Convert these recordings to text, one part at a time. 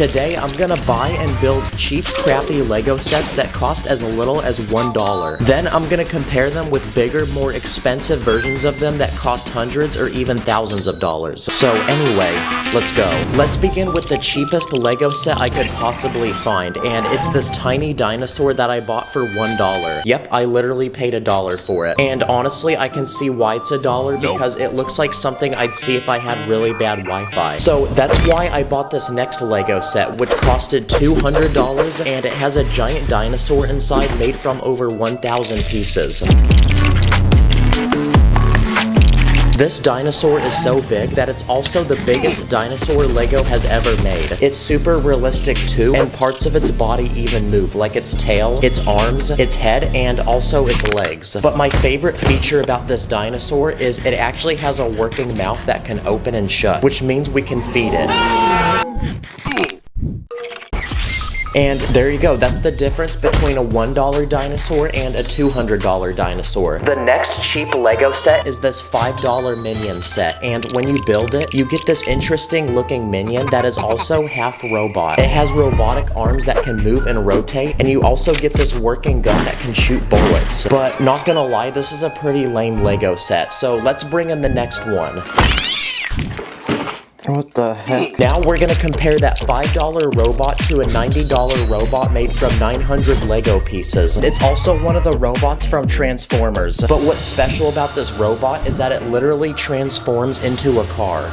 Today, I'm gonna buy and build cheap, crappy Lego sets that cost as little as $1. Then I'm gonna compare them with bigger, more expensive versions of them that cost hundreds or even thousands of dollars. So anyway, let's go. Let's begin with the cheapest Lego set I could possibly find, and it's this tiny dinosaur that I bought for $1. Yep, I literally paid $1 for it. And honestly, I can see why it's $1 because it looks like something I'd see if I had really bad Wi-Fi. So that's why I bought this next Lego set, which costed $200, and it has a giant dinosaur inside made from over 1,000 pieces. This dinosaur is so big that it's also the biggest dinosaur Lego has ever made. It's super realistic too, and parts of its body even move, like its tail, its arms, its head, and also its legs. But my favorite feature about this dinosaur is it actually has a working mouth that can open and shut, which means we can feed it. And there you go, that's the difference between a $1 dinosaur and a $200 dinosaur. The next cheap Lego set is this $5 minion set, and when you build it, you get this interesting looking minion that is also half robot. It has robotic arms that can move and rotate, and you also get this working gun that can shoot bullets. But not gonna lie, this is a pretty lame Lego set, so let's bring in the next one. What the heck? Now we're gonna compare that $5 robot to a $90 robot made from 900 Lego pieces. It's also one of the robots from Transformers. But what's special about this robot is that it literally transforms into a car.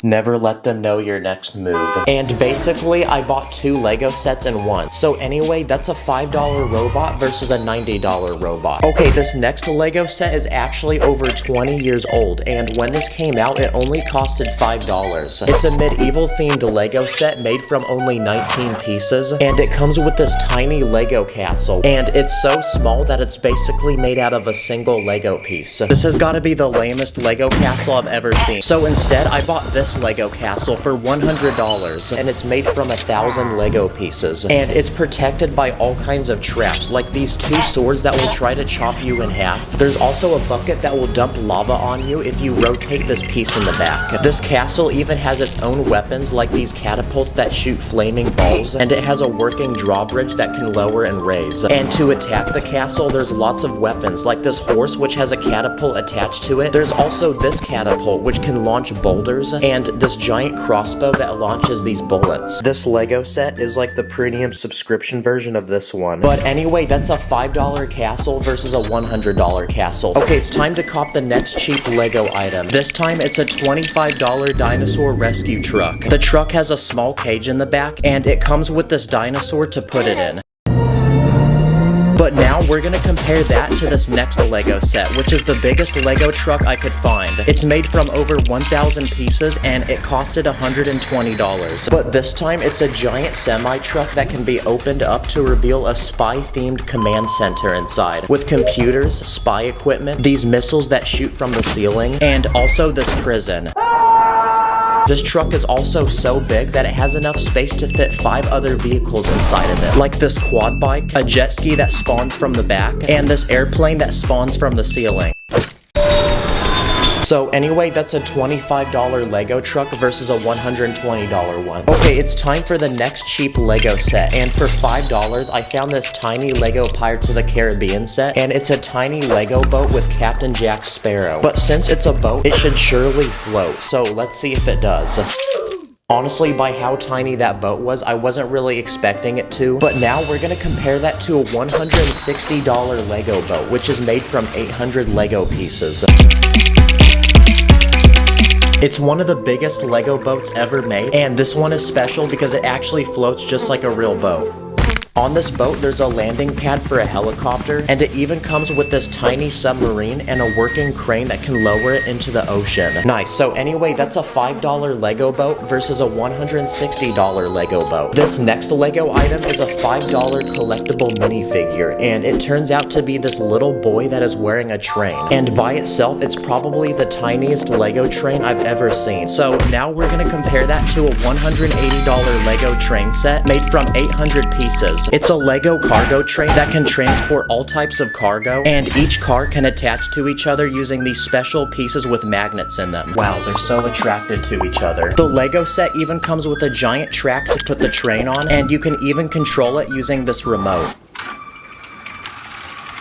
Never let them know your next move. And basically, I bought two Lego sets in one. So anyway, that's a $5 robot versus a $90 robot. Okay, this next Lego set is actually over 20 years old, and when this came out, it only costed $5. It's a medieval themed Lego set made from only 19 pieces, and it comes with this tiny Lego castle, and it's so small that it's basically made out of a single Lego piece. This has got to be the lamest Lego castle I've ever seen. So instead, I bought this Lego castle for $100, and it's made from 1,000 Lego pieces, and it's protected by all kinds of traps, like these two swords that will try to chop you in half. There's also a bucket that will dump lava on you if you rotate this piece in the back. This castle even has its own weapons, like these catapults that shoot flaming balls, and it has a working drawbridge that can lower and raise. And to attack the castle, there's lots of weapons, like this horse which has a catapult attached to it. There's also this catapult which can launch boulders, and this giant crossbow that launches these bullets. This Lego set is like the premium subscription version of this one. But anyway, that's a $5 castle versus a $100 castle. Okay, it's time to cop the next cheap Lego item. This time, it's a $25 dinosaur rescue truck. The truck has a small cage in the back, and it comes with this dinosaur to put it in. But now we're gonna compare that to this next Lego set, which is the biggest Lego truck I could find. It's made from over 1,000 pieces, and it costed $120. But this time, it's a giant semi-truck that can be opened up to reveal a spy-themed command center inside, with computers, spy equipment, these missiles that shoot from the ceiling, and also this prison. This truck is also so big that it has enough space to fit 5 other vehicles inside of it, like this quad bike, a jet ski that spawns from the back, and this airplane that spawns from the ceiling. So anyway, that's a $25 Lego truck versus a $120 one. Okay, it's time for the next cheap Lego set, and for $5, I found this tiny Lego Pirates of the Caribbean set, and it's a tiny Lego boat with Captain Jack Sparrow. But since it's a boat, it should surely float, so let's see if it does. Honestly, by how tiny that boat was, I wasn't really expecting it to. But now we're gonna compare that to a $160 Lego boat, which is made from 800 Lego pieces. It's one of the biggest Lego boats ever made, and this one is special because it actually floats just like a real boat. On this boat, there's a landing pad for a helicopter, and it even comes with this tiny submarine and a working crane that can lower it into the ocean. Nice. So anyway, that's a $5 Lego boat versus a $160 Lego boat. This next Lego item is a $5 collectible minifigure, and it turns out to be this little boy that is wearing a train. And by itself, it's probably the tiniest Lego train I've ever seen. So now we're gonna compare that to a $180 Lego train set made from 800 pieces. is. It's a Lego cargo train that can transport all types of cargo, and each car can attach to each other using these special pieces with magnets in them. Wow, they're so attracted to each other. The Lego set even comes with a giant track to put the train on, and you can even control it using this remote.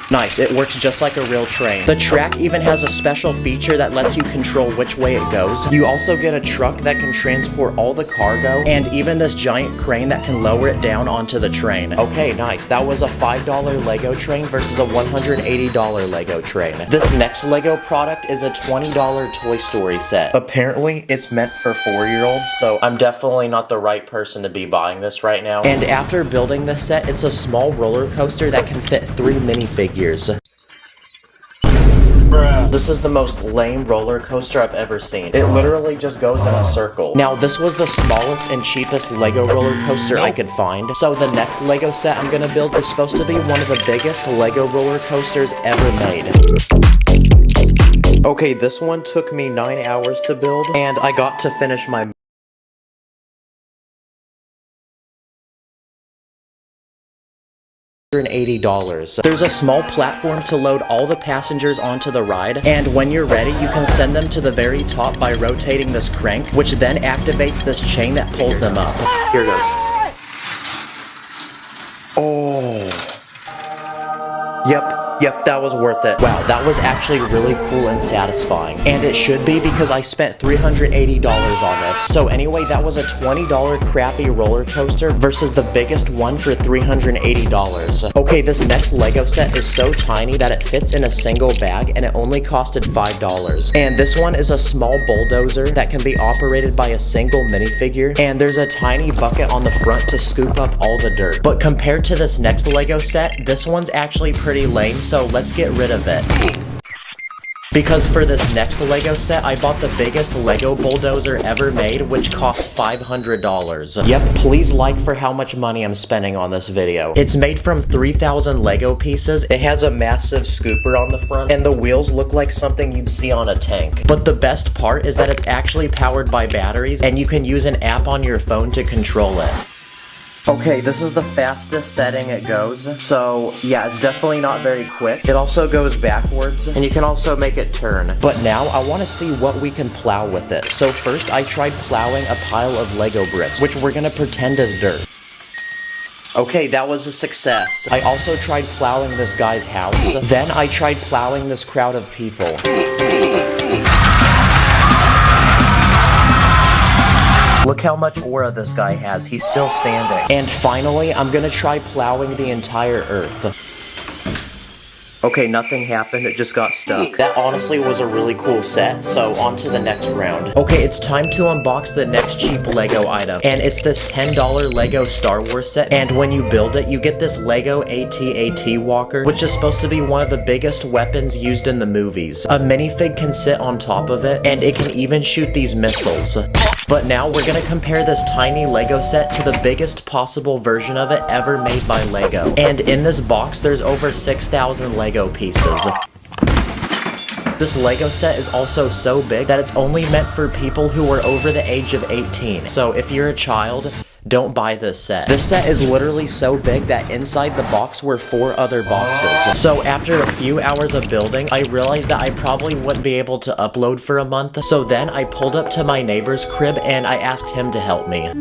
Nice, it works just like a real train. The track even has a special feature that lets you control which way it goes. You also get a truck that can transport all the cargo, and even this giant crane that can lower it down onto the train. Okay, nice. That was a $5 Lego train versus a $180 Lego train. This next Lego product is a $20 Toy Story set. Apparently, it's meant for 4-year-olds, so I'm definitely not the right person to be buying this right now. And after building this set, it's a small roller coaster that can fit 3 minifigures. This is the most lame roller coaster I've ever seen. It literally just goes in a circle. Now, this was the smallest and cheapest Lego roller coaster I could find. So the next Lego set I'm gonna build is supposed to be one of the biggest Lego roller coasters ever made. Okay, this one took me 9 hours to build, and I got to finish my $180. There's a small platform to load all the passengers onto the ride, and when you're ready, you can send them to the very top by rotating this crank, which then activates this chain that pulls them up. Here goes. Oh. Yep, that was worth it. Wow, that was actually really cool and satisfying. And it should be, because I spent $380 on this. So anyway, that was a $20 crappy roller coaster versus the biggest one for $380. Okay, this next Lego set is so tiny that it fits in a single bag, and it only costed $5. And this one is a small bulldozer that can be operated by a single minifigure, and there's a tiny bucket on the front to scoop up all the dirt. But compared to this next Lego set, this one's actually pretty lame, so let's get rid of it. Because for this next Lego set, I bought the biggest Lego bulldozer ever made, which costs $500. Yep, please like for how much money I'm spending on this video. It's made from 3,000 Lego pieces, it has a massive scooper on the front, and the wheels look like something you'd see on a tank. But the best part is that it's actually powered by batteries, and you can use an app on your phone to control it. Okay, this is the fastest setting it goes, so yeah, it's definitely not very quick. It also goes backwards, and you can also make it turn. But now, I want to see what we can plow with it. So first, I tried plowing a pile of Lego bricks, which we're gonna pretend is dirt. Okay, that was a success. I also tried plowing this guy's house. Then I tried plowing this crowd of people. Look how much aura this guy has, he's still standing. And finally, I'm gonna try plowing the entire earth. Okay, nothing happened, it just got stuck. That honestly was a really cool set, so on to the next round. Okay, it's time to unbox the next cheap Lego item, and it's this $10 Lego Star Wars set, and when you build it, you get this Lego AT-AT walker, which is supposed to be one of the biggest weapons used in the movies. A minifig can sit on top of it, and it can even shoot these missiles. But now we're gonna compare this tiny Lego set to the biggest possible version of it ever made by Lego. And in this box, there's over 6,000 Lego pieces. This Lego set is also so big that it's only meant for people who are over the age of 18. So if you're a child, don't buy this set. This set is literally so big that inside the box were 4 other boxes. So after a few hours of building, I realized that I probably wouldn't be able to upload for a month. So then I pulled up to my neighbor's crib and I asked him to help me.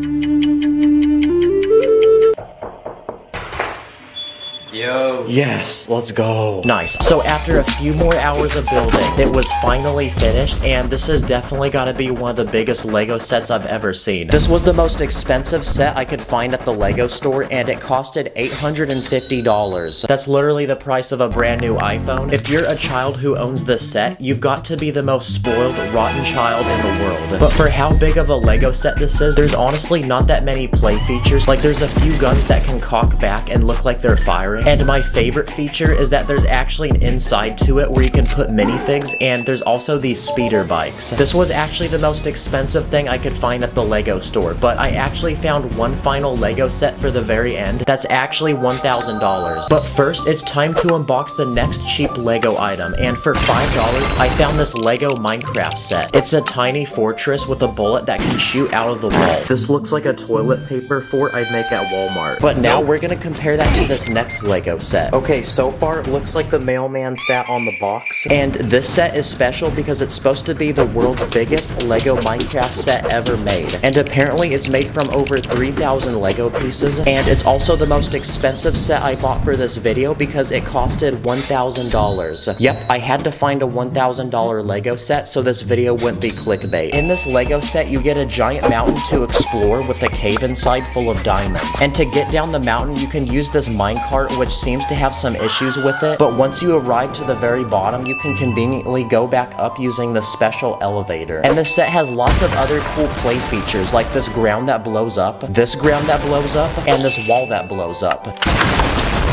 Yo. Yes, let's go. Nice. So after a few more hours of building, it was finally finished, and this has definitely got to be one of the biggest Lego sets I've ever seen. This was the most expensive set I could find at the Lego store, and it costed $850. That's literally the price of a brand new iPhone. If you're a child who owns this set, you've got to be the most spoiled, rotten child in the world. But for how big of a Lego set this is, there's honestly not that many play features. Like, there's a few guns that can cock back and look like they're firing, And my favorite feature is that there's actually an inside to it where you can put minifigs, and there's also these speeder bikes. This was actually the most expensive thing I could find at the Lego store, but I actually found one final Lego set for the very end that's actually $1,000. But first, it's time to unbox the next cheap Lego item, and for $5, I found this Lego Minecraft set. It's a tiny fortress with a bullet that can shoot out of the wall. This looks like a toilet paper fort I'd make at Walmart. But now we're gonna compare that to this next Lego set. Okay, so far it looks like the mailman sat on the box, and this set is special because it's supposed to be the world's biggest Lego Minecraft set ever made. And apparently it's made from over 3,000 Lego pieces, and it's also the most expensive set I bought for this video because it costed $1,000. Yep, I had to find a $1,000 Lego set so this video wouldn't be clickbait. In this Lego set, you get a giant mountain to explore with a cave inside full of diamonds. And to get down the mountain, you can use this minecart, which seems to have some issues with it, but once you arrive to the very bottom, you can conveniently go back up using the special elevator. And this set has lots of other cool play features, like this ground that blows up, this ground that blows up, and this wall that blows up.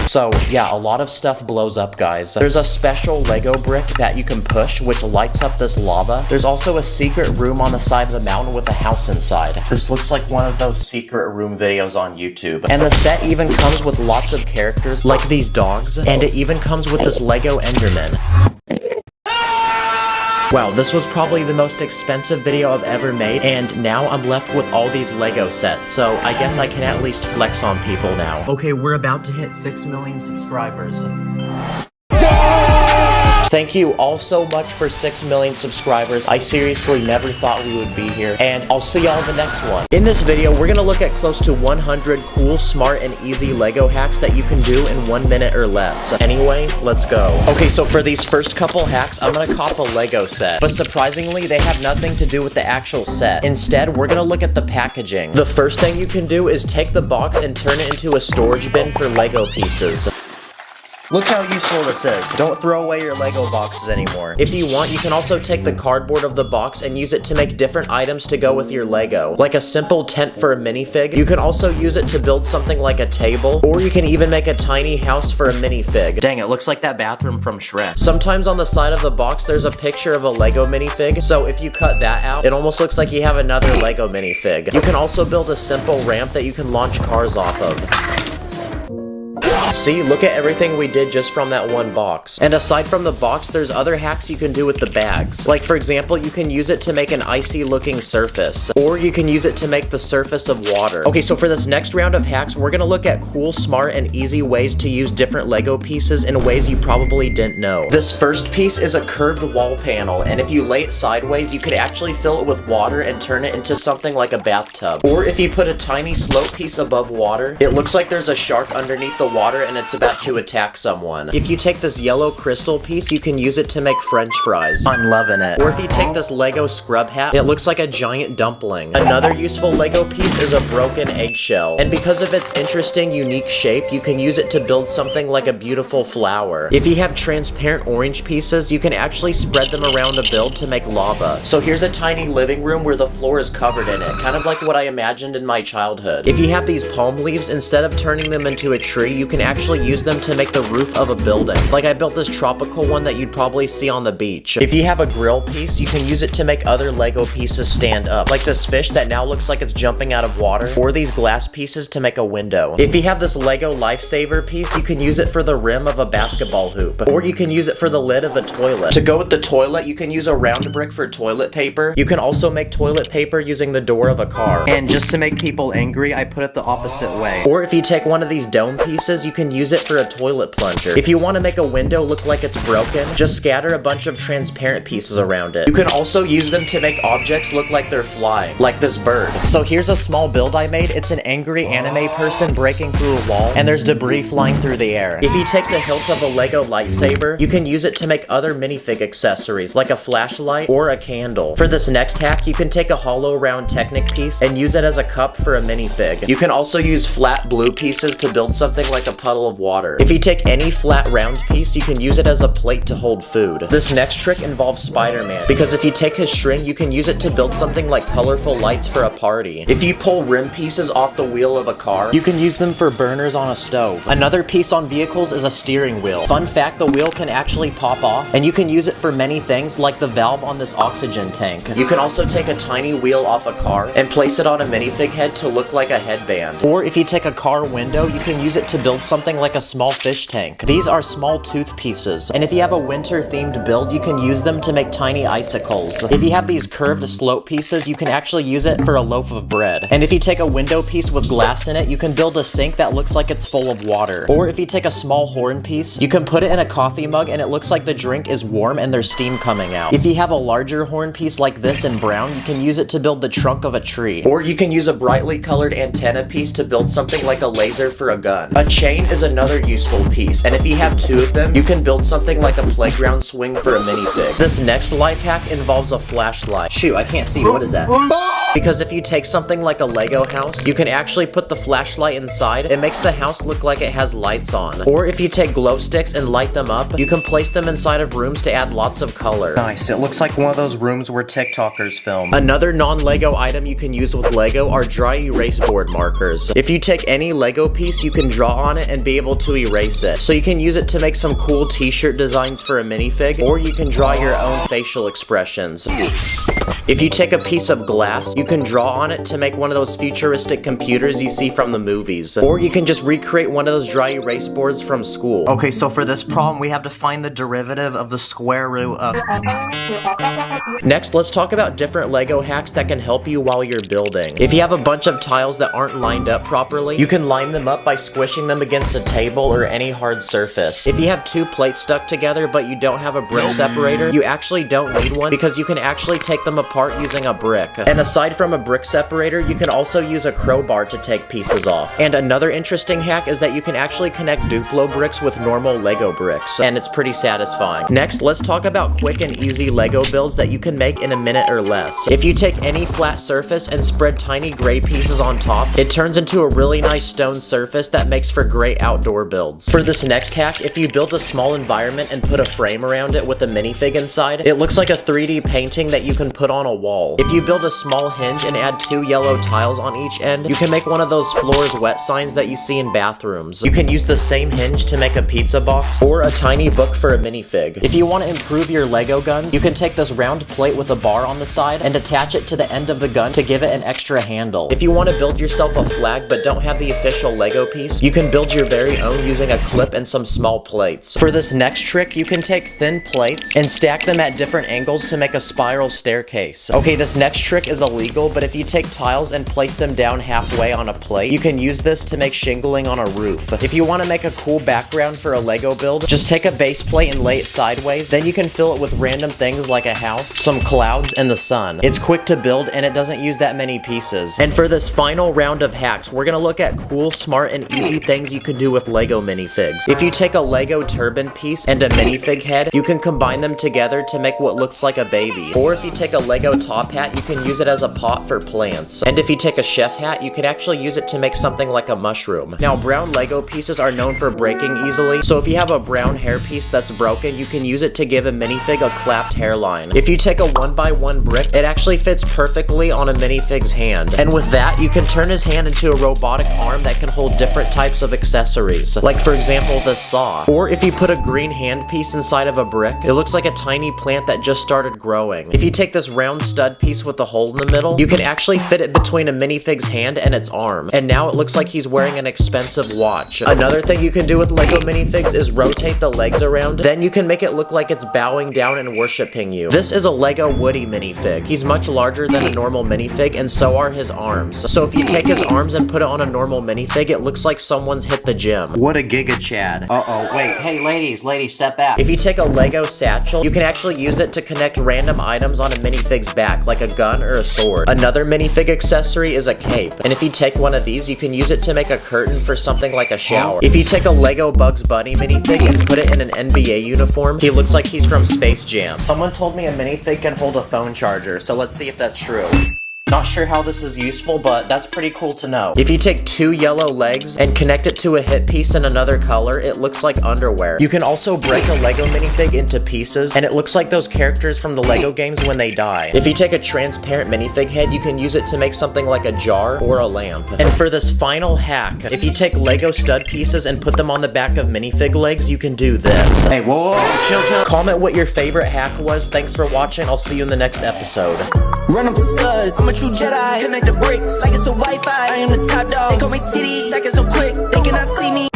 So yeah, a lot of stuff blows up, guys. There's a special Lego brick that you can push, which lights up this lava. There's also a secret room on the side of the mountain with a house inside. This looks like one of those secret room videos on YouTube. And the set even comes with lots of characters, like these dogs, and it even comes with this Lego Enderman. Wow, this was probably the most expensive video I've ever made, and now I'm left with all these Lego sets, so I guess I can at least flex on people now. Okay, we're about to hit 6 million subscribers. Thank you all so much for 6 million subscribers. I seriously never thought we would be here, and I'll see y'all in the next one. In this video, we're gonna look at close to 100 cool, smart, and easy Lego hacks that you can do in 1 minute or less. Anyway, let's go. Okay, so for these first couple hacks, I'm gonna cop a Lego set, but surprisingly, they have nothing to do with the actual set. Instead, we're gonna look at the packaging. The first thing you can do is take the box and turn it into a storage bin for Lego pieces. Look how useful this is. Don't throw away your Lego boxes anymore. If you want, you can also take the cardboard of the box and use it to make different items to go with your Lego. Like a simple tent for a minifig. You can also use it to build something like a table, or you can even make a tiny house for a minifig. Dang, it looks like that bathroom from Shrek. Sometimes on the side of the box, there's a picture of a Lego minifig, so if you cut that out, it almost looks like you have another Lego minifig. You can also build a simple ramp that you can launch cars off of. See, look at everything we did just from that one box. And aside from the box, there's other hacks you can do with the bags. Like, for example, you can use it to make an icy looking surface, or you can use it to make the surface of water. Okay, so for this next round of hacks, we're gonna look at cool, smart, and easy ways to use different Lego pieces in ways you probably didn't know. This first piece is a curved wall panel, and if you lay it sideways, you could actually fill it with water and turn it into something like a bathtub. Or if you put a tiny slope piece above water, it looks like there's a shark underneath the water and it's about to attack someone. If you take this yellow crystal piece, you can use it to make French fries. I'm loving it. Or if you take this Lego scrub hat, it looks like a giant dumpling. Another useful Lego piece is a broken eggshell. And because of its interesting, unique shape, you can use it to build something like a beautiful flower. If you have transparent orange pieces, you can actually spread them around a build to make lava. So here's a tiny living room where the floor is covered in it, kind of like what I imagined in my childhood. If you have these palm leaves, instead of turning them into a tree, you can actually use them to make the roof of a building. Like I built this tropical one that you'd probably see on the beach. If you have a grill piece, you can use it to make other Lego pieces stand up. Like this fish that now looks like it's jumping out of water, or these glass pieces to make a window. If you have this Lego lifesaver piece, you can use it for the rim of a basketball hoop, or you can use it for the lid of a toilet. To go with the toilet, you can use a round brick for toilet paper. You can also make toilet paper using the door of a car. And just to make people angry, I put it the opposite way. Or if you take one of these dome pieces, you can use it for a toilet plunger. If you want to make a window look like it's broken, just scatter a bunch of transparent pieces around it. You can also use them to make objects look like they're flying, like this bird. So here's a small build I made. It's an angry anime person breaking through a wall, and there's debris flying through the air. If you take the hilt of a Lego lightsaber, you can use it to make other minifig accessories, like a flashlight or a candle. For this next hack, you can take a hollow round Technic piece and use it as a cup for a minifig. You can also use flat blue pieces to build something like a puddle of water. If you take any flat round piece, you can use it as a plate to hold food. This next trick involves Spider-Man, because if you take his string, you can use it to build something like colorful lights for a party. If you pull rim pieces off the wheel of a car, you can use them for burners on a stove. Another piece on vehicles is a steering wheel. Fun fact, the wheel can actually pop off, and you can use it for many things like the valve on this oxygen tank. You can also take a tiny wheel off a car and place it on a minifig head to look like a headband. Or if you take a car window, you can use it to build something like a small fish tank. These are small tooth pieces, and if you have a winter themed build, you can use them to make tiny icicles. If you have these curved slope pieces, you can actually use it for a loaf of bread. And if you take a window piece with glass in it, you can build a sink that looks like it's full of water. Or if you take a small horn piece, you can put it in a coffee mug and it looks like the drink is warm and there's steam coming out. If you have a larger horn piece like this in brown, you can use it to build the trunk of a tree. Or you can use a brightly colored antenna piece to build something like a laser for a gun. A chain is another useful piece, and if you have two of them, you can build something like a playground swing for a minifig. This next life hack involves a flashlight. Shoot, I can't see. What is that? Because if you take something like a Lego house, you can actually put the flashlight inside. It makes the house look like it has lights on. Or if you take glow sticks and light them up, you can place them inside of rooms to add lots of color. Nice, it looks like one of those rooms where TikTokers film. Another non-Lego item you can use with Lego are dry erase board markers. If you take any Lego piece, you can draw on it and be able to erase it. So you can use it to make some cool t-shirt designs for a minifig, or you can draw your own facial expressions. If you take a piece of glass, you can draw on it to make one of those futuristic computers you see from the movies. Or you can just recreate one of those dry erase boards from school. Okay, so for this problem, we have to find the derivative of the square root of... Next, let's talk about different Lego hacks that can help you while you're building. If you have a bunch of tiles that aren't lined up properly, you can line them up by squishing them against a table or any hard surface. If you have two plates stuck together but you don't have a brick separator, you actually don't need one because you can actually take them apart using a brick. And aside from a brick separator, you can also use a crowbar to take pieces off. And another interesting hack is that you can actually connect Duplo bricks with normal Lego bricks, and it's pretty satisfying. Next, let's talk about quick and easy Lego builds that you can make in a minute or less. If you take any flat surface and spread tiny gray pieces on top, it turns into a really nice stone surface that makes for great outdoor builds. For this next hack, if you build a small environment and put a frame around it with a minifig inside, it looks like a 3D painting that you can put on a wall. If you build a small hinge and add two yellow tiles on each end, you can make one of those floors wet signs that you see in bathrooms. You can use the same hinge to make a pizza box or a tiny book for a minifig. If you want to improve your Lego guns, you can take this round plate with a bar on the side and attach it to the end of the gun to give it an extra handle. If you want to build yourself a flag but don't have the official Lego piece, you can build your very own using a clip and some small plates. For this next trick, you can take thin plates and stack them at different angles to make a spiral staircase. Okay, this next trick is illegal, but if you take tiles and place them down halfway on a plate, you can use this to make shingling on a roof. If you want to make a cool background for a Lego build, just take a base plate and lay it sideways, then you can fill it with random things like a house, some clouds, and the sun. It's quick to build and it doesn't use that many pieces. And for this final round of hacks, we're gonna look at cool, smart, and easy things you can do with Lego minifigs. If you take a Lego turban piece and a minifig head, you can combine them together to make what looks like a baby. Or if you take a Lego top hat, you can use it as a pot for plants. And if you take a chef hat, you can actually use it to make something like a mushroom. Now, brown Lego pieces are known for breaking easily, so if you have a brown hairpiece that's broken, you can use it to give a minifig a clapped hairline. If you take a 1x1 brick, it actually fits perfectly on a minifig's hand. And with that, you can turn his hand into a robotic arm that can hold different types of accessories, like for example this saw. Or if you put a green handpiece inside of a brick, it looks like a tiny plant that just started growing. If you take this round stud piece with a hole in the middle, you can actually fit it between a minifig's hand and its arm. And now it looks like he's wearing an expensive watch. Another thing you can do with Lego minifigs is rotate the legs around, then you can make it look like it's bowing down and worshiping you. This is a Lego Woody minifig. He's much larger than a normal minifig, and so are his arms. So if you take his arms and put it on a normal minifig, it looks like someone's hit the gym. What a giga chad. Uh-oh, wait, hey ladies, step back. If you take a Lego satchel, you can actually use it to connect random items on a minifig's back, like a gun or a sword. Another minifig accessory is a cape, and if you take one of these, you can use it to make a curtain for something like a shower. If you take a Lego Bugs Bunny minifig and put it in an NBA uniform, he looks like he's from Space Jam. Someone told me a minifig can hold a phone charger, so let's see if that's true. Not sure how this is useful, but that's pretty cool to know. If you take 2 yellow legs and connect it to a hip piece in another color, it looks like underwear. You can also break a Lego minifig into pieces, and it looks like those characters from the Lego games when they die. If you take a transparent minifig head, you can use it to make something like a jar or a lamp. And for this final hack, if you take Lego stud pieces and put them on the back of minifig legs, you can do this. Hey, whoa, chill. Comment what your favorite hack was. Thanks for watching. I'll see you in the next episode. Run up the studs, I'm a true Jedi. Connect the bricks like it's the Wi-Fi. I am the top dog. They call me titties, stacking so quick they cannot see me.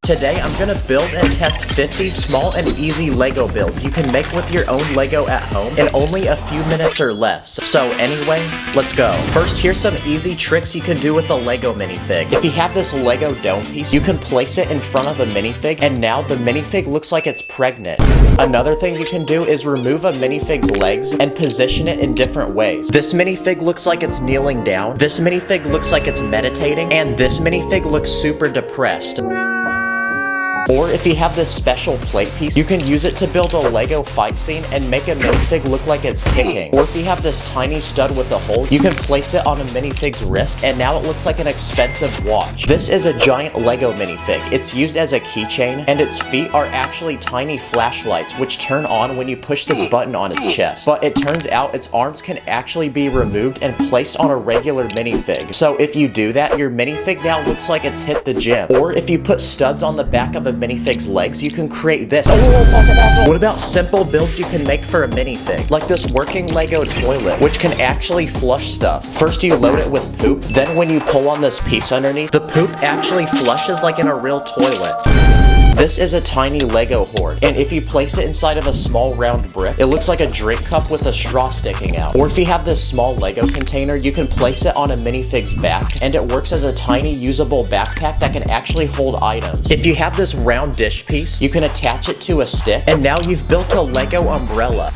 Today, I'm gonna build and test 50 small and easy Lego builds you can make with your own Lego at home in only a few minutes or less. So anyway, let's go. First, here's some easy tricks you can do with the Lego minifig. If you have this Lego dome piece, you can place it in front of a minifig, and now the minifig looks like it's pregnant. Another thing you can do is remove a minifig's legs and position it in different ways. This minifig looks like it's kneeling down, this minifig looks like it's meditating, and this minifig looks super depressed. Or if you have this special plate piece, you can use it to build a Lego fight scene and make a minifig look like it's kicking. Or if you have this tiny stud with a hole, you can place it on a minifig's wrist, and now it looks like an expensive watch. This is a giant Lego minifig. It's used as a keychain, and its feet are actually tiny flashlights, which turn on when you push this button on its chest. But it turns out its arms can actually be removed and placed on a regular minifig. So if you do that, your minifig now looks like it's hit the gym. Or if you put studs on the back of a minifig's legs, you can create this. What about simple builds you can make for a minifig? Like this working Lego toilet, which can actually flush stuff. First you load it with poop, then when you pull on this piece underneath, the poop actually flushes like in a real toilet. This is a tiny Lego hoard, and if you place it inside of a small round brick, it looks like a drink cup with a straw sticking out. Or if you have this small Lego container, you can place it on a minifig's back, and it works as a tiny usable backpack that can actually hold items. If you have this round dish piece, you can attach it to a stick, and now you've built a Lego umbrella.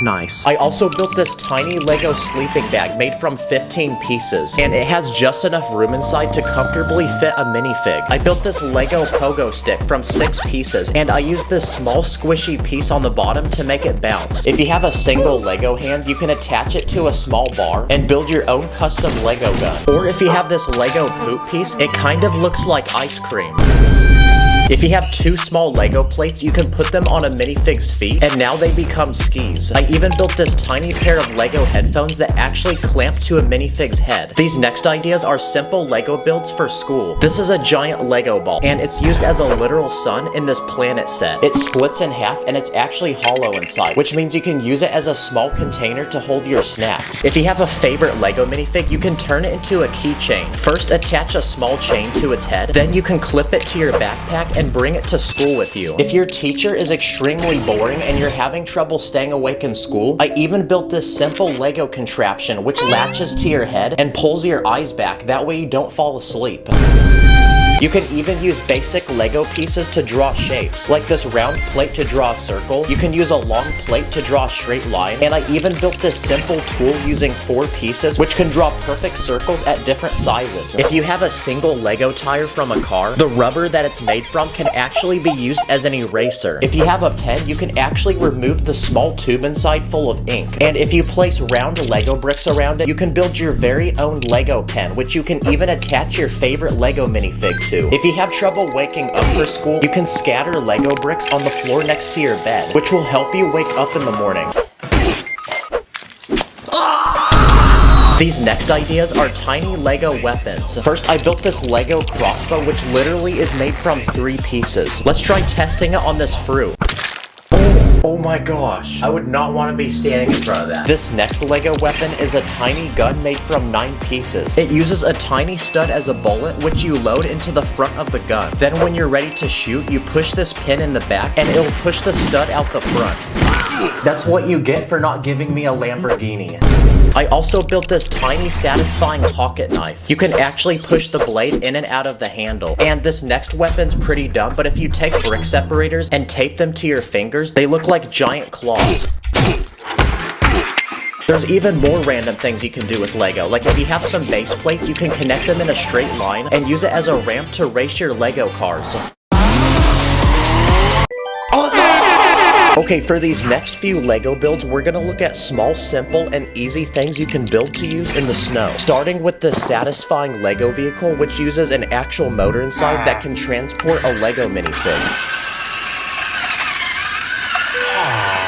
Nice. I also built this tiny Lego sleeping bag made from 15 pieces, and it has just enough room inside to comfortably fit a minifig. I built this Lego pogo stick from 6 pieces, and I used this small squishy piece on the bottom to make it bounce. If you have a single Lego hand, you can attach it to a small bar and build your own custom Lego gun. Or if you have this Lego poop piece, it kind of looks like ice cream. If you have 2 small Lego plates, you can put them on a minifig's feet, and now they become skis. I even built this tiny pair of Lego headphones that actually clamp to a minifig's head. These next ideas are simple Lego builds for school. This is a giant Lego ball, and it's used as a literal sun in this planet set. It splits in half, and it's actually hollow inside, which means you can use it as a small container to hold your snacks. If you have a favorite Lego minifig, you can turn it into a keychain. First, attach a small chain to its head, then you can clip it to your backpack and bring it to school with you. If your teacher is extremely boring and you're having trouble staying awake in school, I even built this simple Lego contraption which latches to your head and pulls your eyes back. That way you don't fall asleep. You can even use basic Lego pieces to draw shapes, like this round plate to draw a circle. You can use a long plate to draw a straight line, and I even built this simple tool using 4 pieces, which can draw perfect circles at different sizes. If you have a single Lego tire from a car, the rubber that it's made from can actually be used as an eraser. If you have a pen, you can actually remove the small tube inside full of ink. And if you place round Lego bricks around it, you can build your very own Lego pen, which you can even attach your favorite Lego minifig to. If you have trouble waking up for school, you can scatter Lego bricks on the floor next to your bed, which will help you wake up in the morning. These next ideas are tiny Lego weapons. First, I built this Lego crossbow, which literally is made from 3 pieces. Let's try testing it on this fruit. Oh my gosh, I would not want to be standing in front of that. This next Lego weapon is a tiny gun made from 9 pieces. It uses a tiny stud as a bullet, which you load into the front of the gun. Then when you're ready to shoot, you push this pin in the back, and it'll push the stud out the front. That's what you get for not giving me a Lamborghini. I also built this tiny satisfying pocket knife. You can actually push the blade in and out of the handle. And this next weapon's pretty dumb, but if you take brick separators and tape them to your fingers, they look like giant claws. There's even more random things you can do with Lego. Like if you have some base plates, you can connect them in a straight line and use it as a ramp to race your Lego cars. Okay, for these next few Lego builds, we're gonna look at small, simple, and easy things you can build to use in the snow. Starting with the satisfying Lego vehicle, which uses an actual motor inside that can transport a Lego minifig.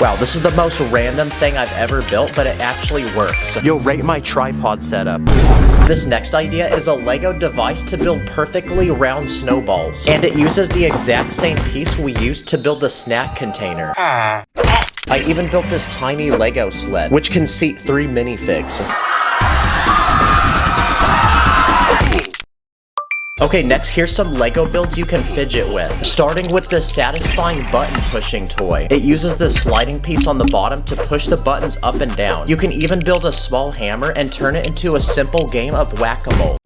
Wow, this is the most random thing I've ever built, but it actually works. You'll rate my tripod setup. This next idea is a Lego device to build perfectly round snowballs. And it uses the exact same piece we used to build the snack container. I even built this tiny Lego sled, which can seat 3 minifigs. Okay, next here's some Lego builds you can fidget with. Starting with this satisfying button pushing toy. It uses this sliding piece on the bottom to push the buttons up and down. You can even build a small hammer and turn it into a simple game of whack-a-mole.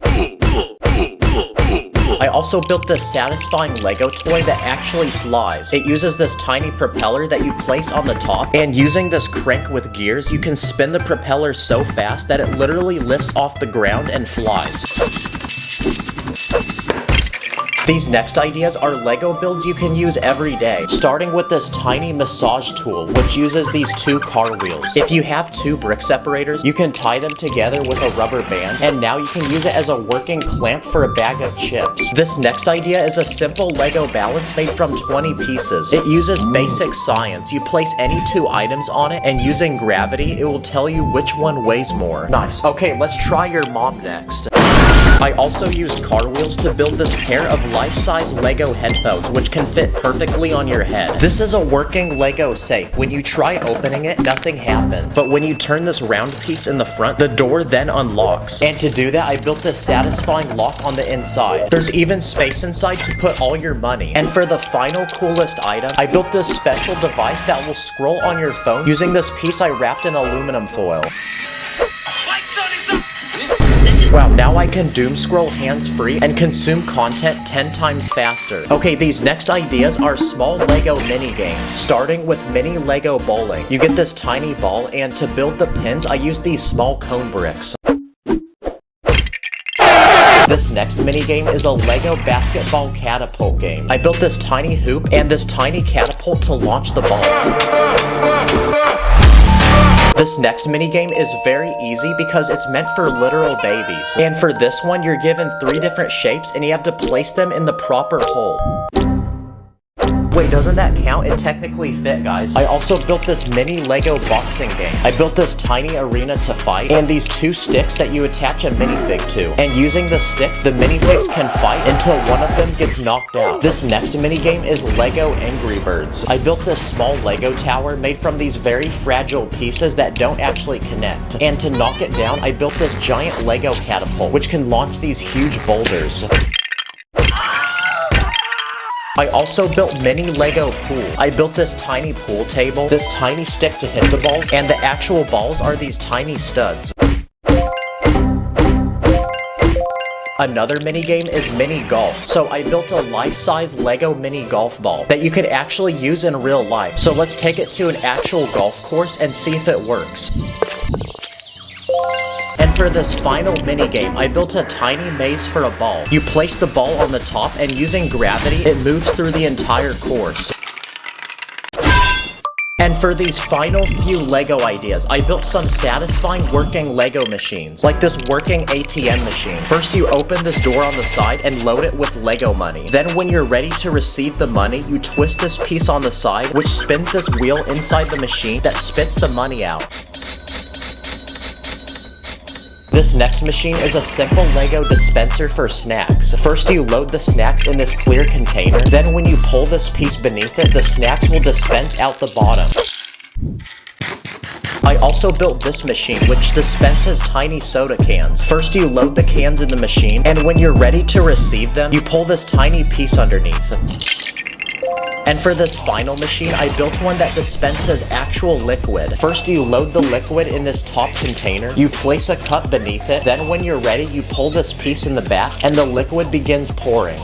I also built this satisfying Lego toy that actually flies. It uses this tiny propeller that you place on the top, and using this crank with gears, you can spin the propeller so fast that it literally lifts off the ground and flies. These next ideas are Lego builds you can use every day, starting with this tiny massage tool, which uses these 2 car wheels. If you have 2 brick separators, you can tie them together with a rubber band, and now you can use it as a working clamp for a bag of chips. This next idea is a simple Lego balance made from 20 pieces. It uses basic science. You place any 2 items on it, and using gravity, it will tell you which one weighs more. Nice. Okay, let's try your mom next. I also used car wheels to build this pair of life-size Lego headphones, which can fit perfectly on your head. This is a working Lego safe. When you try opening it, nothing happens. But when you turn this round piece in the front, the door then unlocks. And to do that, I built this satisfying lock on the inside. There's even space inside to put all your money. And for the final coolest item, I built this special device that will scroll on your phone using this piece I wrapped in aluminum foil. Wow, now I can doom scroll hands-free and consume content 10 times faster. Okay, these next ideas are small Lego mini games, starting with mini Lego bowling. You get this tiny ball, and to build the pins, I use these small cone bricks. This next mini game is a Lego basketball catapult game. I built this tiny hoop and this tiny catapult to launch the balls. This next minigame is very easy because it's meant for literal babies. And for this one, you're given 3 different shapes and you have to place them in the proper hole. Wait, doesn't that count? It technically fit, guys. I also built this mini Lego boxing game. I built this tiny arena to fight, and these 2 sticks that you attach a minifig to. And using the sticks, the minifigs can fight until one of them gets knocked out. This next minigame is Lego Angry Birds. I built this small Lego tower made from these very fragile pieces that don't actually connect. And to knock it down, I built this giant Lego catapult, which can launch these huge boulders. I also built mini Lego pool. I built this tiny pool table, this tiny stick to hit the balls, and the actual balls are these tiny studs. Another mini game is mini golf. So I built a life-size Lego mini golf ball that you could actually use in real life. So let's take it to an actual golf course and see if it works. And for this final minigame, I built a tiny maze for a ball. You place the ball on the top, and using gravity, it moves through the entire course. And for these final few Lego ideas, I built some satisfying working Lego machines, like this working ATM machine. First, you open this door on the side and load it with Lego money. Then when you're ready to receive the money, you twist this piece on the side, which spins this wheel inside the machine that spits the money out. This next machine is a simple Lego dispenser for snacks. First, you load the snacks in this clear container. Then when you pull this piece beneath it, the snacks will dispense out the bottom. I also built this machine, which dispenses tiny soda cans. First, you load the cans in the machine, and when you're ready to receive them, you pull this tiny piece underneath. And for this final machine, I built one that dispenses actual liquid. First, you load the liquid in this top container, you place a cup beneath it, then when you're ready, you pull this piece in the back, and the liquid begins pouring.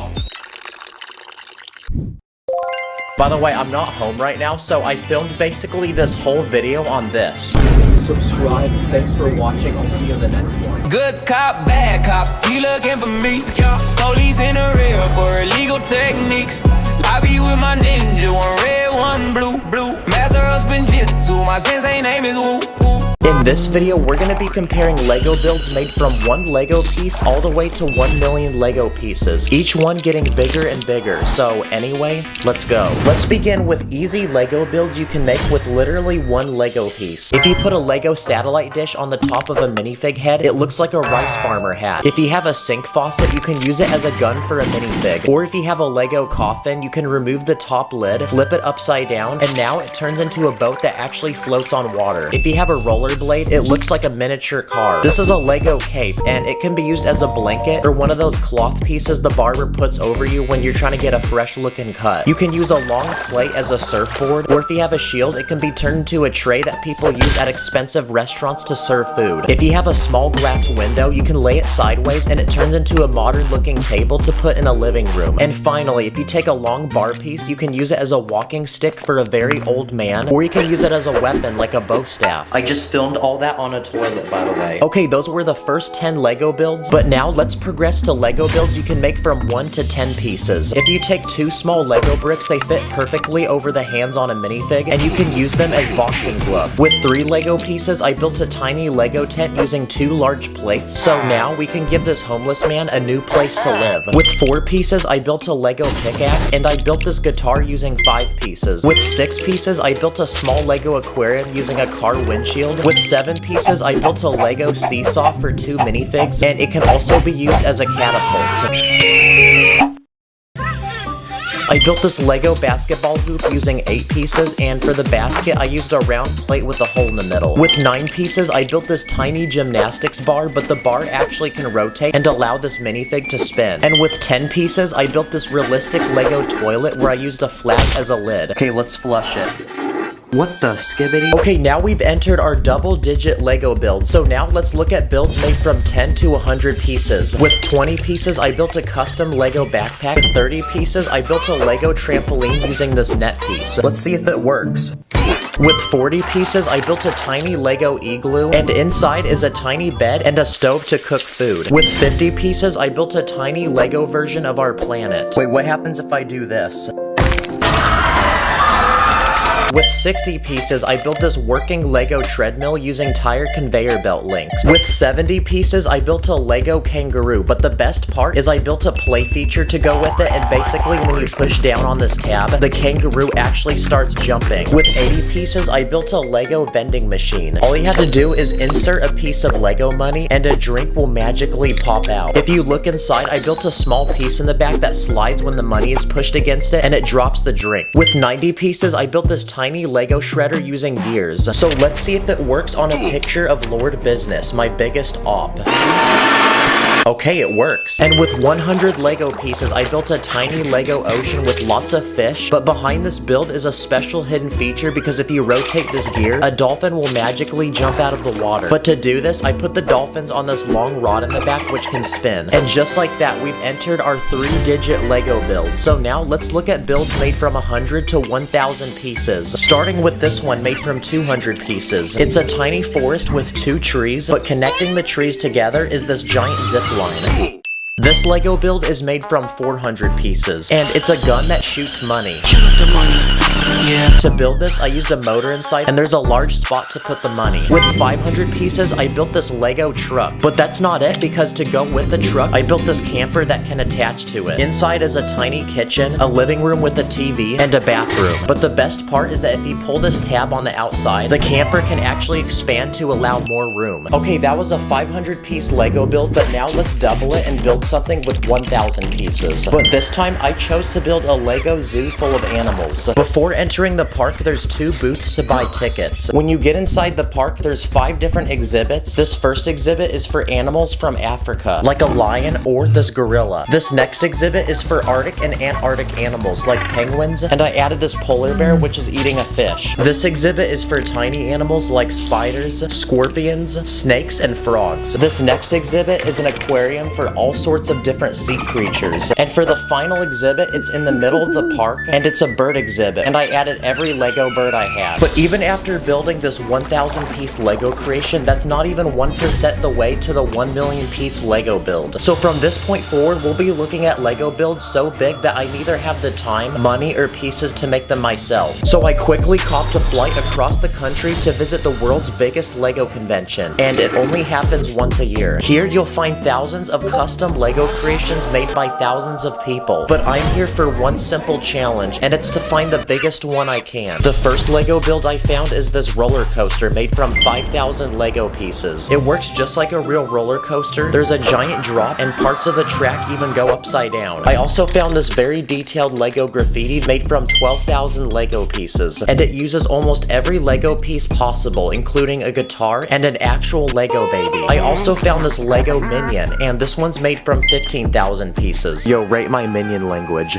By the way, I'm not home right now, so I filmed basically this whole video on this. Subscribe, thanks for watching, I'll see you in the next one. Good cop, bad cop, he looking for me. Police in the rear for illegal techniques. I be with my ninja, one red, one blue. Master of spinjitzu, my sensei name is Woo. In this video, we're going to be comparing Lego builds made from one Lego piece all the way to 1 million Lego pieces, each one getting bigger and bigger. So anyway, let's go. Let's begin with easy Lego builds you can make with literally one Lego piece. If you put a Lego satellite dish on the top of a minifig head, it looks like a rice farmer hat. If you have a sink faucet, you can use it as a gun for a minifig. Or if you have a Lego coffin, you can remove the top lid, flip it upside down, and now it turns into a boat that actually floats on water. If you have a rollerblade, it looks like a miniature car. This is a Lego cape, and it can be used as a blanket or one of those cloth pieces the barber puts over you when you're trying to get a fresh looking cut. You can use a long plate as a surfboard, or if you have a shield, it can be turned into a tray that people use at expensive restaurants to serve food. If you have a small glass window, you can lay it sideways and it turns into a modern looking table to put in a living room. And finally, if you take a long bar piece, you can use it as a walking stick for a very old man, or you can use it as a weapon like a bow staff. I just filmed all that on a toilet, by the way. Okay, those were the first 10 Lego builds, but now let's progress to Lego builds you can make from 1 to 10 pieces. If you take 2 small Lego bricks, they fit perfectly over the hands on a minifig, and you can use them as boxing gloves. With 3 Lego pieces, I built a tiny Lego tent using 2 large plates, so now we can give this homeless man a new place to live. With 4 pieces, I built a Lego pickaxe, and I built this guitar using 5 pieces. With 6 pieces, I built a small Lego aquarium using a car windshield. With 7 pieces, I built a Lego seesaw for 2 minifigs, and it can also be used as a catapult. I built this Lego basketball hoop using 8 pieces, and for the basket, I used a round plate with a hole in the middle. With 9 pieces, I built this tiny gymnastics bar, but the bar actually can rotate and allow this minifig to spin. And with 10 pieces, I built this realistic Lego toilet where I used a flag as a lid. Okay, let's flush it. What the skibbity? Okay, now we've entered our double-digit Lego build. So now let's look at builds made from 10 to 100 pieces. With 20 pieces, I built a custom Lego backpack. With 30 pieces, I built a Lego trampoline using this net piece. Let's see if it works. With 40 pieces, I built a tiny Lego igloo, and inside is a tiny bed and a stove to cook food. With 50 pieces, I built a tiny Lego version of our planet. Wait, what happens if I do this? With 60 pieces, I built this working Lego treadmill using tire conveyor belt links. With 70 pieces, I built a Lego kangaroo, but the best part is I built a play feature to go with it, and basically when you push down on this tab, the kangaroo actually starts jumping. With 80 pieces, I built a Lego vending machine. All you have to do is insert a piece of Lego money, and a drink will magically pop out. If you look inside, I built a small piece in the back that slides when the money is pushed against it, and it drops the drink. With 90 pieces, I built this tiny Lego shredder using gears. So let's see if it works on a picture of Lord Business, my biggest op. Okay, it works. And with 100 Lego pieces, I built a tiny Lego ocean with lots of fish, but behind this build is a special hidden feature because if you rotate this gear, a dolphin will magically jump out of the water. But to do this, I put the dolphins on this long rod in the back which can spin. And just like that, we've entered our 3-digit Lego build. So now let's look at builds made from 100 to 1,000 pieces. Starting with this one made from 200 pieces. It's a tiny forest with 2 trees, but connecting the trees together is this giant zip line. This Lego build is made from 400 pieces, and it's a gun that shoots money. To build this, I used a motor inside, and there's a large spot to put the money. With 500 pieces, I built this Lego truck. But that's not it, because to go with the truck, I built this camper that can attach to it. Inside is a tiny kitchen, a living room with a TV, and a bathroom. But the best part is that if you pull this tab on the outside, the camper can actually expand to allow more room. Okay, that was a 500-piece Lego build, but now let's double it and build something with 1,000 pieces. But this time, I chose to build a Lego zoo full of animals. Before entering the park, there's 2 booths to buy tickets. When you get inside the park, there's 5 different exhibits. This first exhibit is for animals from Africa, like a lion or this gorilla. This next exhibit is for Arctic and Antarctic animals, like penguins, and I added this polar bear, which is eating a fish. This exhibit is for tiny animals like spiders, scorpions, snakes, and frogs. This next exhibit is an aquarium for all sorts of different sea creatures. And for the final exhibit, it's in the middle of the park, and it's a bird exhibit. And I added every Lego bird I had. But even after building this 1,000 piece Lego creation, that's not even 1% the way to the 1 million piece Lego build. So from this point forward, we'll be looking at Lego builds so big that I neither have the time, money, or pieces to make them myself. So I quickly copped a flight across the country to visit the world's biggest Lego convention, and it only happens once a year. Here you'll find thousands of custom Lego creations made by thousands of people, but I'm here for one simple challenge, and it's to find the biggest one I can. The first Lego build I found is this roller coaster made from 5,000 Lego pieces. It works just like a real roller coaster. There's a giant drop, and parts of the track even go upside down. I also found this very detailed Lego graffiti made from 12,000 Lego pieces, and it uses almost every Lego piece possible, including a guitar and an actual Lego baby. I also found this Lego minion, and this one's made from 15,000 pieces. Yo, rate my minion language.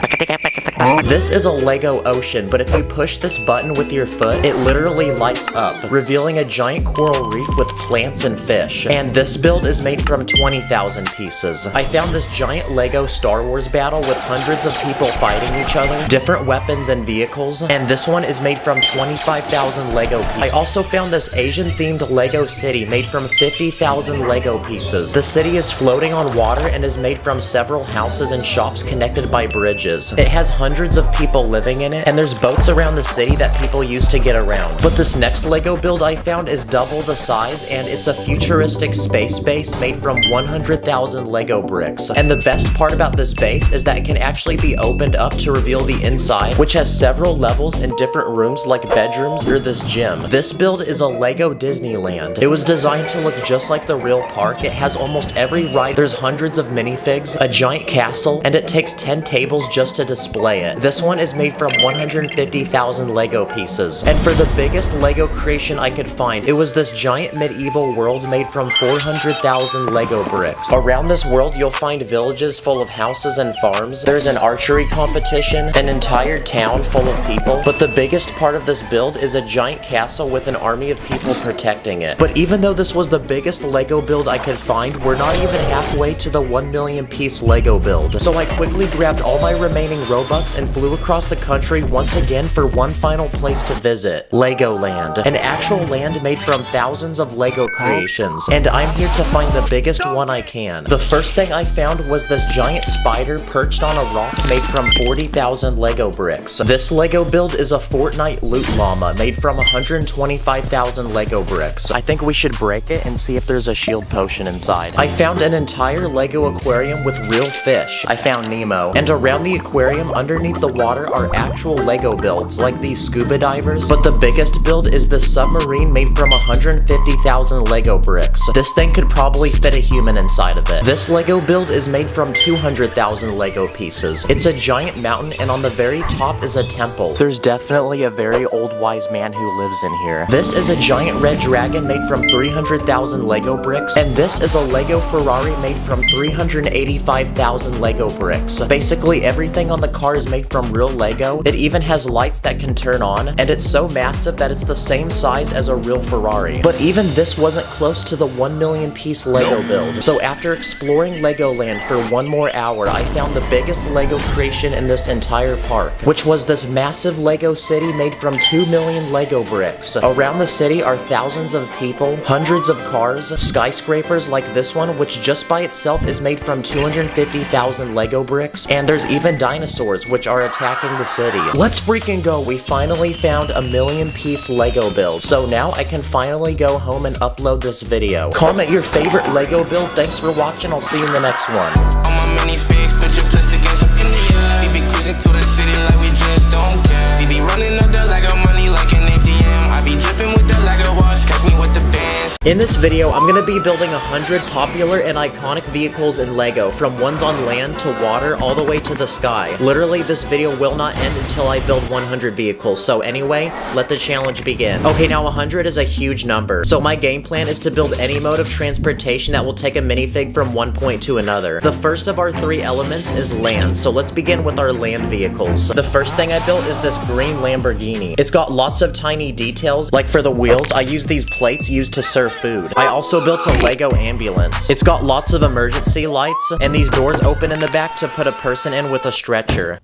This is a Lego ocean, but if you push this button with your foot, it literally lights up, revealing a giant coral reef with plants and fish. And this build is made from 20,000 pieces. I found this giant Lego Star Wars battle with hundreds of people fighting each other, different weapons and vehicles, and this one is made from 25,000 Lego pieces. I also found this Asian-themed Lego city made from 50,000 Lego pieces. The city is floating on water and is made from several houses and shops connected by bridges. It has hundreds of people living in it, and there's boats around the city that people use to get around. But this next Lego build I found is double the size, and it's a futuristic space base made from 100,000 Lego bricks. And the best part about this base is that it can actually be opened up to reveal the inside, which has several levels and different rooms like bedrooms or this gym. This build is a Lego Disneyland. It was designed to look just like the real park. It has almost every ride. There's hundreds of minifigs, a giant castle, and it takes 10 tables just to display it. This one is made from 150,000 Lego pieces. And for the biggest Lego creation I could find, it was this giant medieval world made from 400,000 Lego bricks. Around this world, you'll find villages full of houses and farms. There's an archery competition, an entire town full of people. But the biggest part of this build is a giant castle with an army of people protecting it. But even though this was the biggest Lego build I could find, we're not even halfway to the 1 million piece Lego build. So I quickly grabbed all my remaining Robux and flew across the country once again for one final place to visit, Legoland, an actual land made from thousands of Lego creations, and I'm here to find the biggest one I can. The first thing I found was this giant spider perched on a rock made from 40,000 Lego bricks. This Lego build is a Fortnite loot llama made from 125,000 Lego bricks. I think we should break it and see if there's a shield potion inside. I found an entire Lego aquarium with real fish. I found Nemo, and around the aquarium underneath the water are actual Lego builds like these scuba divers, but the biggest build is the submarine made from 150,000 Lego bricks. This thing could probably fit a human inside of it. This Lego build is made from 200,000 Lego pieces. It's a giant mountain, and on the very top is a temple. There's definitely a very old wise man who lives in here. This is a giant red dragon made from 300,000 Lego bricks, and this is a Lego Ferrari made from 385,000 Lego bricks. Basically everything on the car is made from real Lego. It even has lights that can turn on, and it's so massive that it's the same size as a real Ferrari. But even this wasn't close to the 1 million piece Lego build. So after exploring Legoland for one more hour, I found the biggest Lego creation in this entire park, which was this massive Lego city made from 2 million Lego bricks. Around the city are thousands of people, hundreds of cars, skyscrapers like this one, which just by itself is made from 250,000 Lego bricks, and there's even dinosaurs which are attacking the city. Let's freaking go! We finally found a 1 million piece Lego build. So now I can finally go home and upload this video. Comment your favorite Lego build. Thanks for watching. I'll see you in the next one. On my minifigs, put your place against up in the air. We be cruising to the city like we just don't care. We be running up the Lego money like an ATM. I be dripping with the Lego wash, catch me with the bands. In this video, I'm gonna be building 100 popular and iconic vehicles in Lego, from ones on land to water all the way to the sky. Literally, this video will not end until I build 100 vehicles, so anyway, let the challenge begin. Okay, now 100 is a huge number, so my game plan is to build any mode of transportation that will take a minifig from one point to another. The first of our 3 elements is land, so let's begin with our land vehicles. The first thing I built is this green Lamborghini. It's got lots of tiny details, like for the wheels, I use these plates used to serve food. I also built a Lego ambulance. It's got lots of emergency lights, and these doors open in the back to put a person in with a stretcher.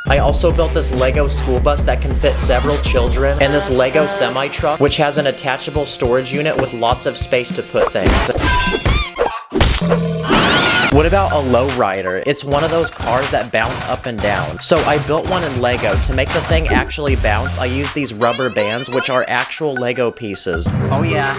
I also built this Lego school bus that can fit several children, and this Lego semi-truck, which has an attachable storage unit with lots of space to put things. What about a lowrider? It's one of those cars that bounce up and down. So I built one in Lego. To make the thing actually bounce, I used these rubber bands, which are actual Lego pieces. Oh yeah,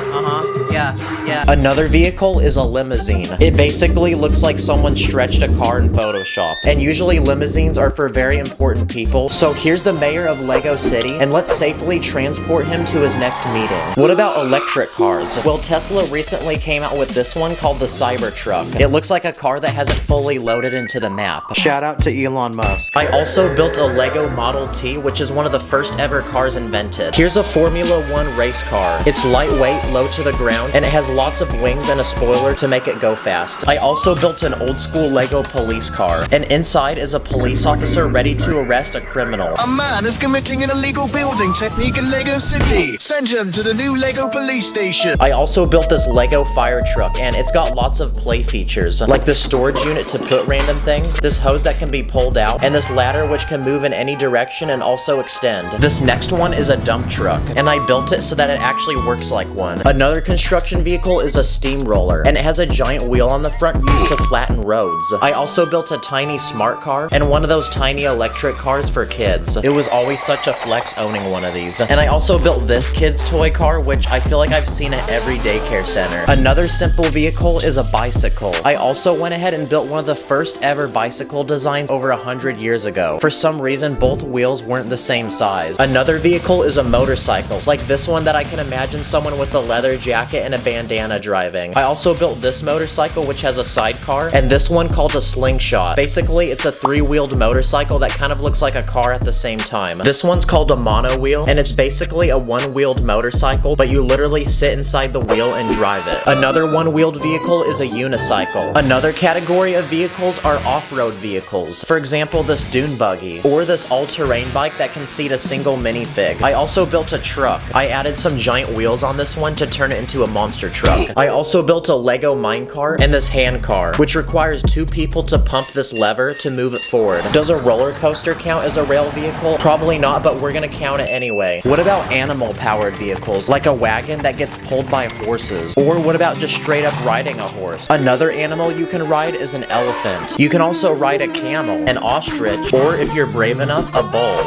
yeah. Another vehicle is a limousine. It basically looks like someone stretched a car in Photoshop. And usually limousines are for very important people. So here's the mayor of Lego City, and let's safely transport him to his next meeting. What about electric cars? Well, Tesla recently came out with this one called the Cybertruck. It looks like a car that hasn't fully loaded into the map. Shout out to Elon Musk. I also built a Lego Model T, which is one of the first ever cars invented. Here's a Formula 1 race car. It's lightweight, low to the ground, and it has lots of wings and a spoiler to make it go fast. I also built an old school Lego police car, and inside is a police officer ready to arrest a criminal. A man is committing an illegal building technique in Lego City. Send him to the new Lego police station. I also built this Lego fire truck, and it's got lots of play features, like the storage unit to put random things, this hose that can be pulled out, and this ladder which can move in any direction and also extend. This next one is a dump truck, and I built it so that it actually works like one. Another construction vehicle is a steamroller, and it has a giant wheel on the front used to flatten roads. I also built a tiny smart car, and one of those tiny electric cars for kids. It was always such a flex owning one of these. And I also built this kid's toy car, which I feel like I've seen at every daycare center. Another simple vehicle is a bicycle. I also went ahead and built one of the first ever bicycle designs over 100 years ago. For some reason, both wheels weren't the same size. Another vehicle is a motorcycle, like this one that I can imagine someone with a leather jacket and a bandana driving. I also built this motorcycle, which has a sidecar, and this one called a slingshot. Basically, it's a three-wheeled motorcycle that kind of looks like a car at the same time. This one's called a mono wheel, and it's basically a one-wheeled motorcycle, but you literally sit inside the wheel and drive it. Another one-wheeled vehicle is a unicycle. Another category of vehicles are off-road vehicles. For example, this dune buggy, or this all-terrain bike that can seat a single minifig. I also built a truck. I added some giant wheels on this one to turn it into a monster truck. I also built a Lego minecart and this hand car, which requires two people to pump this lever to move it forward. Does a roller coaster count as a rail vehicle? Probably not, but we're gonna count it anyway. What about animal-powered vehicles, like a wagon that gets pulled by horses? Or what about just straight up riding a horse? Another animal you can ride is an elephant. You can also ride a camel, an ostrich, or if you're brave enough, a bull.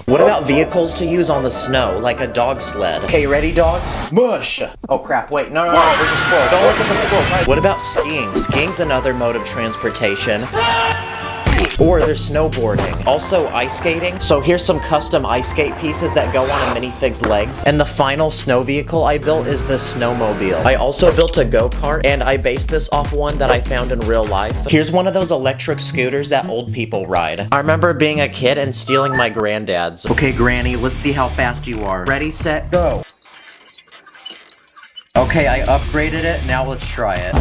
What about vehicles to use on the snow, like a dog sled? Okay, ready, dogs? Mush! Oh crap, wait, no, there's a squirrel. Don't look at the squirrel. What about skiing? Skiing's another mode of transportation. Or there's snowboarding. Also ice skating. So here's some custom ice skate pieces that go on a minifig's legs. And the final snow vehicle I built is this snowmobile. I also built a go-kart, and I based this off one that I found in real life. Here's one of those electric scooters that old people ride. I remember being a kid and stealing my granddad's. Okay, Granny, let's see how fast you are. Ready, set, go. Okay, I upgraded it, now let's try it.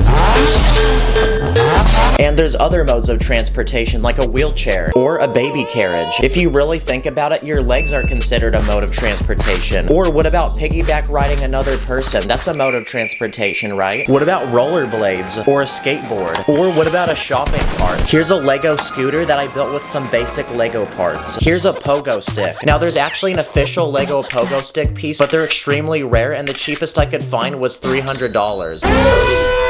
And there's other modes of transportation like a wheelchair or a baby carriage. If you really think about it, your legs are considered a mode of transportation. Or what about piggyback riding another person? That's a mode of transportation, right? What about rollerblades or a skateboard? Or what about a shopping cart? Here's a Lego scooter that I built with some basic Lego parts. Here's a pogo stick. Now there's actually an official Lego pogo stick piece, but they're extremely rare, and the cheapest I could find was $300.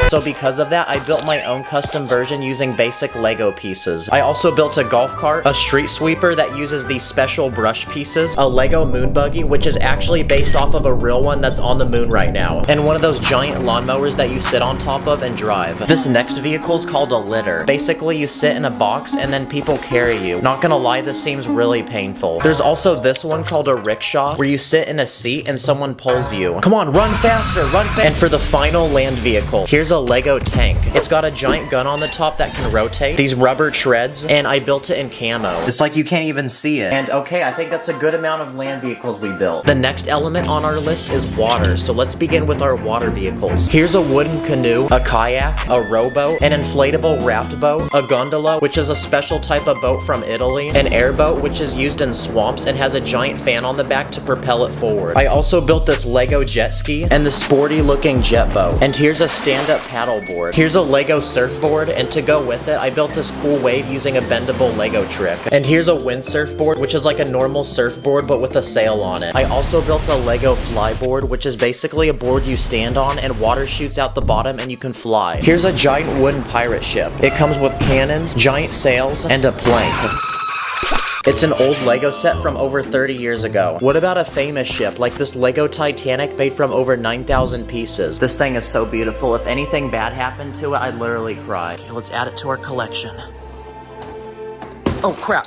So because of that, I built my own custom version using basic Lego pieces. I also built a golf cart, a street sweeper that uses these special brush pieces, a Lego moon buggy, which is actually based off of a real one that's on the moon right now, and one of those giant lawnmowers that you sit on top of and drive. This next vehicle is called a litter. Basically, you sit in a box and then people carry you. Not gonna lie, this seems really painful. There's also this one called a rickshaw, where you sit in a seat and someone pulls you. Come on, run faster, run faster! And for the final land vehicle, here's a Lego tank. It's got a giant gun on the top that can rotate, these rubber treads, and I built it in camo. It's like you can't even see it. And okay, I think that's a good amount of land vehicles we built. The next element on our list is water, so let's begin with our water vehicles. Here's a wooden canoe, a kayak, a rowboat, an inflatable raft boat, a gondola, which is a special type of boat from Italy, an airboat, which is used in swamps and has a giant fan on the back to propel it forward. I also built this Lego jet ski, and the sporty crazy looking jet boat. And here's a stand-up paddle board. Here's a Lego surfboard, and to go with it, I built this cool wave using a bendable Lego trick. And here's a windsurf board, which is like a normal surfboard but with a sail on it. I also built a Lego flyboard, which is basically a board you stand on and water shoots out the bottom and you can fly. Here's a giant wooden pirate ship. It comes with cannons, giant sails, and a plank. It's an old Lego set from over 30 years ago. What about a famous ship, like this Lego Titanic made from over 9,000 pieces? This thing is so beautiful. If anything bad happened to it, I'd literally cry. Okay, let's add it to our collection. Oh crap.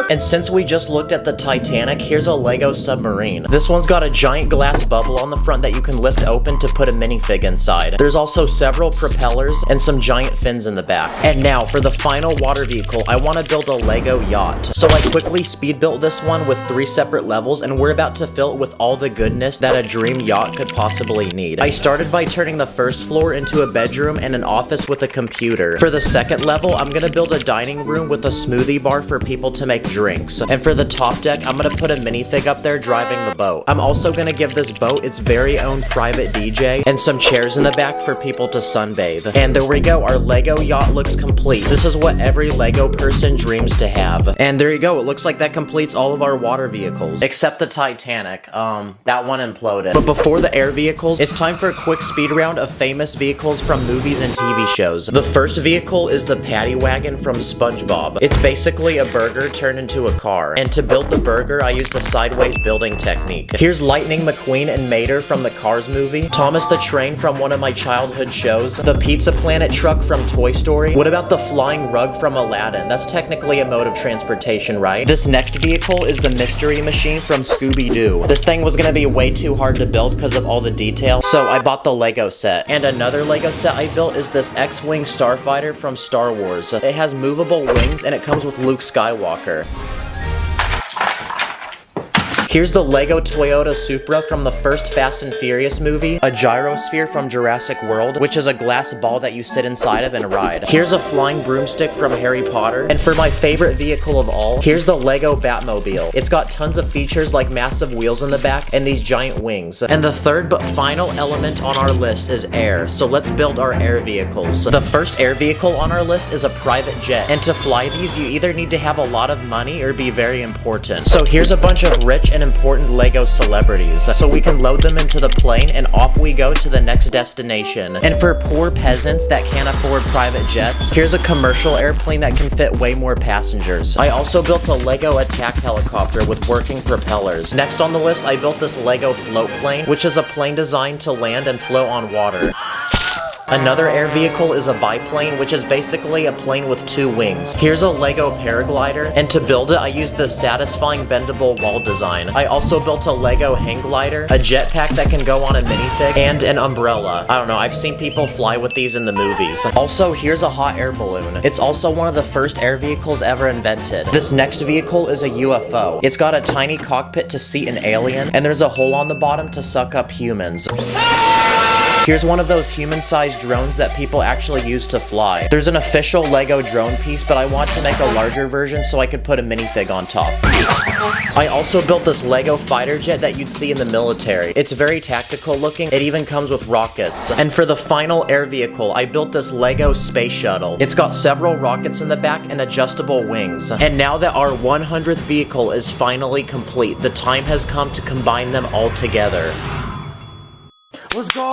And since we just looked at the Titanic, here's a Lego submarine. This one's got a giant glass bubble on the front that you can lift open to put a minifig inside. There's also several propellers and some giant fins in the back. And now, for the final water vehicle, I want to build a Lego yacht. So I quickly speed built this one with 3 separate levels, and we're about to fill it with all the goodness that a dream yacht could possibly need. I started by turning the first floor into a bedroom and an office with a computer. For the second level, I'm gonna build a dining room with a smoothie bar for people to make drinks. And for the top deck, I'm gonna put a minifig up there driving the boat. I'm also gonna give this boat its very own private DJ and some chairs in the back for people to sunbathe. And there we go, our Lego yacht looks complete. This is what every Lego person dreams to have. And there you go, it looks like that completes all of our water vehicles. Except the Titanic, that one imploded. But before the air vehicles, it's time for a quick speed round of famous vehicles from movies and TV shows. The first vehicle is the Paddy Wagon from SpongeBob. It's basically a burger turned into a car. And to build the burger, I used a sideways building technique. Here's Lightning McQueen and Mater from the Cars movie, Thomas the Train from one of my childhood shows, the Pizza Planet truck from Toy Story. What about the flying rug from Aladdin? That's technically a mode of transportation, right? This next vehicle is the Mystery Machine from Scooby-Doo. This thing was gonna be way too hard to build because of all the detail, so I bought the Lego set. And another Lego set I built is this X-Wing Starfighter from Star Wars. It has movable wings and it comes with Luke Skywalker. Here's the Lego Toyota Supra from the first Fast and Furious movie, a gyrosphere from Jurassic World, which is a glass ball that you sit inside of and ride. Here's a flying broomstick from Harry Potter. And for my favorite vehicle of all, here's the Lego Batmobile. It's got tons of features like massive wheels in the back and these giant wings. And the third but final element on our list is air, so let's build our air vehicles. The first air vehicle on our list is a private jet, and to fly these you either need to have a lot of money or be very important. So here's a bunch of rich and important Lego celebrities, so we can load them into the plane and off we go to the next destination. And for poor peasants that can't afford private jets, here's a commercial airplane that can fit way more passengers. I also built a Lego attack helicopter with working propellers. Next on the list, I built this Lego float plane, which is a plane designed to land and float on water. Another air vehicle is a biplane, which is basically a plane with 2 wings. Here's a Lego paraglider, and to build it, I used this satisfying bendable wall design. I also built a Lego hang glider, a jetpack that can go on a minifig, and an umbrella. I don't know, I've seen people fly with these in the movies. Also, here's a hot air balloon. It's also one of the first air vehicles ever invented. This next vehicle is a UFO. It's got a tiny cockpit to seat an alien, and there's a hole on the bottom to suck up humans. Here's one of those human-sized drones that people actually use to fly. There's an official Lego drone piece, but I want to make a larger version so I could put a minifig on top. I also built this Lego fighter jet that you'd see in the military. It's very tactical looking. It even comes with rockets. And for the final air vehicle, I built this Lego space shuttle. It's got several rockets in the back and adjustable wings. And now that our 100th vehicle is finally complete, the time has come to combine them all together. Let's go!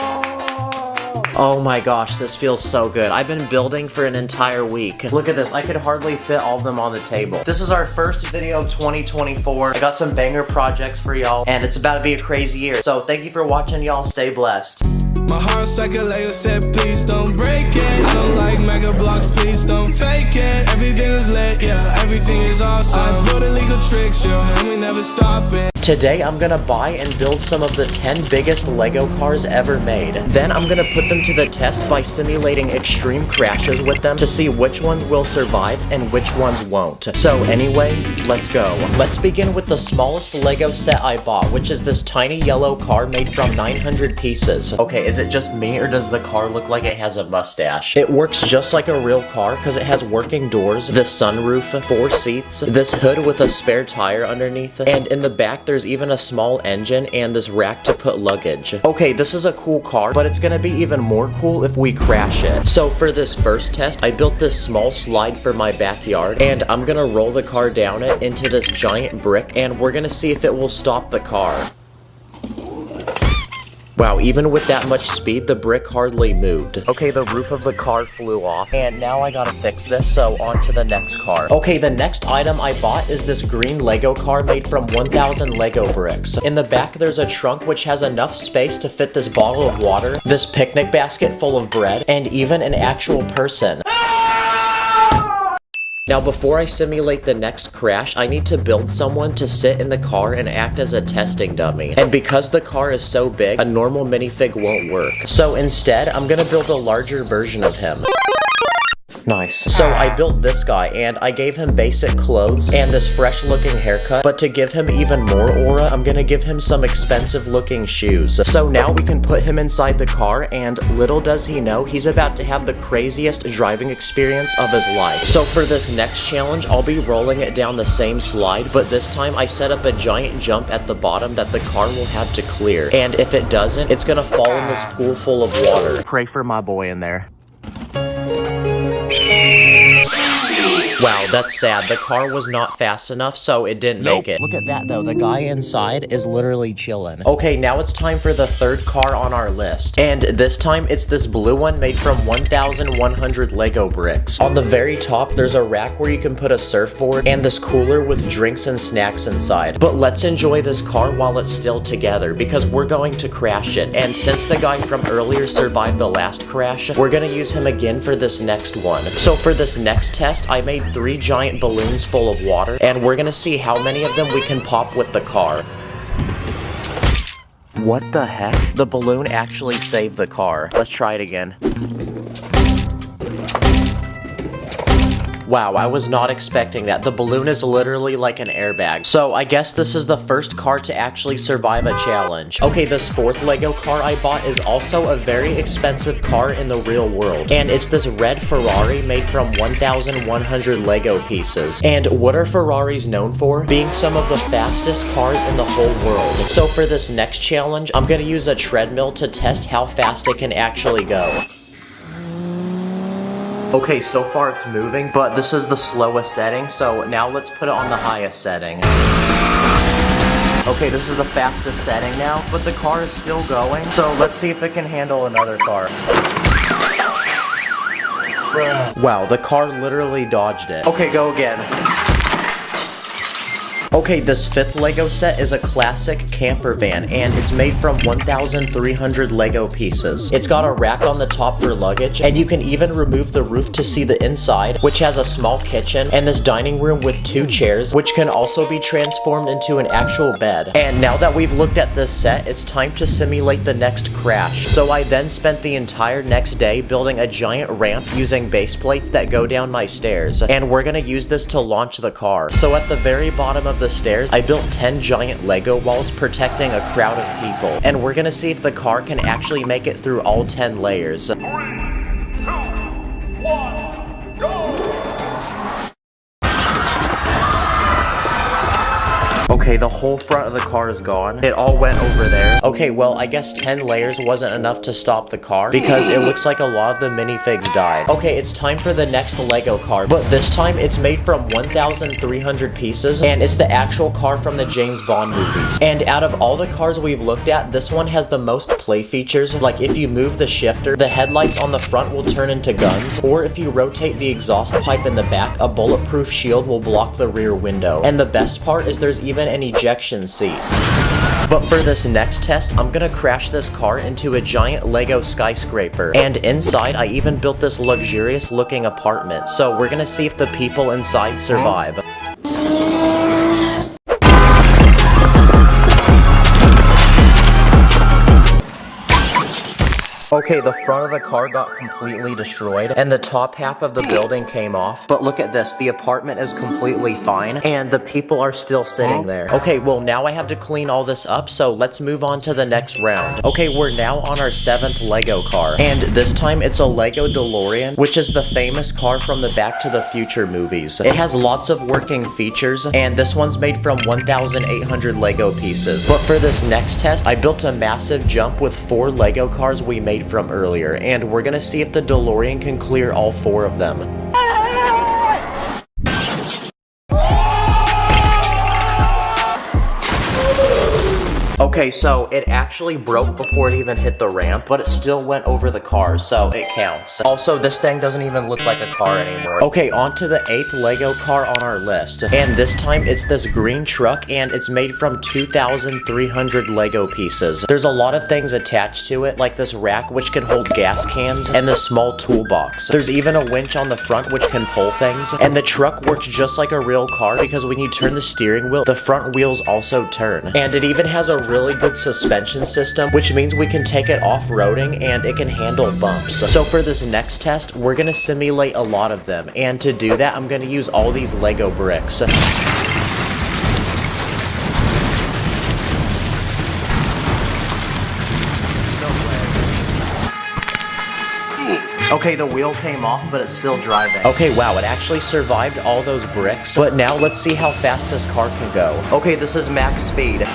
Oh my gosh, this feels so good. I've been building for an entire week. Look at this, I could hardly fit all of them on the table. This is our first video of 2024. I got some banger projects for y'all, and it's about to be a crazy year. So thank you for watching, y'all. Stay blessed. My heart's like a Lego set, please don't break it. I don't like mega blocks, please don't fake it. Everything is lit, yeah, everything is awesome. I build illegal tricks, yo, and we never stopping. Today, I'm gonna buy and build some of the 10 biggest Lego cars ever made. Then I'm gonna put them to the test by simulating extreme crashes with them to see which ones will survive and which ones won't. So anyway, let's go. Let's begin with the smallest Lego set I bought, which is this tiny yellow car made from 900 pieces. Okay, is it just me or does the car look like it has a mustache? It works just like a real car because it has working doors, this sunroof, 4 seats, this hood with a spare tire underneath, and in the back there's there's even a small engine and this rack to put luggage. Okay, this is a cool car, but it's gonna be even more cool if we crash it. So for this first test, I built this small slide for my backyard, and I'm gonna roll the car down it into this giant brick, and we're gonna see if it will stop the car. Wow, even with that much speed, the brick hardly moved. Okay, the roof of the car flew off, and now I gotta fix this, so on to the next car. Okay, the next item I bought is this green Lego car made from 1,000 Lego bricks. In the back, there's a trunk which has enough space to fit this bottle of water, this picnic basket full of bread, and even an actual person. Now before I simulate the next crash, I need to build someone to sit in the car and act as a testing dummy. And because the car is so big, a normal minifig won't work. So instead, I'm gonna build a larger version of him. Nice. So I built this guy, and I gave him basic clothes and this fresh looking haircut, but to give him even more aura, I'm gonna give him some expensive looking shoes. So now we can put him inside the car, and little does he know, he's about to have the craziest driving experience of his life. So for this next challenge, I'll be rolling it down the same slide, but this time I set up a giant jump at the bottom that the car will have to clear. And if it doesn't, it's gonna fall in this pool full of water. Pray for my boy in there. Wow, that's sad. The car was not fast enough, so it didn't make it. Look at that though, the guy inside is literally chilling. Okay, now it's time for the third car on our list. And this time, it's this blue one made from 1,100 Lego bricks. On the very top, there's a rack where you can put a surfboard and this cooler with drinks and snacks inside. But let's enjoy this car while it's still together, because we're going to crash it. And since the guy from earlier survived the last crash, we're gonna use him again for this next one. So for this next test, I made 3 giant balloons full of water, and we're gonna see how many of them we can pop with the car. What the heck? The balloon actually saved the car. Let's try it again. Wow, I was not expecting that. The balloon is literally like an airbag. So I guess this is the first car to actually survive a challenge. Okay, this fourth Lego car I bought is also a very expensive car in the real world. And it's this red Ferrari made from 1,100 Lego pieces. And what are Ferraris known for? Being some of the fastest cars in the whole world. So for this next challenge, I'm gonna use a treadmill to test how fast it can actually go. Okay, so far it's moving, but this is the slowest setting, so now let's put it on the highest setting. Okay, this is the fastest setting now, but the car is still going, so let's see if it can handle another car. Wow, the car literally dodged it. Okay, go again. Okay, this fifth Lego set is a classic camper van, and it's made from 1,300 Lego pieces. It's got a rack on the top for luggage, and you can even remove the roof to see the inside, which has a small kitchen, and this dining room with 2 chairs, which can also be transformed into an actual bed. And now that we've looked at this set, it's time to simulate the next crash. So I then spent the entire next day building a giant ramp using base plates that go down my stairs, and we're gonna use this to launch the car. So at the very bottom of the stairs, I built 10 giant Lego walls protecting a crowd of people, and we're gonna see if the car can actually make it through all 10 layers. 3, 2, 1, go! Okay, the whole front of the car is gone. It all went over there. Okay, well, I guess 10 layers wasn't enough to stop the car because it looks like a lot of the minifigs died. Okay, it's time for the next Lego car, but this time it's made from 1,300 pieces, and it's the actual car from the James Bond movies. And out of all the cars we've looked at, this one has the most play features. Like if you move the shifter, the headlights on the front will turn into guns, or if you rotate the exhaust pipe in the back, a bulletproof shield will block the rear window. And the best part is there's even an ejection seat. But for this next test, I'm gonna crash this car into a giant Lego skyscraper. And inside, I even built this luxurious looking apartment. So we're gonna see if the people inside survive. Okay, the front of the car got completely destroyed, and the top half of the building came off. But look at this, the apartment is completely fine, and the people are still sitting there. Okay, well now I have to clean all this up, so let's move on to the next round. Okay, we're now on our 7th Lego car, and this time it's a Lego DeLorean, which is the famous car from the Back to the Future movies. It has lots of working features, and this one's made from 1,800 Lego pieces. But for this next test, I built a massive jump with 4 Lego cars we made from earlier, and we're gonna see if the DeLorean can clear all 4 of them. Okay, so it actually broke before it even hit the ramp, but it still went over the car, so it counts. Also, this thing doesn't even look like a car anymore. Okay, on to the 8th Lego car on our list. And this time, it's this green truck, and it's made from 2,300 Lego pieces. There's a lot of things attached to it, like this rack, which can hold gas cans, and this small toolbox. There's even a winch on the front, which can pull things, and the truck works just like a real car, because when you turn the steering wheel, the front wheels also turn. And it even has a really good suspension system, which means we can take it off-roading and it can handle bumps. So for this next test, we're gonna simulate a lot of them, and to do that, I'm gonna use all these Lego bricks. Okay, the wheel came off, but it's still driving. Okay, wow, it actually survived all those bricks. But now let's see how fast this car can go. Okay, this is max speed.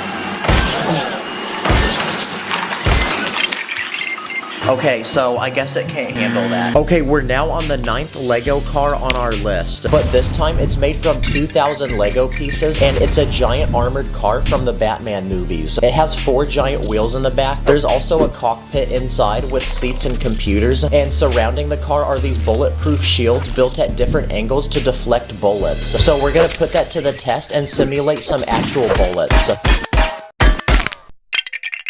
Okay, so I guess it can't handle that. Okay, we're now on the 9th Lego car on our list, but this time it's made from 2,000 Lego pieces, and it's a giant armored car from the Batman movies. It has 4 giant wheels in the back. There's also a cockpit inside with seats and computers, and surrounding the car are these bulletproof shields built at different angles to deflect bullets. So we're gonna put that to the test and simulate some actual bullets.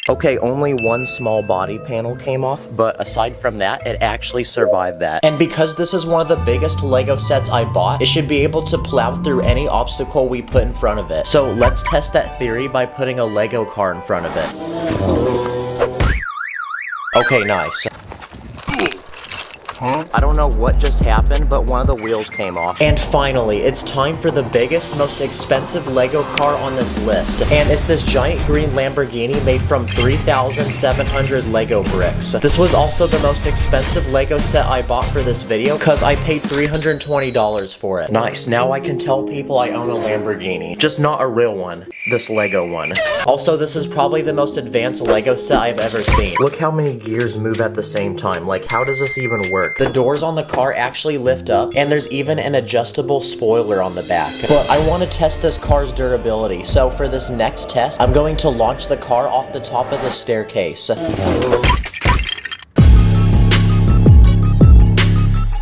Okay, only one small body panel came off, but aside from that, it actually survived that. And because this is one of the biggest Lego sets I bought, it should be able to plow through any obstacle we put in front of it. So let's test that theory by putting a Lego car in front of it. Okay, nice. I don't know what just happened, but one of the wheels came off. And finally, it's time for the biggest, most expensive Lego car on this list. And it's this giant green Lamborghini made from 3,700 Lego bricks. This was also the most expensive Lego set I bought for this video, because I paid $320 for it. Nice, now I can tell people I own a Lamborghini. Just not a real one. This Lego one. Also, this is probably the most advanced Lego set I've ever seen. Look how many gears move at the same time. Like, how does this even work? The doors on the car actually lift up, and there's even an adjustable spoiler on the back. But I want to test this car's durability, so for this next test, I'm going to launch the car off the top of the staircase.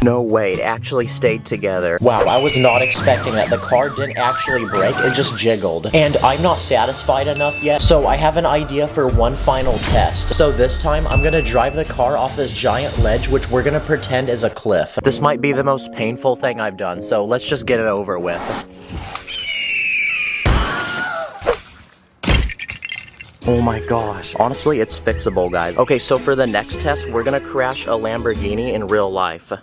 No way, it actually stayed together. Wow, I was not expecting that. The car didn't actually break, it just jiggled. And I'm not satisfied enough yet, so I have an idea for one final test. So this time, I'm gonna drive the car off this giant ledge, which we're gonna pretend is a cliff. This might be the most painful thing I've done, so let's just get it over with. Oh my gosh. Honestly, it's fixable, guys. Okay, so for the next test, we're gonna crash a Lamborghini in real life.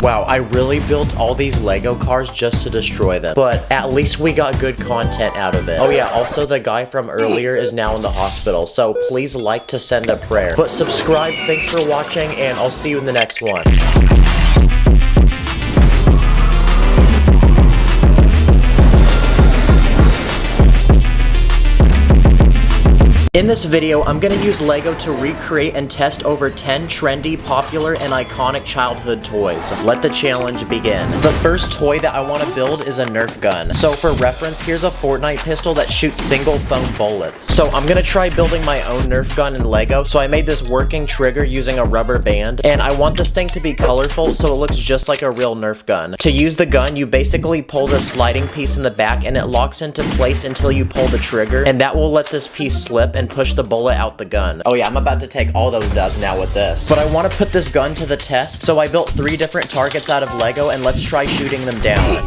Wow, I really built all these Lego cars just to destroy them. But at least we got good content out of it. Oh yeah, also the guy from earlier is now in the hospital, so please like to send a prayer. But subscribe, thanks for watching, and I'll see you in the next one. In this video, I'm gonna use Lego to recreate and test over 10 trendy, popular, and iconic childhood toys. Let the challenge begin. The first toy that I want to build is a Nerf gun. So for reference, here's a Fortnite pistol that shoots single foam bullets. So I'm gonna try building my own Nerf gun in Lego. So I made this working trigger using a rubber band, and I want this thing to be colorful so it looks just like a real Nerf gun. To use the gun, you basically pull the sliding piece in the back and it locks into place until you pull the trigger, and that will let this piece slip and push the bullet out the gun. Oh yeah, I'm about to take all those dubs now with this. But I want to put this gun to the test, so I built 3 different targets out of Lego, and let's try shooting them down.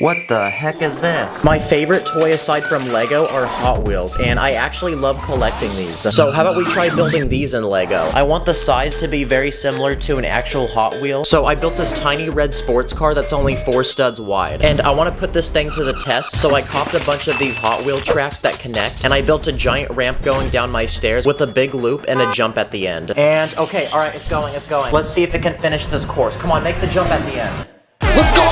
What the heck is this? My favorite toy aside from Lego are Hot Wheels, and I actually love collecting these. So how about we try building these in Lego? I want the size to be very similar to an actual Hot Wheel. So I built this tiny red sports car that's only 4 studs wide. And I want to put this thing to the test, so I copped a bunch of these Hot Wheel tracks that connect, and I built a giant ramp going down my stairs with a big loop and a jump at the end. And okay, alright, it's going. Let's see if it can finish this course. Come on, make the jump at the end. Let's go!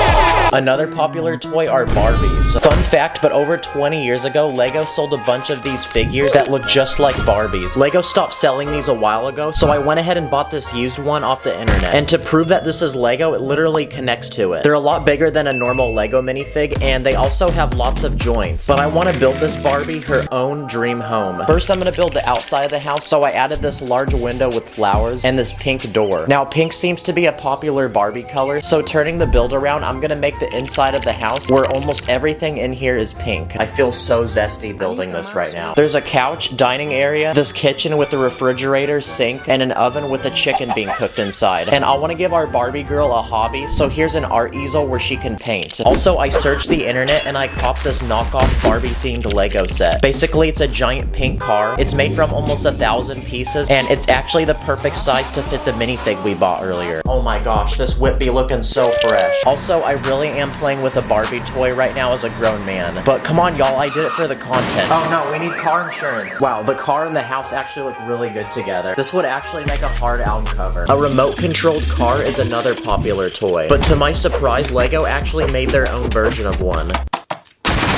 Another popular toy are Barbies. Fun fact, but over 20 years ago, Lego sold a bunch of these figures that look just like Barbies. Lego stopped selling these a while ago, so I went ahead and bought this used one off the internet. And to prove that this is Lego, it literally connects to it. They're a lot bigger than a normal Lego minifig, and they also have lots of joints. But I want to build this Barbie her own dream home. First, I'm going to build the outside of the house, so I added this large window with flowers and this pink door. Now, pink seems to be a popular Barbie color, so turning the build around, I'm going to make the inside of the house where almost everything in here is pink. I feel so zesty building this right now. There's a couch, dining area, this kitchen with a refrigerator, sink, and an oven with a chicken being cooked inside. And I want to give our Barbie girl a hobby, so here's an art easel where she can paint. Also, I searched the internet and I copped this knockoff Barbie themed Lego set. Basically, it's a giant pink car. It's made from almost 1,000 pieces, and it's actually the perfect size to fit the minifig we bought earlier. Oh my gosh, this whip be looking so fresh. Also, I really am playing with a Barbie toy right now as a grown man. But come on, y'all, I did it for the content. Oh no, we need car insurance. Wow, the car and the house actually look really good together. This would actually make a hard album cover. A remote-controlled car is another popular toy. But to my surprise, Lego actually made their own version of one.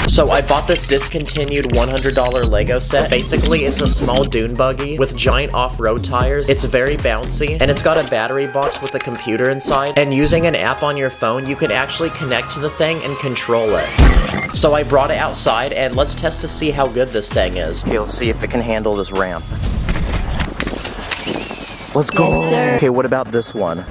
So I bought this discontinued $100 Lego set. Basically, it's a small dune buggy with giant off-road tires. It's very bouncy, and it's got a battery box with a computer inside. And using an app on your phone, you can actually connect to the thing and control it. So I brought it outside, and let's test to see how good this thing is. Okay, let's see if it can handle this ramp. Let's go! Yes, okay, what about this one?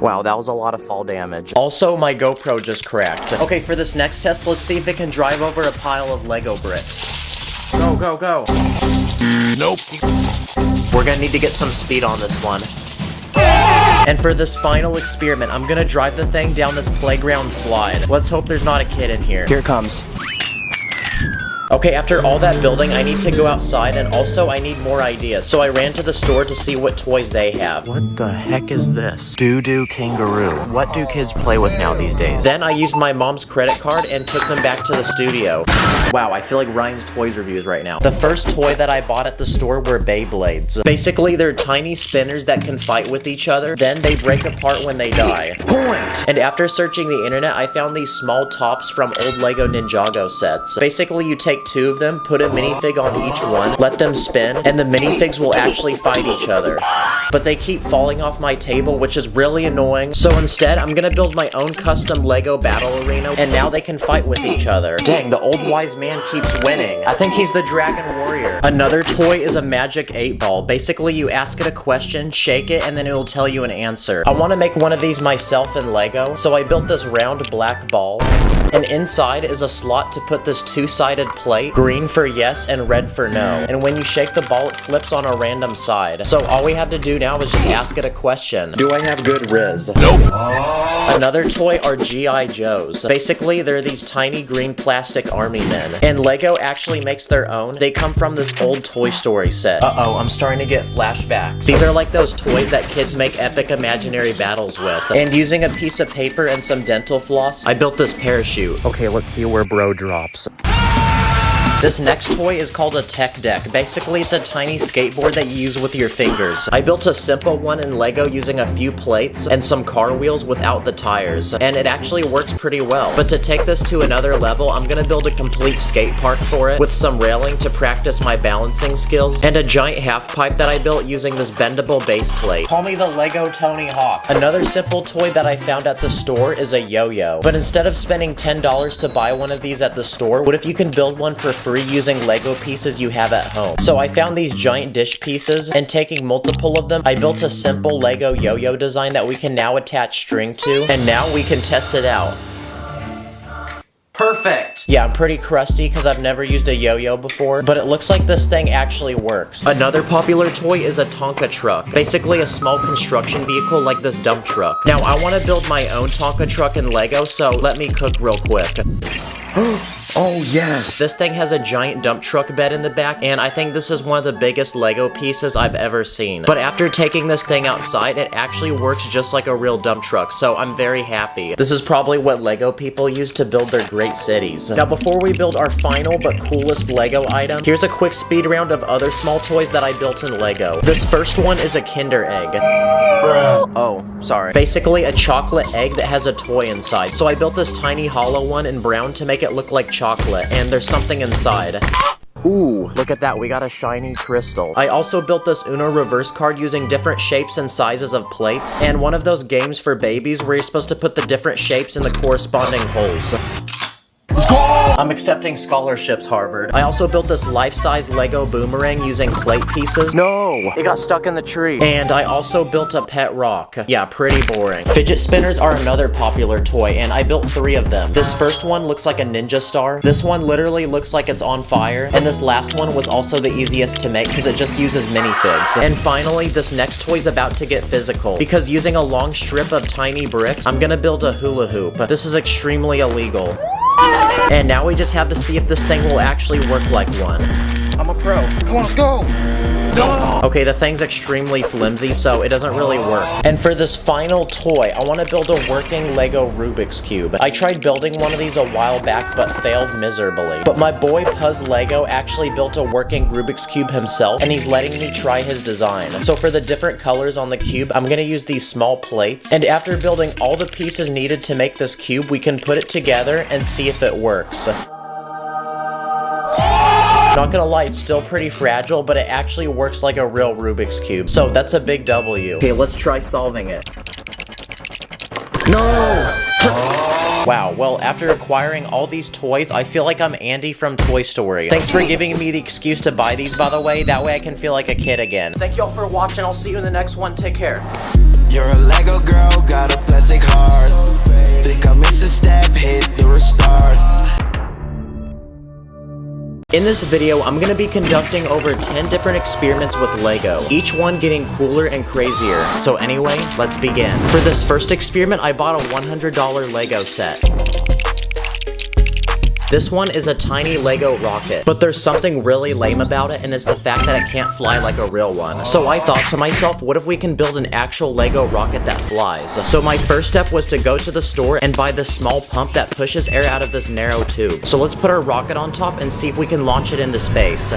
Wow, that was a lot of fall damage. Also, my GoPro just cracked. Okay, for this next test, let's see if it can drive over a pile of Lego bricks. Go, go, go. Nope. We're gonna need to get some speed on this one. And for this final experiment, I'm gonna drive the thing down this playground slide. Let's hope there's not a kid in here. Here it comes. Okay, after all that building, I need to go outside, and also I need more ideas. So I ran to the store to see what toys they have. What the heck is this? Doo-doo kangaroo. What do kids play with now these days? Then I used my mom's credit card and took them back to the studio. Wow, I feel like Ryan's Toys reviews right now. The first toy that I bought at the store were Beyblades. Basically, they're tiny spinners that can fight with each other, then they break apart when they die. Point! And after searching the internet, I found these small tops from old Lego Ninjago sets. Basically, you take 2 of them, put a minifig on each one, let them spin, and the minifigs will actually fight each other. But they keep falling off my table, which is really annoying. So instead, I'm gonna build my own custom Lego battle arena, and now they can fight with each other. Dang, the old wise man keeps winning. I think he's the Dragon Warrior. Another toy is a magic 8-ball. Basically, you ask it a question, shake it, and then it will tell you an answer. I want to make one of these myself in Lego, so I built this round black ball. And inside is a slot to put this 2-sided plate, green for yes and red for no. And when you shake the ball, it flips on a random side. So all we have to do now is just ask it a question. Do I have good riz? Nope. Another toy are G.I. Joes. Basically, they're these tiny green plastic army men. And Lego actually makes their own. They come from this old Toy Story set. Uh-oh, I'm starting to get flashbacks. These are like those toys that kids make epic imaginary battles with. And using a piece of paper and some dental floss, I built this parachute. Okay, let's see where bro drops. This next toy is called a tech deck. Basically, it's a tiny skateboard that you use with your fingers. I built a simple one in Lego using a few plates and some car wheels without the tires, and it actually works pretty well. But to take this to another level, I'm gonna build a complete skate park for it with some railing to practice my balancing skills, and a giant half pipe that I built using this bendable base plate. Call me the Lego Tony Hawk. Another simple toy that I found at the store is a yo-yo. But instead of spending $10 to buy one of these at the store, what if you can build one for free using Lego pieces you have at home? So I found these giant dish pieces, and taking multiple of them, I built a simple Lego yo-yo design that we can now attach string to, and now we can test it out. Perfect! Yeah, I'm pretty crusty because I've never used a yo-yo before, but it looks like this thing actually works. Another popular toy is a Tonka truck. Basically a small construction vehicle like this dump truck. Now, I want to build my own Tonka truck in Lego, so let me cook real quick. Oh, yes. This thing has a giant dump truck bed in the back, and I think this is one of the biggest Lego pieces I've ever seen. But after taking this thing outside, it actually works just like a real dump truck, so I'm very happy. This is probably what Lego people use to build their great cities. Now, before we build our final but coolest Lego item, here's a quick speed round of other small toys that I built in Lego. This first one is a Kinder Egg. Oh, sorry. Basically a chocolate egg that has a toy inside. So I built this tiny hollow one in brown to make it look like chocolate, and there's something inside. Ooh, look at that, we got a shiny crystal. I also built this Uno reverse card using different shapes and sizes of plates, and one of those games for babies where you're supposed to put the different shapes in the corresponding holes. I'm accepting scholarships, Harvard. I also built this life-size Lego boomerang using plate pieces. No! It got stuck in the tree. And I also built a pet rock. Yeah, pretty boring. Fidget spinners are another popular toy, and I built 3 of them. This first one looks like a ninja star. This one literally looks like it's on fire. And this last one was also the easiest to make because it just uses minifigs. And finally, this next toy's about to get physical. Because using a long strip of tiny bricks, I'm gonna build a hula hoop. This is extremely illegal. And now we just have to see if this thing will actually work like one. I'm a pro. Come on, let's go. No. Okay, the thing's extremely flimsy, so it doesn't really work. And for this final toy, I want to build a working Lego Rubik's Cube. I tried building one of these a while back, but failed miserably. But my boy Puzz Lego actually built a working Rubik's Cube himself, and he's letting me try his design. So for the different colors on the cube, I'm gonna use these small plates. And after building all the pieces needed to make this cube, we can put it together and see if it works. Not gonna lie, it's still pretty fragile, but it actually works like a real Rubik's Cube. So that's a big W. Okay, let's try solving it. No! Wow, well, after acquiring all these toys, I feel like I'm Andy from Toy Story. Thanks for giving me the excuse to buy these, by the way. That way I can feel like a kid again. Thank y'all for watching. I'll see you in the next one. Take care. You're a Lego girl, got a plastic heart. Think I missed a step, hit the restart. In this video, I'm going to be conducting over 10 different experiments with Lego, each one getting cooler and crazier. So anyway, let's begin. For this first experiment, I bought a $100 Lego set. This one is a tiny Lego rocket, but there's something really lame about it, and it's the fact that it can't fly like a real one. So I thought to myself, what if we can build an actual Lego rocket that flies? So my first step was to go to the store and buy this small pump that pushes air out of this narrow tube. So let's put our rocket on top and see if we can launch it into space.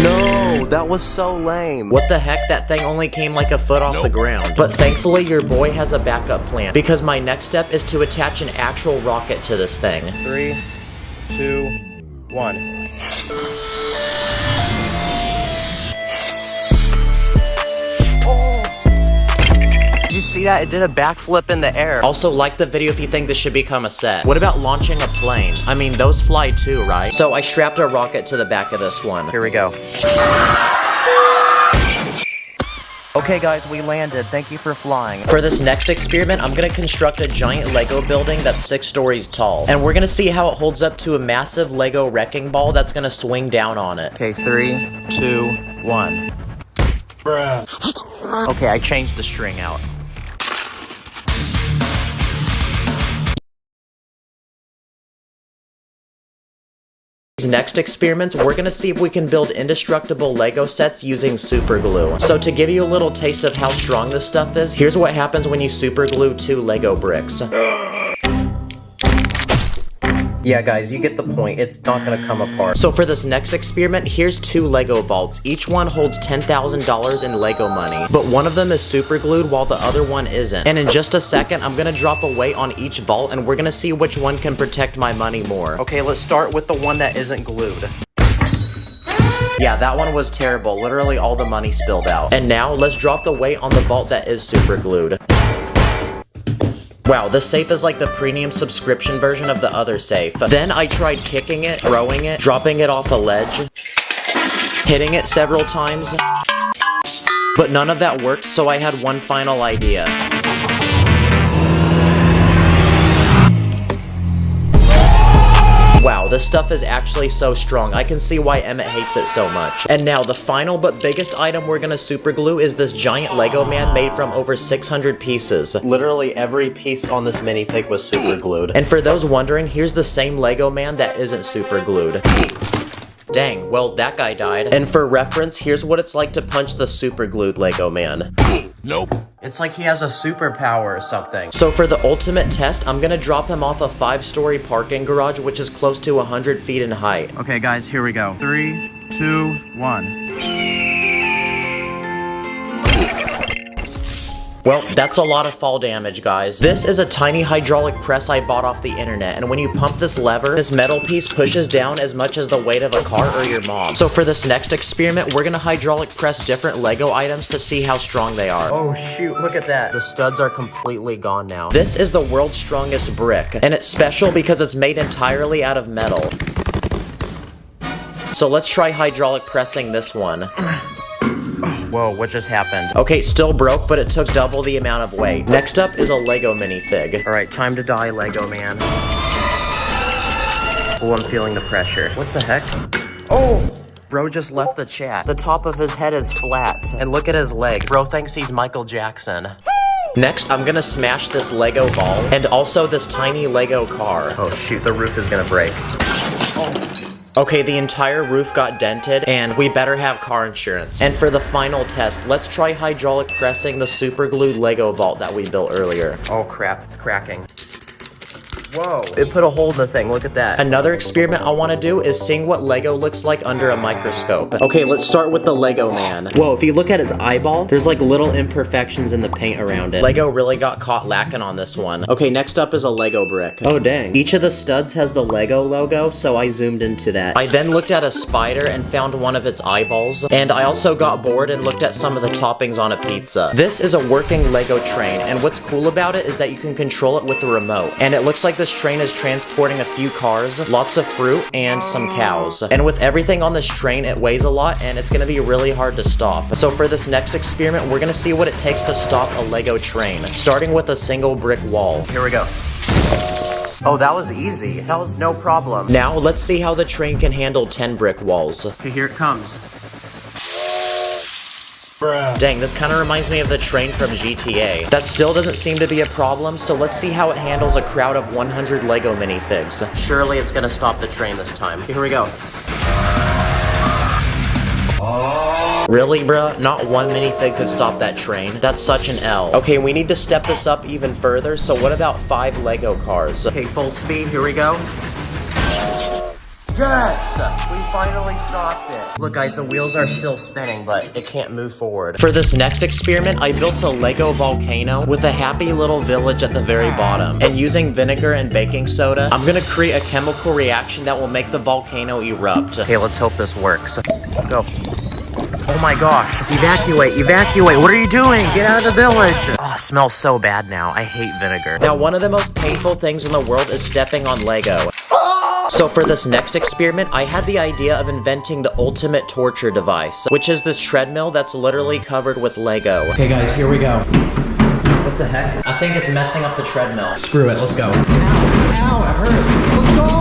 No, that was so lame. What the heck, that thing only came like a foot off the ground. But thankfully your boy has a backup plan, because my next step is to attach an actual rocket to this thing. 3, 2, 1. Did you see that? It did a backflip in the air. Also, like the video if you think this should become a set. What about launching a plane? I mean, those fly too, right? So I strapped a rocket to the back of this one. Here we go. Okay guys, we landed. Thank you for flying. For this next experiment, I'm gonna construct a giant Lego building that's 6 stories tall. And we're gonna see how it holds up to a massive Lego wrecking ball that's gonna swing down on it. Okay, 3, 2, 1. Bruh. Okay, I changed the string out. These next experiments, we're gonna see if we can build indestructible Lego sets using super glue. So to give you a little taste of how strong this stuff is, here's what happens when you super glue 2 Lego bricks. Yeah guys, you get the point, it's not gonna come apart. So for this next experiment, here's 2 Lego vaults. Each one holds $10,000 in Lego money, but one of them is super glued while the other one isn't. And in just a second, I'm gonna drop a weight on each vault and we're gonna see which one can protect my money more. Okay, let's start with the one that isn't glued. Yeah, that one was terrible, literally all the money spilled out. And now, let's drop the weight on the vault that is super glued. Wow, this safe is like the premium subscription version of the other safe. Then I tried kicking it, throwing it, dropping it off a ledge, hitting it several times, but none of that worked, so I had one final idea. this stuff is actually so strong. I can see why Emmett hates it so much. And now, the final but biggest item we're gonna super glue is this giant Lego man made from over 600 pieces. Literally every piece on this minifig was super glued. And for those wondering, here's the same Lego man that isn't super glued. Dang, well, that guy died. And for reference, here's what it's like to punch the super glued Lego man. Nope. It's like he has a superpower or something. So for the ultimate test, I'm gonna drop him off a 5-story parking garage, which is close to 100 feet in height. Okay, guys, here we go. 3, 2, 1. Well, that's a lot of fall damage, guys. This is a tiny hydraulic press I bought off the internet, and when you pump this lever, this metal piece pushes down as much as the weight of a car or your mom. So for this next experiment, we're gonna hydraulic press different Lego items to see how strong they are. Oh shoot, look at that. The studs are completely gone now. This is the world's strongest brick, and it's special because it's made entirely out of metal. So let's try hydraulic pressing this one. Whoa, what just happened? Okay, still broke, but it took double the amount of weight. Next up is a Lego minifig. All right, time to die, Lego man. Oh, I'm feeling the pressure. What the heck? Oh! Bro just left the chat. The top of his head is flat. And look at his legs. Bro thinks he's Michael Jackson. Next, I'm gonna smash this Lego ball and also this tiny Lego car. Oh shoot, the roof is gonna break. Okay, the entire roof got dented, and we better have car insurance. And for the final test, let's try hydraulic pressing the super glued Lego vault that we built earlier. Oh crap, it's cracking. Whoa, it put a hole in the thing, look at that. Another experiment I want to do is seeing what Lego looks like under a microscope. Okay, let's start with the Lego man. Whoa, if you look at his eyeball, there's like little imperfections in the paint around it. Lego really got caught lacking on this one. Okay, next up is a Lego brick. Oh dang. Each of the studs has the Lego logo, so I zoomed into that. I then looked at a spider and found one of its eyeballs, and I also got bored and looked at some of the toppings on a pizza. This is a working Lego train, and what's cool about it is that you can control it with the remote. And it looks like this train is transporting a few cars, lots of fruit, and some cows. And with everything on this train, it weighs a lot, and it's gonna be really hard to stop. So for this next experiment, we're gonna see what it takes to stop a Lego train, starting with a single brick wall. Here we go. Oh, that was easy. That was no problem. Now, let's see how the train can handle 10 brick walls. Okay, here it comes. Bruh. Dang, this kind of reminds me of the train from GTA. That still doesn't seem to be a problem, so let's see how it handles a crowd of 100 Lego minifigs. Surely it's gonna stop the train this time. Here we go. Really, bruh? Not one minifig could stop that train. That's such an L. Okay, we need to step this up even further, so what about 5 Lego cars? Okay, full speed, here we go. Yes! We finally stopped it. Look guys, the wheels are still spinning, but it can't move forward. For this next experiment, I built a Lego volcano with a happy little village at the very bottom. And using vinegar and baking soda, I'm gonna create a chemical reaction that will make the volcano erupt. Okay, let's hope this works. Go. Oh my gosh. Evacuate, evacuate. What are you doing? Get out of the village. Oh, it smells so bad now. I hate vinegar. Now, one of the most painful things in the world is stepping on Lego. So for this next experiment, I had the idea of inventing the ultimate torture device, which is this treadmill that's literally covered with Lego. Okay guys, here we go. What the heck? I think it's messing up the treadmill. Screw it, let's go. Ow, it hurts. Let's go!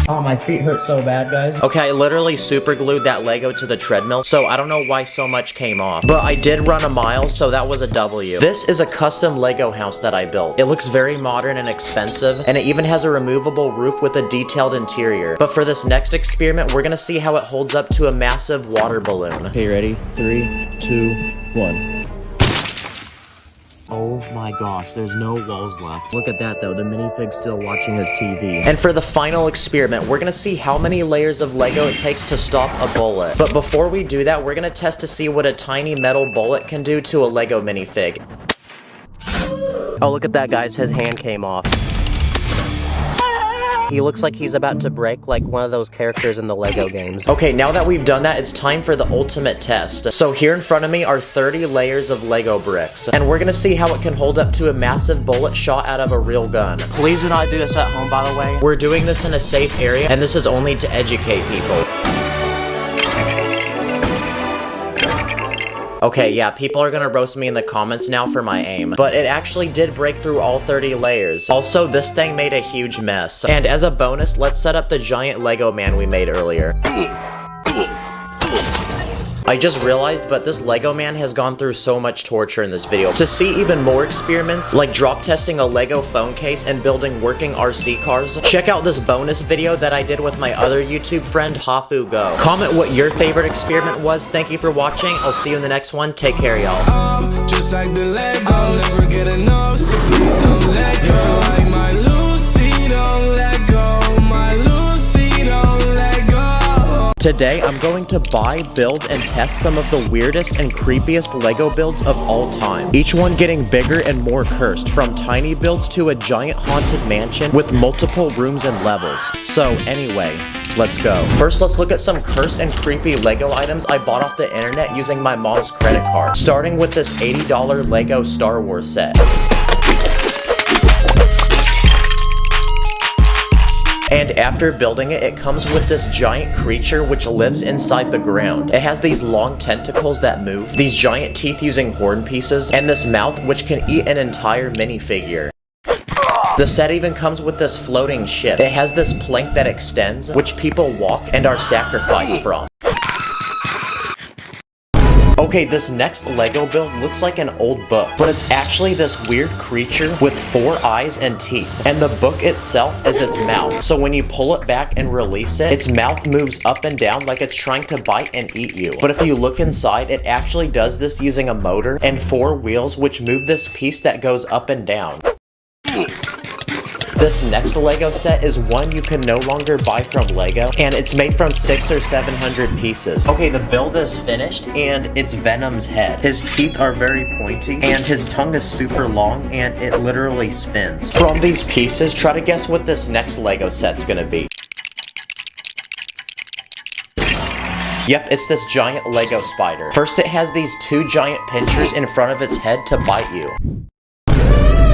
Oh, my feet hurt so bad, guys. Okay, I literally super glued that Lego to the treadmill, so I don't know why so much came off. But I did run a mile, so that was a W. This is a custom Lego house that I built. It looks very modern and expensive, and it even has a removable roof with a detailed interior. But for this next experiment, we're gonna see how it holds up to a massive water balloon. Okay, ready? 3, 2, 1. Oh my gosh, there's no walls left. Look at that though, the minifig's still watching his TV. And for the final experiment, we're gonna see how many layers of Lego it takes to stop a bullet. But before we do that, we're gonna test to see what a tiny metal bullet can do to a Lego minifig. Oh, look at that guys, his hand came off. He looks like he's about to break like one of those characters in the Lego games. Okay, now that we've done that, it's time for the ultimate test. So here in front of me are 30 layers of Lego bricks, and we're gonna see how it can hold up to a massive bullet shot out of a real gun. Please do not do this at home, by the way. We're doing this in a safe area, and this is only to educate people. Okay, yeah, people are gonna roast me in the comments now for my aim, but it actually did break through all 30 layers. Also, this thing made a huge mess. And as a bonus, let's set up the giant Lego man we made earlier. I just realized, but this Lego man has gone through so much torture in this video. To see even more experiments, like drop testing a Lego phone case and building working RC cars, check out this bonus video that I did with my other YouTube friend, Hafu Go. Comment what your favorite experiment was. Thank you for watching. I'll see you in the next one. Take care, y'all. Just like the Legos, never get enough, so please don't let go. Like my Lucy, don't let go. My Lucy, don't let go. Today, I'm going to buy, build, and test some of the weirdest and creepiest Lego builds of all time. Each one getting bigger and more cursed, from tiny builds to a giant haunted mansion with multiple rooms and levels. So anyway, let's go. First, let's look at some cursed and creepy Lego items I bought off the internet using my mom's credit card. Starting with this $80 Lego Star Wars set. And after building it, it comes with this giant creature which lives inside the ground. It has these long tentacles that move, these giant teeth using horn pieces, and this mouth which can eat an entire minifigure. The set even comes with this floating ship. It has this plank that extends, which people walk and are sacrificed from. Okay, this next Lego build looks like an old book, but it's actually this weird creature with 4 eyes and teeth, and the book itself is its mouth. So when you pull it back and release it, its mouth moves up and down like it's trying to bite and eat you. But if you look inside, it actually does this using a motor and 4 wheels which move this piece that goes up and down. This next Lego set is one you can no longer buy from Lego, and it's made from 600 or 700 pieces. Okay, the build is finished, and it's Venom's head. His teeth are very pointy, and his tongue is super long, and it literally spins. From these pieces, try to guess what this next Lego set's gonna be. Yep, it's this giant Lego spider. First, it has these 2 giant pinchers in front of its head to bite you.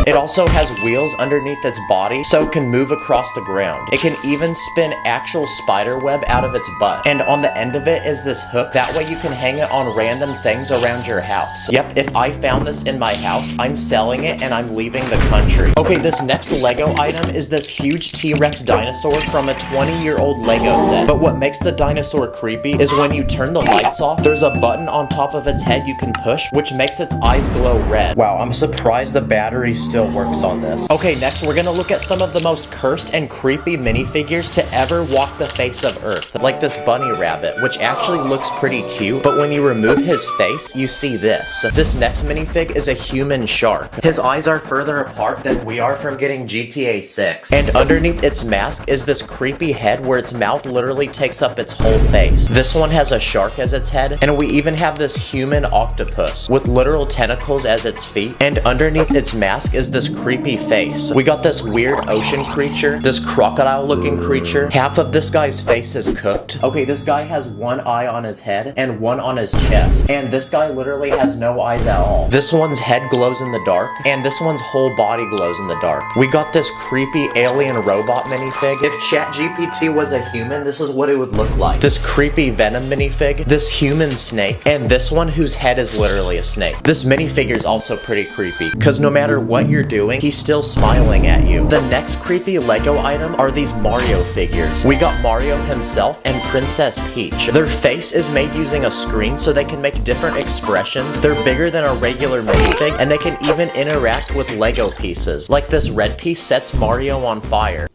It also has wheels underneath its body, so it can move across the ground. It can even spin actual spider web out of its butt. And on the end of it is this hook, that way you can hang it on random things around your house. Yep, if I found this in my house, I'm selling it and I'm leaving the country. Okay, this next Lego item is this huge T-Rex dinosaur from a 20-year-old Lego set. But what makes the dinosaur creepy is when you turn the lights off, there's a button on top of its head you can push, which makes its eyes glow red. Wow, I'm surprised the battery still works on this. Okay, next we're gonna look at some of the most cursed and creepy minifigures to ever walk the face of Earth. Like this bunny rabbit, which actually looks pretty cute, but when you remove his face, you see this. This next minifig is a human shark. His eyes are further apart than we are from getting GTA 6. And underneath its mask is this creepy head where its mouth literally takes up its whole face. This one has a shark as its head, and we even have this human octopus with literal tentacles as its feet, and underneath its mask is this creepy face. We got this weird ocean creature, this crocodile looking creature. Half of this guy's face is cooked. Okay, this guy has 1 eye on his head and 1 on his chest, and this guy literally has no eyes at all. This one's head glows in the dark, and this one's whole body glows in the dark. We got this creepy alien robot minifig. If ChatGPT was a human, this is what it would look like. This creepy Venom minifig, this human snake, and this one whose head is literally a snake. This minifigure is also pretty creepy, because no matter what you're doing, he's still smiling at you. The next creepy Lego item are these Mario figures. We got Mario himself and Princess Peach. Their face is made using a screen so they can make different expressions. They're bigger than a regular minifig, and they can even interact with Lego pieces. Like this red piece sets Mario on fire.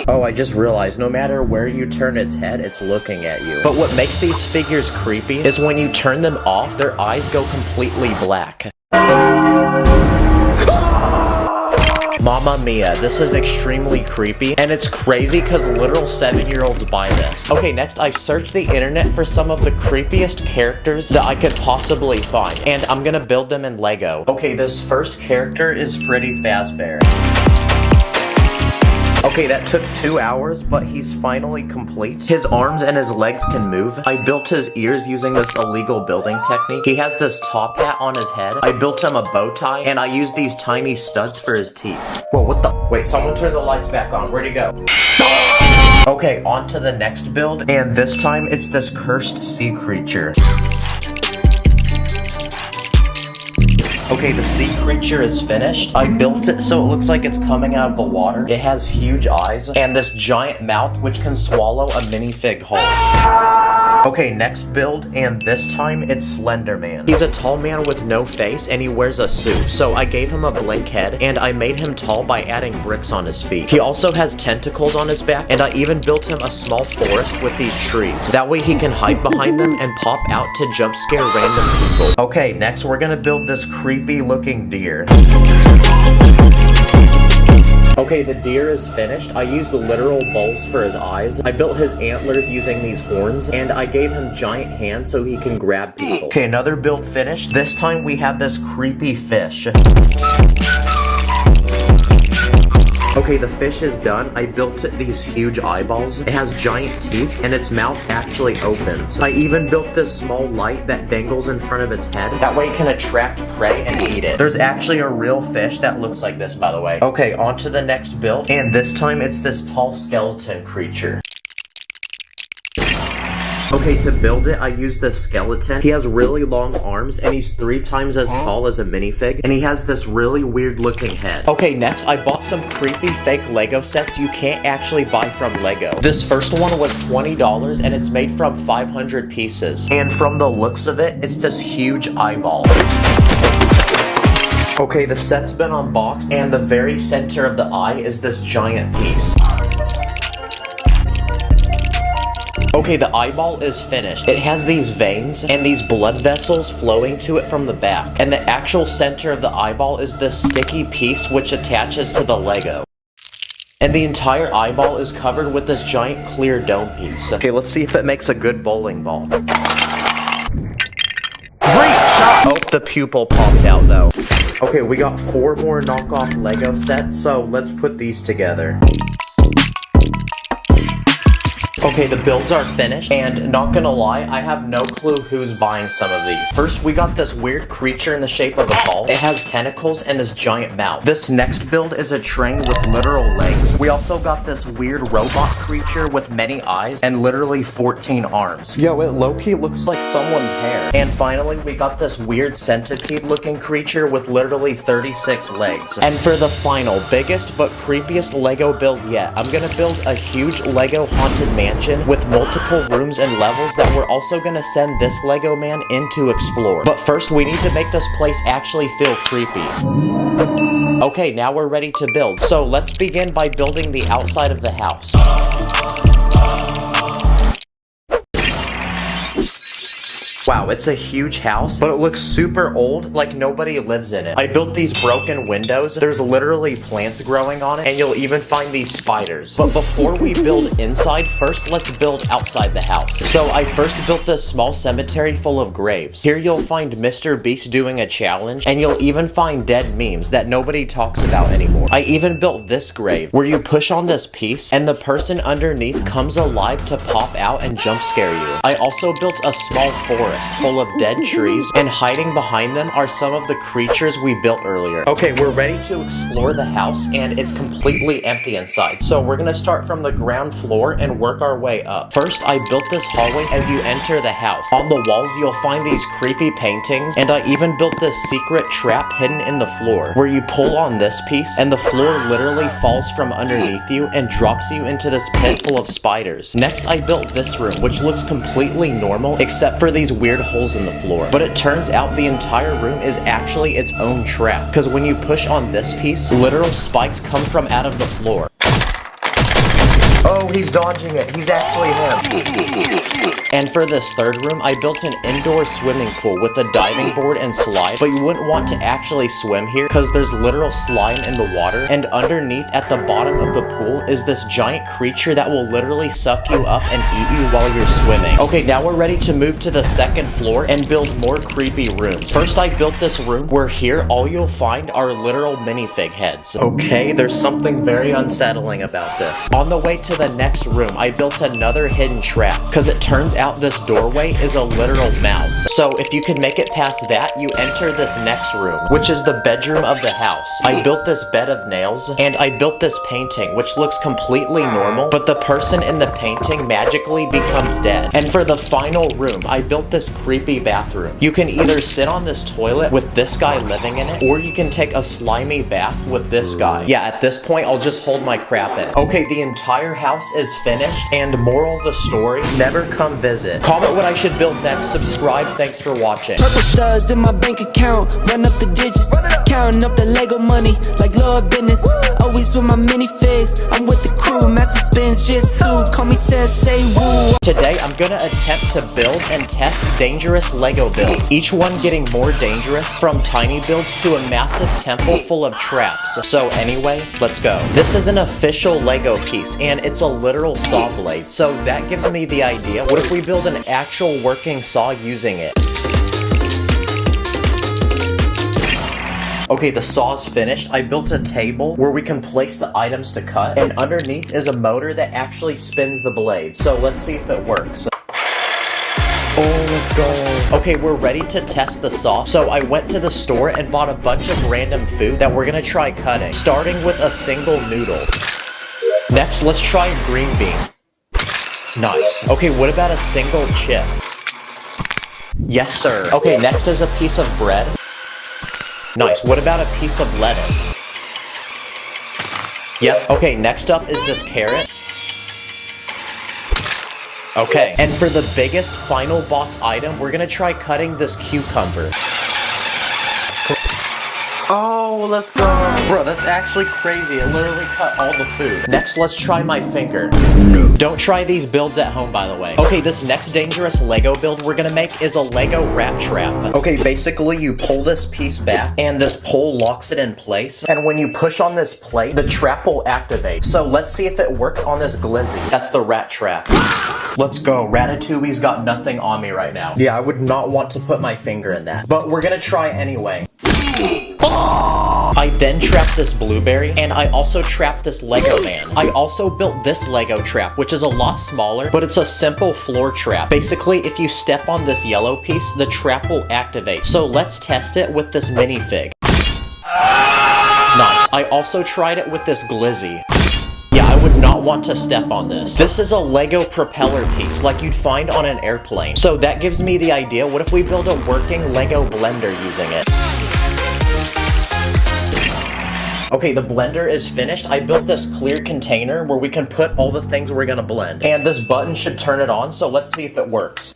Oh, I just realized no matter where you turn its head, it's looking at you. But what makes these figures creepy is when you turn them off, their eyes go completely black. Mamma mia, this is extremely creepy, and it's crazy because literal 7-year-olds buy this. Okay, next I searched the internet for some of the creepiest characters that I could possibly find, and I'm gonna build them in Lego. Okay, this first character is Freddy Fazbear. Okay, that took 2 hours, but he's finally complete. His arms and his legs can move. I built his ears using this illegal building technique. He has this top hat on his head. I built him a bow tie, and I used these tiny studs for his teeth. Whoa, what the? Wait, someone turn the lights back on. Where'd he go? Okay, on to the next build, and this time it's this cursed sea creature. Okay, the sea creature is finished. I built it so it looks like it's coming out of the water. It has huge eyes and this giant mouth which can swallow a minifig whole. Okay, next build, and this time it's Slender Man. He's a tall man with no face and he wears a suit. So I gave him a blank head and I made him tall by adding bricks on his feet. He also has tentacles on his back and I even built him a small forest with these trees. That way he can hide behind them and pop out to jump scare random people. Okay, next we're gonna build this creepy looking deer. Okay, the deer is finished. I used literal balls for his eyes. I built his antlers using these horns, and I gave him giant hands so he can grab people. Okay, another build finished. This time we have this creepy fish. Okay, the fish is done. I built these huge eyeballs. It has giant teeth, and its mouth actually opens. I even built this small light that dangles in front of its head. That way it can attract prey and eat it. There's actually a real fish that looks like this, by the way. Okay, on to the next build, and this time it's this tall skeleton creature. Okay, to build it, I used this skeleton. He has really long arms, and he's 3 times as tall as a minifig, and he has this really weird looking head. Okay, next, I bought some creepy fake Lego sets you can't actually buy from Lego. This first one was $20, and it's made from 500 pieces. And from the looks of it, it's this huge eyeball. Okay, the set's been unboxed, and the very center of the eye is this giant piece. Okay, the eyeball is finished. It has these veins and these blood vessels flowing to it from the back. And the actual center of the eyeball is this sticky piece which attaches to the Lego. And the entire eyeball is covered with this giant clear dome piece. Okay, let's see if it makes a good bowling ball. Great shot! Oh, the pupil popped out though. Okay, we got 4 more knockoff Lego sets, so let's put these together. Okay, the builds are finished, and not gonna lie, I have no clue who's buying some of these. First, we got this weird creature in the shape of a ball. It has tentacles and this giant mouth. This next build is a train with literal legs. We also got this weird robot creature with many eyes and literally 14 arms. Yo, it low-key looks like someone's hair. And finally, we got this weird centipede-looking creature with literally 36 legs. And for the final, biggest but creepiest Lego build yet, I'm gonna build a huge Lego haunted mansion with multiple rooms and levels that we're also gonna send this Lego man in to explore. But first, we need to make this place actually feel creepy. Okay, now we're ready to build. So let's begin by building the outside of the house. Wow, it's a huge house, but it looks super old, like nobody lives in it. I built these broken windows. There's literally plants growing on it, and you'll even find these spiders. But before we build inside, first let's build outside the house. So I first built this small cemetery full of graves. Here you'll find Mr. Beast doing a challenge, and you'll even find dead memes that nobody talks about anymore. I even built this grave, where you push on this piece, and the person underneath comes alive to pop out and jump scare you. I also built a small forest full of dead trees, and hiding behind them are some of the creatures we built earlier. Okay, we're ready to explore the house, and it's completely empty inside. So we're gonna start from the ground floor and work our way up. First, I built this hallway as you enter the house. On the walls, you'll find these creepy paintings, and I even built this secret trap hidden in the floor, where you pull on this piece, and the floor literally falls from underneath you and drops you into this pit full of spiders. Next, I built this room, which looks completely normal, except for these weird holes in the floor. But it turns out the entire room is actually its own trap, because when you push on this piece, literal spikes come from out of the floor. Oh, he's dodging it. He's actually him. And for this third room, I built an indoor swimming pool with a diving board and slide, but you wouldn't want to actually swim here because there's literal slime in the water, and underneath at the bottom of the pool is this giant creature that will literally suck you up and eat you while you're swimming. Okay, now we're ready to move to the second floor and build more creepy rooms. First, I built this room where here all you'll find are literal minifig heads. Okay, there's something very unsettling about this. On the way to the next room, I built another hidden trap, because it turns out this doorway is a literal mouth. So if you can make it past that, you enter this next room, which is the bedroom of the house. I built this bed of nails, and I built this painting, which looks completely normal, but the person in the painting magically becomes dead. And for the final room, I built this creepy bathroom. You can either sit on this toilet with this guy living in it, or you can take a slimy bath with this guy. Yeah, at this point, I'll just hold my crap in. Okay, the entire house is finished, and moral of the story, never come visit. Comment what I should build next, subscribe, thanks for watching. Purple studs in my bank account, run up the digits, counting up the Lego money like Lord business. Always with my minifigs, I'm with the crew, master spins jitsu, call me say woo. Today, I'm gonna attempt to build and test dangerous Lego builds, each one getting more dangerous, from tiny builds to a massive temple full of traps. So anyway, let's go. This is an official Lego piece, and it's a literal saw blade, so that gives me the idea, what if we build an actual working saw using it? Okay, the saw's finished. I built a table where we can place the items to cut, and underneath is a motor that actually spins the blade. So let's see if it works. Oh, let's go. Okay, we're ready to test the saw. So I went to the store and bought a bunch of random food that we're gonna try cutting, starting with a single noodle. Next, let's try a green bean. Nice. Okay, what about a single chip? Yes, sir. Okay, next is a piece of bread. Nice. What about a piece of lettuce? Yep. Okay, next up is this carrot. Okay, and for the biggest final boss item, we're gonna try cutting this cucumber. Oh, let's go. Bro, that's actually crazy. It literally cut all the food. Next, let's try my finger. No. Don't try these builds at home, by the way. Okay, this next dangerous Lego build we're gonna make is a Lego rat trap. Okay, basically you pull this piece back, and this pole locks it in place. And when you push on this plate, the trap will activate. So let's see if it works on this glizzy. That's the rat trap. Let's go. Ratatouille's got nothing on me right now. Yeah, I would not want to put my finger in that. But we're gonna try anyway. I then trapped this blueberry, and I also trapped this Lego man. I also built this Lego trap, which is a lot smaller, but it's a simple floor trap. Basically, if you step on this yellow piece, the trap will activate. So let's test it with this minifig. Nice. I also tried it with this glizzy. Yeah, I would not want to step on this. This is a Lego propeller piece, like you'd find on an airplane. So that gives me the idea, what if we build a working Lego blender using it? Okay, the blender is finished. I built this clear container where we can put all the things we're gonna blend. And this button should turn it on, so let's see if it works.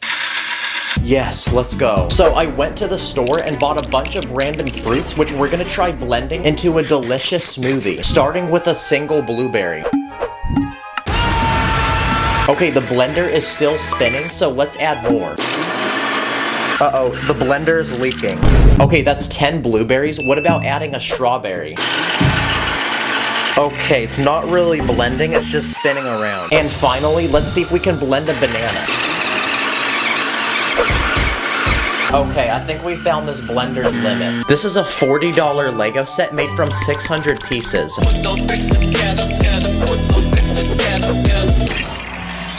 Yes, let's go. So I went to the store and bought a bunch of random fruits, which we're gonna try blending into a delicious smoothie, starting with a single blueberry. Okay, the blender is still spinning, so let's add more. Uh-oh, the blender is leaking. Okay, that's 10 blueberries. What about adding a strawberry? Okay, it's not really blending, it's just spinning around. And finally, let's see if we can blend a banana. Okay, I think we found this blender's limit. This is a $40 Lego set made from 600 pieces.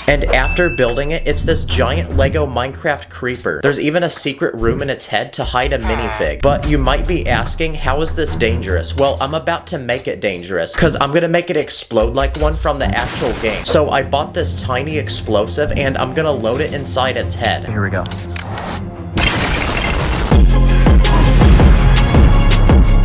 And after building it, it's this giant Lego Minecraft creeper. There's even a secret room in its head to hide a minifig. But you might be asking, how is this dangerous? Well, I'm about to make it dangerous, because I'm gonna make it explode like one from the actual game. So I bought this tiny explosive, and I'm gonna load it inside its head. Here we go.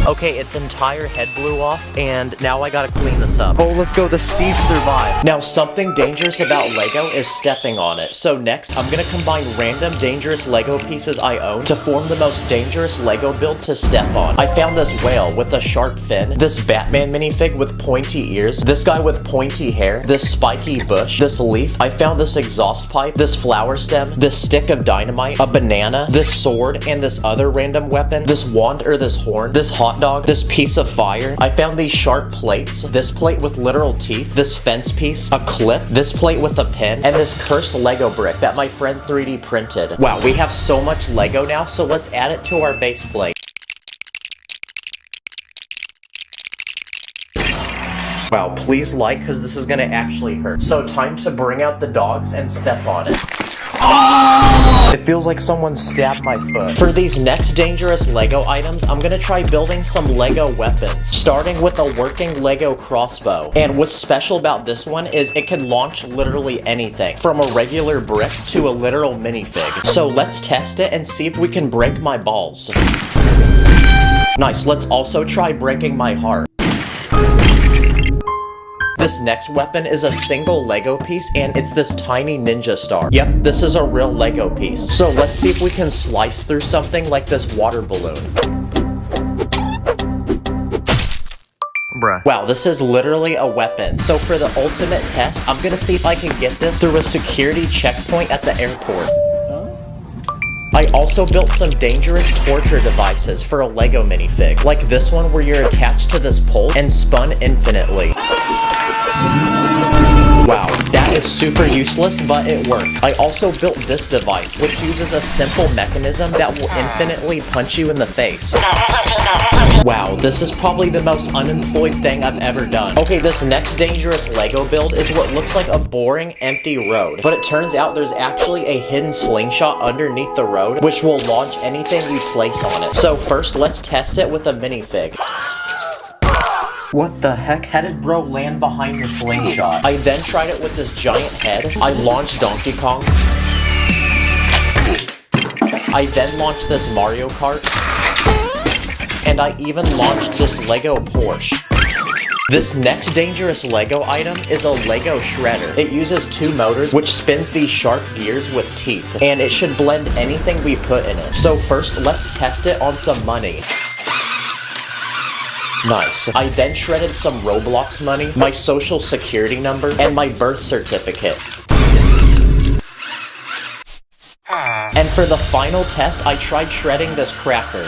Okay, its entire head blew off, and now I gotta clean this up. Oh, let's go, the Steve survived. Now, something dangerous about Lego is stepping on it. So next, I'm gonna combine random dangerous Lego pieces I own to form the most dangerous Lego build to step on. I found this whale with a sharp fin, this Batman minifig with pointy ears, this guy with pointy hair, this spiky bush, this leaf. I found this exhaust pipe, this flower stem, this stick of dynamite, a banana, this sword, and this other random weapon, this wand or this horn, this hot dog, this piece of fire. I found these sharp plates, this plate with literal teeth, this fence piece, a clip, this plate with a pin, and this cursed Lego brick that my friend 3D printed. Wow, we have so much Lego now, so let's add it to our base plate. Wow, please like, because this is gonna actually hurt. So time to bring out the dogs and step on it. It feels like someone stabbed my foot. For these next dangerous Lego items, I'm gonna try building some Lego weapons, starting with a working Lego crossbow. And what's special about this one is it can launch literally anything, from a regular brick to a literal minifig. So let's test it and see if we can break my balls. Nice, let's also try breaking my heart. This next weapon is a single Lego piece, and it's this tiny ninja star. Yep, this is a real Lego piece. So let's see if we can slice through something like this water balloon. Bruh. Wow, this is literally a weapon. So for the ultimate test, I'm gonna see if I can get this through a security checkpoint at the airport. I also built some dangerous torture devices for a Lego minifig, like this one where you're attached to this pole and spun infinitely. Wow, that is super useless, but it worked. I also built this device, which uses a simple mechanism that will infinitely punch you in the face. Wow, this is probably the most unemployed thing I've ever done. Okay, this next dangerous Lego build is what looks like a boring, empty road. But it turns out there's actually a hidden slingshot underneath the road, which will launch anything we place on it. So first, let's test it with a minifig. What the heck? How did bro land behind the slingshot? I then tried it with this giant head. I launched Donkey Kong. I then launched this Mario Kart. And I even launched this Lego Porsche. This next dangerous Lego item is a Lego shredder. It uses two motors, which spins these sharp gears with teeth. And it should blend anything we put in it. So first, let's test it on some money. Nice. I then shredded some Roblox money, my social security number, and my birth certificate. And for the final test, I tried shredding this cracker.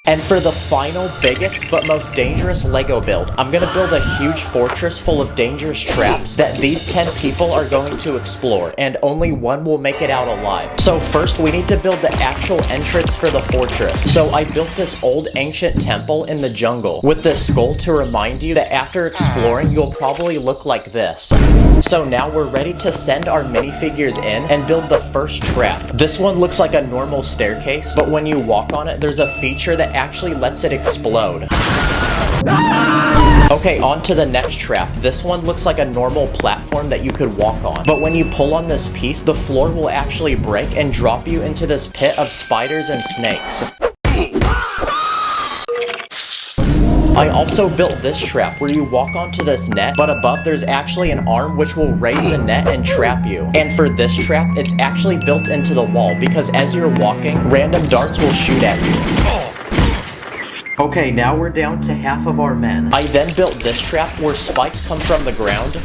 And for the final, biggest, but most dangerous Lego build, I'm gonna build a huge fortress full of dangerous traps that these 10 people are going to explore, and only one will make it out alive. So first, we need to build the actual entrance for the fortress. So I built this old ancient temple in the jungle, with this skull to remind you that after exploring, you'll probably look like this. So now we're ready to send our minifigures in and build the first trap. This one looks like a normal staircase, but when you walk on it, there's a feature that actually lets it explode. Okay, on to the next trap. This one looks like a normal platform that you could walk on. But when you pull on this piece, the floor will actually break and drop you into this pit of spiders and snakes. I also built this trap where you walk onto this net, but above there's actually an arm which will raise the net and trap you. And for this trap, it's actually built into the wall because as you're walking, random darts will shoot at you. Okay, now we're down to half of our men. I then built this trap where spikes come from the ground.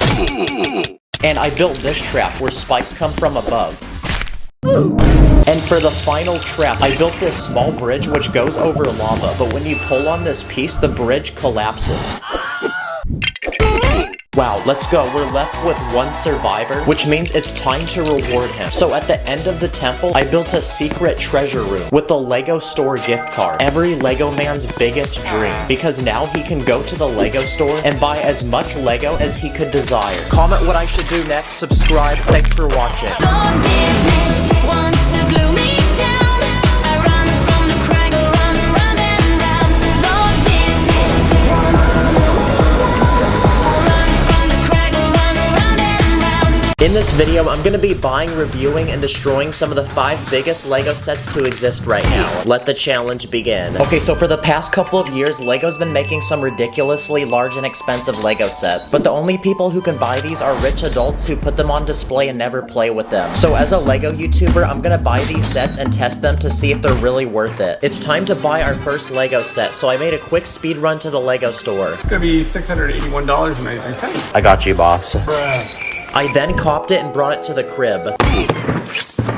And I built this trap where spikes come from above. And for the final trap, I built this small bridge which goes over lava, but when you pull on this piece, the bridge collapses. Wow, let's go. We're left with one survivor, which means it's time to reward him. So at the end of the temple, I built a secret treasure room with the Lego store gift card. Every Lego man's biggest dream, because now he can go to the Lego store and buy as much Lego as he could desire. Comment what I should do next, subscribe, thanks for watching. In this video, I'm going to be buying, reviewing, and destroying some of the 5 biggest Lego sets to exist right now. Let the challenge begin. Okay, so for the past couple of years, Lego's been making some ridiculously large and expensive Lego sets, but the only people who can buy these are rich adults who put them on display and never play with them. So as a Lego YouTuber, I'm going to buy these sets and test them to see if they're really worth it. It's time to buy our first Lego set, so I made a quick speed run to the Lego store. It's gonna be $681.93. I got you, boss. Bruh. I then copped it and brought it to the crib.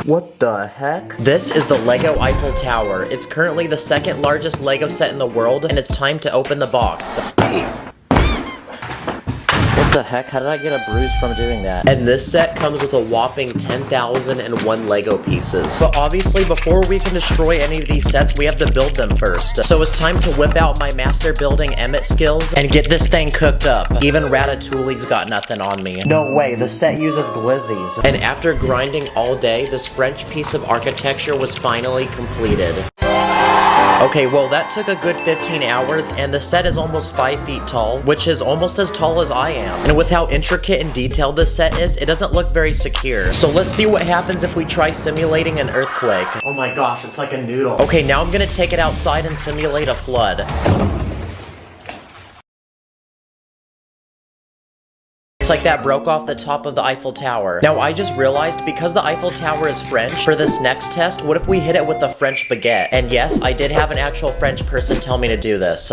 What the heck? This is the Lego Eiffel Tower. It's currently the 2nd largest Lego set in the world, and it's time to open the box. What What the heck? How did I get a bruise from doing that? And this set comes with a whopping 10,001 Lego pieces. But obviously, before we can destroy any of these sets, we have to build them first. So it's time to whip out my master building Emmett skills and get this thing cooked up. Even Ratatouille's got nothing on me. No way, the set uses glizzies. And after grinding all day, this French piece of architecture was finally completed. Okay, well that took a good 15 hours, and the set is almost 5 feet tall, which is almost as tall as I am. And with how intricate and detailed this set is, it doesn't look very secure. So let's see what happens if we try simulating an earthquake. Oh my gosh, it's like a noodle. Okay, now I'm gonna take it outside and simulate a flood. Like that broke off the top of the Eiffel Tower. Now I just realized, because the Eiffel Tower is French, for this next test, what if we hit it with a French baguette? And yes, I did have an actual French person tell me to do this.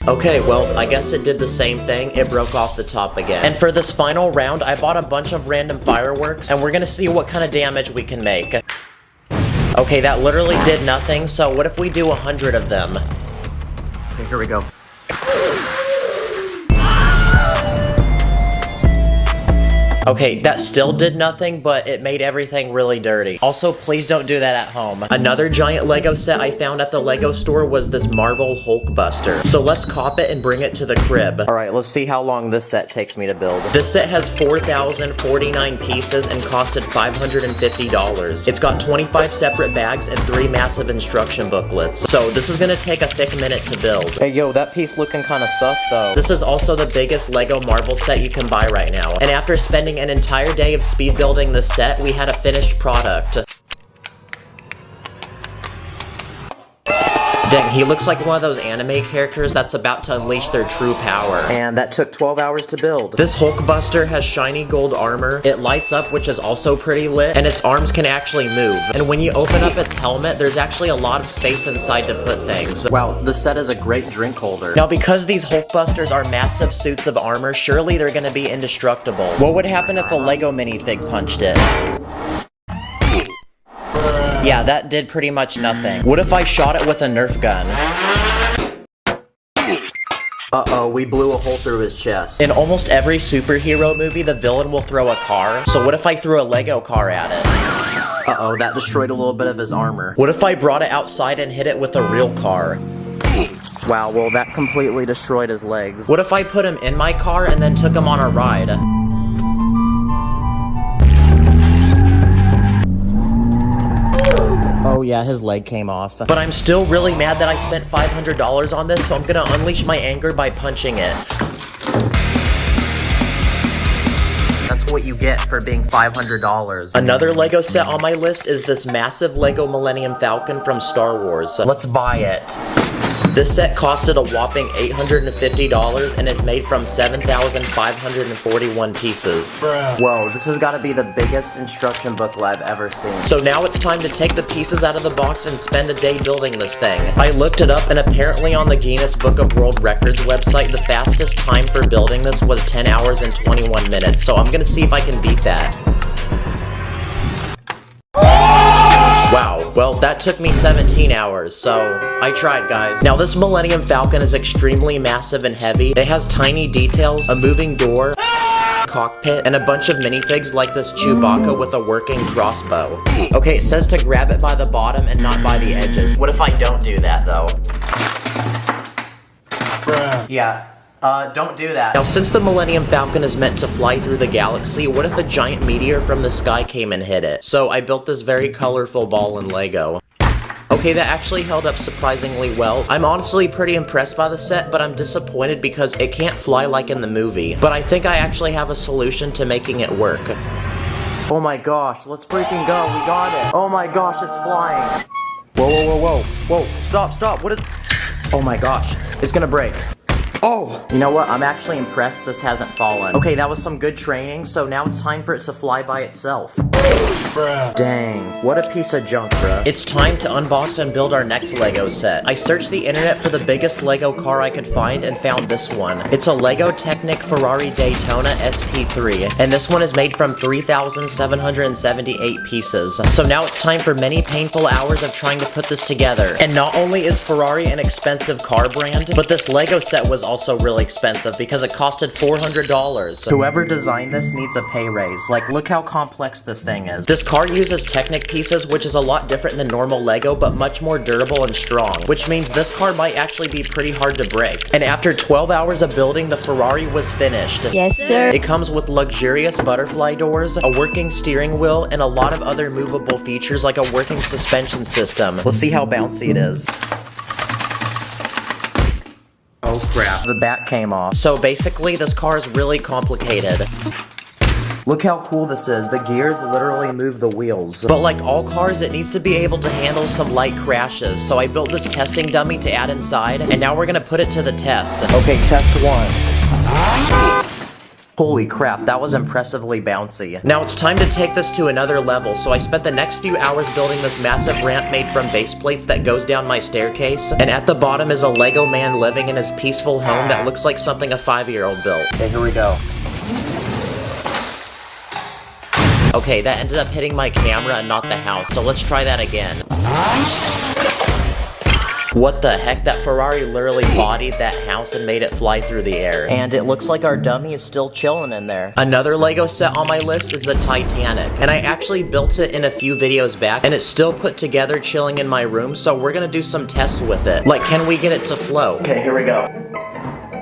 Okay, well, I guess it did the same thing. It broke off the top again. And for this final round, I bought a bunch of random fireworks, and we're gonna see what kind of damage we can make. Okay, that literally did nothing, so what if we do 100 of them? Okay, here we go. Okay, that still did nothing, but it made everything really dirty. Also, please don't do that at home. Another giant Lego set I found at the Lego store was this Marvel Hulkbuster. So let's cop it and bring it to the crib. Alright, let's see how long this set takes me to build. This set has 4,049 pieces and costed $550. It's got 25 separate bags and 3 massive instruction booklets. So this is gonna take a thick minute to build. Hey yo, that piece looking kinda sus though. This is also the biggest Lego Marvel set you can buy right now. And after spending an entire day of speed building this set, we had a finished product. Dang, he looks like one of those anime characters that's about to unleash their true power. And that took 12 hours to build. This Hulkbuster has shiny gold armor, it lights up, which is also pretty lit, and its arms can actually move. And when you open up its helmet, there's actually a lot of space inside to put things. Wow, this set is a great drink holder. Now, because these Hulkbusters are massive suits of armor, surely they're gonna be indestructible. What would happen if a Lego minifig punched it? Yeah, that did pretty much nothing. What if I shot it with a Nerf gun? Uh-oh, we blew a hole through his chest. In almost every superhero movie, the villain will throw a car. So what if I threw a Lego car at it? Uh-oh, that destroyed a little bit of his armor. What if I brought it outside and hit it with a real car? Wow, well that completely destroyed his legs. What if I put him in my car and then took him on a ride? Oh yeah, his leg came off. But I'm still really mad that I spent $500 on this, so I'm gonna unleash my anger by punching it. That's what you get for being $500. Another Lego set on my list is this massive Lego Millennium Falcon from Star Wars. Let's buy it. This set costed a whopping $850 and is made from 7,541 pieces. Bruh. Whoa, this has got to be the biggest instruction booklet I've ever seen. So now it's time to take the pieces out of the box and spend a day building this thing. I looked it up, and apparently on the Guinness Book of World Records website, the fastest time for building this was 10 hours and 21 minutes. So I'm gonna see if I can beat that. Wow, well that took me 17 hours, so I tried, guys. Now this Millennium Falcon is extremely massive and heavy. It has tiny details, a moving door, cockpit, and a bunch of minifigs like this Chewbacca with a working crossbow. Okay, it says to grab it by the bottom and not by the edges. What if I don't do that though? Bruh. Yeah. Don't do that. Now, since the Millennium Falcon is meant to fly through the galaxy, what if a giant meteor from the sky came and hit it? So I built this very colorful ball in Lego. Okay, that actually held up surprisingly well. I'm honestly pretty impressed by the set, but I'm disappointed because it can't fly like in the movie. But I think I actually have a solution to making it work. Oh my gosh, let's freaking go, we got it. Oh my gosh, it's flying. Whoa, whoa, whoa, whoa, whoa, stop, stop, what is... Oh my gosh, it's gonna break. Oh! You know what? I'm actually impressed this hasn't fallen. Okay, that was some good training, so now it's time for it to fly by itself. Bruh. Dang, what a piece of junk, bruh. It's time to unbox and build our next Lego set. I searched the internet for the biggest Lego car I could find and found this one. It's a Lego Technic Ferrari Daytona SP3, and this one is made from 3,778 pieces. So now it's time for many painful hours of trying to put this together. And not only is Ferrari an expensive car brand, but this Lego set was also also really expensive because it costed $400. Whoever designed this needs a pay raise. Like, look how complex this thing is. This car uses Technic pieces, which is a lot different than normal Lego, but much more durable and strong, which means this car might actually be pretty hard to break. And after 12 hours of building, the Ferrari was finished. Yes, sir. It comes with luxurious butterfly doors, a working steering wheel, and a lot of other movable features like a working suspension system. Let's see how bouncy it is. Oh crap, the back came off. So basically, this car is really complicated. Look how cool this is. The gears literally move the wheels. But like all cars, it needs to be able to handle some light crashes. So I built this testing dummy to add inside, and now we're gonna put it to the test. Okay, test one. Holy crap, that was impressively bouncy. Now it's time to take this to another level, so I spent the next few hours building this massive ramp made from base plates that goes down my staircase, and at the bottom is a Lego man living in his peaceful home that looks like something a 5-year-old built. Okay, here we go. Okay, that ended up hitting my camera and not the house, so let's try that again. What the heck? That Ferrari literally bodied that house and made it fly through the air. And it looks like our dummy is still chilling in there. Another Lego set on my list is the Titanic. And I actually built it in a few videos back, and it's still put together chilling in my room, so we're gonna do some tests with it. Like, can we get it to float? Okay, here we go.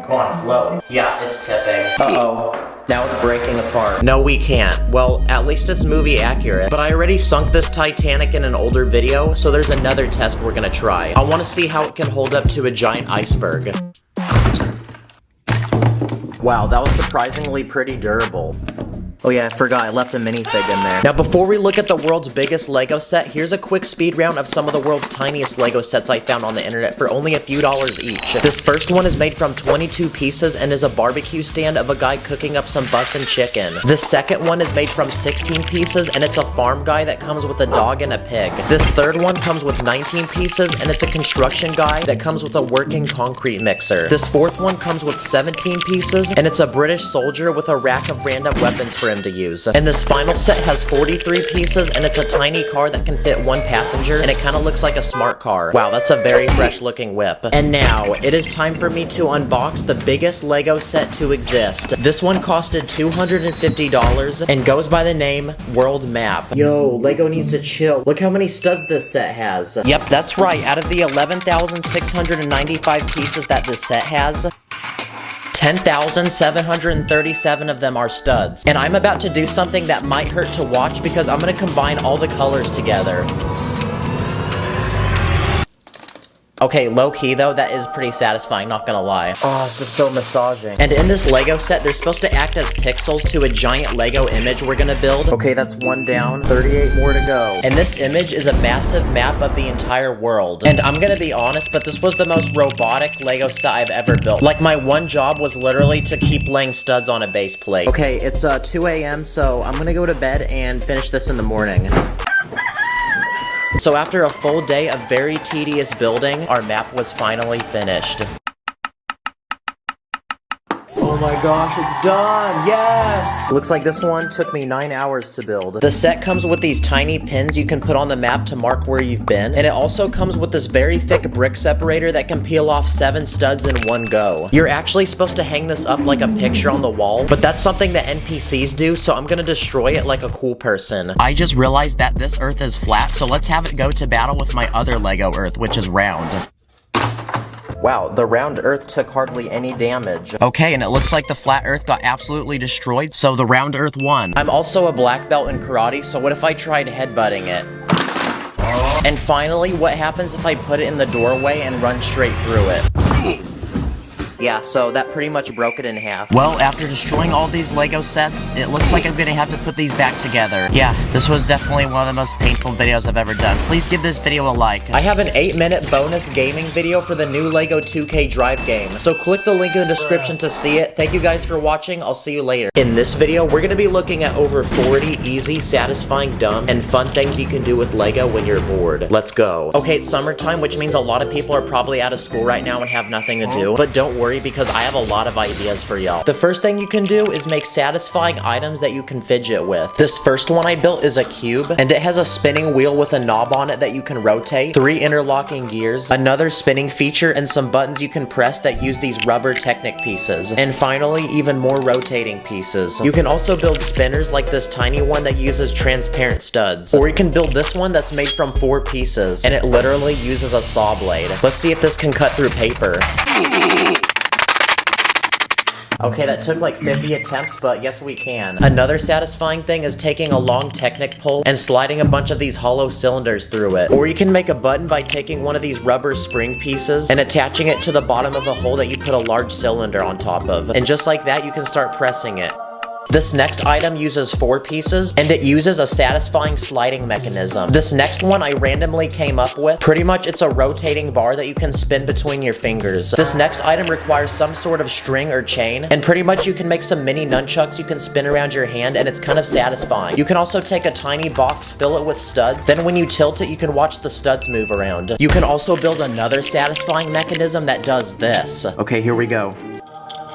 Come on, float. Yeah, it's tipping. Uh-oh. Now it's breaking apart. No, we can't. Well, at least it's movie accurate. But I already sunk this Titanic in an older video, so there's another test we're gonna try. I want to see how it can hold up to a giant iceberg. Wow, that was surprisingly pretty durable. Oh yeah, I forgot, I left a minifig in there. Now before we look at the world's biggest Lego set, here's a quick speed round of some of the world's tiniest Lego sets I found on the internet for only a few dollars each. This first one is made from 22 pieces and is a barbecue stand of a guy cooking up some bussin' chicken. The second one is made from 16 pieces and it's a farm guy that comes with a dog and a pig. This third one comes with 19 pieces and it's a construction guy that comes with a working concrete mixer. This fourth one comes with 17 pieces and it's a British soldier with a rack of random weapons for him to use. And this final set has 43 pieces and it's a tiny car that can fit one passenger and it kind of looks like a smart car. Wow, that's a very fresh looking whip. And now, it is time for me to unbox the biggest Lego set to exist. This one costed $250 and goes by the name World Map. Yo, Lego needs to chill. Look how many studs this set has. Yep, that's right. Out of the 11,695 pieces that this set has, 10,737 of them are studs. And I'm about to do something that might hurt to watch because I'm gonna combine all the colors together. Okay, low-key though, that is pretty satisfying, not gonna lie. Oh, this is so massaging. And in this Lego set, they're supposed to act as pixels to a giant Lego image we're gonna build. Okay, that's one down, 38 more to go. And this image is a massive map of the entire world. And I'm gonna be honest, but this was the most robotic Lego set I've ever built. Like, my one job was literally to keep laying studs on a base plate. Okay, it's 2 a.m., so I'm gonna go to bed and finish this in the morning. So after a full day of very tedious building, our map was finally finished. Oh my gosh, it's done! Yes! Looks like this one took me 9 hours to build. The set comes with these tiny pins you can put on the map to mark where you've been, and it also comes with this very thick brick separator that can peel off 7 studs in one go. You're actually supposed to hang this up like a picture on the wall, but that's something that NPCs do, so I'm gonna destroy it like a cool person. I just realized that this Earth is flat, so let's have it go to battle with my other Lego Earth, which is round. Wow, the round Earth took hardly any damage. Okay, and it looks like the flat Earth got absolutely destroyed, so the round Earth won. I'm also a black belt in karate, so what if I tried headbutting it? And finally, what happens if I put it in the doorway and run straight through it? Yeah, so that pretty much broke it in half. Well, after destroying all these Lego sets, it looks like I'm gonna have to put these back together. Yeah, this was definitely one of the most painful videos I've ever done. Please give this video a like. I have an 8-minute bonus gaming video for the new Lego 2K Drive game, so click the link in the description to see it. Thank you guys for watching, I'll see you later. In this video, we're gonna be looking at over 40 easy, satisfying, dumb, and fun things you can do with Lego when you're bored. Let's go. Okay, it's summertime, which means a lot of people are probably out of school right now and have nothing to do, but don't worry, hurry because I have a lot of ideas for y'all. The first thing you can do is make satisfying items that you can fidget with. This first one I built is a cube, and it has a spinning wheel with a knob on it that you can rotate, 3 interlocking gears, another spinning feature, and some buttons you can press that use these rubber Technic pieces. And finally, even more rotating pieces. You can also build spinners like this tiny one that uses transparent studs. Or you can build this one that's made from 4 pieces, and it literally uses a saw blade. Let's see if this can cut through paper. Okay, that took like 50 attempts, but yes we can. Another satisfying thing is taking a long Technic pole and sliding a bunch of these hollow cylinders through it. Or you can make a button by taking one of these rubber spring pieces and attaching it to the bottom of a hole that you put a large cylinder on top of. And just like that, you can start pressing it. This next item uses 4 pieces, and it uses a satisfying sliding mechanism. This next one I randomly came up with. Pretty much it's a rotating bar that you can spin between your fingers. This next item requires some sort of string or chain, and pretty much you can make some mini nunchucks you can spin around your hand, and it's kind of satisfying. You can also take a tiny box, fill it with studs, then when you tilt it, you can watch the studs move around. You can also build another satisfying mechanism that does this. Okay, here we go.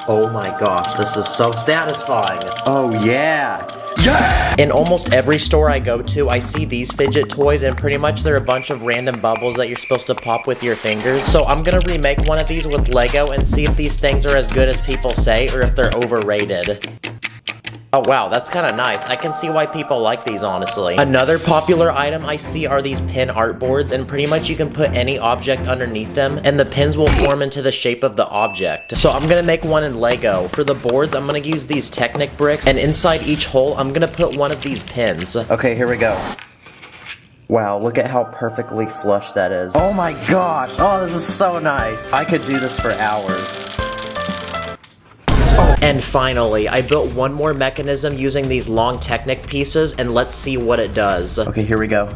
Oh my gosh, this is so satisfying. Oh yeah. In almost every store I go to, I see these fidget toys, and pretty much they're a bunch of random bubbles that you're supposed to pop with your fingers. So I'm gonna remake one of these with Lego and see if these things are as good as people say or if they're overrated. Oh wow, that's kind of nice. I can see why people like these, honestly. Another popular item I see are these pin art boards, and pretty much you can put any object underneath them, and the pins will form into the shape of the object. So I'm gonna make one in Lego. For the boards, I'm gonna use these Technic bricks, and inside each hole, I'm gonna put one of these pins. Okay, here we go. Wow, look at how perfectly flush that is. Oh my gosh. Oh, this is so nice. I could do this for hours. And finally, I built one more mechanism using these long Technic pieces, and let's see what it does. Okay, here we go.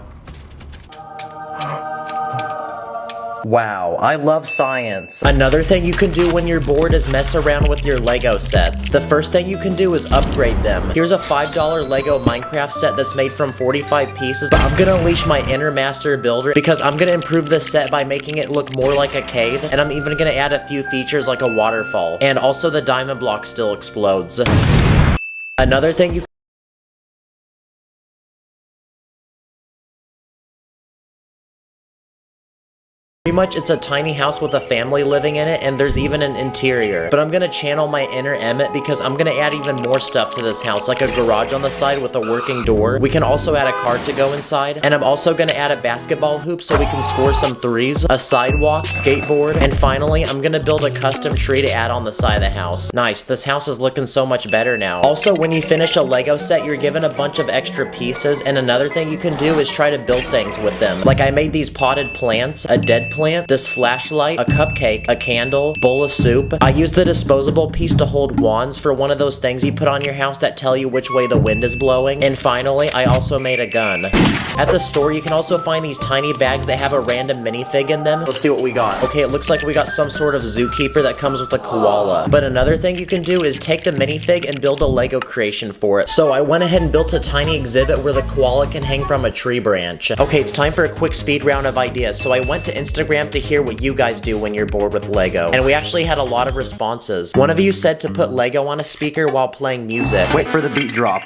Wow, I love science. Another thing you can do when you're bored is mess around with your Lego sets. The first thing you can do is upgrade them. Here's a $5 Lego Minecraft set that's made from 45 pieces, but I'm gonna unleash my inner master builder because I'm gonna improve this set by making it look more like a cave, and I'm even gonna add a few features like a waterfall. And also the diamond block still explodes. Another thing you Pretty much it's a tiny house with a family living in it, and there's even an interior. But I'm gonna channel my inner Emmett because I'm gonna add even more stuff to this house, like a garage on the side with a working door. We can also add a car to go inside, and I'm also gonna add a basketball hoop so we can score some threes, a sidewalk, skateboard, and finally I'm gonna build a custom tree to add on the side of the house. Nice, this house is looking so much better now. Also, when you finish a Lego set, you're given a bunch of extra pieces, and another thing you can do is try to build things with them. Like I made these potted plants, a dead plant, this flashlight, a cupcake, a candle, bowl of soup. I used the disposable piece to hold wands for one of those things you put on your house that tell you which way the wind is blowing. And finally, I also made a gun. At the store, you can also find these tiny bags that have a random minifig in them. Let's see what we got. Okay, it looks like we got some sort of zookeeper that comes with a koala. But another thing you can do is take the minifig and build a Lego creation for it. So I went ahead and built a tiny exhibit where the koala can hang from a tree branch. Okay, it's time for a quick speed round of ideas. So I went to Instagram to hear what you guys do when you're bored with Lego, and we actually had a lot of responses. One of you said to put Lego on a speaker while playing music. Wait for the beat drop.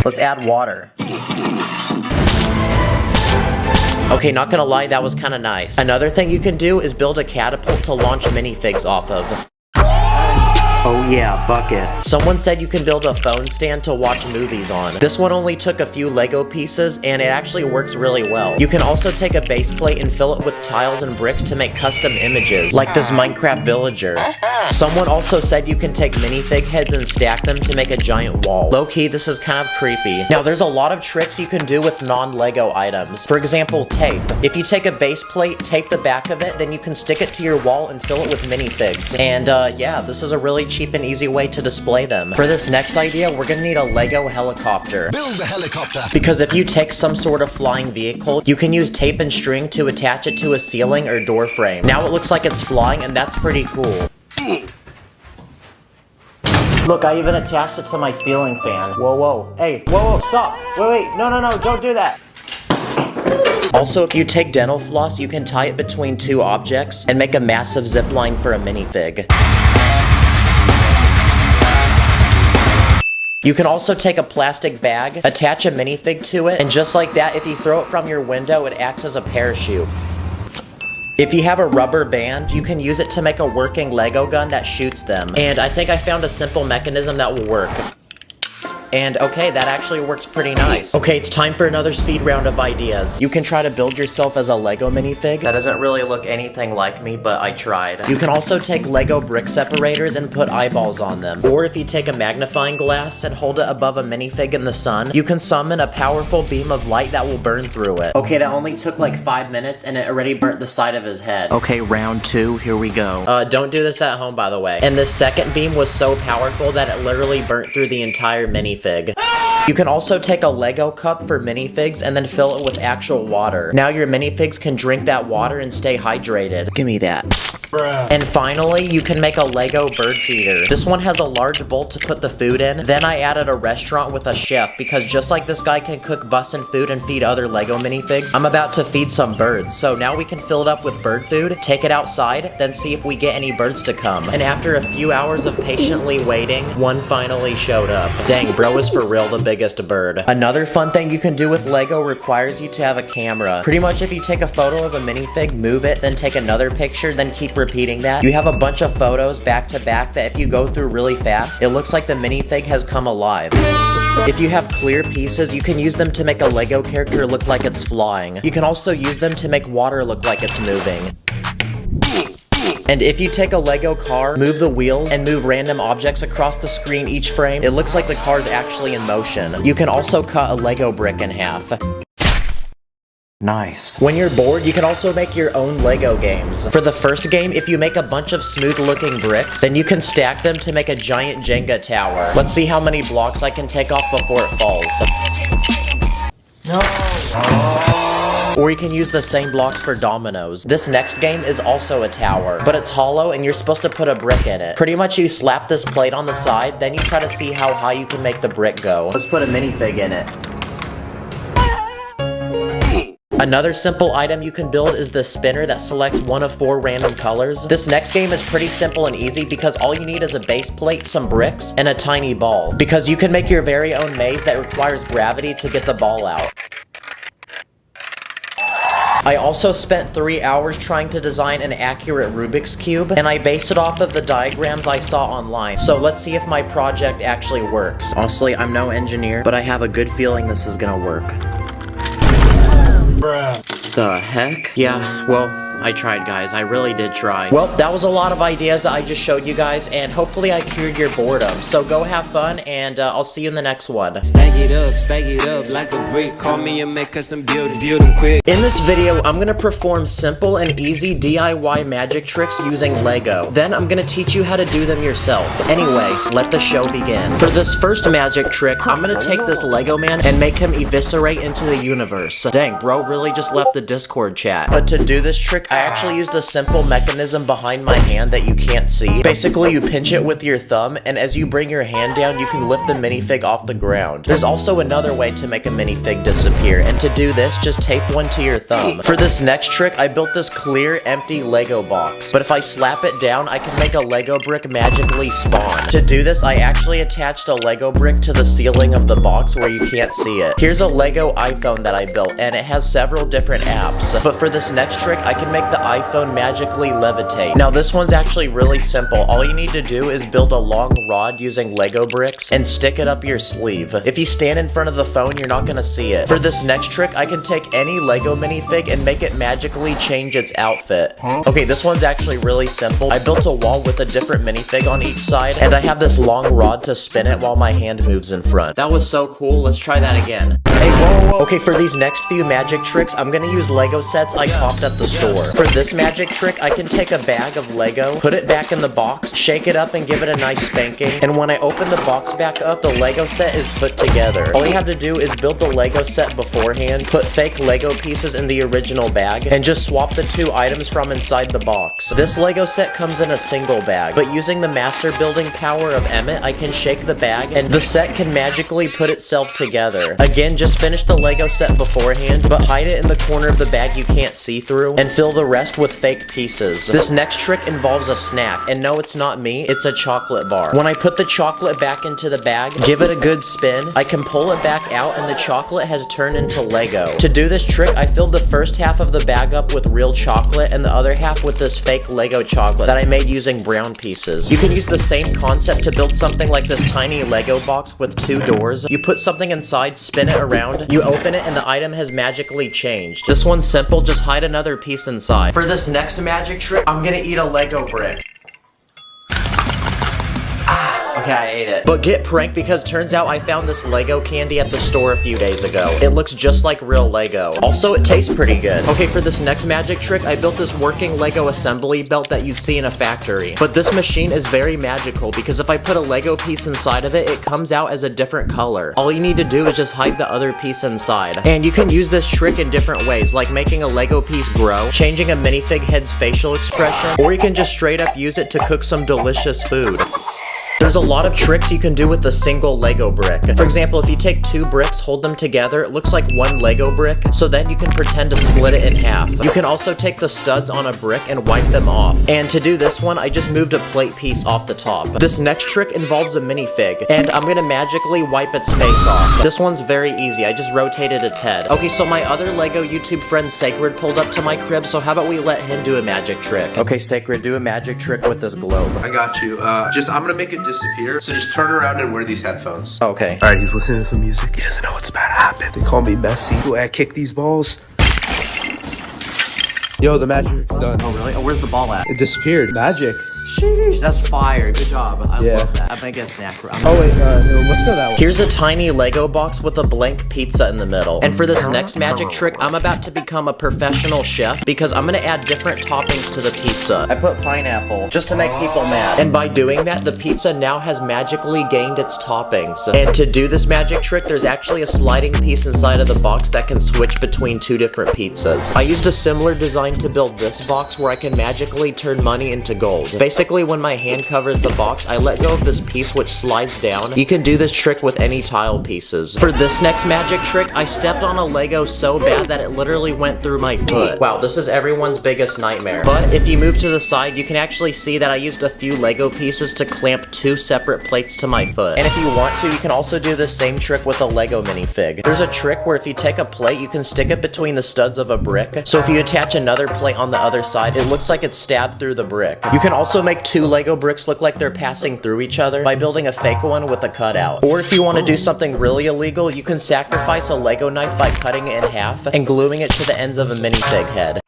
Let's add water. Okay, not gonna lie, that was kinda nice. Another thing you can do is build a catapult to launch minifigs off of. Oh yeah, buckets. Someone said you can build a phone stand to watch movies on. This one only took a few Lego pieces, and it actually works really well. You can also take a base plate and fill it with tiles and bricks to make custom images, like this Minecraft villager. Someone also said you can take minifig heads and stack them to make a giant wall. Low-key, this is kind of creepy. Now, there's a lot of tricks you can do with non-Lego items. For example, tape. If you take a base plate, tape the back of it, then you can stick it to your wall and fill it with minifigs. And yeah, this is a really cheap and easy way to display them. For this next idea, we're gonna need a Lego helicopter. Build a helicopter. Because if you take some sort of flying vehicle, you can use tape and string to attach it to a ceiling or door frame. Now it looks like it's flying, and that's pretty cool. Look, I even attached it to my ceiling fan. Whoa, whoa. Hey, whoa, whoa, stop. Wait, no, don't do that. Also, if you take dental floss, you can tie it between two objects and make a massive zip line for a minifig. You can also take a plastic bag, attach a minifig to it, and just like that, if you throw it from your window, it acts as a parachute. If you have a rubber band, you can use it to make a working Lego gun that shoots them. And I think I found a simple mechanism that will work. And okay, that actually works pretty nice. Okay, it's time for another speed round of ideas. You can try to build yourself as a Lego minifig. That doesn't really look anything like me, but I tried. You can also take Lego brick separators and put eyeballs on them. Or if you take a magnifying glass and hold it above a minifig in the sun, you can summon a powerful beam of light that will burn through it. Okay, that only took like 5 minutes and it already burnt the side of his head. Okay, round 2, here we go. Don't do this at home, by the way. And this second beam was so powerful that it literally burnt through the entire minifig. You can also take a Lego cup for minifigs and then fill it with actual water. Now your minifigs can drink that water and stay hydrated. Give me that. Bruh. And finally, you can make a Lego bird feeder. This one has a large bowl to put the food in. Then I added a restaurant with a chef because just like this guy can cook bussin' food and feed other Lego minifigs, I'm about to feed some birds. So now we can fill it up with bird food, take it outside, then see if we get any birds to come. And after a few hours of patiently waiting, one finally showed up. Dang, bro is for real the biggest bird. Another fun thing you can do with Lego requires you to have a camera. Pretty much if you take a photo of a minifig, move it, then take another picture, then keep repeating that, you have a bunch of photos back to back that if you go through really fast, it looks like the minifig has come alive. If you have clear pieces, you can use them to make a Lego character look like it's flying. You can also use them to make water look like it's moving. And if you take a Lego car, move the wheels, and move random objects across the screen each frame, it looks like the car's actually in motion. You can also cut a Lego brick in half. Nice. When you're bored, you can also make your own Lego games. For the first game, if you make a bunch of smooth-looking bricks, then you can stack them to make a giant Jenga tower. Let's see how many blocks I can take off before it falls. No. Or you can use the same blocks for dominoes. This next game is also a tower, but it's hollow and you're supposed to put a brick in it. Pretty much you slap this plate on the side, then you try to see how high you can make the brick go. Let's put a minifig in it. Another simple item you can build is the spinner that selects one of 4 random colors. This next game is pretty simple and easy because all you need is a base plate, some bricks, and a tiny ball. Because you can make your very own maze that requires gravity to get the ball out. I also spent 3 hours trying to design an accurate Rubik's Cube, and I based it off of the diagrams I saw online. So let's see if my project actually works. Honestly, I'm no engineer, but I have a good feeling this is gonna work. Bruh. The heck? Yeah, well, I tried, guys. I really did try. Well, that was a lot of ideas that I just showed you guys, and hopefully I cured your boredom. So go have fun, and I'll see you in the next one. Stack it up like a brick. Call me and make us some build them quick. In this video, I'm gonna perform simple and easy DIY magic tricks using Lego. Then I'm gonna teach you how to do them yourself. Anyway, let the show begin. For this first magic trick, I'm gonna take this Lego man and make him eviscerate into the universe. Dang, bro really just left the Discord chat. But to do this trick, I actually used a simple mechanism behind my hand that you can't see. Basically, you pinch it with your thumb, and as you bring your hand down, you can lift the minifig off the ground. There's also another way to make a minifig disappear, and to do this, just tape one to your thumb. For this next trick, I built this clear, empty Lego box. But if I slap it down, I can make a Lego brick magically spawn. To do this, I actually attached a Lego brick to the ceiling of the box where you can't see it. Here's a Lego iPhone that I built, and it has several different apps. But for this next trick, I can make the iPhone magically levitate. Now this one's actually really simple. All you need to do is build a long rod using Lego bricks and stick it up your sleeve. If you stand in front of the phone, you're not gonna see it. For this next trick, I can take any Lego minifig and make it magically change its outfit. Okay, this one's actually really simple. I built a wall with a different minifig on each side, and I have this long rod to spin it while my hand moves in front. That was so cool. Let's try that again. Hey, whoa. Okay, for these next few magic tricks, I'm gonna use Lego sets I comped at the store. For this magic trick, I can take a bag of Lego, put it back in the box, shake it up and give it a nice spanking, and when I open the box back up, the Lego set is put together. All you have to do is build the Lego set beforehand, put fake Lego pieces in the original bag, and just swap the two items from inside the box. This Lego set comes in a single bag, but using the master building power of Emmett, I can shake the bag, and the set can magically put itself together. Again, just finish the Lego set beforehand, but hide it in the corner of the bag you can't see through, and fill the rest with fake pieces. This next trick involves a snack, and no, it's not me, it's a chocolate bar. When I put the chocolate back into the bag, give it a good spin, I can pull it back out, and the chocolate has turned into Lego. To do this trick, I filled the first half of the bag up with real chocolate, and the other half with this fake Lego chocolate that I made using brown pieces. You can use the same concept to build something like this tiny Lego box with two doors. You put something inside, spin it around, you open it, and the item has magically changed. This one's simple, just hide another piece inside. For this next magic trick, I'm gonna eat a Lego brick. Okay, I ate it. But get pranked because turns out I found this Lego candy at the store a few days ago. It looks just like real Lego. Also, it tastes pretty good. Okay, for this next magic trick, I built this working Lego assembly belt that you'd see in a factory. But this machine is very magical because if I put a Lego piece inside of it, it comes out as a different color. All you need to do is just hide the other piece inside. And you can use this trick in different ways, like making a Lego piece grow, changing a minifig head's facial expression, or you can just straight up use it to cook some delicious food. There's a lot of tricks you can do with a single Lego brick. For example, if you take two bricks, hold them together, it looks like one Lego brick, so then you can pretend to split it in half. You can also take the studs on a brick and wipe them off. And to do this one, I just moved a plate piece off the top. This next trick involves a minifig, and I'm gonna magically wipe its face off. This one's very easy, I just rotated its head. Okay, so my other Lego YouTube friend Sacred pulled up to my crib, so how about we let him do a magic trick? Okay, Sacred, do a magic trick with this globe. I got you. I'm gonna make it disappear. So just turn around and wear these headphones. Okay. Alright, he's listening to some music. He doesn't know what's about to happen. They call me Messi. Go ahead, kick these balls. Yo, the magic's done. Oh, really? Oh, where's the ball at? It disappeared. Magic. Sheesh, that's fire. Good job. I Yeah. love that. I'm gonna get a snack. Oh wait, let's go that way. Here's a tiny Lego box with a blank pizza in the middle. And for this next magic trick, I'm about to become a professional chef because I'm gonna add different toppings to the pizza. I put pineapple, just to make people mad. And by doing that, the pizza now has magically gained its toppings. And to do this magic trick, there's actually a sliding piece inside of the box that can switch between two different pizzas. I used a similar design to build this box where I can magically turn money into gold. Basically, when my hand covers the box, I let go of this piece which slides down. You can do this trick with any tile pieces. For this next magic trick, I stepped on a Lego so bad that it literally went through my foot. Wow, this is everyone's biggest nightmare. But if you move to the side, you can actually see that I used a few Lego pieces to clamp two separate plates to my foot. And if you want to, you can also do the same trick with a Lego minifig. There's a trick where if you take a plate, you can stick it between the studs of a brick. So if you attach another plate on the other side, it looks like it's stabbed through the brick. You can also make two Lego bricks look like they're passing through each other by building a fake one with a cutout. Or if you want to do something really illegal, you can sacrifice a Lego knife by cutting it in half and gluing it to the ends of a minifig head.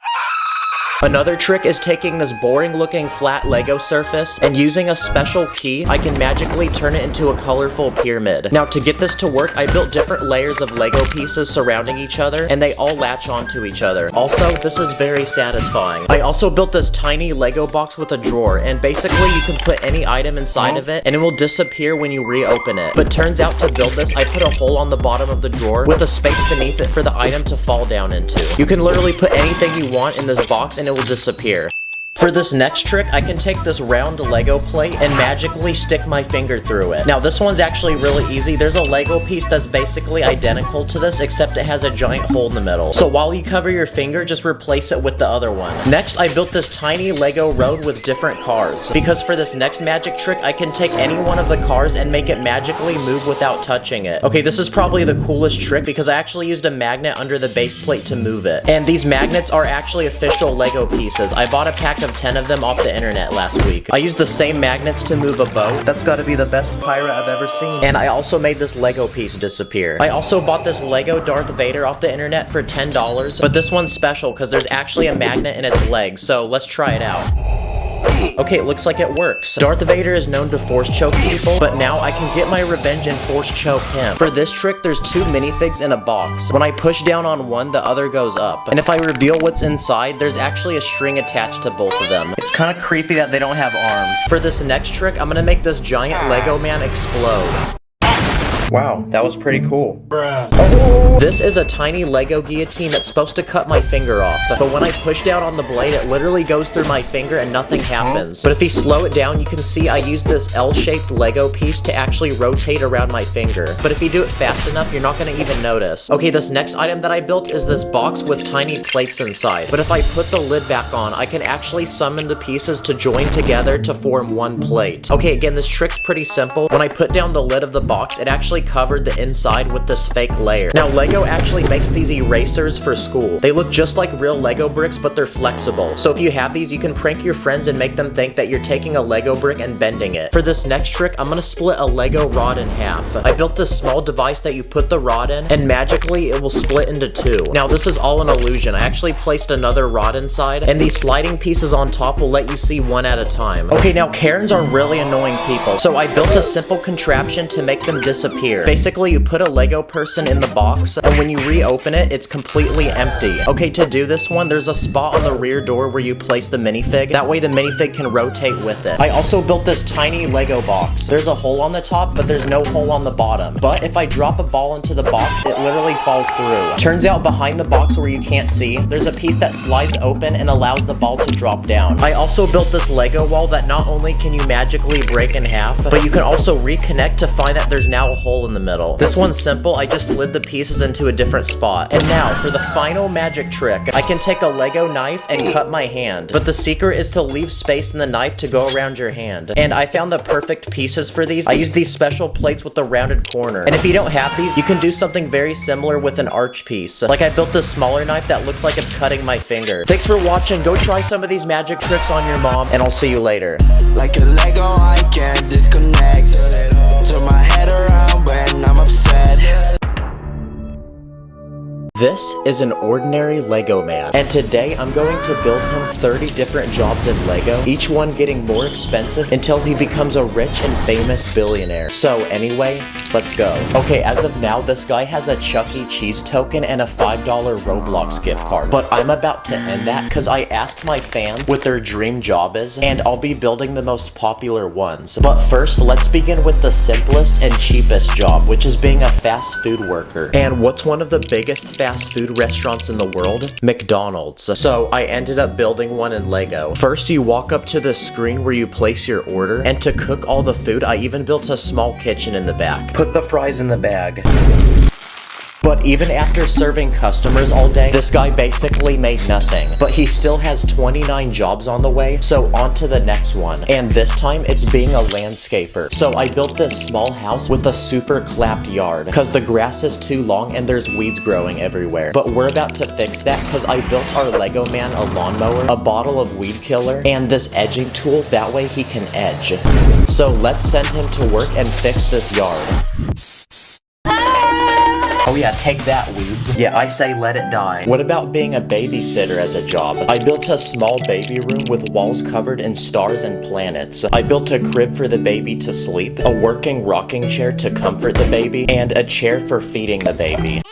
Another trick is taking this boring looking flat Lego surface and using a special key, I can magically turn it into a colorful pyramid. Now to get this to work, I built different layers of Lego pieces surrounding each other and they all latch onto each other. Also, this is very satisfying. I also built this tiny Lego box with a drawer and basically you can put any item inside of it and it will disappear when you reopen it. But turns out to build this, I put a hole on the bottom of the drawer with a space beneath it for the item to fall down into. You can literally put anything you want in this box and it will disappear. For this next trick, I can take this round Lego plate and magically stick my finger through it. Now this one's actually really easy. There's a Lego piece that's basically identical to this, except it has a giant hole in the middle. So while you cover your finger, just replace it with the other one. Next, I built this tiny Lego road with different cars. Because for this next magic trick, I can take any one of the cars and make it magically move without touching it. Okay, this is probably the coolest trick because I actually used a magnet under the base plate to move it. And these magnets are actually official Lego pieces. I bought a pack of 10 of them off the internet last week. I used the same magnets to move a boat. That's gotta be the best pirate I've ever seen. And I also made this Lego piece disappear. I also bought this Lego Darth Vader off the internet for $10, but this one's special because there's actually a magnet in its leg, so let's try it out. Okay, it looks like it works. Darth Vader is known to force choke people, but now I can get my revenge and force choke him. For this trick, there's 2 minifigs in a box. When I push down on one, the other goes up. And if I reveal what's inside, there's actually a string attached to both of them. It's kind of creepy that they don't have arms. For this next trick, I'm gonna make this giant Lego man explode. Wow, that was pretty cool. This is a tiny Lego guillotine that's supposed to cut my finger off, but when I push down on the blade, it literally goes through my finger and nothing happens. But if you slow it down, you can see I use this L-shaped Lego piece to actually rotate around my finger. But if you do it fast enough, you're not gonna even notice. Okay, this next item that I built is this box with tiny plates inside. But if I put the lid back on, I can actually summon the pieces to join together to form one plate. Okay, again, this trick's pretty simple. When I put down the lid of the box, it actually covered the inside with this fake layer. Now, Lego actually makes these erasers for school. They look just like real Lego bricks, but they're flexible. So if you have these, you can prank your friends and make them think that you're taking a Lego brick and bending it. For this next trick, I'm gonna split a Lego rod in half. I built this small device that you put the rod in, and magically it will split into 2. Now, this is all an illusion. I actually placed another rod inside, and these sliding pieces on top will let you see one at a time. Okay, now Karens are really annoying people, so I built a simple contraption to make them disappear. Basically, you put a Lego person in the box, and when you reopen it, it's completely empty. Okay, to do this one, there's a spot on the rear door where you place the minifig. That way the minifig can rotate with it. I also built this tiny Lego box. There's a hole on the top, but there's no hole on the bottom. But if I drop a ball into the box, it literally falls through. Turns out behind the box where you can't see, there's a piece that slides open and allows the ball to drop down. I also built this Lego wall that not only can you magically break in half, but you can also reconnect to find that there's now a hole in the middle. This one's simple. I just slid the pieces into a different spot. And now for the final magic trick. I can take a Lego knife and cut my hand, but the secret is to leave space in the knife to go around your hand. And I found the perfect pieces for these. I use these special plates with the rounded corner. And if you don't have these, you can do something very similar with an arch piece. Like I built this smaller knife that looks like it's cutting my finger. Thanks for watching. Go try some of these magic tricks on your mom, and I'll see you later. Like a Lego, I can't disconnect. Turn my head around when I'm upset. This is an ordinary Lego man, and today I'm going to build him 30 different jobs in Lego, each one getting more expensive until he becomes a rich and famous billionaire. So anyway, let's go. Okay, as of now, this guy has a Chuck E. Cheese token and a $5 Roblox gift card, but I'm about to end that because I asked my fans what their dream job is, and I'll be building the most popular ones. But first, let's begin with the simplest and cheapest job, which is being a fast food worker. And what's one of the biggest fast food restaurants in the world? McDonald's. So I ended up building one in Lego. First, you walk up to the screen where you place your order, and to cook all the food, I even built a small kitchen in the back. Put the fries in the bag. But even after serving customers all day, this guy basically made nothing. But he still has 29 jobs on the way, so on to the next one. And this time, it's being a landscaper. So I built this small house with a super clapped yard, because the grass is too long and there's weeds growing everywhere. But we're about to fix that, because I built our Lego man a lawnmower, a bottle of weed killer, and this edging tool, that way he can edge. So let's send him to work and fix this yard. Oh yeah, take that, weeds. Yeah, I say let it die. What about being a babysitter as a job? I built a small baby room with walls covered in stars and planets. I built a crib for the baby to sleep, a working rocking chair to comfort the baby, and a chair for feeding the baby.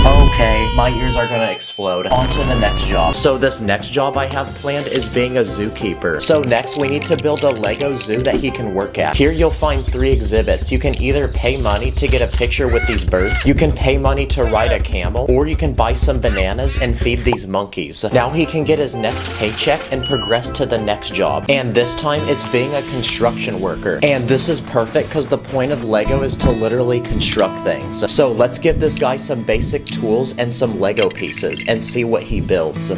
Okay, my ears are gonna explode. On to the next job. So this next job I have planned is being a zookeeper. So next we need to build a Lego zoo that he can work at. Here you'll find 3 exhibits. You can either pay money to get a picture with these birds, you can pay money to ride a camel, or you can buy some bananas and feed these monkeys. Now he can get his next paycheck and progress to the next job. And this time it's being a construction worker. And this is perfect because the point of Lego is to literally construct things. So let's give this guy some basic tools and some Lego pieces and see what he builds.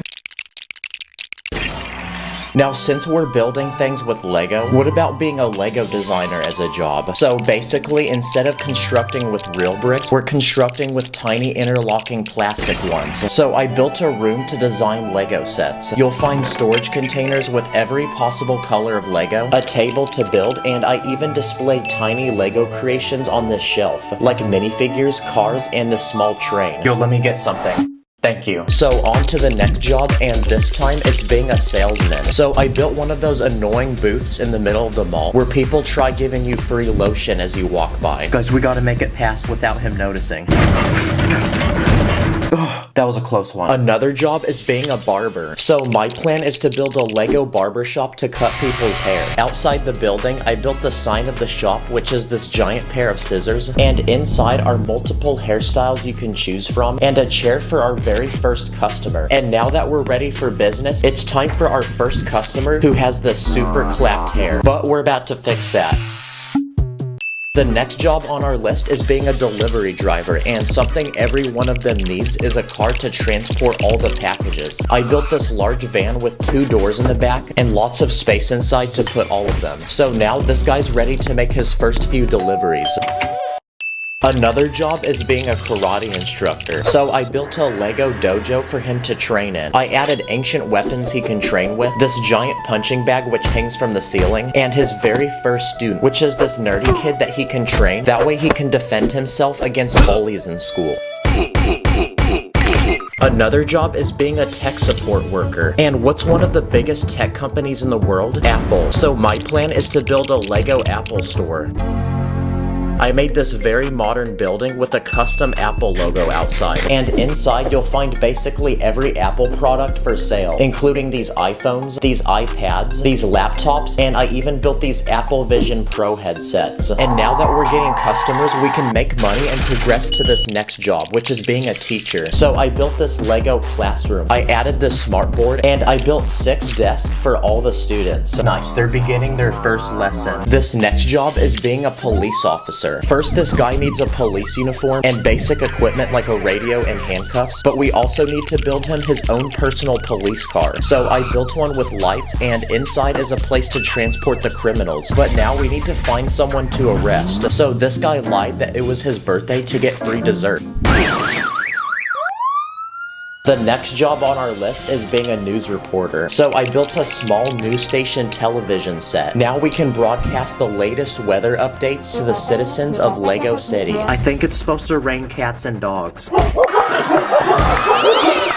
Now, since we're building things with Lego, what about being a Lego designer as a job? So basically, instead of constructing with real bricks, we're constructing with tiny interlocking plastic ones. So I built a room to design Lego sets. You'll find storage containers with every possible color of Lego, a table to build, and I even displayed tiny Lego creations on this shelf, like minifigures, cars, and this small train. Yo, let me get something. Thank you. So on to the next job, and this time it's being a salesman. So I built one of those annoying booths in the middle of the mall where people try giving you free lotion as you walk by. Guys, we gotta make it past without him noticing. That was a close one. Another job is being a barber. So my plan is to build a Lego barber shop to cut people's hair. Outside the building, I built the sign of the shop, which is this giant pair of scissors, and inside are multiple hairstyles you can choose from, and a chair for our very first customer. And now that we're ready for business, it's time for our first customer who has this super clapped hair. But we're about to fix that. The next job on our list is being a delivery driver, and something every one of them needs is a car to transport all the packages. I built this large van with 2 doors in the back and lots of space inside to put all of them. So now this guy's ready to make his first few deliveries. Another job is being a karate instructor. So I built a Lego dojo for him to train in. I added ancient weapons he can train with, this giant punching bag which hangs from the ceiling, and his very first student, which is this nerdy kid that he can train. That way he can defend himself against bullies in school. Another job is being a tech support worker. And what's one of the biggest tech companies in the world? Apple. So my plan is to build a Lego Apple store. I made this very modern building with a custom Apple logo outside, and inside you'll find basically every Apple product for sale, including these iPhones, these iPads, these laptops, and I even built these Apple Vision Pro headsets. And now that we're getting customers, we can make money and progress to this next job, which is being a teacher. So I built this Lego classroom. I added this smartboard, and I built 6 desks for all the students. Nice, they're beginning their first lesson. This next job is being a police officer. First, this guy needs a police uniform and basic equipment like a radio and handcuffs, but we also need to build him his own personal police car. So I built one with lights, and inside is a place to transport the criminals. But now we need to find someone to arrest. So this guy lied that it was his birthday to get free dessert. The next job on our list is being a news reporter. So I built a small news station television set. Now we can broadcast the latest weather updates to the citizens of Lego City. I think it's supposed to rain cats and dogs.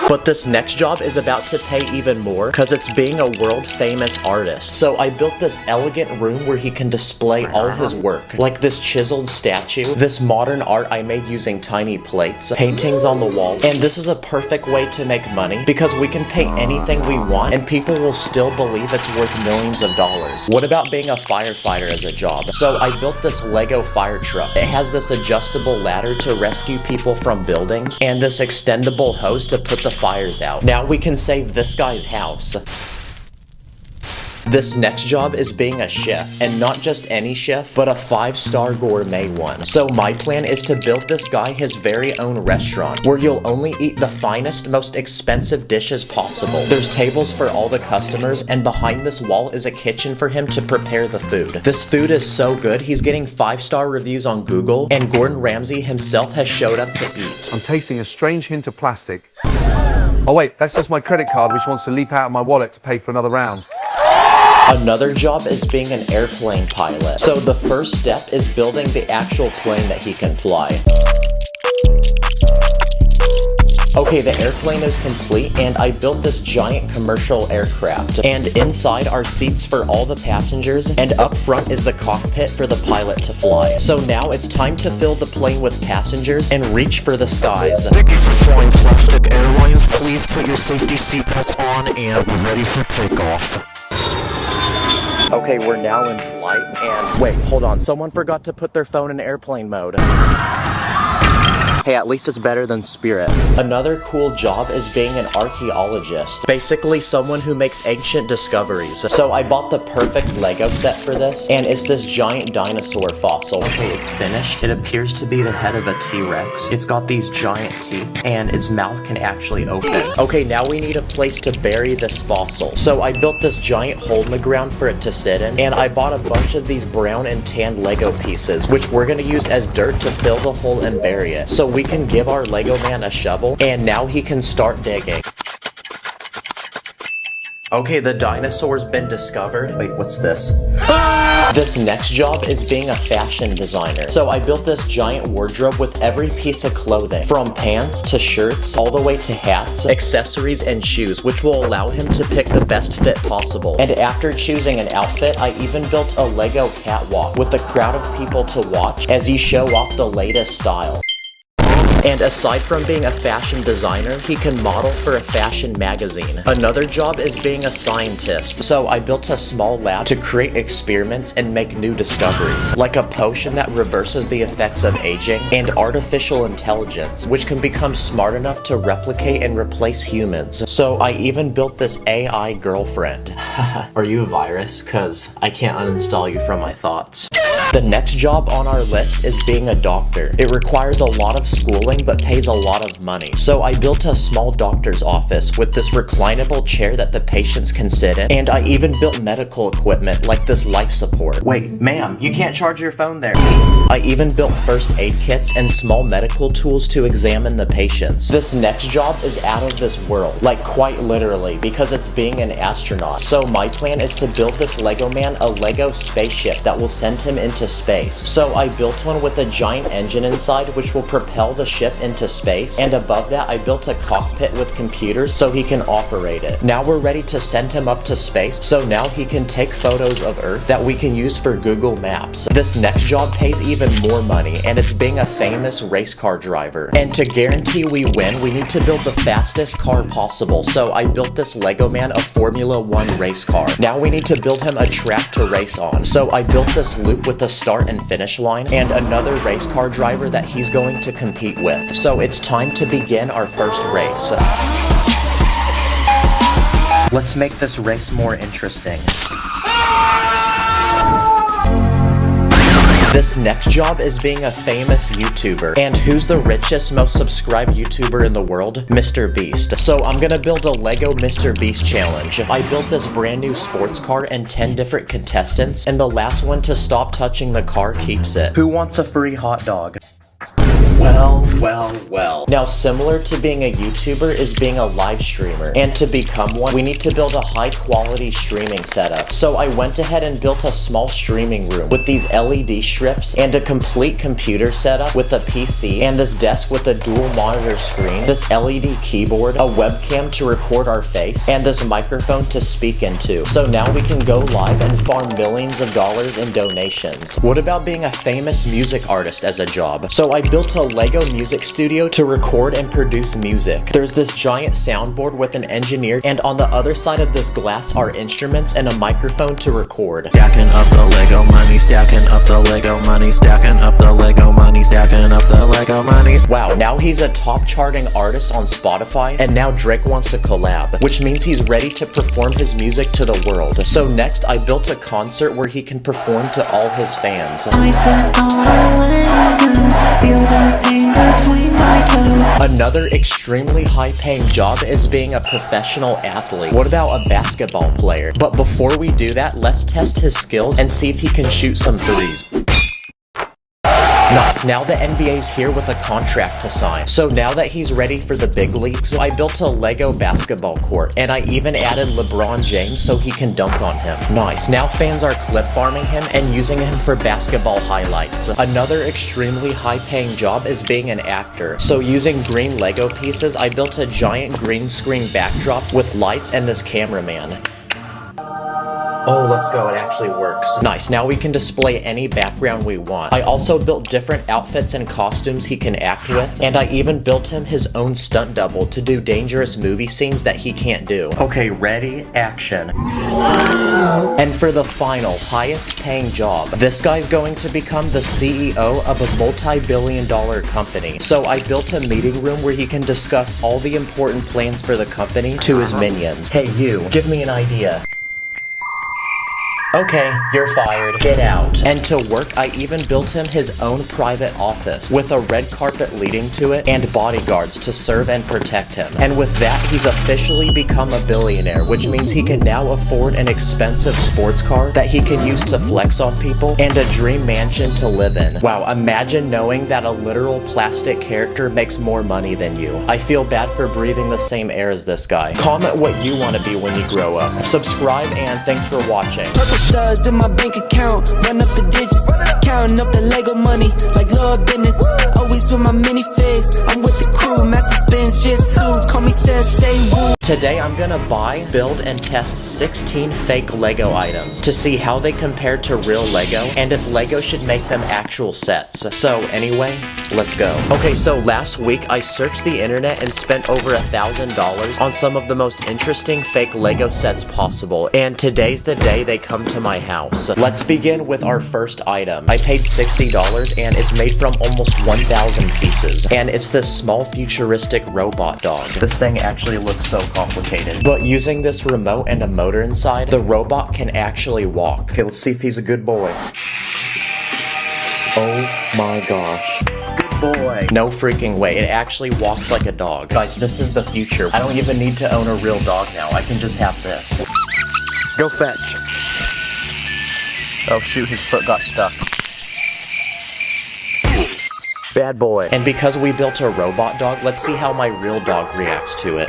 But this next job is about to pay even more because it's being a world famous artist. So I built this elegant room where he can display all his work, like this chiseled statue, this modern art I made using tiny plates, paintings on the wall, and this is a perfect way to make money because we can pay anything we want and people will still believe it's worth millions of dollars. What about being a firefighter as a job? So I built this Lego fire truck. It has this adjustable ladder to rescue people from buildings and this extendable hose to put the fires out. Now we can save this guy's house. This next job is being a chef, and not just any chef, but a 5-star gourmet one. So my plan is to build this guy his very own restaurant, where you'll only eat the finest, most expensive dishes possible. There's tables for all the customers, and behind this wall is a kitchen for him to prepare the food. This food is so good, he's getting 5-star reviews on Google, and Gordon Ramsay himself has showed up to eat. I'm tasting a strange hint of plastic. Oh wait, that's just my credit card which wants to leap out of my wallet to pay for another round. Another job is being an airplane pilot. So the first step is building the actual plane that he can fly. Okay, the airplane is complete, and I built this giant commercial aircraft. And inside are seats for all the passengers, and up front is the cockpit for the pilot to fly. So now it's time to fill the plane with passengers and reach for the skies. Thank you for flying Plastic Airlines. Please put your safety seatbelts on, and we're ready for takeoff. Okay, we're now in flight, and wait, hold on, someone forgot to put their phone in airplane mode. Hey, at least it's better than Spirit. Another cool job is being an archaeologist. Basically, someone who makes ancient discoveries. So I bought the perfect Lego set for this, and it's this giant dinosaur fossil. Okay, it's finished. It appears to be the head of a T-Rex. It's got these giant teeth, and its mouth can actually open. Okay, now we need a place to bury this fossil. So I built this giant hole in the ground for it to sit in, and I bought a bunch of these brown and tan Lego pieces, which we're gonna use as dirt to fill the hole and bury it. So we can give our Lego man a shovel, and now he can start digging. Okay, the dinosaur's been discovered. Wait, what's this? This next job is being a fashion designer. So I built this giant wardrobe with every piece of clothing, from pants to shirts, all the way to hats, accessories, and shoes, which will allow him to pick the best fit possible. And after choosing an outfit, I even built a Lego catwalk with a crowd of people to watch as he show off the latest style. And aside from being a fashion designer, he can model for a fashion magazine. Another job is being a scientist. So I built a small lab to create experiments and make new discoveries, like a potion that reverses the effects of aging, and artificial intelligence, which can become smart enough to replicate and replace humans. So I even built this AI girlfriend. Are you a virus? Cause I can't uninstall you from my thoughts. The next job on our list is being a doctor. It requires a lot of schooling but pays a lot of money. So I built a small doctor's office with this reclinable chair that the patients can sit in, and I even built medical equipment like this life support. Wait, ma'am, you can't charge your phone there. I even built first aid kits and small medical tools to examine the patients. This next job is out of this world, like quite literally, because it's being an astronaut. So my plan is to build this Lego man a Lego spaceship that will send him into space. So I built one with a giant engine inside which will propel the ship into space, and above that I built a cockpit with computers so he can operate it. Now we're ready to send him up to space, so now he can take photos of Earth that we can use for Google Maps. This next job pays even more money, and it's being a famous race car driver. And to guarantee we win, we need to build the fastest car possible, so I built this Lego man a Formula 1 race car. Now we need to build him a track to race on, so I built this loop with a start and finish line, and another race car driver that he's going to compete with. So it's time to begin our first race. Let's make this race more interesting. This next job is being a famous YouTuber. And who's the richest, most subscribed YouTuber in the world? Mr. Beast. So I'm gonna build a Lego Mr. Beast challenge. I built this brand new sports car and 10 different contestants, and the last one to stop touching the car keeps it. Who wants a free hot dog? Well. Now, similar to being a YouTuber is being a live streamer. And to become one, we need to build a high quality streaming setup. So I went ahead and built a small streaming room with these LED strips and a complete computer setup with a PC and this desk with a dual monitor screen, this LED keyboard, a webcam to record our face, and this microphone to speak into. So now we can go live and farm millions of dollars in donations. What about being a famous music artist as a job? So I built a Lego music studio to record and produce music. There's this giant soundboard with an engineer, and on the other side of this glass are instruments and a microphone to record. Stacking up the Lego money, stacking up the Lego money, stacking up the Lego money, stacking up the Lego money. Wow, now he's a top charting artist on Spotify, and now Drake wants to collab, which means he's ready to perform his music to the world. So next, I built a concert where he can perform to all his fans. Another extremely high-paying job is being a professional athlete. What about a basketball player? But before we do that, let's test his skills and see if he can shoot some threes. Nice, now the NBA's here with a contract to sign. So now that he's ready for the big leagues, I built a Lego basketball court, and I even added LeBron James so he can dunk on him. Nice, now fans are clip farming him and using him for basketball highlights. Another extremely high-paying job is being an actor. So using green Lego pieces, I built a giant green screen backdrop with lights and this cameraman. Oh, let's go, it actually works. Nice, now we can display any background we want. I also built different outfits and costumes he can act with, and I even built him his own stunt double to do dangerous movie scenes that he can't do. Okay, ready, action. And for the final, highest paying job, this guy's going to become the CEO of a multi-billion-dollar company. So I built a meeting room where he can discuss all the important plans for the company to his minions. Hey you, Give me an idea. Okay, you're fired. Get out. And to work, I even built him his own private office with a red carpet leading to it and bodyguards to serve and protect him. And with that, he's officially become a billionaire, which means he can now afford an expensive sports car that he can use to flex on people and a dream mansion to live in. Wow, imagine knowing that a literal plastic character makes more money than you. I feel bad for breathing the same air as this guy. Comment what you want to be when you grow up. Subscribe and thanks for watching. Purple stars in my bank account, run up the digits, counting up the Lego money like Lord business. Always with my minifigs, I'm with the crew, master spins, jitsu, call me Sensei Wu. Today I'm gonna buy, build, and test 16 fake Lego items to see how they compare to real Lego and if Lego should make them actual sets. So anyway, let's go. Okay, so last week I searched the internet and spent over $1,000 on some of the most interesting fake Lego sets possible, and today's the day they come to my house. Let's begin with our first item. I paid $60 and it's made from almost 1,000 pieces, and it's this small futuristic robot dog. This thing actually looks so complicated. But using this remote and a motor inside, the robot can actually walk. Okay, let's see if he's a good boy. Oh my gosh. Good boy. No freaking way, it actually walks like a dog. Guys, this is the future. I don't even need to own a real dog now. I can just have this. Go fetch. Oh shoot, his foot got stuck. Bad boy. And because we built a robot dog, let's see how my real dog reacts to it.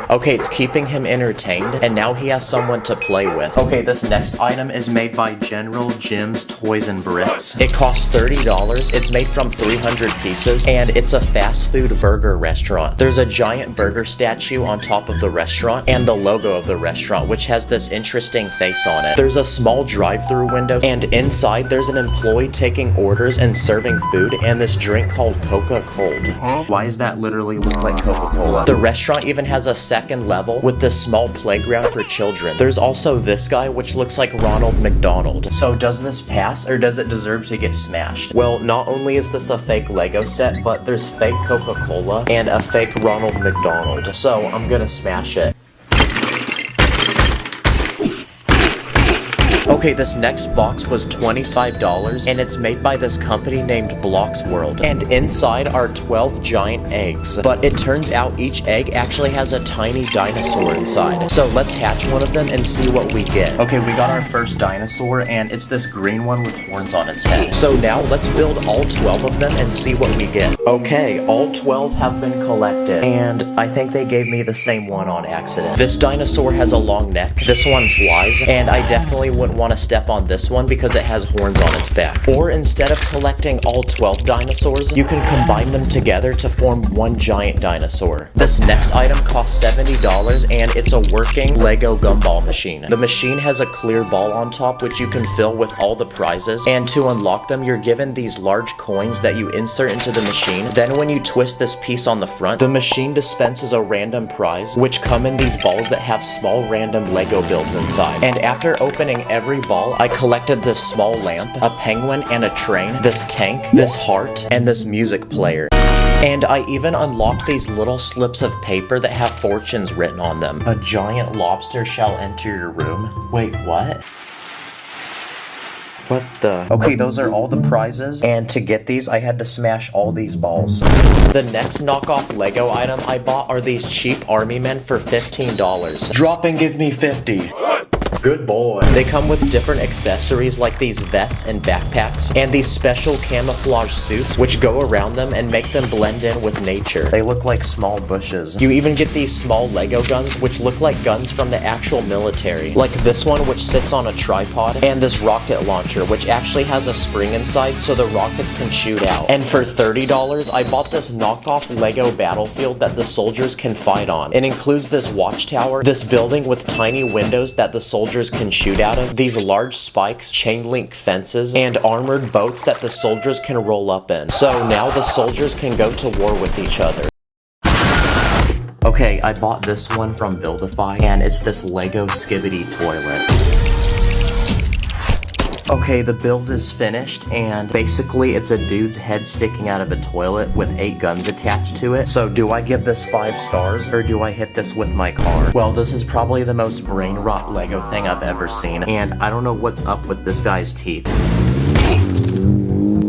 Okay, it's keeping him entertained, and now he has someone to play with. Okay, this next item is made by General Jim's Toys and Bricks. It costs $30, it's made from 300 pieces, and it's a fast food burger restaurant. There's a giant burger statue on top of the restaurant, and the logo of the restaurant, which has this interesting face on it. There's a small drive-through window, and inside there's an employee taking orders and serving food, and this drink called Coca-Cold. Why does that literally look like Coca-Cola? The restaurant even has a second level with this small playground for children. There's also this guy, which looks like Ronald McDonald. So does this pass, or does it deserve to get smashed? Well, not only is this a fake Lego set, but there's fake Coca-Cola and a fake Ronald McDonald. So I'm gonna smash it. Okay, this next box was $25, and it's made by this company named Blocks World. And inside are 12 giant eggs. But it turns out each egg actually has a tiny dinosaur inside. So let's hatch one of them and see what we get. Okay, we got our first dinosaur, and it's this green one with horns on its head. So now let's build all 12 of them and see what we get. Okay, all 12 have been collected, and I think they gave me the same one on accident. This dinosaur has a long neck, this one flies, and I definitely wouldn't want to step on this one because it has horns on its back. Or instead of collecting all 12 dinosaurs, you can combine them together to form one giant dinosaur. This next item costs $70, and it's a working Lego gumball machine. The machine has a clear ball on top which you can fill with all the prizes, and to unlock them you're given these large coins that you insert into the machine. Then when you twist this piece on the front, the machine dispenses a random prize which come in these balls that have small random Lego builds inside. And after opening every ball, I collected this small lamp, a penguin and a train, this tank, this heart, and this music player. And I even unlocked these little slips of paper that have fortunes written on them. A giant lobster shall enter your room. Wait, what? What the? Okay, those are all the prizes, and to get these, I had to smash all these balls. The next knockoff Lego item I bought are these cheap army men for $15. Drop and give me 50. Good boy. They come with different accessories like these vests and backpacks, and these special camouflage suits which go around them and make them blend in with nature. They look like small bushes. You even get these small Lego guns which look like guns from the actual military, like this one which sits on a tripod, and this rocket launcher which actually has a spring inside so the rockets can shoot out. And for $30, I bought this knockoff Lego battlefield that the soldiers can fight on. It includes this watchtower, this building with tiny windows that the soldiers can shoot out of, these large spikes, chain link fences, and armored boats that the soldiers can roll up in. So now the soldiers can go to war with each other. Okay, I bought this one from Buildify, and it's this Lego Skibbity toilet. Okay, the build is finished, and basically it's a dude's head sticking out of a toilet with 8 guns attached to it. So do I give this 5 stars, or do I hit this with my car? Well, this is probably the most brain rot Lego thing I've ever seen, and I don't know what's up with this guy's teeth.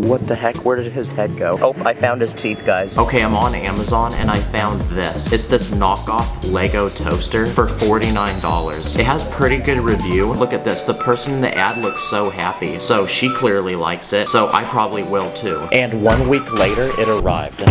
What the heck? Where did his head go? Oh, I found his teeth, guys. Okay, I'm on Amazon and I found this. It's this knockoff Lego toaster for $49. It has pretty good review. Look at this. The person in the ad looks so happy. So she clearly likes it. So I probably will too. And 1 week later, it arrived.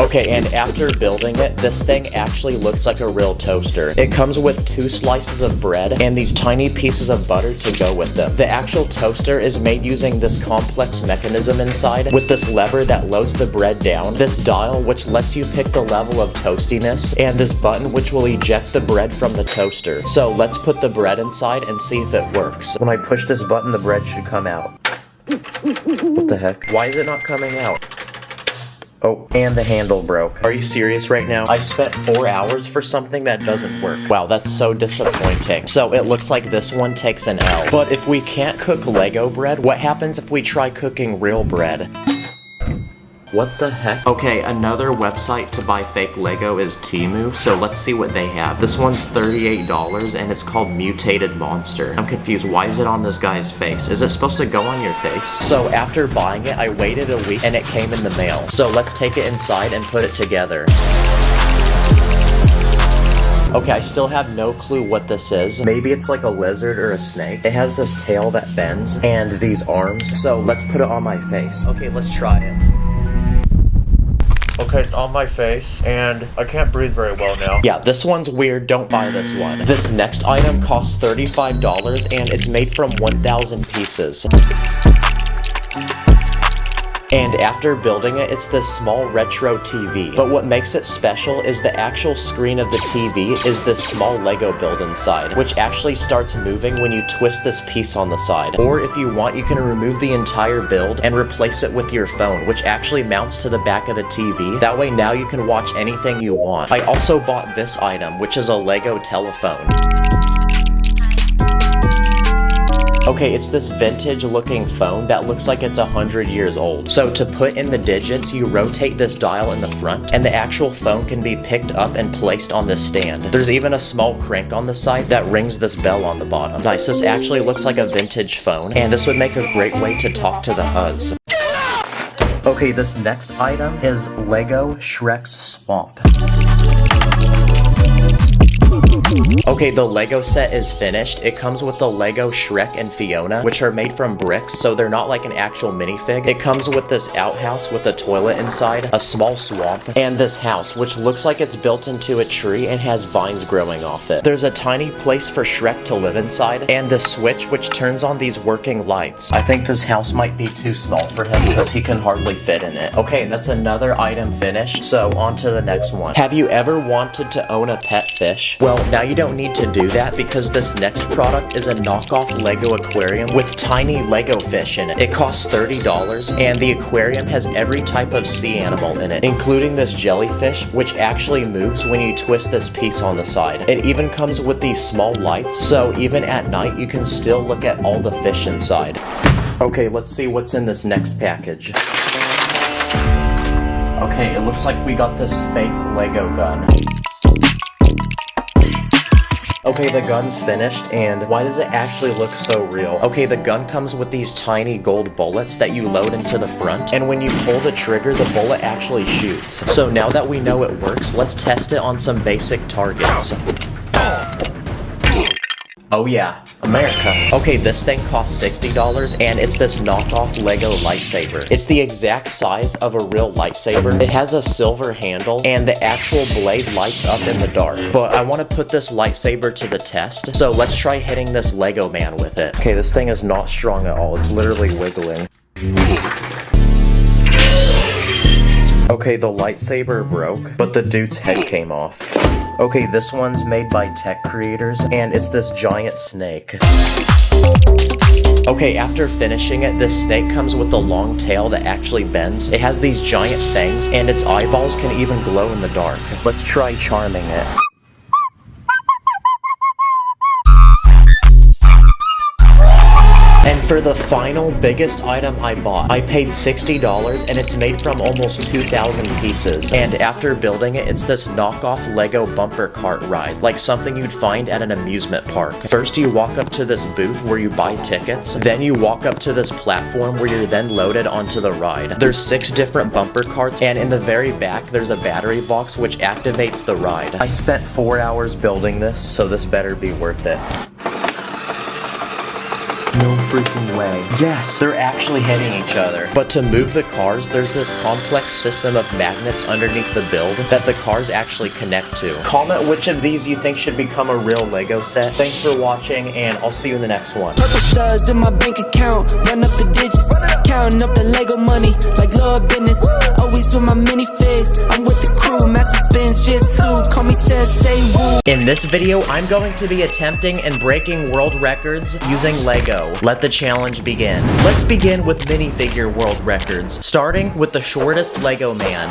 Okay, and after building it, this thing actually looks like a real toaster. It comes with 2 slices of bread and these tiny pieces of butter to go with them. The actual toaster is made using this complex mechanism inside with this lever that loads the bread down, this dial which lets you pick the level of toastiness, and this button which will eject the bread from the toaster. So let's put the bread inside and see if it works. When I push this button, the bread should come out. What the heck? Why is it not coming out? Oh, and the handle broke. Are you serious right now? I spent 4 hours for something that doesn't work. Wow, that's so disappointing. So it looks like this one takes an L. But if we can't cook Lego bread, what happens if we try cooking real bread? What the heck? Okay, another website to buy fake Lego is Temu, so let's see what they have. This one's $38 and it's called Mutated Monster. I'm confused, why is it on this guy's face? Is it supposed to go on your face? So after buying it, I waited a week and it came in the mail. So let's take it inside and put it together. Okay, I still have no clue what this is. Maybe it's like a lizard or a snake. It has this tail that bends and these arms. So let's put it on my face. Okay, let's try it. Okay, it's on my face, and I can't breathe very well now. Yeah, this one's weird. Don't buy this one. This next item costs $35, and it's made from 1,000 pieces. And after building it, it's this small retro TV. But what makes it special is the actual screen of the TV is this small Lego build inside, which actually starts moving when you twist this piece on the side. Or if you want, you can remove the entire build and replace it with your phone, which actually mounts to the back of the TV. That way now you can watch anything you want. I also bought this item, which is a Lego telephone. Okay, it's this vintage looking phone that looks like it's 100 years old. So to put in the digits, you rotate this dial in the front, and the actual phone can be picked up and placed on this stand. There's even a small crank on the side that rings this bell on the bottom. Nice, this actually looks like a vintage phone, and this would make a great way to talk to the huzz. Okay, this next item is Lego Shrek's Swamp. Okay, the Lego set is finished. It comes with the Lego Shrek and Fiona, which are made from bricks, so they're not like an actual minifig. It comes with this outhouse with a toilet inside, a small swamp, and this house, which looks like it's built into a tree and has vines growing off it. There's a tiny place for Shrek to live inside, and the switch which turns on these working lights. I think this house might be too small for him because he can hardly fit in it. Okay, that's another item finished, so on to the next one. Have you ever wanted to own a pet fish? Well, now you don't need to do that because this next product is a knockoff Lego aquarium with tiny Lego fish in it. It costs $30 and the aquarium has every type of sea animal in it, including this jellyfish which actually moves when you twist this piece on the side. It even comes with these small lights, so even at night you can still look at all the fish inside. Okay, let's see what's in this next package. Okay, it looks like we got this fake Lego gun. Okay, the gun's finished, and why does it actually look so real? Okay, the gun comes with these tiny gold bullets that you load into the front, and when you pull the trigger, the bullet actually shoots. So now that we know it works, let's test it on some basic targets. Oh yeah, America. Okay, this thing costs $60 and it's this knockoff Lego lightsaber. It's the exact size of a real lightsaber. It has a silver handle and the actual blade lights up in the dark. But I want to put this lightsaber to the test, so let's try hitting this Lego man with it. Okay, this thing is not strong at all. It's literally wiggling. Okay, the lightsaber broke, but the dude's head came off. Okay, this one's made by tech creators, and it's this giant snake. Okay, after finishing it, this snake comes with a long tail that actually bends. It has these giant fangs, and its eyeballs can even glow in the dark. Let's try charming it. for the final biggest item I bought, I paid $60 and it's made from almost 2,000 pieces. And after building it, it's this knockoff Lego bumper cart ride, like something you'd find at an amusement park. First, you walk up to this booth where you buy tickets. Then you walk up to this platform where you're then loaded onto the ride. There's 6 different bumper carts, and in the very back, there's a battery box which activates the ride. I spent 4 hours building this, so this better be worth it. No freaking way. Yes, they're actually hitting each other. But to move the cars, there's this complex system of magnets underneath the build that the cars actually connect to. Comment which of these you think should become a real Lego set. Thanks for watching, and I'll see you in the next one. Purple studs in my bank account, run up the digits, counting up the Lego money like Lord business. Always with my minifigs, I'm with the crew, master spins, jitsu, call me say woo. In this video, I'm going to be attempting and breaking world records using Lego. Let the challenge begin. Let's begin with minifigure world records, starting with the shortest Lego man.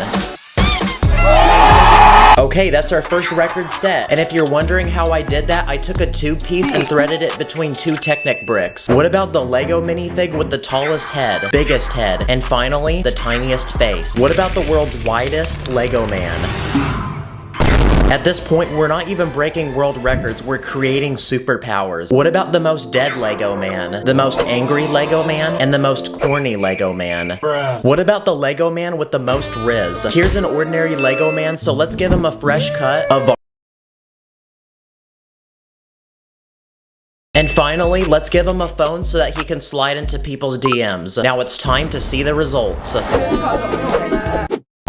Okay, that's our first record set. And if you're wondering how I did that, I took a 2-piece and threaded it between 2 Technic bricks. What about the Lego minifig with the tallest head, biggest head, and finally, the tiniest face? What about the world's widest Lego man? At this point, we're not even breaking world records, we're creating superpowers. What about the most dead Lego man, the most angry Lego man, and the most corny Lego man? Bruh. What about the Lego man with the most riz? Here's an ordinary Lego man, so let's give him a fresh cut of... And finally, let's give him a phone so that he can slide into people's DMs. Now it's time to see the results.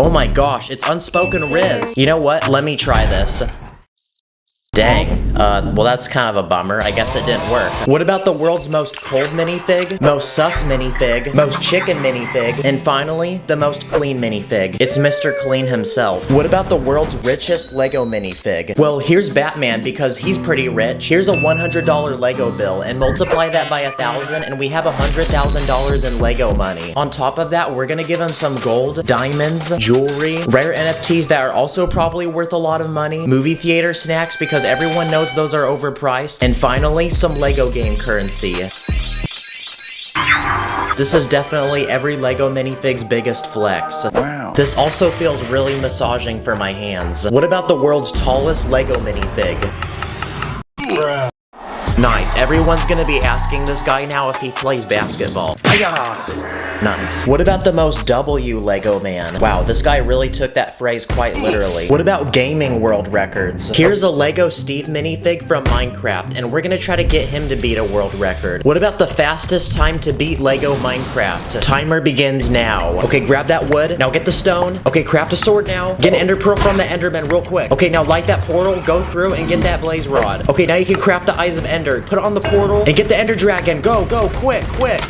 Oh my gosh, it's unspoken riz. You know what? Let me try this. Dang. Well that's kind of a bummer. I guess it didn't work. What about the world's most cold minifig, most sus minifig, most chicken minifig, and finally, the most clean minifig? It's Mr. Clean himself. What about the world's richest Lego minifig? Well, here's Batman because he's pretty rich. Here's a $100 Lego bill and multiply that by 1,000 and we have $100,000 in Lego money. On top of that, we're gonna give him some gold, diamonds, jewelry, rare NFTs that are also probably worth a lot of money, movie theater snacks because everyone knows those are overpriced, and finally, some Lego game currency. This is definitely every Lego minifig's biggest flex. Wow. This also feels really massaging for my hands. What about the world's tallest Lego minifig? Bruh. Nice, everyone's gonna be asking this guy now if he plays basketball. Nice. What about the most W Lego man? Wow, this guy really took that phrase quite literally. What about gaming world records? Here's a Lego Steve minifig from Minecraft, and we're gonna try to get him to beat a world record. What about the fastest time to beat Lego Minecraft? Timer begins now. Okay, grab that wood. Now get the stone. Okay, craft a sword now. Get an ender pearl from the enderman real quick. Okay, now light that portal, go through, and get that blaze rod. Okay, now you can craft the eyes of ender. Put it on the portal, and get the ender dragon. Go, go, quick, quick.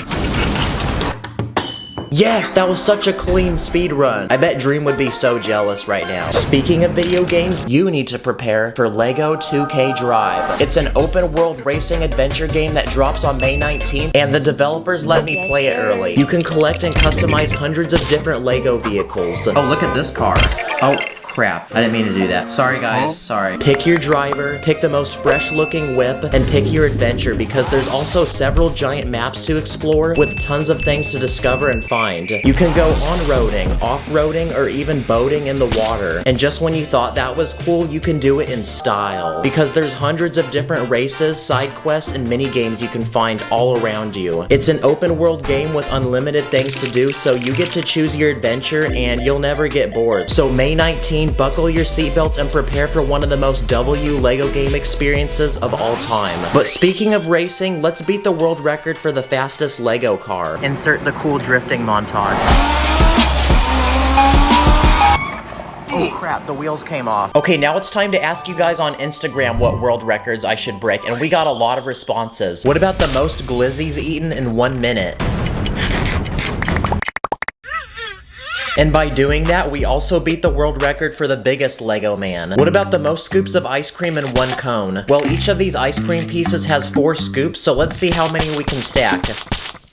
Yes, that was such a clean speed run. I bet Dream would be so jealous right now. Speaking of video games, you need to prepare for LEGO 2K Drive. It's an open world racing adventure game that drops on May 19th, and the developers let me play it early. You can collect and customize hundreds of different LEGO vehicles. Oh, look at this car. Oh. Crap, I didn't mean to do that. Sorry guys, sorry. Pick your driver, pick the most fresh looking whip, and pick your adventure because there's also several giant maps to explore with tons of things to discover and find. You can go on-roading, off-roading, or even boating in the water. And just when you thought that was cool, you can do it in style. Because there's hundreds of different races, side quests, and mini games you can find all around you. It's an open world game with unlimited things to do, so you get to choose your adventure and you'll never get bored. So May 19th, buckle your seatbelts and prepare for one of the most W LEGO game experiences of all time. But speaking of racing, let's beat the world record for the fastest LEGO car. Insert the cool drifting montage. Oh crap, the wheels came off. Okay, now it's time to ask you guys on Instagram what world records I should break, and we got a lot of responses. What about the most glizzies eaten in 1 minute? And by doing that, we also beat the world record for the biggest Lego man. What about the most scoops of ice cream in 1 cone? Well, each of these ice cream pieces has 4 scoops, so let's see how many we can stack.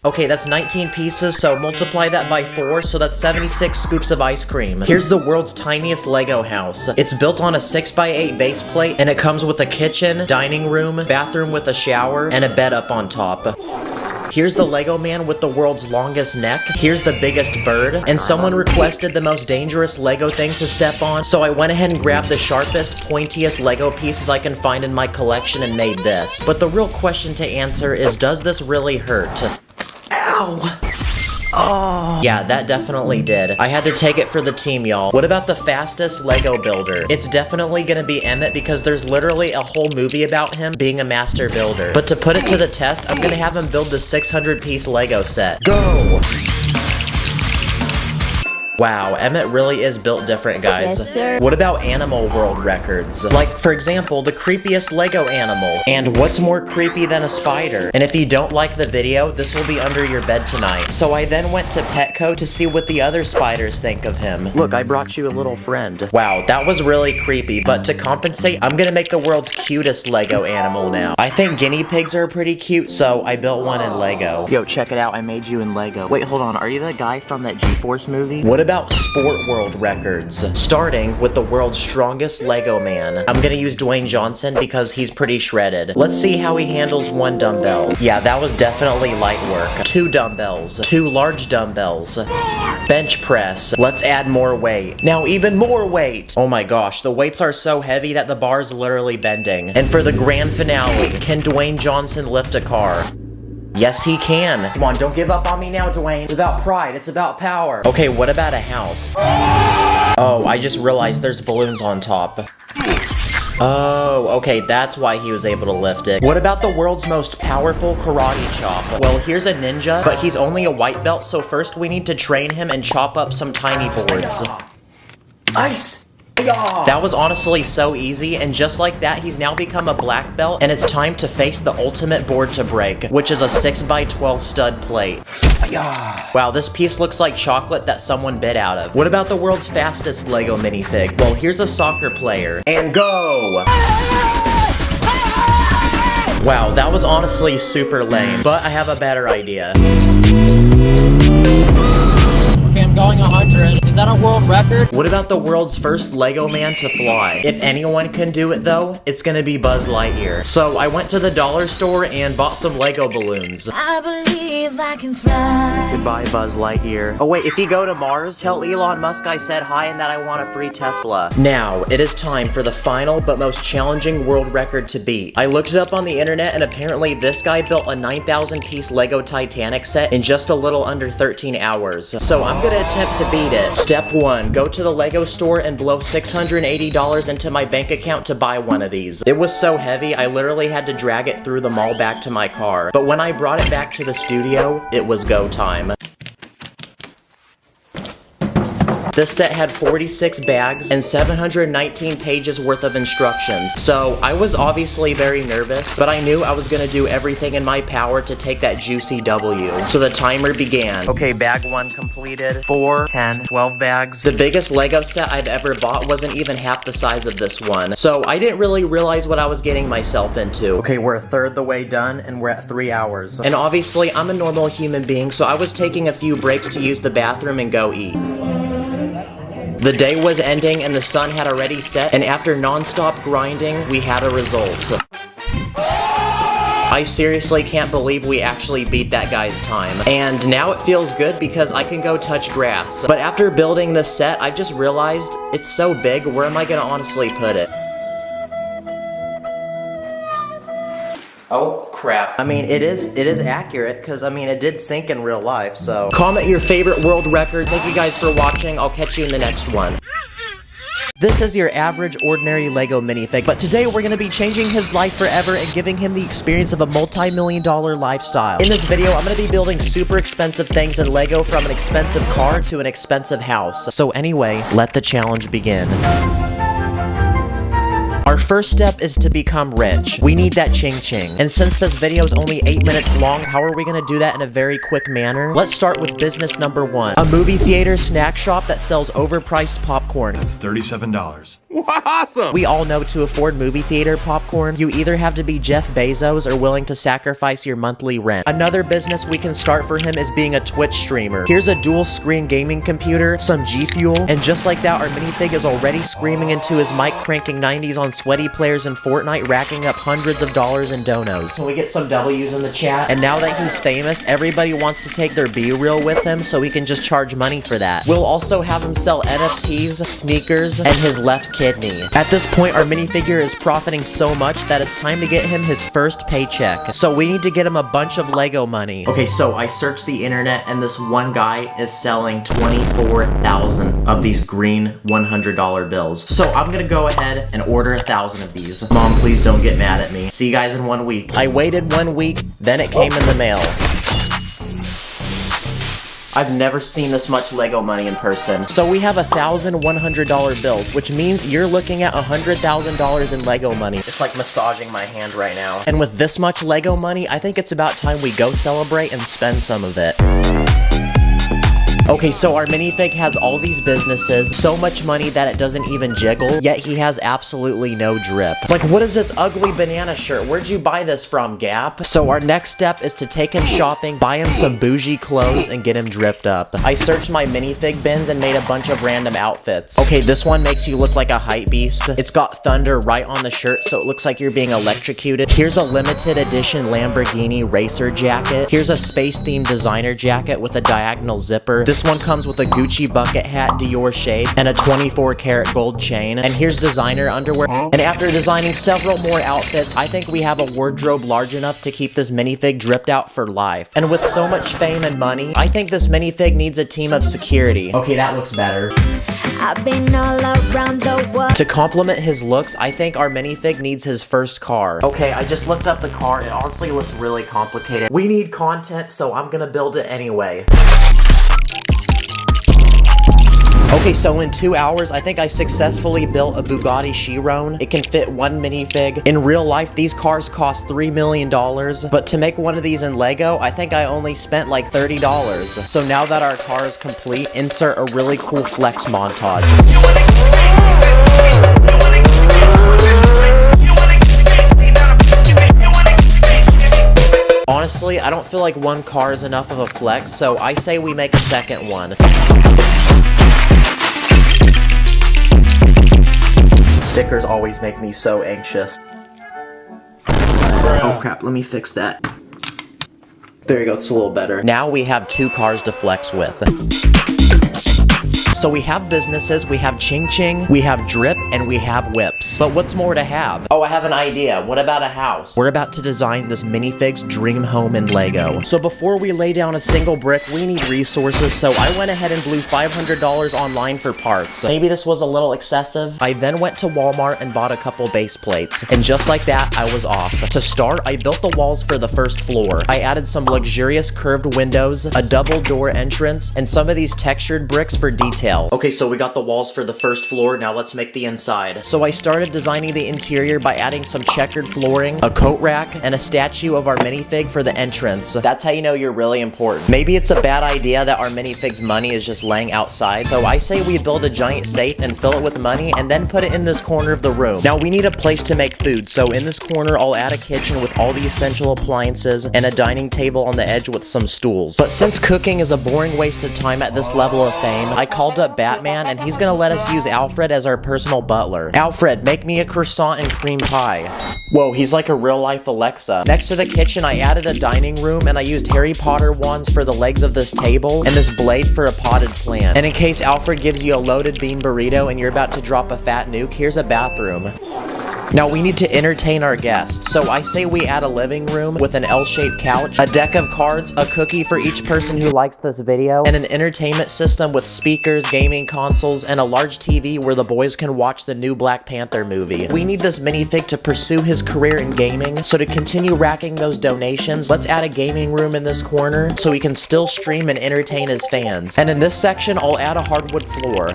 Okay, that's 19 pieces, so multiply that by 4, so that's 76 scoops of ice cream. Here's the world's tiniest Lego house. It's built on a 6x8 base plate, and it comes with a kitchen, dining room, bathroom with a shower, and a bed up on top. Here's the Lego man with the world's longest neck. Here's the biggest bird. And someone requested the most dangerous Lego thing to step on, so I went ahead and grabbed the sharpest, pointiest Lego pieces I can find in my collection and made this. But the real question to answer is, does this really hurt? Ow! Oh. Yeah, that definitely did. I had to take it for the team, y'all. What about the fastest Lego builder? It's definitely gonna be Emmett because there's literally a whole movie about him being a master builder. But to put it to the test, I'm gonna have him build the 600-piece Lego set. Go! Wow, Emmett really is built different, guys. Yes, sir. What about animal world records? Like, for example, the creepiest Lego animal. And what's more creepy than a spider? And if you don't like the video, this will be under your bed tonight. So I then went to Petco to see what the other spiders think of him. Look, I brought you a little friend. Wow, that was really creepy, but to compensate, I'm gonna make the world's cutest Lego animal now. I think guinea pigs are pretty cute, so I built one in Lego. Yo, check it out, I made you in Lego. Wait, hold on, are you the guy from that G-Force movie? What about sport world records? Starting with the world's strongest Lego man. I'm gonna use Dwayne Johnson because he's pretty shredded. Let's see how he handles one dumbbell. Yeah, that was definitely light work. 2 dumbbells. 2 large dumbbells. Bench press. Let's add more weight. Now even more weight! Oh my gosh, the weights are so heavy that the bar's literally bending. And for the grand finale, can Dwayne Johnson lift a car? Yes, he can. Come on, don't give up on me now, Dwayne. It's about pride. It's about power. Okay, what about a house? Oh, I just realized there's balloons on top. Oh, okay, that's why he was able to lift it. What about the world's most powerful karate chop? Well, here's a ninja, but he's only a white belt, so first we need to train him and chop up some tiny boards. Ice! That was honestly so easy, and just like that, he's now become a black belt, and it's time to face the ultimate board to break, which is a 6x12 stud plate. Wow, this piece looks like chocolate that someone bit out of. What about the world's fastest Lego minifig? Well, here's a soccer player. And go! Wow, that was honestly super lame, but I have a better idea. Okay, I'm going 100. Is that a world record? What about the world's first Lego man to fly? If anyone can do it though, it's gonna be Buzz Lightyear. So I went to the dollar store and bought some Lego balloons. I believe I can fly. Goodbye, Buzz Lightyear. Oh wait, if you go to Mars, tell Elon Musk I said hi and that I want a free Tesla. Now, it is time for the final but most challenging world record to beat. I looked it up on the internet and apparently this guy built a 9,000-piece Lego Titanic set in just a little under 13 hours. So I'm gonna attempt to beat it. Step 1, go to the Lego store and blow $680 into my bank account to buy one of these. It was so heavy, I literally had to drag it through the mall back to my car. But when I brought it back to the studio, it was go time. This set had 46 bags and 719 pages worth of instructions. So I was obviously very nervous, but I knew I was gonna do everything in my power to take that juicy W. So the timer began. Okay, bag 1 completed. 4, 10, 12 bags. The biggest Lego set I've ever bought wasn't even half the size of this one. So I didn't really realize what I was getting myself into. Okay, we're a third the way done and we're at 3 hours. And obviously I'm a normal human being, so I was taking a few breaks to use the bathroom and go eat. The day was ending and the sun had already set, and after non-stop grinding, we had a result. I seriously can't believe we actually beat that guy's time. And now it feels good because I can go touch grass. But after building this set, I just realized it's so big, where am I gonna honestly put it? Oh, crap. I mean, it is accurate, because, I mean, it did sink in real life, so. Comment your favorite world record. Thank you guys for watching. I'll catch you in the next one. This is your average, ordinary Lego minifig, but today we're gonna be changing his life forever and giving him the experience of a multi-million-dollar lifestyle. In this video, I'm gonna be building super expensive things in Lego, from an expensive car to an expensive house. So anyway, let the challenge begin. Our first step is to become rich. We need that ching-ching. And since this video is only 8 minutes long, how are we gonna do that in a very quick manner? Let's start with business number 1. A movie theater snack shop that sells overpriced popcorn. That's $37. Awesome! We all know to afford movie theater popcorn, you either have to be Jeff Bezos or willing to sacrifice your monthly rent. Another business we can start for him is being a Twitch streamer. Here's a dual screen gaming computer, some G Fuel, and just like that, our minifig is already screaming into his mic, cranking 90s on sweaty players in Fortnite, racking up hundreds of dollars in donos. Can we get some W's in the chat? And now that he's famous, everybody wants to take their B-reel with him so he can just charge money for that. We'll also have him sell NFTs, sneakers, and his left kidney. At this point, our minifigure is profiting so much that it's time to get him his first paycheck. So we need to get him a bunch of Lego money. Okay, so I searched the internet and this one guy is selling 24,000 of these green $100 bills. So I'm gonna go ahead and order 1,000 of these. Mom, please don't get mad at me. See you guys in 1 week. I waited 1 week, then it came in the mail. I've never seen this much Lego money in person. So we have 1,000 $100 bills, which means you're looking at $100,000 in Lego money. It's like massaging my hand right now. And with this much Lego money, I think it's about time we go celebrate and spend some of it. Okay, so our minifig has all these businesses, so much money that it doesn't even jiggle, yet he has absolutely no drip. Like, what is this ugly banana shirt? Where'd you buy this from, Gap? So our next step is to take him shopping, buy him some bougie clothes, and get him dripped up. I searched my minifig bins and made a bunch of random outfits. Okay, this one makes you look like a hype beast. It's got thunder right on the shirt, so it looks like you're being electrocuted. Here's a limited edition Lamborghini racer jacket. Here's a space-themed designer jacket with a diagonal zipper. This one comes with a Gucci bucket hat, Dior shades, and a 24 karat gold chain. And here's designer underwear. And after designing several more outfits, I think we have a wardrobe large enough to keep this minifig dripped out for life. And with so much fame and money, I think this minifig needs a team of security. Okay, that looks better. I've been all around the world. To complement his looks, I think our minifig needs his first car. Okay, I just looked up the car. It honestly looks really complicated. We need content, so I'm gonna build it anyway. Okay, so in 2 hours, I think I successfully built a Bugatti Chiron. It can fit one minifig. In real life, these cars cost $3 million, but to make one of these in Lego, I think I only spent like $30. So now that our car is complete, insert a really cool flex montage. Honestly, I don't feel like one car is enough of a flex, so I say we make a second one. Stickers always make me so anxious. Oh crap, let me fix that. There you go, it's a little better. Now we have 2 cars to flex with. So we have businesses, we have Ching Ching, we have Drip, and we have Whips. But what's more to have? Oh, I have an idea. What about a house? We're about to design this minifig's dream home in Lego. So before we lay down a single brick, we need resources, so I went ahead and blew $500 online for parts. Maybe this was a little excessive. I then went to Walmart and bought a couple base plates. And just like that, I was off. To start, I built the walls for the first floor. I added some luxurious curved windows, a double door entrance, and some of these textured bricks for detail. Okay, so we got the walls for the first floor, now let's make the inside. So I started designing the interior by adding some checkered flooring, a coat rack, and a statue of our minifig for the entrance. That's how you know you're really important. Maybe it's a bad idea that our minifig's money is just laying outside, so I say we build a giant safe and fill it with money and then put it in this corner of the room. Now we need a place to make food, so in this corner I'll add a kitchen with all the essential appliances and a dining table on the edge with some stools. But since cooking is a boring waste of time at this level of fame, I called up Batman and he's gonna let us use Alfred as our personal butler. Alfred, make me a croissant and cream pie. Whoa, he's like a real life Alexa. Next to the kitchen, I added a dining room and I used Harry Potter wands for the legs of this table and this blade for a potted plant. And in case Alfred gives you a loaded bean burrito and you're about to drop a fat nuke, here's a bathroom. Now we need to entertain our guests, so I say we add a living room with an L-shaped couch, a deck of cards, a cookie for each person who likes this video, and an entertainment system with speakers, gaming consoles, and a large TV where the boys can watch the new Black Panther movie. We need this minifig to pursue his career in gaming, so to continue racking those donations, let's add a gaming room in this corner so he can still stream and entertain his fans. And in this section, I'll add a hardwood floor.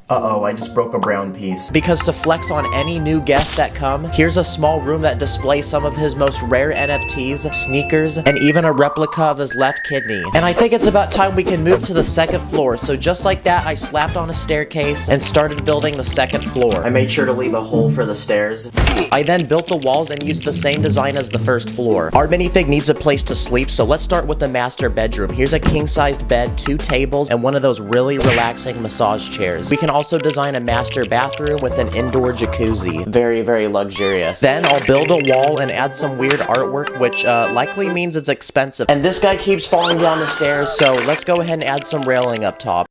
Uh-oh, I just broke a brown piece. Because to flex on any new guests that come, here's a small room that displays some of his most rare NFTs, sneakers, and even a replica of his left kidney. And I think it's about time we can move to the second floor. So just like that, I slapped on a staircase and started building the second floor. I made sure to leave a hole for the stairs. I then built the walls and used the same design as the first floor. Our minifig needs a place to sleep, so let's start with the master bedroom. Here's a king-sized bed, 2 tables, and one of those really relaxing massage chairs. We can also design a master bathroom with an indoor jacuzzi. Very, very luxurious. Then I'll build a wall and add some weird artwork, which likely means it's expensive. And this guy keeps falling down the stairs, so let's go ahead and add some railing up top.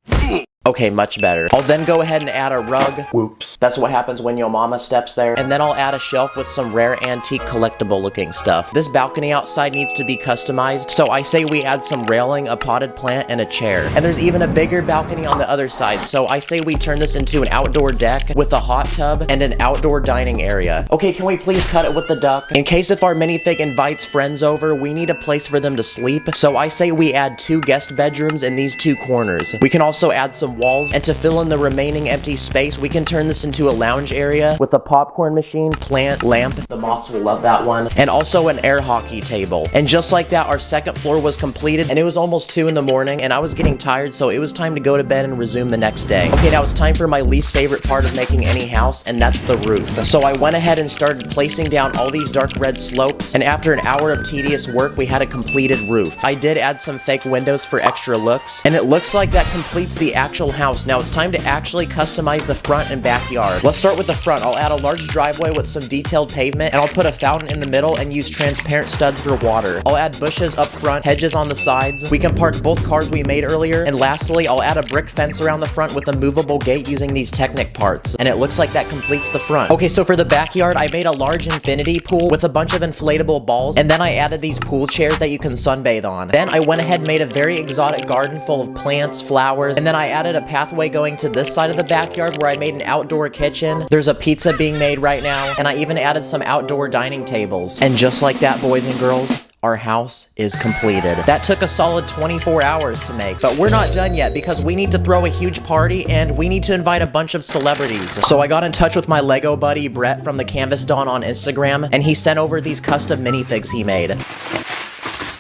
Okay, much better. I'll then go ahead and add a rug. Whoops. That's what happens when your mama steps there. And then I'll add a shelf with some rare antique collectible looking stuff. This balcony outside needs to be customized, so I say we add some railing, a potted plant, and a chair. And there's even a bigger balcony on the other side, so I say we turn this into an outdoor deck with a hot tub and an outdoor dining area. Okay, can we please cut it with the duck? In case if our minifig invites friends over, we need a place for them to sleep, so I say we add 2 guest bedrooms in these 2 corners. We can also add some walls, and to fill in the remaining empty space, we can turn this into a lounge area with a popcorn machine, plant, lamp, the moths will love that one, and also an air hockey table. And just like that, our second floor was completed, and it was almost 2 in the morning, and I was getting tired, so it was time to go to bed and resume the next day. Okay, now it's time for my least favorite part of making any house, and that's the roof. So I went ahead and started placing down all these dark red slopes, and after an hour of tedious work, we had a completed roof. I did add some fake windows for extra looks, and it looks like that completes the actual house. Now it's time to actually customize the front and backyard. Let's start with the front. I'll add a large driveway with some detailed pavement, and I'll put a fountain in the middle and use transparent studs for water. I'll add bushes up front, hedges on the sides. We can park both cars we made earlier, and lastly, I'll add a brick fence around the front with a movable gate using these Technic parts, and it looks like that completes the front. Okay, so for the backyard, I made a large infinity pool with a bunch of inflatable balls, and then I added these pool chairs that you can sunbathe on. Then I went ahead and made a very exotic garden full of plants, flowers, and then I added a pathway going to this side of the backyard where I made an outdoor kitchen. There's a pizza being made right now, and I even added some outdoor dining tables. And just like that, boys and girls, our house is completed. That took a solid 24 hours to make, but we're not done yet because we need to throw a huge party and we need to invite a bunch of celebrities. So I got in touch with my Lego buddy Brett from the Canvas Dawn on Instagram, and he sent over these custom minifigs he made.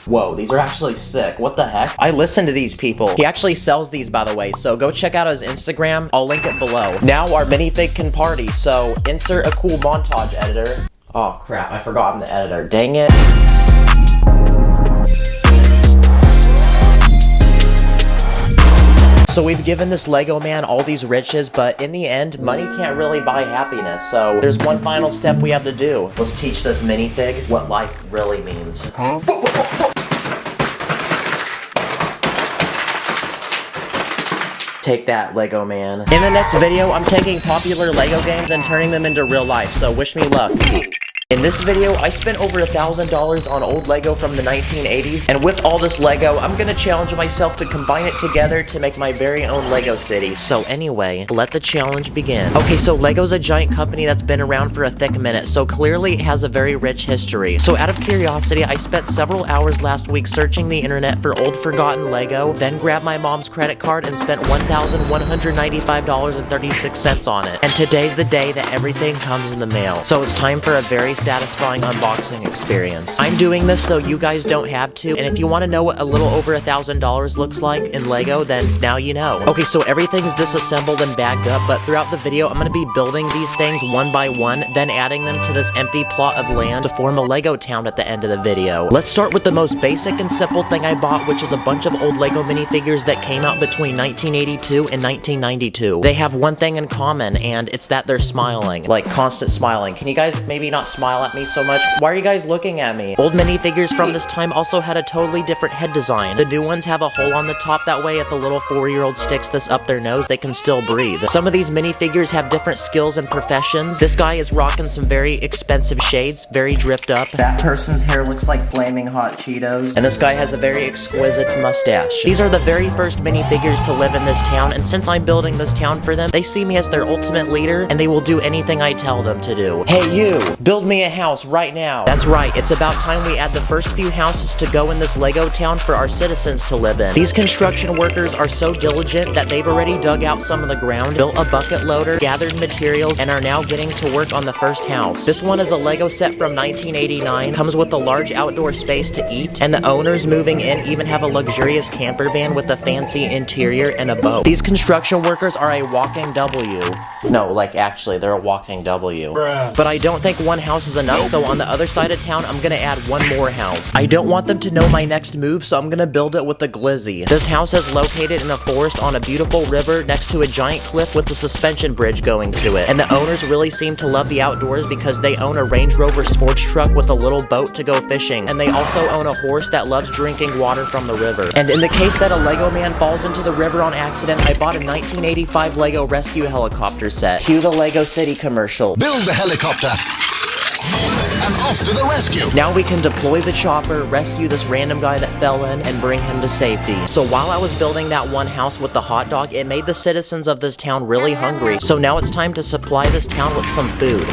Whoa, these are actually sick. What the heck? I listen to these people. He actually sells these, by the way, so go check out his Instagram. I'll link it below. Now our minifig can party, so insert a cool montage editor. Oh crap, I forgot I'm the editor. Dang it. So we've given this Lego man all these riches, but in the end, money can't really buy happiness. So there's one final step we have to do. Let's teach this minifig what life really means. Take that, Lego man. In the next video, I'm taking popular Lego games and turning them into real life, so wish me luck. In this video, I spent over $1,000 on old Lego from the 1980s, and with all this Lego, I'm gonna challenge myself to combine it together to make my very own Lego city. So anyway, let the challenge begin. Okay, so Lego's a giant company that's been around for a thick minute, so clearly it has a very rich history. So out of curiosity, I spent several hours last week searching the internet for old forgotten Lego, then grabbed my mom's credit card and spent $1,195.36 on it. And today's the day that everything comes in the mail. So it's time for a very satisfying unboxing experience. I'm doing this so you guys don't have to, and if you want to know what a little over $1,000 looks like in Lego, then now you know. Okay, so everything's disassembled and bagged up, but throughout the video, I'm going to be building these things one by one, then adding them to this empty plot of land to form a Lego town at the end of the video. Let's start with the most basic and simple thing I bought, which is a bunch of old Lego minifigures that came out between 1982 and 1992. They have one thing in common, and it's that they're smiling. Like, constant smiling. Can you guys maybe not smile at me so much? Why are you guys looking at me? Old minifigures from this time also had a totally different head design. The new ones have a hole on the top, that way if a little 4-year-old sticks this up their nose, they can still breathe. Some of these minifigures have different skills and professions. This guy is rocking some very expensive shades, very dripped up. That person's hair looks like flaming hot Cheetos. And this guy has a very exquisite mustache. These are the very first minifigures to live in this town, and since I'm building this town for them, they see me as their ultimate leader, and they will do anything I tell them to do. Hey you, build me me a house right now. That's right, it's about time we add the first few houses to go in this Lego town for our citizens to live in. These construction workers are so diligent that they've already dug out some of the ground, built a bucket loader, gathered materials, and are now getting to work on the first house. This one is a Lego set from 1989, comes with a large outdoor space to eat, and the owners moving in even have a luxurious camper van with a fancy interior and a boat. These construction workers are a walking W. No, like actually, they're a walking W. Bruh. But I don't think one house is enough, so on the other side of town, I'm gonna add one more house. I don't want them to know my next move, so I'm gonna build it with a glizzy. This house is located in a forest on a beautiful river next to a giant cliff with a suspension bridge going to it. And the owners really seem to love the outdoors because they own a Range Rover sports truck with a little boat to go fishing. And they also own a horse that loves drinking water from the river. And in the case that a Lego man falls into the river on accident, I bought a 1985 Lego rescue helicopter set. Cue the Lego City commercial. Build the helicopter. And off to the rescue. Now we can deploy the chopper, rescue this random guy that fell in, and bring him to safety. So while I was building that one house with the hot dog, it made the citizens of this town really hungry. So now it's time to supply this town with some food.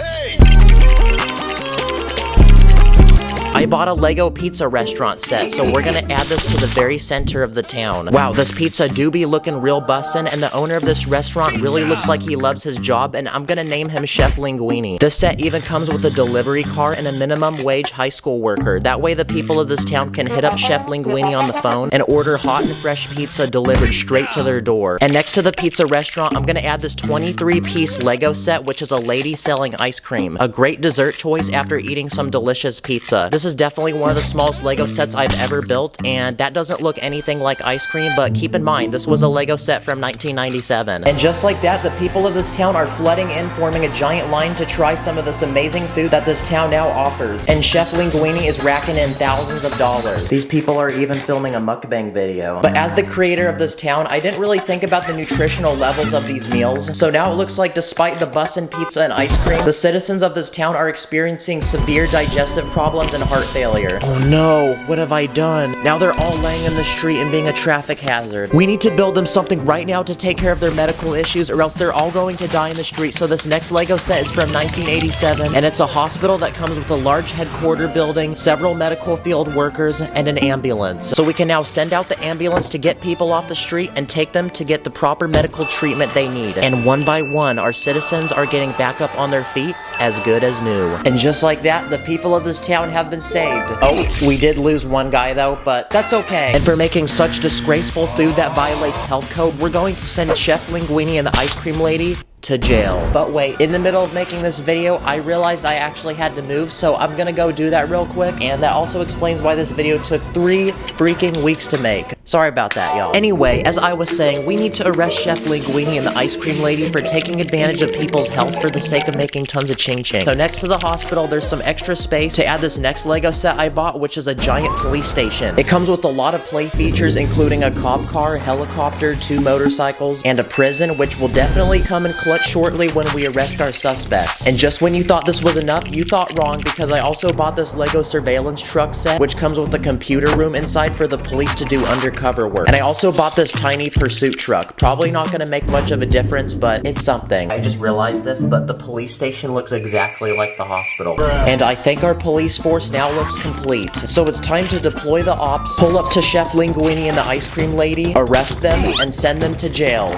I bought a Lego pizza restaurant set, so we're gonna add this to the very center of the town. Wow, this pizza do be looking real bussin', and the owner of this restaurant really looks like he loves his job, and I'm gonna name him Chef Linguini. This set even comes with a delivery car and a minimum wage high school worker. That way the people of this town can hit up Chef Linguini on the phone and order hot and fresh pizza delivered straight to their door. And next to the pizza restaurant, I'm gonna add this 23-piece Lego set, which is a lady selling ice cream. A great dessert choice after eating some delicious pizza. This is definitely one of the smallest Lego sets I've ever built, and that doesn't look anything like ice cream, but keep in mind, this was a Lego set from 1997. And just like that, the people of this town are flooding in, forming a giant line to try some of this amazing food that this town now offers. And Chef Linguini is racking in thousands of dollars. These people are even filming a mukbang video. But as the creator of this town, I didn't really think about the nutritional levels of these meals, so now it looks like despite the bussin' pizza and ice cream, the citizens of this town are experiencing severe digestive problems and heart failure. Oh no, what have I done? Now they're all laying in the street and being a traffic hazard. We need to build them something right now to take care of their medical issues, or else they're all going to die in the street. So this next Lego set is from 1987, and it's a hospital that comes with a large headquarter building, several medical field workers, and an ambulance. So we can now send out the ambulance to get people off the street and take them to get the proper medical treatment they need. And one by one, our citizens are getting back up on their feet as good as new. And just like that, the people of this town have been saved. Oh, we did lose one guy though, but that's okay. And for making such disgraceful food that violates health code, we're going to send Chef Linguini and the ice cream lady to jail. But wait, in the middle of making this video, I realized I actually had to move, so I'm gonna go do that real quick, and that also explains why this video took 3 freaking weeks to make. Sorry about that, y'all. Anyway, as I was saying, we need to arrest Chef Linguini and the ice cream lady for taking advantage of people's health for the sake of making tons of ching-ching. So next to the hospital, there's some extra space to add this next Lego set I bought, which is a giant police station. It comes with a lot of play features, including a cop car, helicopter, 2 motorcycles, and a prison, which will definitely come in clutch shortly when we arrest our suspects. And just when you thought this was enough, you thought wrong, because I also bought this Lego surveillance truck set, which comes with a computer room inside for the police to do undercover work. And I also bought this tiny pursuit truck. Probably not gonna make much of a difference, but it's something. I just realized this, but the police station looks exactly like the hospital. And I think our police force now looks complete. So it's time to deploy the ops, pull up to Chef Linguini and the ice cream lady, arrest them, and send them to jail.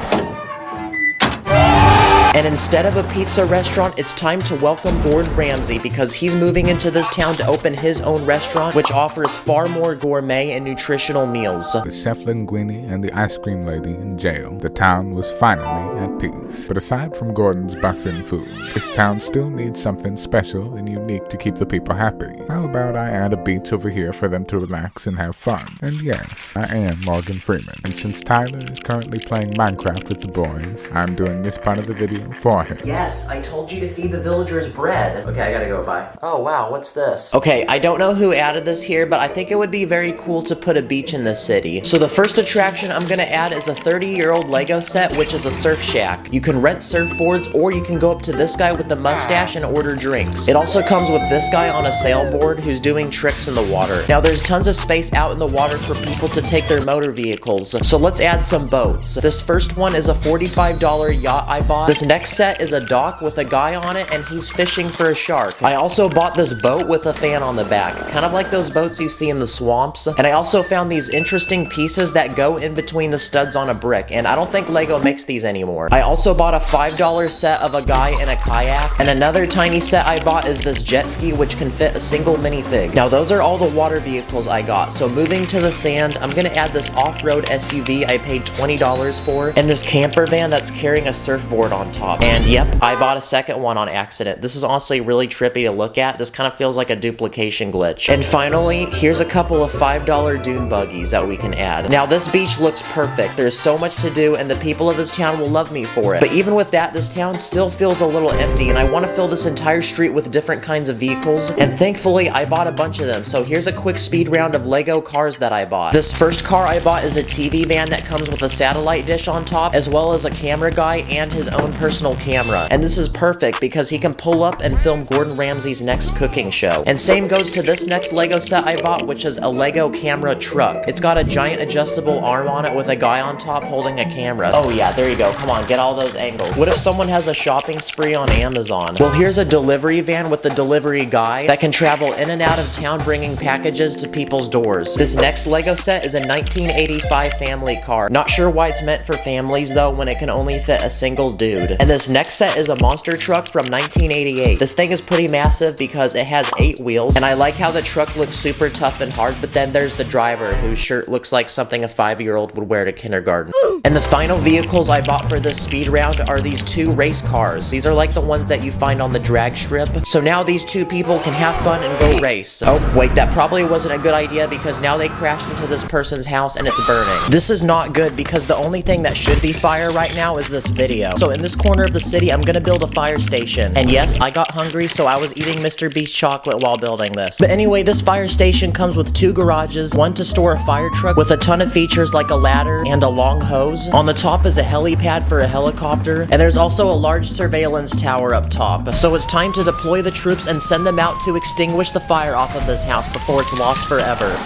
And instead of a pizza restaurant, it's time to welcome Gordon Ramsay, because he's moving into this town to open his own restaurant, which offers far more gourmet and nutritional meals. With Chef Linguini and the ice cream lady in jail, the town was finally at peace. But aside from Gordon's bussin' food, this town still needs something special and unique to keep the people happy. How about I add a beach over here for them to relax and have fun? And yes, I am Morgan Freeman. And since Tyler is currently playing Minecraft with the boys, I'm doing this part of the video for him. Yes, I told you to feed the villagers bread. Okay, I gotta go, bye. Oh wow, what's this? Okay, I don't know who added this here, but I think it would be very cool to put a beach in this city. So the first attraction I'm gonna add is a 30-year-old Lego set, which is a surf shack. You can rent surfboards, or you can go up to this guy with the mustache and order drinks. It also comes with this guy on a sailboard who's doing tricks in the water. Now there's tons of space out in the water for people to take their motor vehicles. So let's add some boats. This first one is a $45 yacht I bought. This next set is a dock with a guy on it and he's fishing for a shark. I also bought this boat with a fan on the back, kind of like those boats you see in the swamps. And I also found these interesting pieces that go in between the studs on a brick, and I don't think Lego makes these anymore. I also bought a $5 set of a guy in a kayak, and another tiny set I bought is this jet ski which can fit a single minifig. Now those are all the water vehicles I got. So moving to the sand, I'm gonna add this off-road SUV I paid $20 for, and this camper van that's carrying a surfboard on top. And yep, I bought a second one on accident. This is honestly really trippy to look at. This kind of feels like a duplication glitch. And finally, here's a couple of $5 dune buggies that we can add. Now this beach looks perfect. There's so much to do and the people of this town will love me for it. But even with that, this town still feels a little empty, and I want to fill this entire street with different kinds of vehicles, and thankfully I bought a bunch of them. So here's a quick speed round of Lego cars that I bought. This first car I bought is a TV van that comes with a satellite dish on top, as well as a camera guy and his own personal camera. And this is perfect because he can pull up and film Gordon Ramsay's next cooking show. And same goes to this next Lego set I bought, which is a Lego camera truck. It's got a giant adjustable arm on it with a guy on top holding a camera. Oh yeah, there you go. Come on, get all those angles. What if someone has a shopping spree on Amazon? Well, here's a delivery van with the delivery guy that can travel in and out of town bringing packages to people's doors. This next Lego set is a 1985 family car. Not sure why it's meant for families though when it can only fit a single dude. And this next set is a monster truck from 1988. This thing is pretty massive because it has 8 wheels, and I like how the truck looks super tough and hard, but then there's the driver whose shirt looks like something a 5-year-old would wear to kindergarten. And the final vehicles I bought for this speed round are these 2 race cars. These are like the ones that you find on the drag strip. So now these 2 people can have fun and go race. Oh, wait, that probably wasn't a good idea because now they crashed into this person's house and it's burning. This is not good because the only thing that should be fire right now is this video. So in this corner of the city, I'm gonna build a fire station. And yes, I got hungry, so I was eating Mr. Beast chocolate while building this. But anyway, this fire station comes with 2 garages, one to store a fire truck with a ton of features like a ladder and a long hose. On the top is a helipad for a helicopter, and there's also a large surveillance tower up top. So it's time to deploy the troops and send them out to extinguish the fire off of this house before it's lost forever.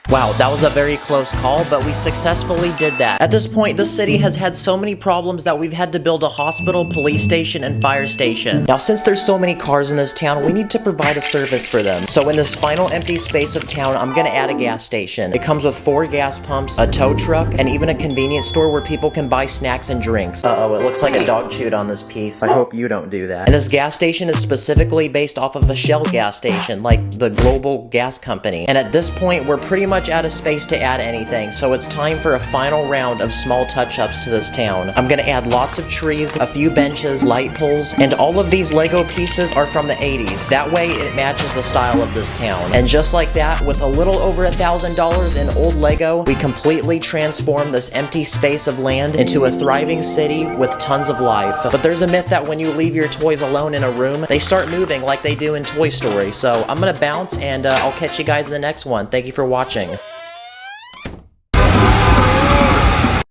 Wow, that was a very close call, but we successfully did that. At this point, this city has had so many problems that we've had to build a hospital, police station, and fire station. Now, since there's so many cars in this town, we need to provide a service for them. So in this final empty space of town, I'm gonna add a gas station. It comes with 4 gas pumps, a tow truck, and even a convenience store where people can buy snacks and drinks. Uh-oh, it looks like a dog chewed on this piece. I hope you don't do that. And this gas station is specifically based off of a Shell gas station, like the global gas company. And at this point, we're pretty much out of space to add anything, so it's time for a final round of small touch-ups to this town. I'm gonna add lots of trees, a few benches, light poles, and all of these Lego pieces are from the 80s. That way it matches the style of this town. And just like that, with a little over $1,000 in old Lego, we completely transform this empty space of land into a thriving city with tons of life. But there's a myth that when you leave your toys alone in a room, they start moving like they do in Toy Story. So I'm gonna bounce, and I'll catch you guys in the next one. Thank you for watching.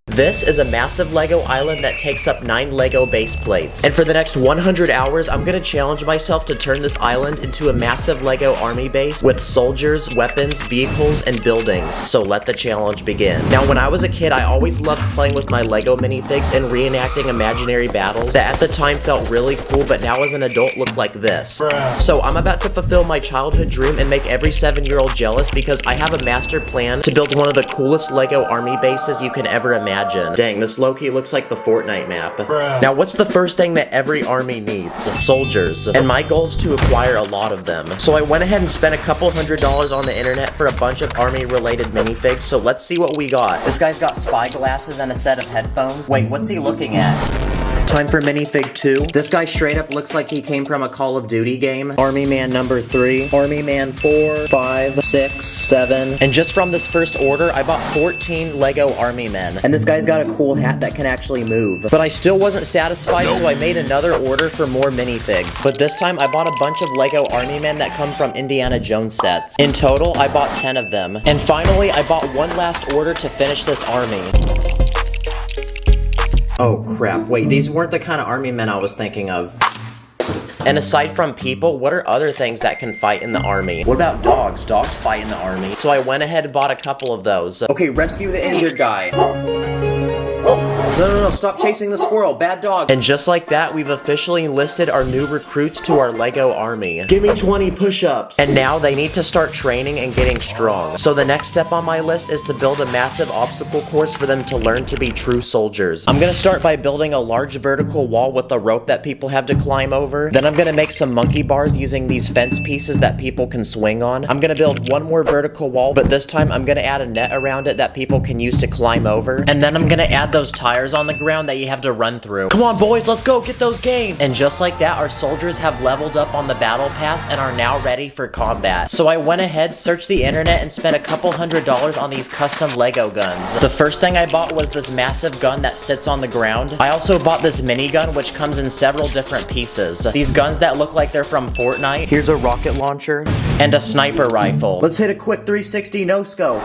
This is a massive Lego island that takes up 9 Lego base plates. And for the next 100 hours, I'm gonna challenge myself to turn this island into a massive Lego army base with soldiers, weapons, vehicles, and buildings. So let the challenge begin. Now, when I was a kid, I always loved playing with my Lego minifigs and reenacting imaginary battles that at the time felt really cool, but now as an adult look like this. So I'm about to fulfill my childhood dream and make every 7-year-old jealous because I have a master plan to build one of the coolest Lego army bases you can ever imagine. Dang, this low-key looks like the Fortnite map. Now, what's the first thing that every army needs? Soldiers. And my goal is to acquire a lot of them. So I went ahead and spent a couple $100 on the internet for a bunch of army-related minifigs, so let's see what we got. This guy's got spy glasses and a set of headphones. Wait, what's he looking at? Time for minifig 2. This guy straight up looks like he came from a Call of Duty game. Army Man number 3. Army Man 4, 5, 6, 7. And just from this first order, I bought 14 Lego Army Men. And this guy's got a cool hat that can actually move. But I still wasn't satisfied, so I made another order for more minifigs. But this time, I bought a bunch of Lego Army Men that come from Indiana Jones sets. In total, I bought 10 of them. And finally, I bought one last order to finish this army. Oh crap, wait, these weren't the kind of army men I was thinking of. And aside from people, what are other things that can fight in the army? What about dogs? Dogs fight in the army. So I went ahead and bought a couple of those. Okay, rescue the injured guy. No, stop chasing the squirrel, bad dog. And just like that, we've officially enlisted our new recruits to our Lego army. Give me 20 push-ups. And now they need to start training and getting strong. So the next step on my list is to build a massive obstacle course for them to learn to be true soldiers. I'm gonna start by building a large vertical wall with a rope that people have to climb over. Then I'm gonna make some monkey bars using these fence pieces that people can swing on. I'm gonna build one more vertical wall, but this time I'm gonna add a net around it that people can use to climb over. And then I'm gonna add those tires on the ground that you have to run through. Come on, boys, let's go get those gains. And just like that, our soldiers have leveled up on the battle pass and are now ready for combat. So I went ahead, searched the internet, and spent a couple $100 on these custom Lego guns. The first thing I bought was this massive gun that sits on the ground. I also bought this minigun, which comes in several different pieces. These guns that look like they're from Fortnite. Here's a rocket launcher and a sniper rifle. Let's hit a quick 360 no scope.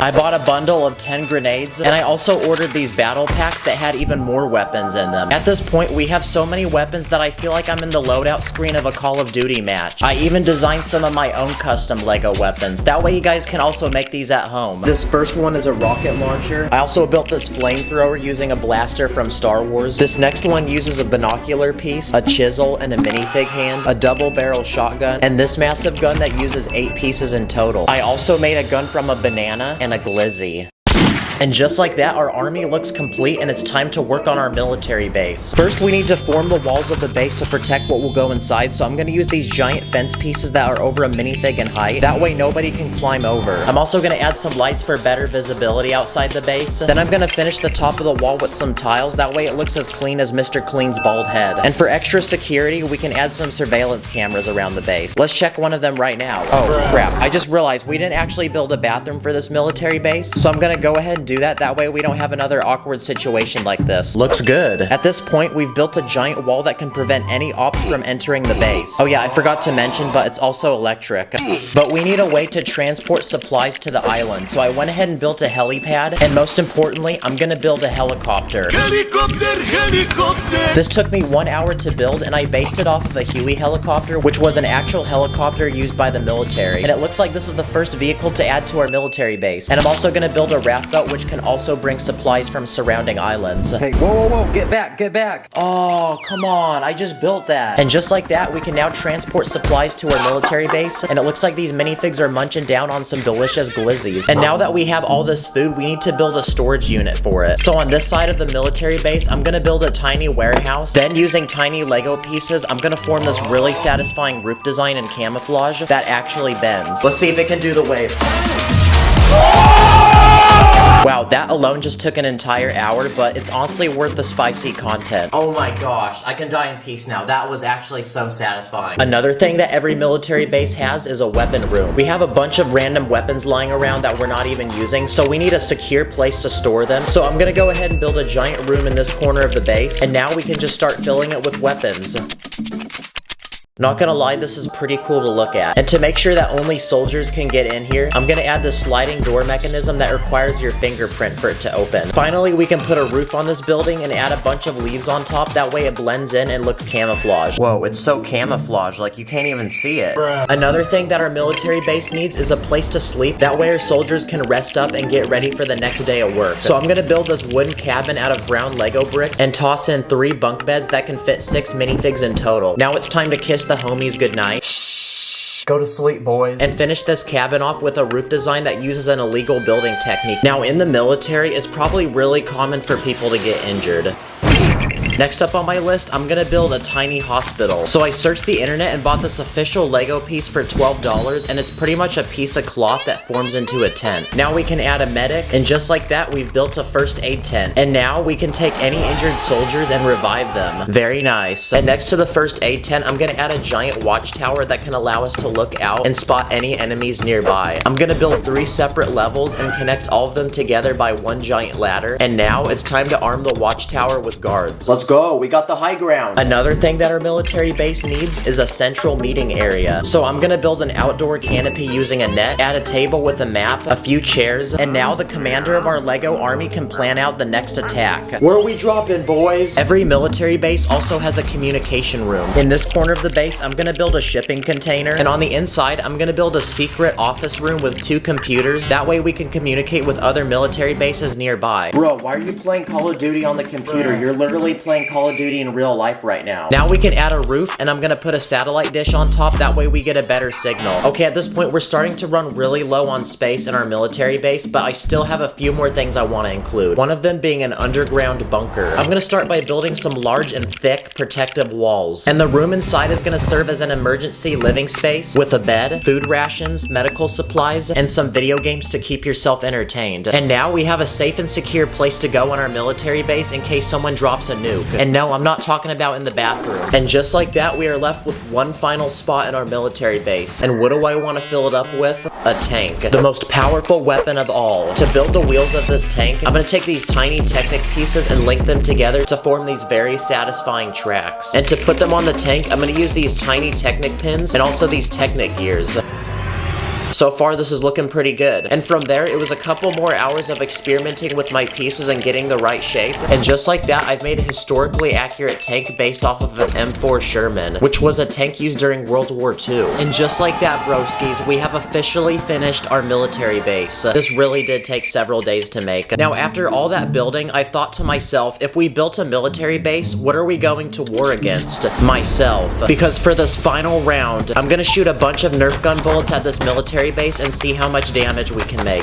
I bought a bundle of 10 grenades, and I also ordered these battle packs that had even more weapons in them. At this point, we have so many weapons that I feel like I'm in the loadout screen of a Call of Duty match. I even designed some of my own custom Lego weapons. That way you guys can also make these at home. This first one is a rocket launcher. I also built this flamethrower using a blaster from Star Wars. This next one uses a binocular piece, a chisel, and a minifig hand, a double barrel shotgun, and this massive gun that uses 8 pieces in total. I also made a gun from a banana and a glizzy. And just like that, our army looks complete and it's time to work on our military base. First, we need to form the walls of the base to protect what will go inside, so I'm gonna use these giant fence pieces that are over a minifig in height. That way nobody can climb over. I'm also gonna add some lights for better visibility outside the base. Then I'm gonna finish the top of the wall with some tiles, that way it looks as clean as Mr. Clean's bald head. And for extra security, we can add some surveillance cameras around the base. Let's check one of them right now. Oh crap, I just realized we didn't actually build a bathroom for this military base, so I'm gonna go ahead and do that way we don't have another awkward situation like this. Looks good. At this point, we've built a giant wall that can prevent any ops from entering the base. Oh yeah, I forgot to mention, but it's also electric. But we need a way to transport supplies to the island, so I went ahead and built a helipad, and most importantly, I'm gonna build a helicopter. This took me 1 hour to build, and I based it off of a Huey helicopter, which was an actual helicopter used by the military. And it looks like this is the first vehicle to add to our military base. And I'm also gonna build a raft boat, which can also bring supplies from surrounding islands. Hey, whoa, get back. Oh, come on, I just built that. And just like that, we can now transport supplies to our military base, and it looks like these minifigs are munching down on some delicious glizzies. And now that we have all this food, we need to build a storage unit for it. So on this side of the military base, I'm gonna build a tiny warehouse. Then using tiny Lego pieces, I'm gonna form this really satisfying roof design and camouflage that actually bends. Let's see if it can do the wave. Wow, that alone just took an entire hour, but it's honestly worth the spicy content. Oh my gosh, I can die in peace now. That was actually so satisfying. Another thing that every military base has is a weapon room. We have a bunch of random weapons lying around that we're not even using, so we need a secure place to store them. So I'm gonna go ahead and build a giant room in this corner of the base, and now we can just start filling it with weapons. Not gonna lie, this is pretty cool to look at. And to make sure that only soldiers can get in here, I'm gonna add this sliding door mechanism that requires your fingerprint for it to open. Finally, we can put a roof on this building and add a bunch of leaves on top. That way it blends in and looks camouflaged. Whoa, it's so camouflaged, like you can't even see it. Another thing that our military base needs is a place to sleep. That way our soldiers can rest up and get ready for the next day of work. So I'm gonna build this wooden cabin out of brown Lego bricks and toss in 3 bunk beds that can fit 6 minifigs in total. Now it's time to kiss the homies goodnight. Shh. Go to sleep, boys. And finish this cabin off with a roof design that uses an illegal building technique. Now in the military, it's probably really common for people to get injured. Next up on my list, I'm gonna build a tiny hospital. So I searched the internet and bought this official Lego piece for $12, and it's pretty much a piece of cloth that forms into a tent. Now we can add a medic, and just like that, we've built a first aid tent. And now we can take any injured soldiers and revive them. Very nice. And next to the first aid tent, I'm gonna add a giant watchtower that can allow us to look out and spot any enemies nearby. I'm gonna build 3 separate levels and connect all of them together by one giant ladder. And now it's time to arm the watchtower with guards. Let's go, we got the high ground. Another thing that our military base needs is a central meeting area. So I'm gonna build an outdoor canopy using a net, add a table with a map, a few chairs, and now the commander of our Lego army can plan out the next attack. Where are we dropping, boys? Every military base also has a communication room. In this corner of the base, I'm gonna build a shipping container, and on the inside, I'm gonna build a secret office room with 2 computers. That way we can communicate with other military bases nearby. Bro, why are you playing Call of Duty on the computer? You're literally playing Call of Duty in real life right now. Now we can add a roof, and I'm gonna put a satellite dish on top. That way we get a better signal. Okay, at this point, we're starting to run really low on space in our military base, but I still have a few more things I want to include. One of them being an underground bunker. I'm gonna start by building some large and thick protective walls. And the room inside is gonna serve as an emergency living space with a bed, food rations, medical supplies, and some video games to keep yourself entertained. And now we have a safe and secure place to go on our military base in case someone drops a nuke. And no, I'm not talking about in the bathroom. And just like that, we are left with one final spot in our military base. And what do I want to fill it up with? A tank. The most powerful weapon of all. To build the wheels of this tank, I'm gonna take these tiny Technic pieces and link them together to form these very satisfying tracks. And to put them on the tank, I'm gonna use these tiny Technic pins and also these Technic gears. So far, this is looking pretty good. And from there, it was a couple more hours of experimenting with my pieces and getting the right shape. And just like that, I've made a historically accurate tank based off of an M4 Sherman, which was a tank used during World War II. And just like that, broskies, we have officially finished our military base. This really did take several days to make. Now, after all that building, I thought to myself, if we built a military base, what are we going to war against? Myself. Because for this final round, I'm gonna shoot a bunch of Nerf gun bullets at this military base and see how much damage we can make.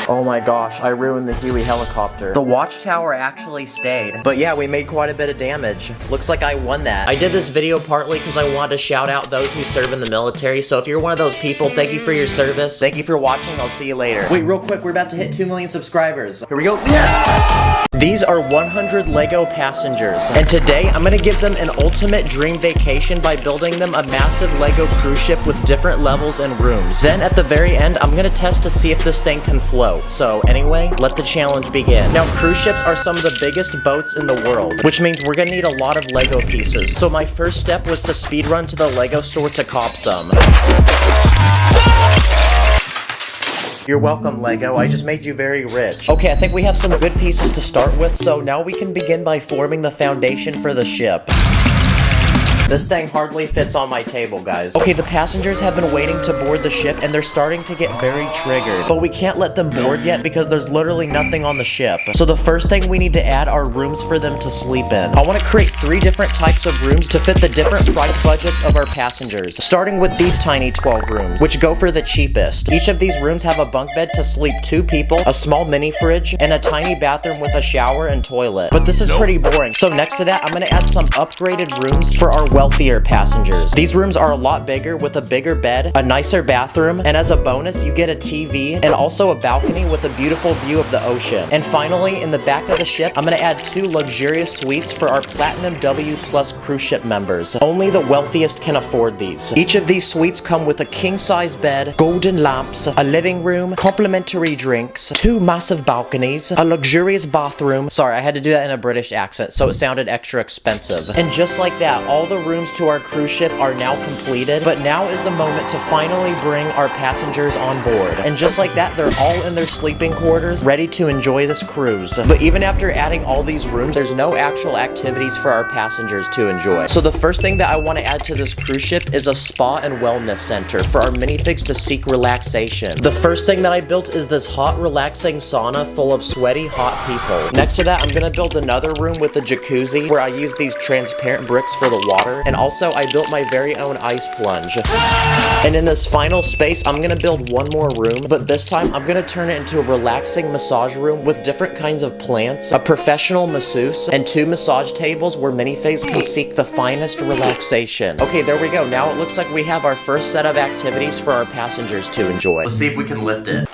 Oh my gosh, I ruined the Huey helicopter. The watchtower actually stayed. But yeah, we made quite a bit of damage. Looks like I won that. I did this video partly because I wanted to shout out those who serve in the military. So if you're one of those people, thank you for your service. Thank you for watching. I'll see you later. Wait, real quick, we're about to hit 2 million subscribers. Here we go. Yeah! These are 100 Lego passengers. And today, I'm gonna give them an ultimate dream vacation by building them a massive Lego cruise ship with different levels and rooms. Then at the very end, I'm gonna test to see if this thing can float. So anyway, let the challenge begin. Now, cruise ships are some of the biggest boats in the world, which means we're gonna need a lot of Lego pieces. So my first step was to speedrun to the Lego store to cop some. You're welcome, Lego. I just made you very rich. Okay, I think we have some good pieces to start with, so now we can begin by forming the foundation for the ship. This thing hardly fits on my table, guys. Okay, the passengers have been waiting to board the ship, and they're starting to get very triggered. But we can't let them board yet because there's literally nothing on the ship. So the first thing we need to add are rooms for them to sleep in. I want to create 3 different types of rooms to fit the different price budgets of our passengers. Starting with these tiny 12 rooms, which go for the cheapest. Each of these rooms have a bunk bed to sleep 2 people, a small mini fridge, and a tiny bathroom with a shower and toilet. But this is pretty boring. So next to that, I'm going to add some upgraded rooms for our wealthier passengers. These rooms are a lot bigger with a bigger bed, a nicer bathroom, and as a bonus, you get a TV and also a balcony with a beautiful view of the ocean. And finally, in the back of the ship, I'm going to add 2 luxurious suites for our Platinum W Plus cruise ship members. Only the wealthiest can afford these. Each of these suites come with a king-size bed, golden lamps, a living room, complimentary drinks, 2 massive balconies, a luxurious bathroom. Sorry, I had to do that in a British accent, so it sounded extra expensive. And just like that, all the rooms to our cruise ship are now completed, but now is the moment to finally bring our passengers on board. And just like that, they're all in their sleeping quarters, ready to enjoy this cruise. But even after adding all these rooms, there's no actual activities for our passengers to enjoy. So the first thing that I want to add to this cruise ship is a spa and wellness center for our minifigs to seek relaxation. The first thing that I built is this hot, relaxing sauna full of sweaty, hot people. Next to that, I'm gonna build another room with a jacuzzi where I use these transparent bricks for the water, and also I built my very own ice plunge. And in this final space, I'm gonna build one more room, but this time I'm gonna turn it into a relaxing massage room with different kinds of plants, a professional masseuse, and 2 massage tables where minifigs can seek the finest relaxation. Okay, there we go. Now it looks like we have our first set of activities for our passengers to enjoy. Let's see if we can lift it.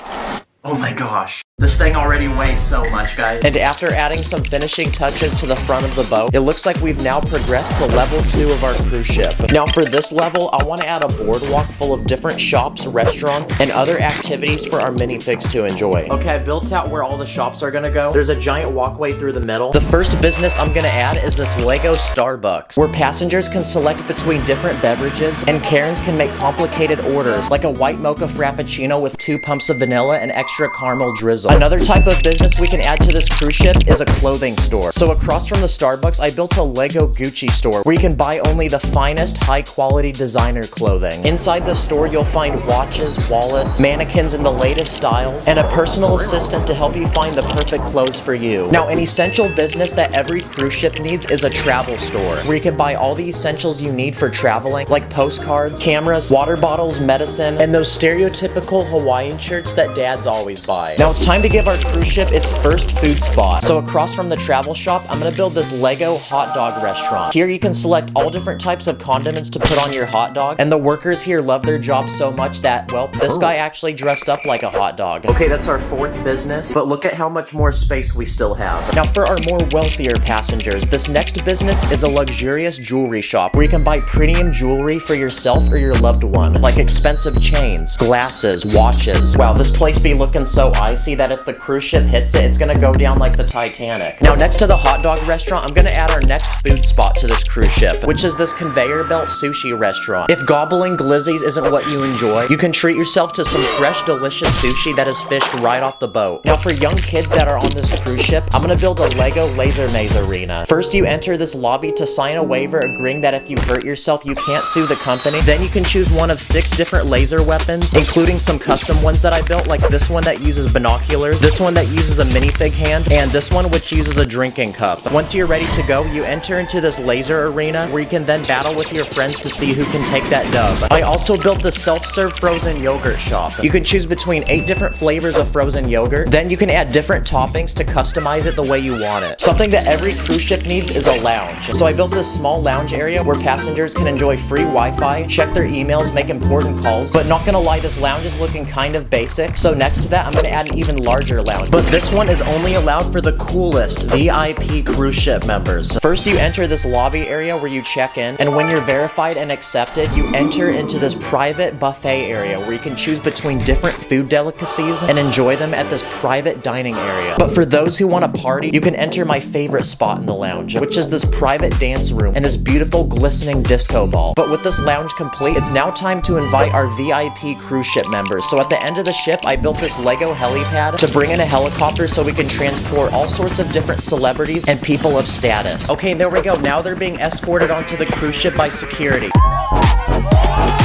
Oh my gosh. This thing already weighs so much, guys. And after adding some finishing touches to the front of the boat, it looks like we've now progressed to level 2 of our cruise ship. Now for this level, I want to add a boardwalk full of different shops, restaurants, and other activities for our minifigs to enjoy. Okay, I built out where all the shops are gonna go. There's a giant walkway through the middle. The first business I'm gonna add is this Lego Starbucks, where passengers can select between different beverages, and Karens can make complicated orders, like a white mocha frappuccino with 2 pumps of vanilla and extra caramel drizzle. Another type of business we can add to this cruise ship is a clothing store. So across from the Starbucks, I built a Lego Gucci store where you can buy only the finest high-quality designer clothing. Inside the store, you'll find watches, wallets, mannequins in the latest styles, and a personal assistant to help you find the perfect clothes for you. Now, an essential business that every cruise ship needs is a travel store where you can buy all the essentials you need for traveling, like postcards, cameras, water bottles, medicine, and those stereotypical Hawaiian shirts that dads always buy. Now it's time to give our cruise ship its first food spot. So across from the travel shop, I'm gonna build this Lego hot dog restaurant. Here you can select all different types of condiments to put on your hot dog, and the workers here love their job so much that, well, this guy actually dressed up like a hot dog. Okay, that's our 4th business, but look at how much more space we still have. Now for our more wealthier passengers, this next business is a luxurious jewelry shop where you can buy premium jewelry for yourself or your loved one, like expensive chains, glasses, watches. Wow, this place be looking so icy that if the cruise ship hits it, it's gonna go down like the Titanic. Now next to the hot dog restaurant, I'm gonna add our next food spot to this cruise ship, which is this conveyor belt sushi restaurant. If gobbling glizzies isn't what you enjoy, you can treat yourself to some fresh, delicious sushi that is fished right off the boat. Now for young kids that are on this cruise ship, I'm gonna build a Lego laser maze arena. First, you enter this lobby to sign a waiver agreeing that if you hurt yourself, you can't sue the company. Then you can choose one of 6 different laser weapons, including some custom ones that I built, like this one that uses binoculars, this one that uses a minifig hand, and this one which uses a drinking cup. Once you're ready to go, you enter into this laser arena where you can then battle with your friends to see who can take that dub. I also built the self-serve frozen yogurt shop. You can choose between 8 different flavors of frozen yogurt. Then you can add different toppings to customize it the way you want it. Something that every cruise ship needs is a lounge. So I built this small lounge area where passengers can enjoy free Wi-Fi, check their emails, make important calls. But not gonna lie, this lounge is looking kind of basic. So next to that, I'm gonna add an even larger lounge. But this one is only allowed for the coolest VIP cruise ship members. First, you enter this lobby area where you check in, and when you're verified and accepted, you enter into this private buffet area where you can choose between different food delicacies and enjoy them at this private dining area. But for those who want to party, you can enter my favorite spot in the lounge, which is this private dance room and this beautiful glistening disco ball. But with this lounge complete, it's now time to invite our VIP cruise ship members. So at the end of the ship, I built this Lego helipad to bring in a helicopter so we can transport all sorts of different celebrities and people of status. Okay, there we go. Now they're being escorted onto the cruise ship by security.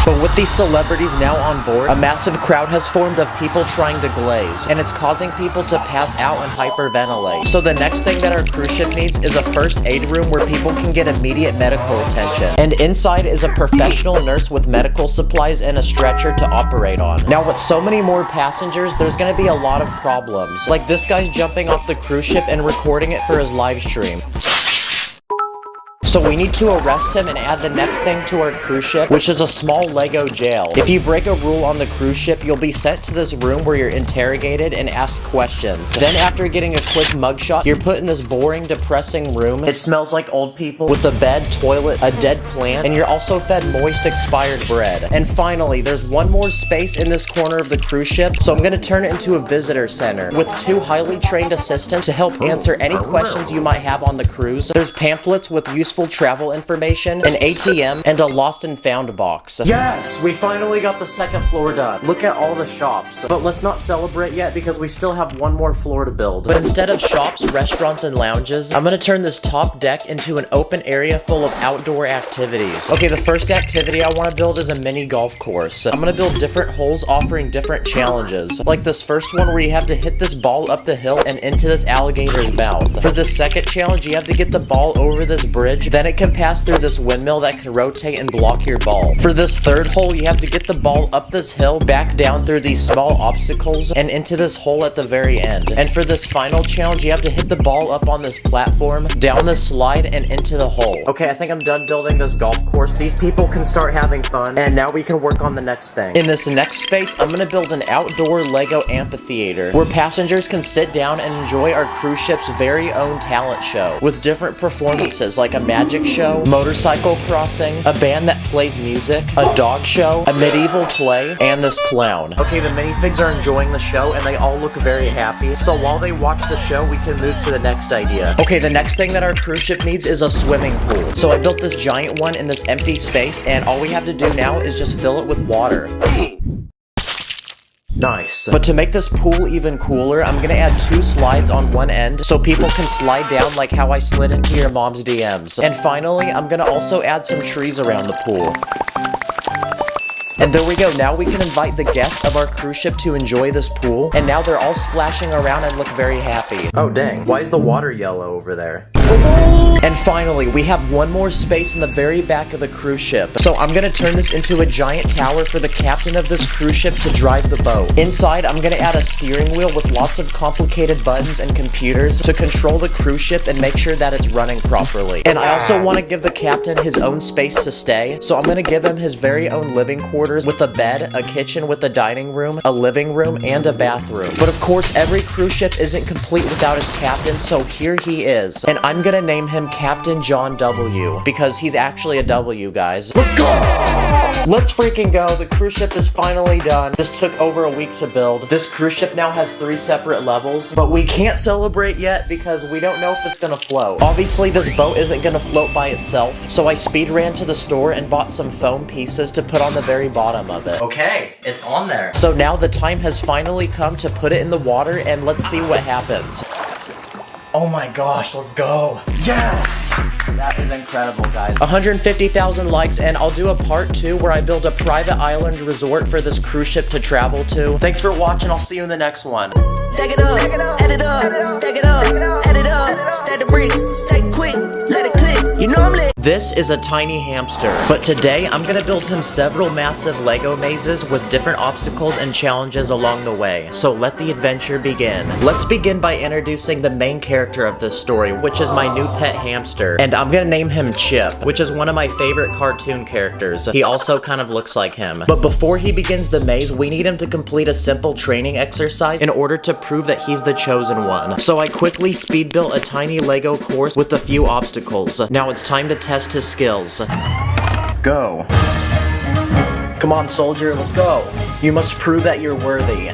But with these celebrities now on board, a massive crowd has formed of people trying to glaze, and it's causing people to pass out and hyperventilate. So the next thing that our cruise ship needs is a first aid room where people can get immediate medical attention. And inside is a professional nurse with medical supplies and a stretcher to operate on. Now with so many more passengers, there's gonna be a lot of problems. Like this guy's jumping off the cruise ship and recording it for his live stream. So we need to arrest him and add the next thing to our cruise ship, which is a small Lego jail. If you break a rule on the cruise ship, you'll be sent to this room where you're interrogated and asked questions. Then after getting a quick mugshot, you're put in this boring, depressing room. It smells like old people with a bed, toilet, a dead plant, and you're also fed moist, expired bread. And finally, there's one more space in this corner of the cruise ship, so I'm gonna turn it into a visitor center with 2 highly trained assistants to help answer any questions you might have on the cruise. There's pamphlets with useful travel information, an ATM, and a lost and found box. Yes, we finally got the 2nd floor done. Look at all the shops. But let's not celebrate yet because we still have 1 more floor to build. But instead of shops, restaurants, and lounges, I'm gonna turn this top deck into an open area full of outdoor activities. Okay, the first activity I want to build is a mini golf course. I'm gonna build different holes offering different challenges. Like this first one where you have to hit this ball up the hill and into this alligator's mouth. For the second challenge, you have to get the ball over this bridge Then it can pass through this windmill that can rotate and block your ball. For this third hole, you have to get the ball up this hill, back down through these small obstacles, and into this hole at the very end. And for this final challenge, you have to hit the ball up on this platform, down this slide, and into the hole. Okay, I think I'm done building this golf course. These people can start having fun, and now we can work on the next thing. In this next space, I'm gonna build an outdoor Lego amphitheater where passengers can sit down and enjoy our cruise ship's very own talent show with different performances like a magic show, motorcycle crossing, a band that plays music, a dog show, a medieval play, and this clown. Okay, the minifigs are enjoying the show and they all look very happy. So while they watch the show, we can move to the next idea. Okay, the next thing that our cruise ship needs is a swimming pool. So I built this giant one in this empty space, and all we have to do now is just fill it with water. Nice. But to make this pool even cooler, I'm gonna add 2 slides on one end so people can slide down like how I slid into your mom's DMs. And finally, I'm gonna also add some trees around the pool. And there we go, now we can invite the guests of our cruise ship to enjoy this pool, and now they're all splashing around and look very happy. Oh dang, why is the water yellow over there? And finally, we have one more space in the very back of the cruise ship. So I'm gonna turn this into a giant tower for the captain of this cruise ship to drive the boat. Inside, I'm gonna add a steering wheel with lots of complicated buttons and computers to control the cruise ship and make sure that it's running properly. And I also want to give the captain his own space to stay, so I'm gonna give him his very own living quarters with a bed, a kitchen with a dining room, a living room, and a bathroom. But of course, every cruise ship isn't complete without its captain, so here he is. And I'm gonna name him Captain John W, because he's actually a W, guys. Let's go! Let's freaking go. The cruise ship is finally done. This took over a week to build. This cruise ship now has 3 separate levels, but we can't celebrate yet because we don't know if it's gonna float. Obviously, this boat isn't gonna float by itself, so I speed ran to the store and bought some foam pieces to put on the very bottom of it. Okay, it's on there. So now the time has finally come to put it in the water, and let's see what happens. Oh my gosh, let's go. Yes! That is incredible, guys. 150,000 likes, and I'll do a part 2 where I build a private island resort for this cruise ship to travel to. Thanks for watching. I'll see you in the next one. Stack it up, add it up, stack it up, add it up, stack the bricks, stack quick, let it click, you know I'm lit. This is a tiny hamster, but today I'm gonna build him several massive Lego mazes with different obstacles and challenges along the way. So let the adventure begin. Let's begin by introducing the main character of this story, which is my new pet hamster. And I'm gonna name him Chip, which is one of my favorite cartoon characters. He also kind of looks like him. But before he begins the maze, we need him to complete a simple training exercise in order to prove that he's the chosen one. So I quickly speed built a tiny Lego course with a few obstacles. Now it's time to test his skills. Go. Come on, soldier, let's go. You must prove that you're worthy.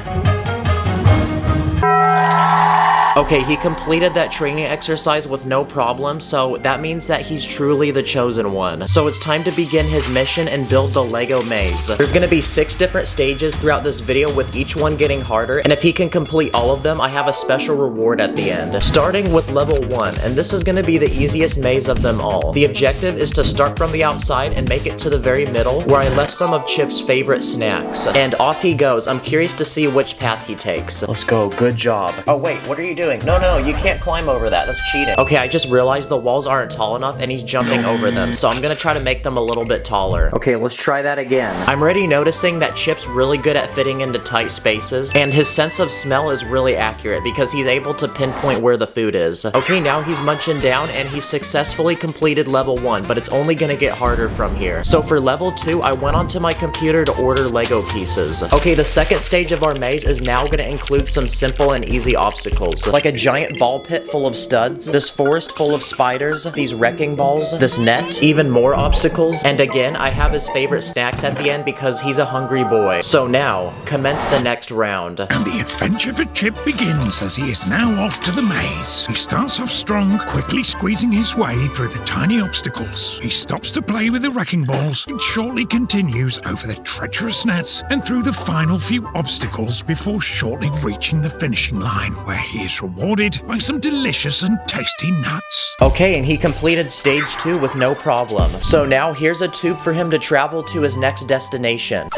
Okay, he completed that training exercise with no problem, so that means that he's truly the chosen one. So it's time to begin his mission and build the Lego maze. There's gonna be 6 different stages throughout this video, with each one getting harder, and if he can complete all of them, I have a special reward at the end. Starting with level 1, and this is gonna be the easiest maze of them all. The objective is to start from the outside and make it to the very middle, where I left some of Chip's favorite snacks. And off he goes. I'm curious to see which path he takes. Let's go, good job. Oh wait, what are you doing? No, you can't climb over that. That's cheating. Okay, I just realized the walls aren't tall enough and he's jumping over them, so I'm gonna try to make them a little bit taller. Okay, let's try that again. I'm already noticing that Chip's really good at fitting into tight spaces, and his sense of smell is really accurate because he's able to pinpoint where the food is. Okay, now he's munching down and he's successfully completed level 1, but it's only gonna get harder from here. So for level 2, I went onto my computer to order Lego pieces. Okay, the second stage of our maze is now gonna include some simple and easy obstacles, like a giant ball pit full of studs, this forest full of spiders, these wrecking balls, this net, even more obstacles, and again, I have his favorite snacks at the end because he's a hungry boy. So now, commence the next round. And the adventure for Chip begins as he is now off to the maze. He starts off strong, quickly squeezing his way through the tiny obstacles. He stops to play with the wrecking balls and shortly continues over the treacherous nets and through the final few obstacles before shortly reaching the finishing line, where he is rewarded by some delicious and tasty nuts. Okay, and he completed stage 2 with no problem. So now here's a tube for him to travel to his next destination.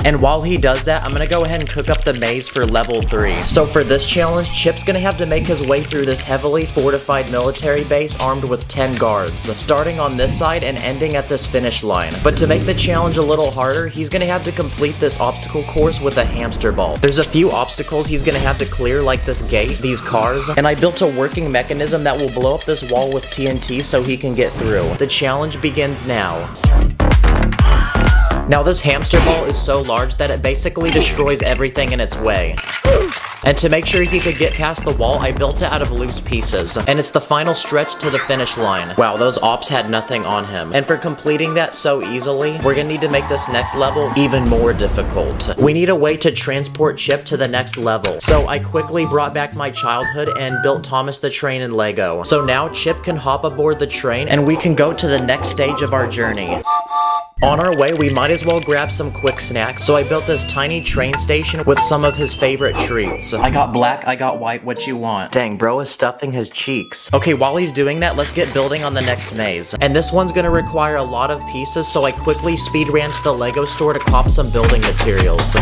And while he does that, I'm gonna go ahead and cook up the maze for level 3. So for this challenge, Chip's gonna have to make his way through this heavily fortified military base armed with 10 guards, starting on this side and ending at this finish line. But to make the challenge a little harder, he's gonna have to complete this obstacle course with a hamster ball. There's a few obstacles he's gonna have to clear, like this gate, these cars, and I built a working mechanism that will blow up this wall with TNT so he can get through. The challenge begins now. Now this hamster ball is so large that it basically destroys everything in its way. And to make sure he could get past the wall, I built it out of loose pieces. And it's the final stretch to the finish line. Wow, those ops had nothing on him. And for completing that so easily, we're gonna need to make this next level even more difficult. We need a way to transport Chip to the next level. So I quickly brought back my childhood and built Thomas the Train in Lego. So now Chip can hop aboard the train and we can go to the next stage of our journey. On our way, we might as well grab some quick snacks, so I built this tiny train station with some of his favorite treats. I got black, I got white, what you want? Dang, bro is stuffing his cheeks. Okay, while he's doing that, let's get building on the next maze. And this one's gonna require a lot of pieces, so I quickly speed ran to the Lego store to cop some building materials.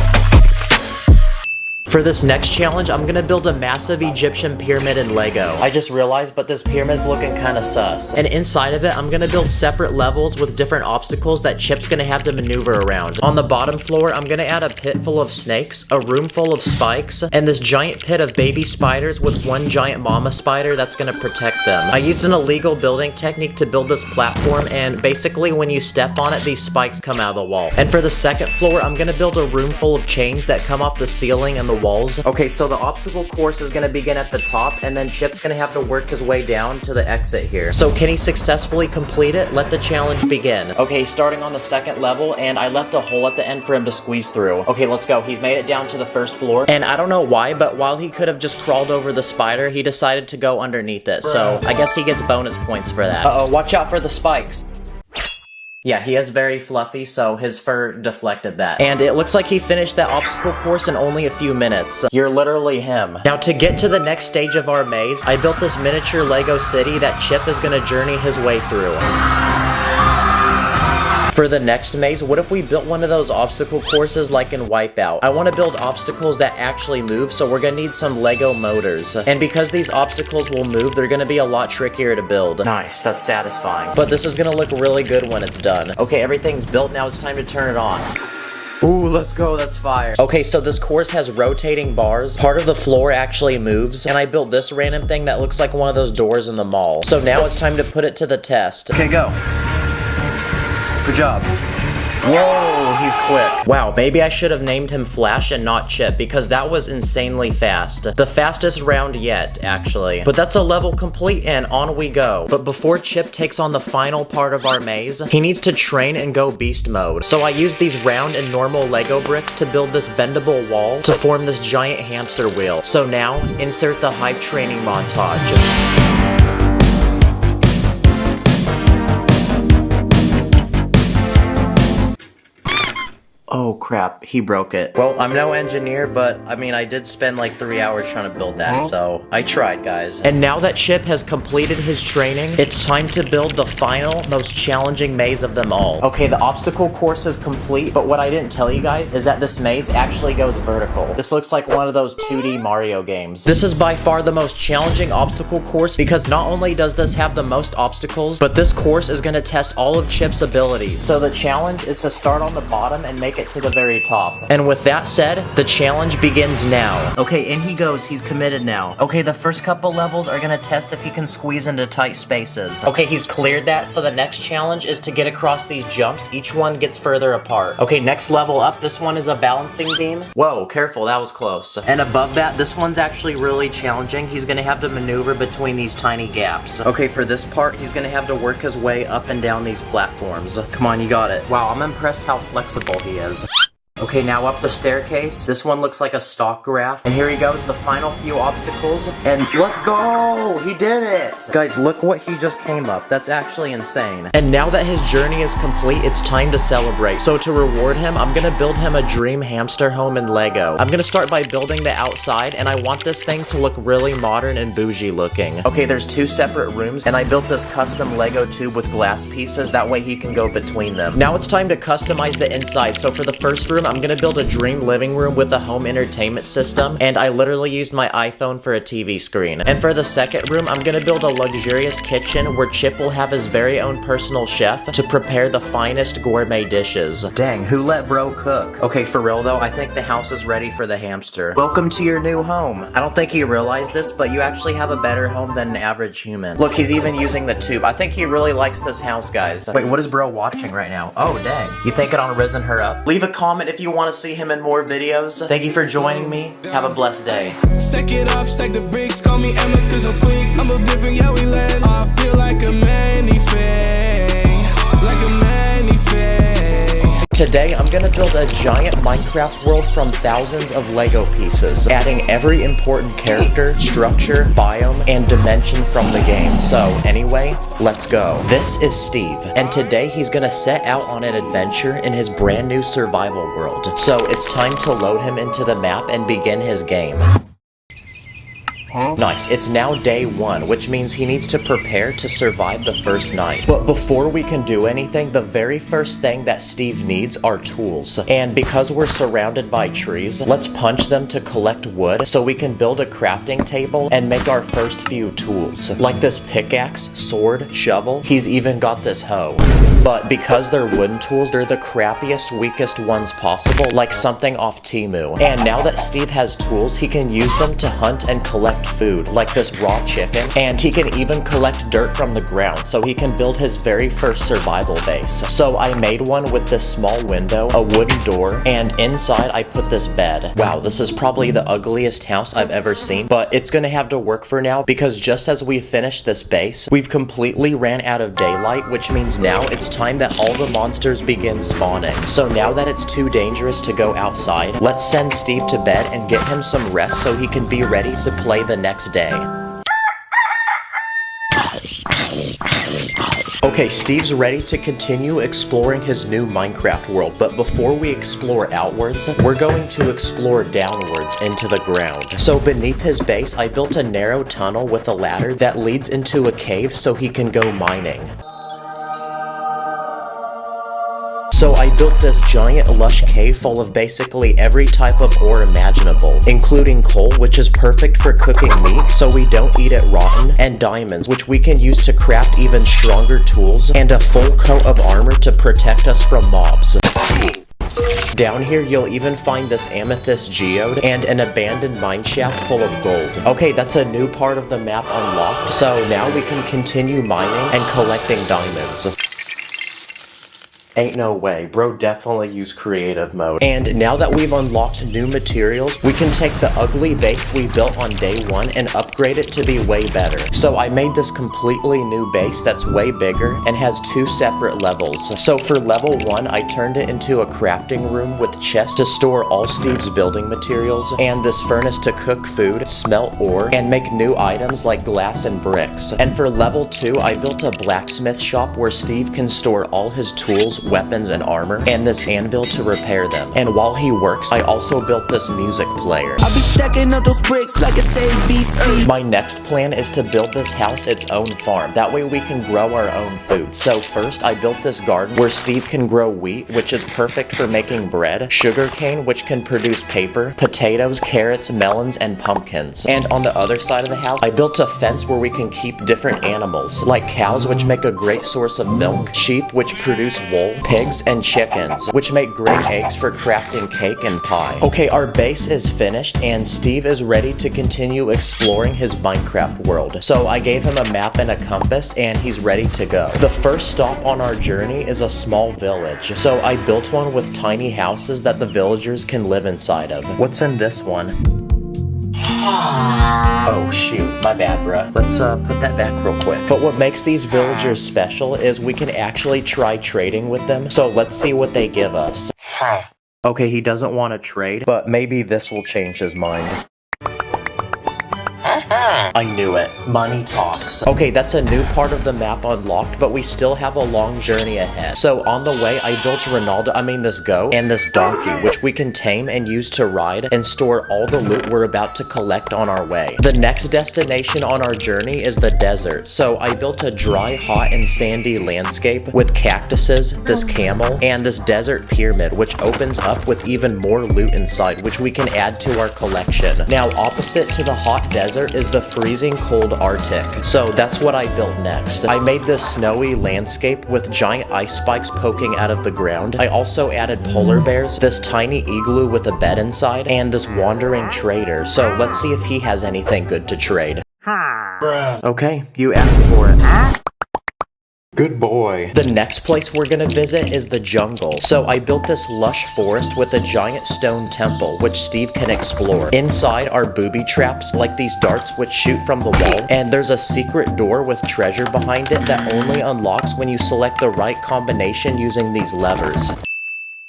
For this next challenge, I'm gonna build a massive Egyptian pyramid in Lego. I just realized, but this pyramid's looking kinda sus. And inside of it, I'm gonna build separate levels with different obstacles that Chip's gonna have to maneuver around. On the bottom floor, I'm gonna add a pit full of snakes, a room full of spikes, and this giant pit of baby spiders with one giant mama spider that's gonna protect them. I used an illegal building technique to build this platform, and basically when you step on it, these spikes come out of the wall. And for the second floor, I'm gonna build a room full of chains that come off the ceiling and the walls. Okay, so the obstacle course is gonna begin at the top, and then Chip's gonna have to work his way down to the exit here. So can he successfully complete it? Let the challenge begin. Okay, starting on the second level, and I left a hole at the end for him to squeeze through. Okay, let's go. He's made it down to the first floor, and I don't know why, but while he could have just crawled over the spider, he decided to go underneath it. So I guess he gets bonus points for that. Uh-oh, watch out for the spikes. Yeah, he is very fluffy, so his fur deflected that. And it looks like he finished that obstacle course in only a few minutes. You're literally him. Now, to get to the next stage of our maze, I built this miniature Lego city that Chip is gonna journey his way through. For the next maze, what if we built one of those obstacle courses like in Wipeout? I want to build obstacles that actually move, so we're gonna need some Lego motors. And because these obstacles will move, they're gonna be a lot trickier to build. Nice, that's satisfying. But this is gonna look really good when it's done. Okay, everything's built, now it's time to turn it on. Ooh, let's go, that's fire. Okay, so this course has rotating bars. Part of the floor actually moves, and I built this random thing that looks like one of those doors in the mall. So now it's time to put it to the test. Okay, go. Good job. Whoa, he's quick. Wow, maybe I should have named him Flash and not Chip, because that was insanely fast. The fastest round yet, actually. But that's a level complete, and on we go. But before Chip takes on the final part of our maze, he needs to train and go beast mode. So I used these round and normal Lego bricks to build this bendable wall to form this giant hamster wheel. So now, insert the hype training montage. Oh crap, he broke it. Well, I'm no engineer, but I mean, I did spend like 3 hours trying to build that, so I tried, guys. And now that Chip has completed his training, it's time to build the final, most challenging maze of them all. Okay, the obstacle course is complete, but what I didn't tell you guys is that this maze actually goes vertical. This looks like one of those 2D Mario games. This is by far the most challenging obstacle course because not only does this have the most obstacles, but this course is gonna test all of Chip's abilities. So the challenge is to start on the bottom and make it to the very top. And with that said, the challenge begins now. Okay, in he goes. He's committed now. Okay, the first couple levels are gonna test if he can squeeze into tight spaces. Okay, he's cleared that, so the next challenge is to get across these jumps. Each one gets further apart. Okay, next level up, this one is a balancing beam. Whoa, careful, that was close. And above that, this one's actually really challenging. He's gonna have to maneuver between these tiny gaps. Okay, for this part, he's gonna have to work his way up and down these platforms. Come on, you got it. Wow, I'm impressed how flexible he is. Okay, now up the staircase. This one looks like a stock graph. And here he goes, the final few obstacles. And let's go! He did it! Guys, look what he just came up. That's actually insane. And now that his journey is complete, it's time to celebrate. So to reward him, I'm gonna build him a dream hamster home in Lego. I'm gonna start by building the outside, and I want this thing to look really modern and bougie looking. Okay, there's 2 separate rooms, and I built this custom Lego tube with glass pieces. That way he can go between them. Now it's time to customize the inside. So for the first room, I'm gonna build a dream living room with a home entertainment system, and I literally used my iPhone for a TV screen. And for the second room, I'm gonna build a luxurious kitchen where Chip will have his very own personal chef to prepare the finest gourmet dishes. Dang, who let bro cook? Okay, for real though, I think the house is ready for the hamster. Welcome to your new home. I don't think you realize this, but you actually have a better home than an average human. Look, he's even using the tube. I think he really likes this house, guys. Wait, what is bro watching right now? Oh, dang. You think it on Risen Her Up? Leave a comment if you want to see him in more videos. Thank you for joining me. Have a blessed day. Stack it up, stack the bricks, call me Emma cause I'm quick. I'm a different, yeah we land. I feel like a manifest, like a manifest. Today, I'm gonna build a giant Minecraft world from thousands of Lego pieces, adding every important character, structure, biome, and dimension from the game. So, anyway, let's go. This is Steve, and today he's gonna set out on an adventure in his brand new survival world. So, it's time to load him into the map and begin his game. Nice, it's now day 1, which means he needs to prepare to survive the first night. But before we can do anything, the very first thing that Steve needs are tools. And because we're surrounded by trees, let's punch them to collect wood so we can build a crafting table and make our first few tools. Like this pickaxe, sword, shovel, he's even got this hoe. But because they're wooden tools, they're the crappiest, weakest ones possible, like something off Temu. And now that Steve has tools, he can use them to hunt and collect food, like this raw chicken, and he can even collect dirt from the ground so he can build his very first survival base. So I made one with this small window, a wooden door, and inside I put this bed. Wow, this is probably the ugliest house I've ever seen, but it's gonna have to work for now because just as we finish this base, we've completely ran out of daylight, which means now it's time that all the monsters begin spawning. So now that it's too dangerous to go outside, let's send Steve to bed and get him some rest so he can be ready to play the next day. Okay, Steve's ready to continue exploring his new Minecraft world, but before we explore outwards, we're going to explore downwards into the ground. So beneath his base, I built a narrow tunnel with a ladder that leads into a cave so he can go mining. So I built this giant lush cave full of basically every type of ore imaginable, including coal, which is perfect for cooking meat so we don't eat it rotten, and diamonds, which we can use to craft even stronger tools, and a full coat of armor to protect us from mobs. Down here, you'll even find this amethyst geode and an abandoned mineshaft full of gold. Okay, that's a new part of the map unlocked, so now we can continue mining and collecting diamonds. Ain't no way, bro definitely used creative mode. And now that we've unlocked new materials, we can take the ugly base we built on day 1 and upgrade it to be way better. So I made this completely new base that's way bigger and has 2 separate levels. So for level 1, I turned it into a crafting room with chests to store all Steve's building materials, and this furnace to cook food, smelt ore, and make new items like glass and bricks. And for level 2, I built a blacksmith shop where Steve can store all his tools, weapons, and armor, and this anvil to repair them. And while he works, I also built this music player. I'll be stacking up those bricks like it's ABC. My next plan is to build this house its own farm. That way we can grow our own food. So first, I built this garden where Steve can grow wheat, which is perfect for making bread, sugarcane, which can produce paper, potatoes, carrots, melons, and pumpkins. And on the other side of the house, I built a fence where we can keep different animals, like cows, which make a great source of milk, sheep, which produce wool, pigs, and chickens, which make great eggs for crafting cake and pie. Okay, our base is finished, and Steve is ready to continue exploring his Minecraft world. So I gave him a map and a compass, and he's ready to go. The first stop on our journey is a small village. So I built one with tiny houses that the villagers can live inside of. What's in this one? Oh shoot, my bad, bruh. Let's put that back real quick. But what makes these villagers special is we can actually try trading with them, so let's see what they give us. Okay, he doesn't want to trade, but maybe this will change his mind. I knew it. Money talks. Okay, that's a new part of the map unlocked, but we still have a long journey ahead. So on the way, I built this goat and this donkey, which we can tame and use to ride and store all the loot we're about to collect on our way. The next destination on our journey is the desert. So I built a dry, hot, and sandy landscape with cactuses, this camel, and this desert pyramid, which opens up with even more loot inside, which we can add to our collection. Now, opposite to the hot desert is the freezing cold Arctic. So that's what I built next. I made this snowy landscape with giant ice spikes poking out of the ground. I also added polar bears, this tiny igloo with a bed inside, and this wandering trader. So let's see if he has anything good to trade. Okay, you asked for it. Good boy. The next place we're gonna visit is the jungle. So I built this lush forest with a giant stone temple, which Steve can explore. Inside are booby traps, like these darts which shoot from the wall, and there's a secret door with treasure behind it that only unlocks when you select the right combination using these levers.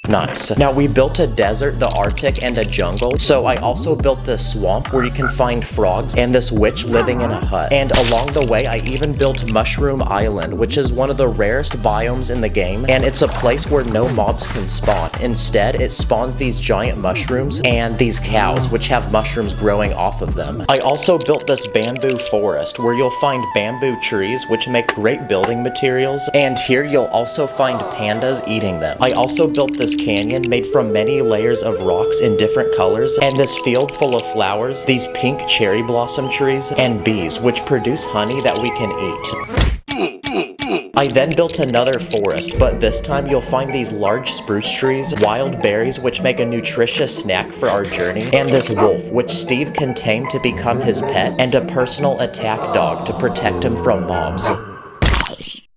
Nice. Now we built a desert, the Arctic, and a jungle. So I also built this swamp where you can find frogs and this witch living in a hut. And along the way, I even built Mushroom Island, which is one of the rarest biomes in the game. And it's a place where no mobs can spawn. Instead, it spawns these giant mushrooms and these cows, which have mushrooms growing off of them. I also built this bamboo forest where you'll find bamboo trees, which make great building materials. And here you'll also find pandas eating them. I also built this canyon made from many layers of rocks in different colors, and this field full of flowers, these pink cherry blossom trees, and bees, which produce honey that we can eat. I then built another forest, but this time you'll find these large spruce trees, wild berries which make a nutritious snack for our journey, and this wolf, which Steve can tame to become his pet, and a personal attack dog to protect him from mobs.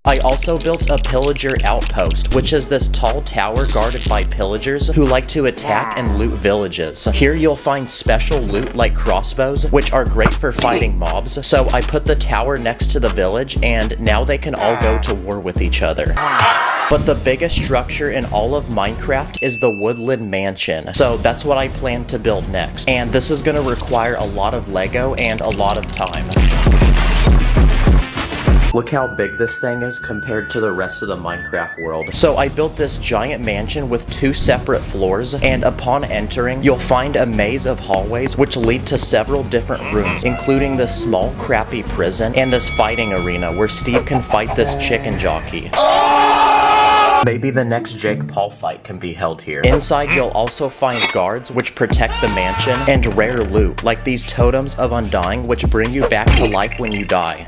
I also built a pillager outpost, which is this tall tower guarded by pillagers who like to attack and loot villages. Here you'll find special loot like crossbows, which are great for fighting mobs. So I put the tower next to the village, and now they can all go to war with each other. But the biggest structure in all of Minecraft is the woodland mansion. So that's what I plan to build next. And this is gonna require a lot of Lego and a lot of time. Look how big this thing is compared to the rest of the Minecraft world. So I built this giant mansion with 2 separate floors, and upon entering, you'll find a maze of hallways which lead to several different rooms, including this small crappy prison and this fighting arena where Steve can fight this chicken jockey. Maybe the next Jake Paul fight can be held here. Inside, you'll also find guards which protect the mansion, and rare loot, like these totems of undying which bring you back to life when you die.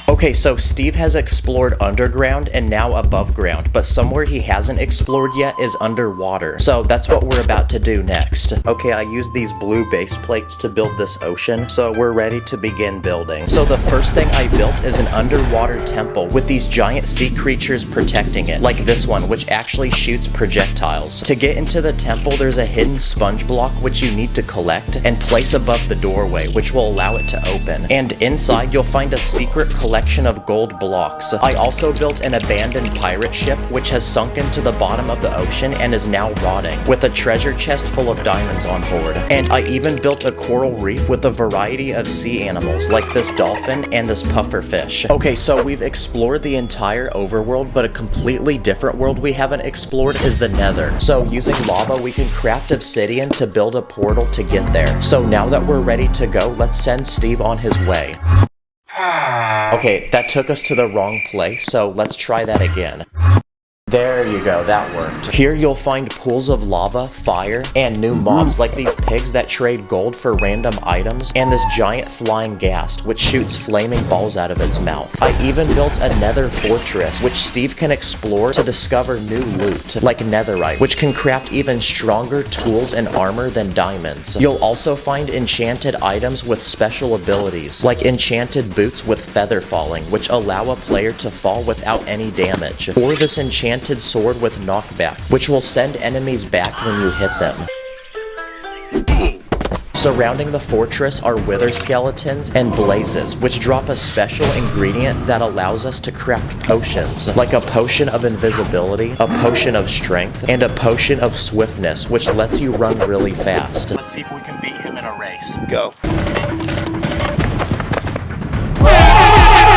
Okay, so Steve has explored underground and now above ground, but somewhere he hasn't explored yet is underwater. So that's what we're about to do next. Okay, I used these blue base plates to build this ocean, so we're ready to begin building. So the first thing I built is an underwater temple with these giant sea creatures protecting it, like this one, which actually shoots projectiles. To get into the temple, there's a hidden sponge block which you need to collect and place above the doorway, which will allow it to open. And inside, you'll find a secret collection of gold blocks. I also built an abandoned pirate ship which has sunken to the bottom of the ocean and is now rotting, with a treasure chest full of diamonds on board. And I even built a coral reef with a variety of sea animals like this dolphin and this pufferfish. Okay, so we've explored the entire overworld, but a completely different world we haven't explored is the Nether. So using lava, we can craft obsidian to build a portal to get there. So now that we're ready to go, let's send Steve on his way. Okay, that took us to the wrong place, so let's try that again. There you go, that worked. Here you'll find pools of lava, fire, and new mobs like these pigs that trade gold for random items, and this giant flying ghast which shoots flaming balls out of its mouth. I even built a nether fortress which Steve can explore to discover new loot, like netherite, which can craft even stronger tools and armor than diamonds. You'll also find enchanted items with special abilities, like enchanted boots with feather falling, which allow a player to fall without any damage, or this enchanted sword with knockback, which will send enemies back when you hit them. surrounding the fortress are wither skeletons and blazes, which drop a special ingredient that allows us to craft potions, like a potion of invisibility, a potion of strength, and a potion of swiftness, which lets you run really fast. Let's see if we can beat him in a race. Go.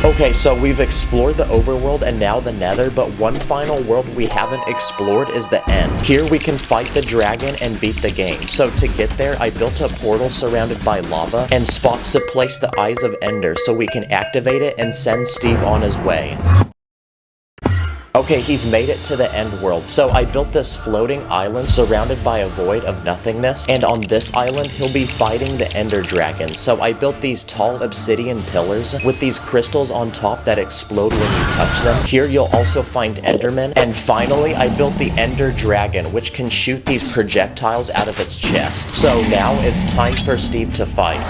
Okay, so we've explored the overworld and now the nether, but one final world we haven't explored is the end. Here we can fight the dragon and beat the game. So to get there, I built a portal surrounded by lava and spots to place the Eyes of Ender so we can activate it and send Steve on his way. Okay, he's made it to the end world. So I built this floating island surrounded by a void of nothingness, and on this island he'll be fighting the ender dragon. So I built these tall obsidian pillars with these crystals on top that explode when you touch them. Here you'll also find endermen, and finally I built the ender dragon, which can shoot these projectiles out of its chest. So now it's time for Steve to fight.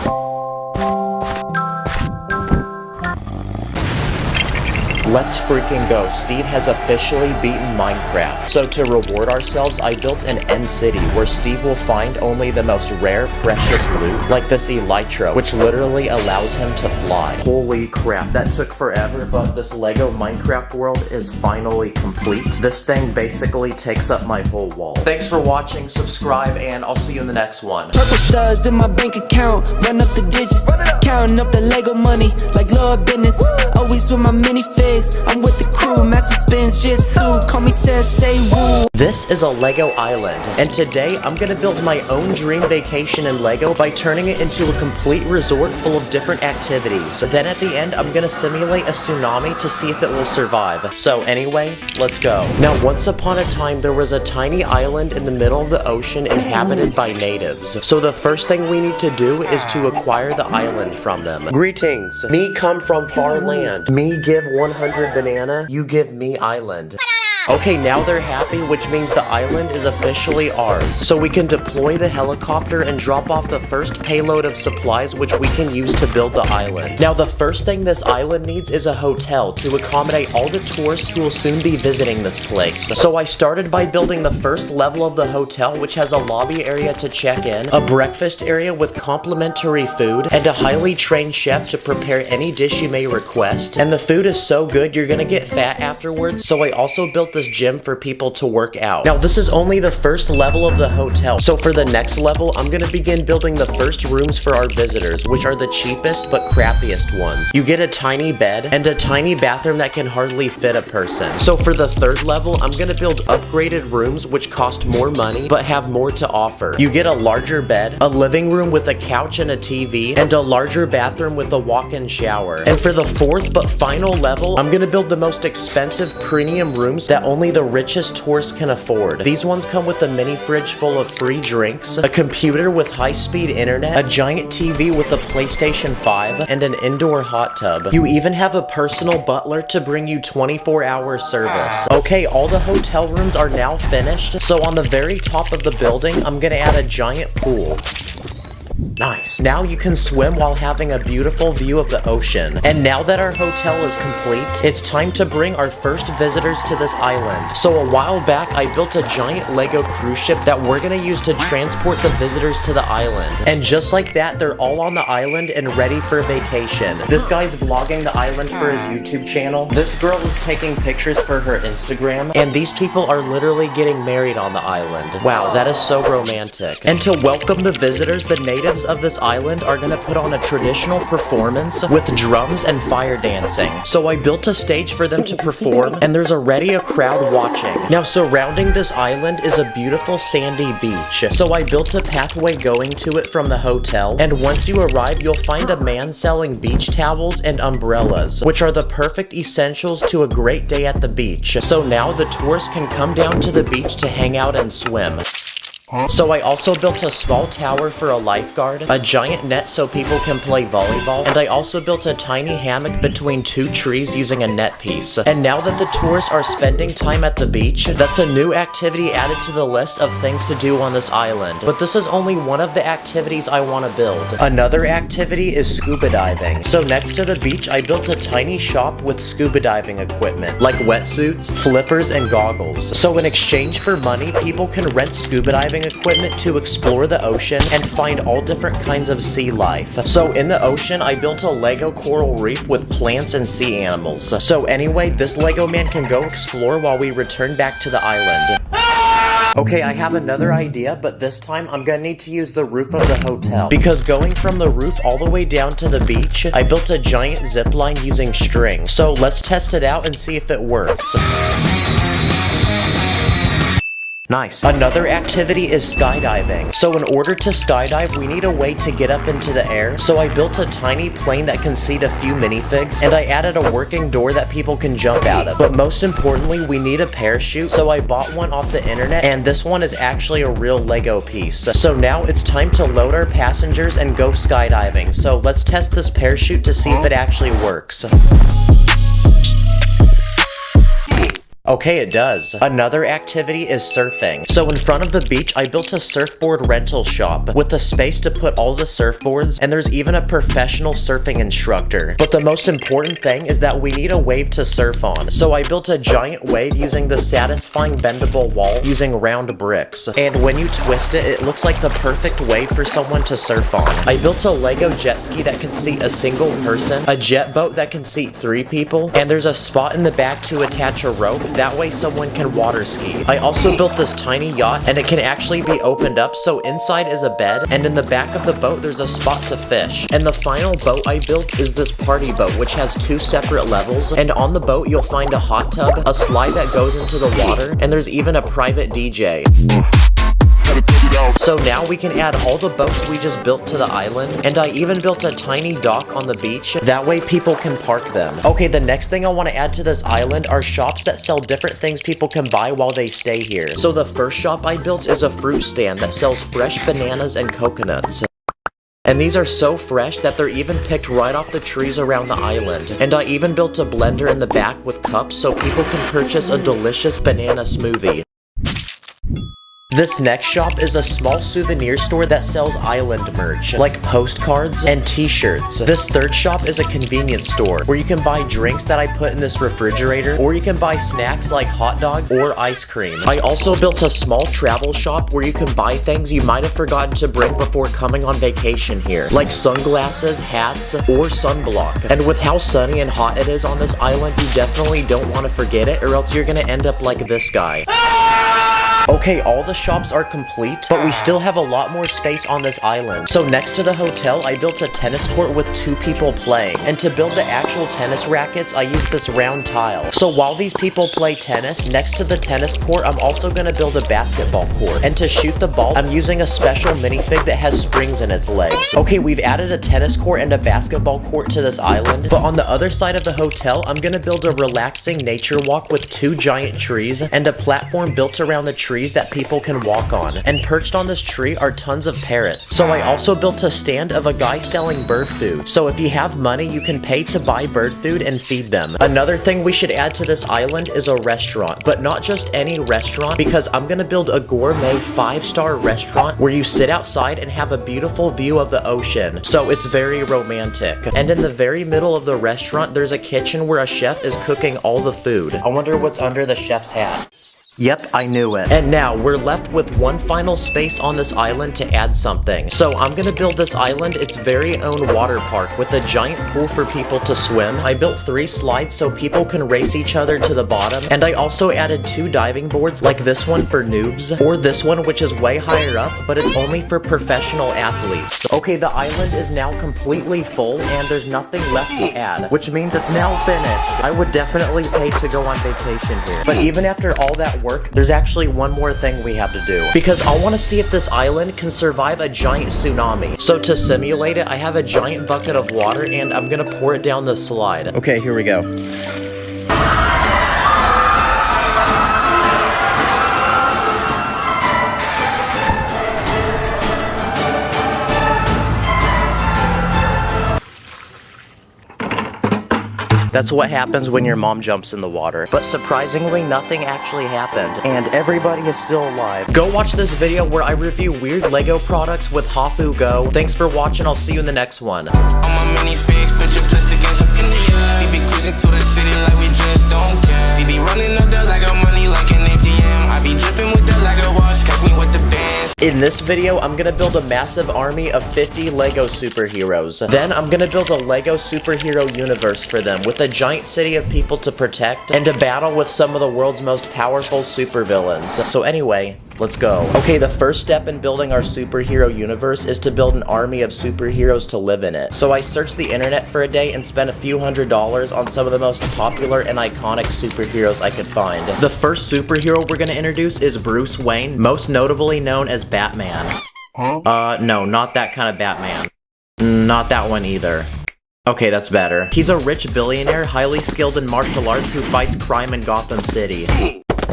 Let's freaking go. Steve has officially beaten Minecraft. So to reward ourselves, I built an end city where Steve will find only the most rare, precious loot, like this elytra, which literally allows him to fly. Holy crap, that took forever, but this Lego Minecraft world is finally complete. This thing basically takes up my whole wall. Thanks for watching, subscribe, and I'll see you in the next one. Purple stars in my bank account, run up the digits, counting up the Lego money like Lord business. Always with my minifigs, I'm with the crew, master spins jitsu, call me say woo. This is a Lego island, and today I'm gonna build my own dream vacation in Lego by turning it into a complete resort full of different activities. Then at the end, I'm gonna simulate a tsunami to see if it will survive. So anyway, let's go. Now, once upon a time, there was a tiny island in the middle of the ocean inhabited by natives. So the first thing we need to do is to acquire the island from them. Greetings. Me come from far land. Me give 100 banana, you give me island. Okay, now they're happy, which means the island is officially ours. So we can deploy the helicopter and drop off the first payload of supplies which we can use to build the island. Now, the first thing this island needs is a hotel to accommodate all the tourists who will soon be visiting this place. So I started by building the first level of the hotel, which has a lobby area to check in, a breakfast area with complimentary food, and a highly trained chef to prepare any dish you may request. And the food is so good, you're gonna get fat afterwards, so I also built this gym for people to work out. Now, this is only the first level of the hotel, so for the next level, I'm gonna begin building the first rooms for our visitors, which are the cheapest but crappiest ones. You get a tiny bed and a tiny bathroom that can hardly fit a person. So for the third level, I'm gonna build upgraded rooms which cost more money but have more to offer. You get a larger bed, a living room with a couch and a TV, and a larger bathroom with a walk-in shower. And for the fourth but final level, I'm gonna build the most expensive premium rooms that only the richest tourists can afford. These ones come with a mini fridge full of free drinks, a computer with high-speed internet, a giant TV with a PlayStation 5, and an indoor hot tub. You even have a personal butler to bring you 24-hour service. Okay, all the hotel rooms are now finished, so on the very top of the building, I'm gonna add a giant pool. Nice. Now you can swim while having a beautiful view of the ocean. And now that our hotel is complete, it's time to bring our first visitors to this island. So a while back, I built a giant Lego cruise ship that we're gonna use to transport the visitors to the island. And just like that, they're all on the island and ready for vacation. This guy's vlogging the island for his YouTube channel. This girl is taking pictures for her Instagram. And these people are literally getting married on the island. Wow, that is so romantic. And to welcome the visitors, the natives of this island are gonna put on a traditional performance with drums and fire dancing. So I built a stage for them to perform, and there's already a crowd watching. Now, surrounding this island is a beautiful sandy beach. So I built a pathway going to it from the hotel, and once you arrive, you'll find a man selling beach towels and umbrellas, which are the perfect essentials to a great day at the beach. So now the tourists can come down to the beach to hang out and swim. So I also built a small tower for a lifeguard, a giant net so people can play volleyball, and I also built a tiny hammock between two trees using a net piece. And now that the tourists are spending time at the beach, that's a new activity added to the list of things to do on this island. But this is only one of the activities I want to build. Another activity is scuba diving. So next to the beach, I built a tiny shop with scuba diving equipment, like wetsuits, flippers, and goggles. So in exchange for money, people can rent scuba diving diving equipment to explore the ocean and find all different kinds of sea life. So in the ocean, I built a Lego coral reef with plants and sea animals. So anyway, this Lego man can go explore while we return back to the island. Okay, I have another idea, but this time I'm gonna need to use the roof of the hotel. Because going from the roof all the way down to the beach, I built a giant zip line using string. So let's test it out and see if it works. Nice. Another activity is skydiving. So in order to skydive, we need a way to get up into the air. So I built a tiny plane that can seat a few minifigs, and I added a working door that people can jump out of. But most importantly, we need a parachute. So I bought one off the internet, and this one is actually a real Lego piece. So now it's time to load our passengers and go skydiving. So let's test this parachute to see if it actually works. Okay, it does. Another activity is surfing. So in front of the beach, I built a surfboard rental shop with a space to put all the surfboards, and there's even a professional surfing instructor. But the most important thing is that we need a wave to surf on. So I built a giant wave using the satisfying bendable wall using round bricks. And when you twist it, it looks like the perfect wave for someone to surf on. I built a Lego jet ski that can seat a single person, a jet boat that can seat 3 people, and there's a spot in the back to attach a rope. That way someone can water ski. I also built this tiny yacht, and it can actually be opened up, so inside is a bed, and in the back of the boat there's a spot to fish. And the final boat I built is this party boat, which has 2 separate levels, and on the boat you'll find a hot tub, a slide that goes into the water, and there's even a private DJ. So now we can add all the boats we just built to the island, and I even built a tiny dock on the beach, that way people can park them. Okay, the next thing I want to add to this island are shops that sell different things people can buy while they stay here. So the first shop I built is a fruit stand that sells fresh bananas and coconuts. And these are so fresh that they're even picked right off the trees around the island. And I even built a blender in the back with cups so people can purchase a delicious banana smoothie. This next shop is a small souvenir store that sells island merch, like postcards and t-shirts. This third shop is a convenience store, where you can buy drinks that I put in this refrigerator, or you can buy snacks like hot dogs or ice cream. I also built a small travel shop where you can buy things you might have forgotten to bring before coming on vacation here, like sunglasses, hats, or sunblock. And with how sunny and hot it is on this island, you definitely don't want to forget it, or else you're gonna end up like this guy. Okay, all the shops are complete, but we still have a lot more space on this island. So next to the hotel, I built a tennis court with 2 people playing. And to build the actual tennis rackets, I used this round tile. So while these people play tennis, next to the tennis court, I'm also gonna build a basketball court. And to shoot the ball, I'm using a special minifig that has springs in its legs. Okay, we've added a tennis court and a basketball court to this island, but on the other side of the hotel, I'm gonna build a relaxing nature walk with 2 giant trees and a platform built around the trees that people can walk on. And perched on this tree are tons of parrots. So I also built a stand of a guy selling bird food. So if you have money, you can pay to buy bird food and feed them. Another thing we should add to this island is a restaurant, but not just any restaurant, because I'm gonna build a gourmet 5-star restaurant where you sit outside and have a beautiful view of the ocean. So it's very romantic. And in the very middle of the restaurant, there's a kitchen where a chef is cooking all the food. I wonder what's under the chef's hat. Yep, I knew it. And now we're left with one final space on this island to add something. So I'm gonna build this island its very own water park with a giant pool for people to swim. I built 3 slides so people can race each other to the bottom. And I also added 2 diving boards, like this one for noobs, or this one which is way higher up, but it's only for professional athletes. Okay, the island is now completely full and there's nothing left to add, which means it's now finished. I would definitely pay to go on vacation here. But even after all that work, there's actually one more thing we have to do, because I want to see if this island can survive a giant tsunami. So to simulate it, I have a giant bucket of water and I'm gonna pour it down the slide. Okay, here we go. That's what happens when your mom jumps in the water. But surprisingly, nothing actually happened, and everybody is still alive. Go watch this video where I review weird Lego products with Hafu Go. Thanks for watching, I'll see you in the next one. On my minifigs, put your bliss against up in the air. We be cruising to the city like we just don't care. We be running up the Lego money like an ATM. I be dripping with the Lego watch, catch me with the bands. In this video, I'm gonna build a massive army of 50 Lego superheroes. Then I'm gonna build a Lego superhero universe for them with a giant city of people to protect and to battle with some of the world's most powerful supervillains. So anyway, let's go. Okay, the first step in building our superhero universe is to build an army of superheroes to live in it. So I searched the internet for a day and spent a few $100s on some of the most popular and iconic superheroes I could find. The first superhero we're gonna introduce is Bruce Wayne, most notably known as Batman. No, not that kind of Batman. Not that one either. Okay, that's better. He's a rich billionaire, highly skilled in martial arts who fights crime in Gotham City.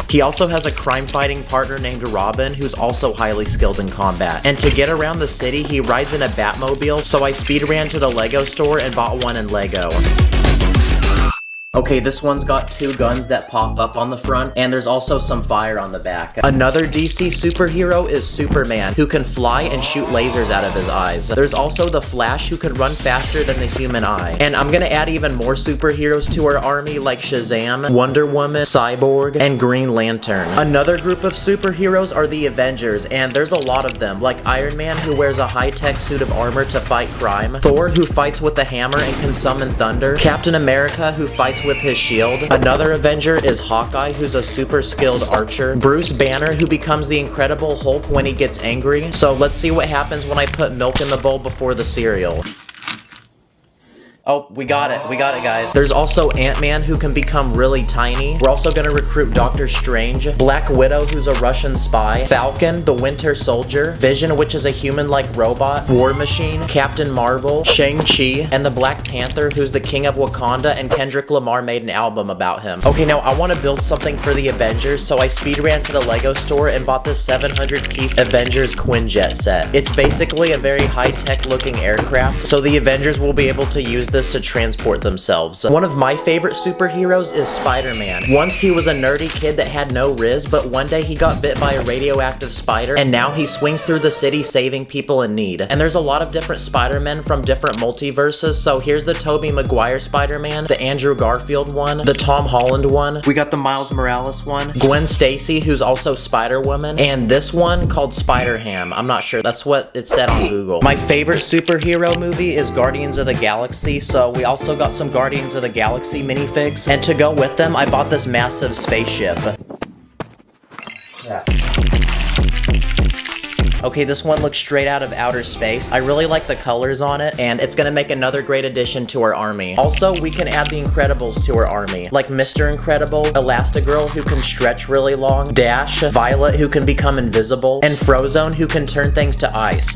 He also has a crime-fighting partner named Robin, who's also highly skilled in combat. And to get around the city, he rides in a Batmobile, so I speed ran to the Lego store and bought one in Lego. Okay, this one's got two guns that pop up on the front, and there's also some fire on the back. Another DC superhero is Superman, who can fly and shoot lasers out of his eyes. There's also the Flash, who can run faster than the human eye. And I'm gonna add even more superheroes to our army, like Shazam, Wonder Woman, Cyborg, and Green Lantern. Another group of superheroes are the Avengers, and there's a lot of them, like Iron Man, who wears a high-tech suit of armor to fight crime, Thor, who fights with a hammer and can summon thunder, Captain America, who fights with his shield. Another Avenger is Hawkeye, who's a super skilled archer. Bruce Banner, who becomes the Incredible Hulk when he gets angry. So let's see what happens when I put milk in the bowl before the cereal. Oh, we got it, guys. There's also Ant-Man, who can become really tiny. We're also gonna recruit Doctor Strange, Black Widow, who's a Russian spy, Falcon, the Winter Soldier, Vision, which is a human-like robot, War Machine, Captain Marvel, Shang-Chi, and the Black Panther, who's the King of Wakanda, and Kendrick Lamar made an album about him. Okay, now I want to build something for the Avengers, so I speed ran to the Lego store and bought this 700-piece Avengers Quinjet set. It's basically a very high-tech looking aircraft, so the Avengers will be able to use this to transport themselves. One of my favorite superheroes is Spider-Man. Once he was a nerdy kid that had no riz, but one day he got bit by a radioactive spider, and now he swings through the city saving people in need. And there's a lot of different Spider-Men from different multiverses, so here's the Tobey Maguire Spider-Man, the Andrew Garfield one, the Tom Holland one, we got the Miles Morales one, Gwen Stacy, who's also Spider-Woman, and this one called Spider-Ham. I'm not sure, that's what it said on Google. My favorite superhero movie is Guardians of the Galaxy, so we also got some Guardians of the Galaxy minifigs, and to go with them, I bought this massive spaceship. Okay, this one looks straight out of outer space. I really like the colors on it, and it's gonna make another great addition to our army. Also, we can add the Incredibles to our army, like Mr. Incredible, Elastigirl, who can stretch really long, Dash, Violet, who can become invisible, and Frozone, who can turn things to ice.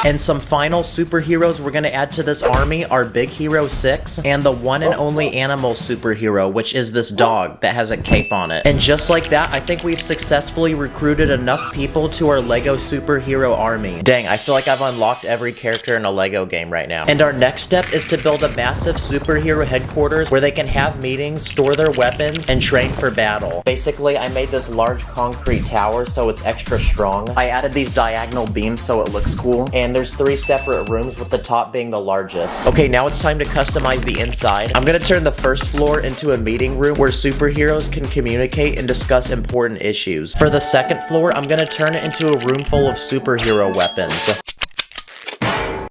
And some final superheroes we're gonna add to this army are Big Hero 6 and the one and only animal superhero, which is this dog that has a cape on it. And just like that, I think we've successfully recruited enough people to our Lego superhero army. Dang, I feel like I've unlocked every character in a Lego game right now. And our next step is to build a massive superhero headquarters where they can have meetings, store their weapons, and train for battle. Basically, I made this large concrete tower so it's extra strong. I added these diagonal beams so it looks cool, and there's 3 separate rooms with the top being the largest. Okay, now it's time to customize the inside. I'm gonna turn the first floor into a meeting room where superheroes can communicate and discuss important issues. For the second floor, I'm gonna turn it into a room full of superhero weapons.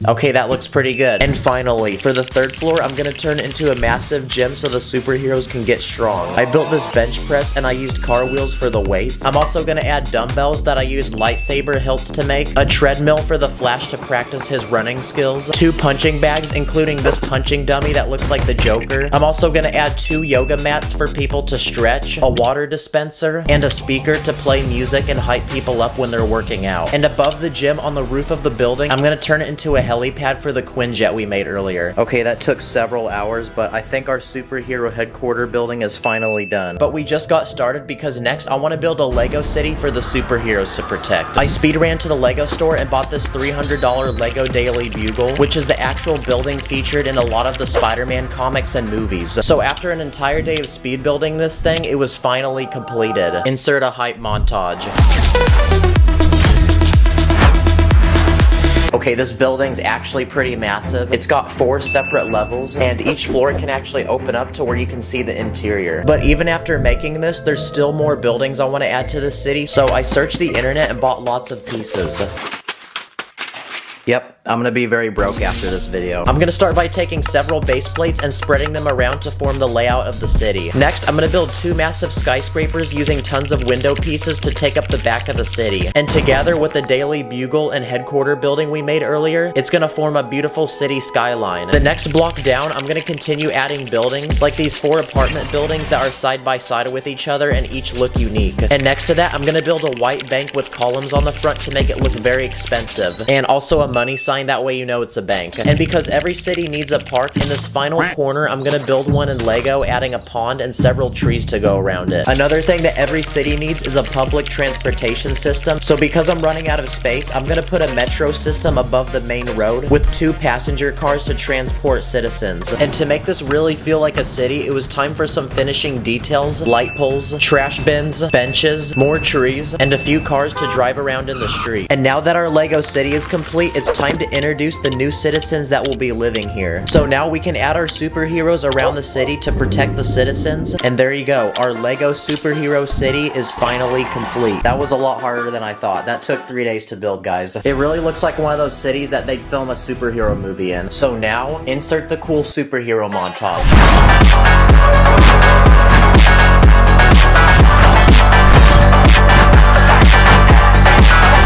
Okay, that looks pretty good. And finally, for the third floor, I'm gonna turn it into a massive gym so the superheroes can get strong. I built this bench press and I used car wheels for the weights. I'm also gonna add dumbbells that I used lightsaber hilts to make, a treadmill for the Flash to practice his running skills, 2 punching bags, including this punching dummy that looks like the Joker. I'm also gonna add 2 yoga mats for people to stretch, a water dispenser, and a speaker to play music and hype people up when they're working out. And above the gym on the roof of the building, I'm gonna turn it into a helipad for the Quinjet we made earlier. Okay, that took several hours, but I think our superhero headquarter building is finally done. But we just got started because next I want to build a Lego city for the superheroes to protect. I speed ran to the Lego store and bought this $300 Lego Daily Bugle, which is the actual building featured in a lot of the Spider-Man comics and movies. So after an entire day of speed building this thing, it was finally completed. Insert a hype montage. Okay, this building's actually pretty massive. It's got 4 separate levels, and each floor can actually open up to where you can see the interior. But even after making this, there's still more buildings I want to add to the city, so I searched the internet and bought lots of pieces. Yep, I'm gonna be very broke after this video. I'm gonna start by taking several base plates and spreading them around to form the layout of the city. Next, I'm gonna build 2 massive skyscrapers using tons of window pieces to take up the back of the city. And together with the Daily Bugle and headquarter building we made earlier, it's gonna form a beautiful city skyline. The next block down, I'm gonna continue adding buildings, like these 4 apartment buildings that are side by side with each other and each look unique. And next to that, I'm gonna build a white bank with columns on the front to make it look very expensive. And also a money sign, that way you know it's a bank. And because every city needs a park, in this final corner I'm gonna build one in Lego, adding a pond and several trees to go around it. Another thing that every city needs is a public transportation system, so because I'm running out of space, I'm gonna put a metro system above the main road with 2 passenger cars to transport citizens. And to make this really feel like a city, it was time for some finishing details: light poles, trash bins, benches, more trees, and a few cars to drive around in the street. And now that our Lego city is complete, it's time to introduce the new citizens that will be living here. So now we can add our superheroes around the city to protect the citizens. And there you go, our Lego superhero city is finally complete. That was a lot harder than I thought. That took 3 days to build, guys. It really looks like one of those cities that they'd film a superhero movie in. So now, insert the cool superhero montage.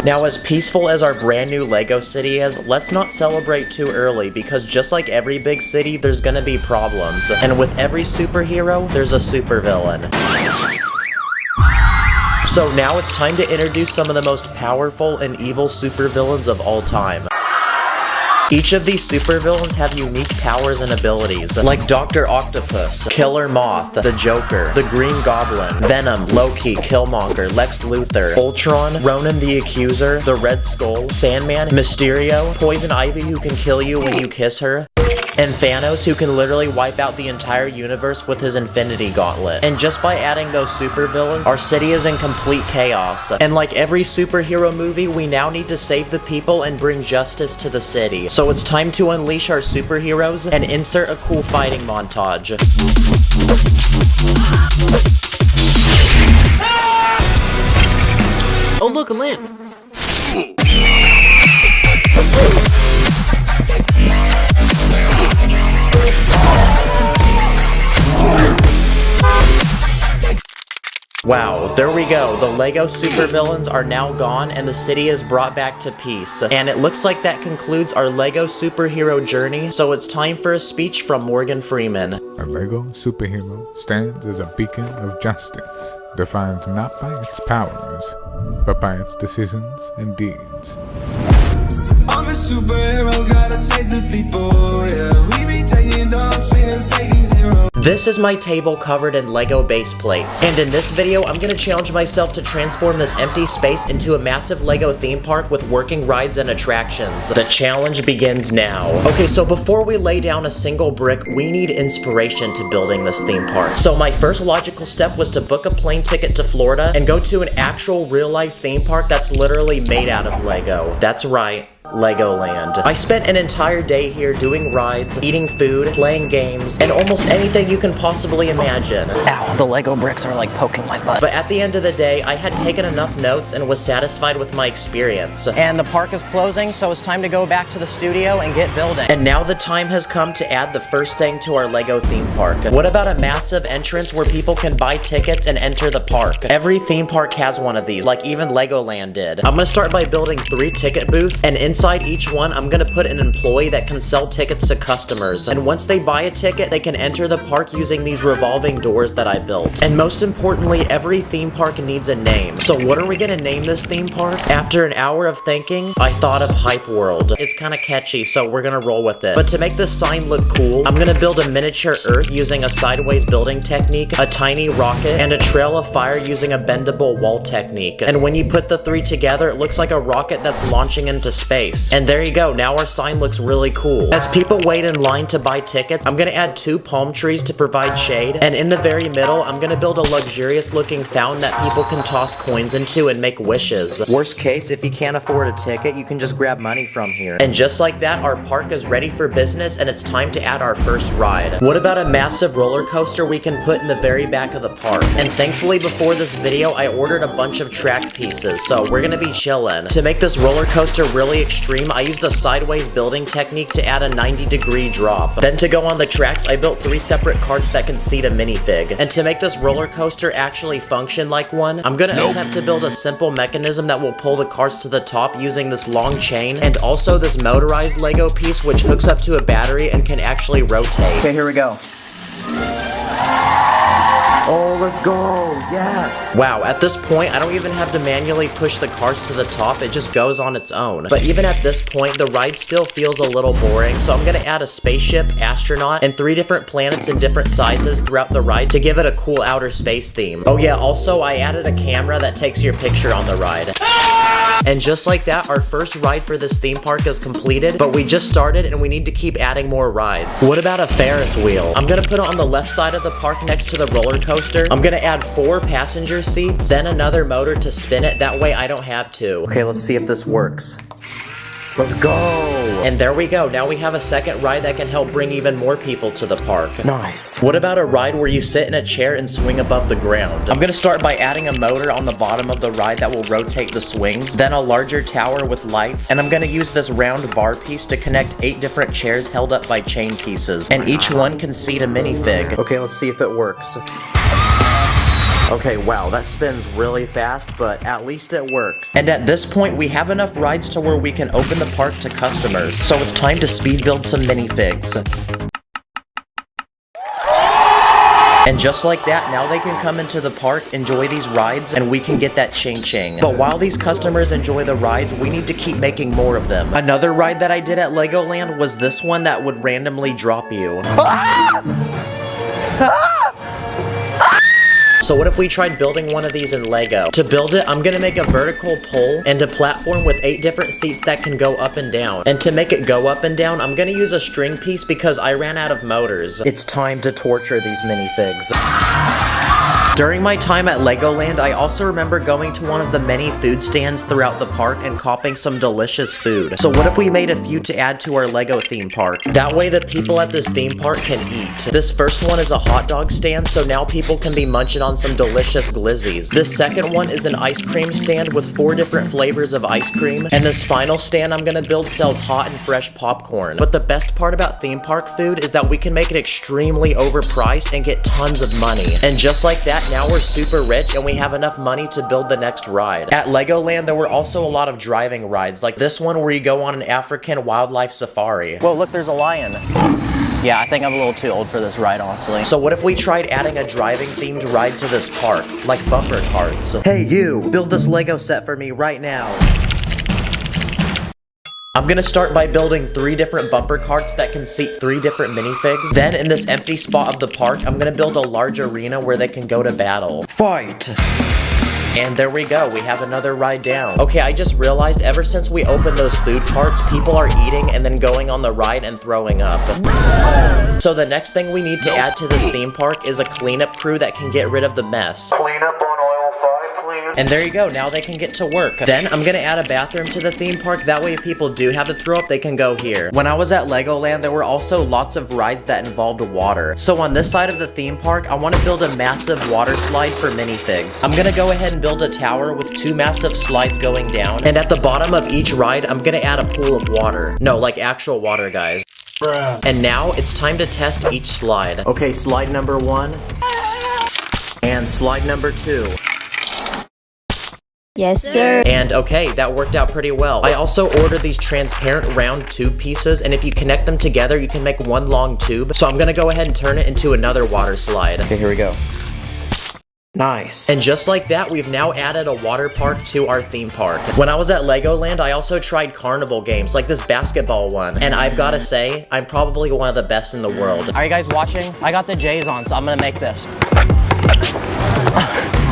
Now, as peaceful as our brand new Lego city is, let's not celebrate too early, because just like every big city, there's gonna be problems. And with every superhero, there's a supervillain. So now it's time to introduce some of the most powerful and evil supervillains of all time. Each of these supervillains have unique powers and abilities, like Dr. Octopus, Killer Moth, the Joker, the Green Goblin, Venom, Loki, Killmonger, Lex Luthor, Ultron, Ronan the Accuser, the Red Skull, Sandman, Mysterio, Poison Ivy who can kill you when you kiss her, and Thanos who can literally wipe out the entire universe with his Infinity Gauntlet. And just by adding those supervillains, our city is in complete chaos. And like every superhero movie, we now need to save the people and bring justice to the city. So it's time to unleash our superheroes and insert a cool fighting montage. Oh look, a lamp! Wow, there we go. The Lego supervillains are now gone and the city is brought back to peace. And it looks like that concludes our Lego superhero journey, so it's time for a speech from Morgan Freeman. A Lego superhero stands as a beacon of justice, defined not by its powers, but by its decisions and deeds. I'm a superhero, gotta save the people, yeah. We be taking off, feeling Satan's zero. This is my table covered in Lego base plates, and in this video I'm gonna challenge myself to transform this empty space into a massive Lego theme park with working rides and attractions. The challenge begins now. Okay, so before we lay down a single brick, we need inspiration to building this theme park. So my first logical step was to book a plane ticket to Florida and go to an actual real-life theme park that's literally made out of Lego. That's right, Legoland. I spent an entire day here doing rides, eating food, playing games, and almost anything you can possibly imagine. Ow, the Lego bricks are like poking my butt. But at the end of the day, I had taken enough notes and was satisfied with my experience. And the park is closing, so it's time to go back to the studio and get building. And now the time has come to add the first thing to our Lego theme park. What about a massive entrance where people can buy tickets and enter the park? Every theme park has one of these, like even Legoland did. I'm gonna start by building 3 ticket booths, and inside each one, I'm gonna put an employee that can sell tickets to customers. And once they buy a ticket, they can enter the park using these revolving doors that I built. And most importantly, every theme park needs a name. So what are we gonna name this theme park? After an hour of thinking, I thought of Hype World. It's kind of catchy, so we're gonna roll with it. But to make this sign look cool, I'm gonna build a miniature Earth using a sideways building technique, a tiny rocket, and a trail of fire using a bendable wall technique. And when you put the 3 together, it looks like a rocket that's launching into space. space. And there you go, now our sign looks really cool. As people wait in line to buy tickets, I'm gonna add 2 palm trees to provide shade, and in the very middle, I'm gonna build a luxurious looking fountain that people can toss coins into and make wishes. Worst case, if you can't afford a ticket, you can just grab money from here. And just like that, our park is ready for business and it's time to add our first ride. What about a massive roller coaster we can put in the very back of the park? And thankfully before this video, I ordered a bunch of track pieces, so we're gonna be chillin'. To make this roller coaster really extreme, I used a sideways building technique to add a 90-degree drop. Then to go on the tracks, I built 3 separate carts that can seat a minifig. And to make this roller coaster actually function like one, I'm gonna attempt to build a simple mechanism that will pull the carts to the top using this long chain, and also this motorized Lego piece which hooks up to a battery and can actually rotate. Okay, here we go. Oh, let's go, yes! Wow, at this point, I don't even have to manually push the carts to the top, it just goes on its own. But even at this point, the ride still feels a little boring, so I'm gonna add a spaceship, astronaut, and 3 different planets in different sizes throughout the ride to give it a cool outer space theme. Oh yeah, also, I added a camera that takes your picture on the ride. And just like that, our first ride for this theme park is completed, but we just started and we need to keep adding more rides. What about a Ferris wheel? I'm gonna put it on the left side of the park next to the roller coaster. I'm gonna add 4 passenger seats, then another motor to spin it, that way I don't have to. Okay, let's see if this works. Let's go! And there we go, now we have a second ride that can help bring even more people to the park. Nice. What about a ride where you sit in a chair and swing above the ground? I'm gonna start by adding a motor on the bottom of the ride that will rotate the swings, then a larger tower with lights, and I'm gonna use this round bar piece to connect 8 different chairs held up by chain pieces, and each one can seat a minifig. Okay, let's see if it works. Okay, wow, that spins really fast, but at least it works. And at this point, we have enough rides to where we can open the park to customers. So it's time to speed build some minifigs. And just like that, now they can come into the park, enjoy these rides, and we can get that ching-ching. But while these customers enjoy the rides, we need to keep making more of them. Another ride that I did at Legoland was this one that would randomly drop you. So what if we tried building one of these in Lego? To build it, I'm gonna make a vertical pole and a platform with 8 different seats that can go up and down. And to make it go up and down, I'm gonna use a string piece because I ran out of motors. It's time to torture these minifigs. During my time at Legoland, I also remember going to one of the many food stands throughout the park and copping some delicious food. So what if we made a few to add to our Lego theme park? That way the people at this theme park can eat. This first one is a hot dog stand, so now people can be munching on some delicious glizzies. This second one is an ice cream stand with 4 different flavors of ice cream. And this final stand I'm gonna build sells hot and fresh popcorn. But the best part about theme park food is that we can make it extremely overpriced and get tons of money. And just like that, now we're super rich and we have enough money to build the next ride. At Legoland, there were also a lot of driving rides, like this one where you go on an African wildlife safari. Whoa, look, there's a lion. Yeah, I think I'm a little too old for this ride, honestly. So what if we tried adding a driving themed ride to this park, like bumper carts? Hey you, build this Lego set for me right now. I'm gonna start by building 3 different bumper carts that can seat 3 different minifigs. Then in this empty spot of the park, I'm gonna build a large arena where they can go to battle. Fight! And there we go, we have another ride down. Okay, I just realized ever since we opened those food carts, people are eating and then going on the ride and throwing up. So the next thing we need to add to this theme park is a cleanup crew that can get rid of the mess. Clean up on aisle 5, please. And there you go, now they can get to work. Then I'm gonna add a bathroom to the theme park, that way if people do have to throw up, they can go here. When I was at Legoland, there were also lots of rides that involved water. So on this side of the theme park, I want to build a massive water slide for minifigs. I'm gonna go ahead and build a tower with 2 massive slides going down, and at the bottom of each ride, I'm gonna add a pool of water. No, like actual water, guys. Bruh. And now, it's time to test each slide. Okay, slide number 1. And slide number 2. Yes, sir. And okay, that worked out pretty well. I also ordered these transparent round tube pieces, and if you connect them together, you can make one long tube. So I'm gonna go ahead and turn it into another water slide. Okay, here we go. Nice. And just like that, we've now added a water park to our theme park. When I was at Legoland, I also tried carnival games, like this basketball one. And I've gotta say, I'm probably one of the best in the world. Are you guys watching? I got the J's on, so I'm gonna make this.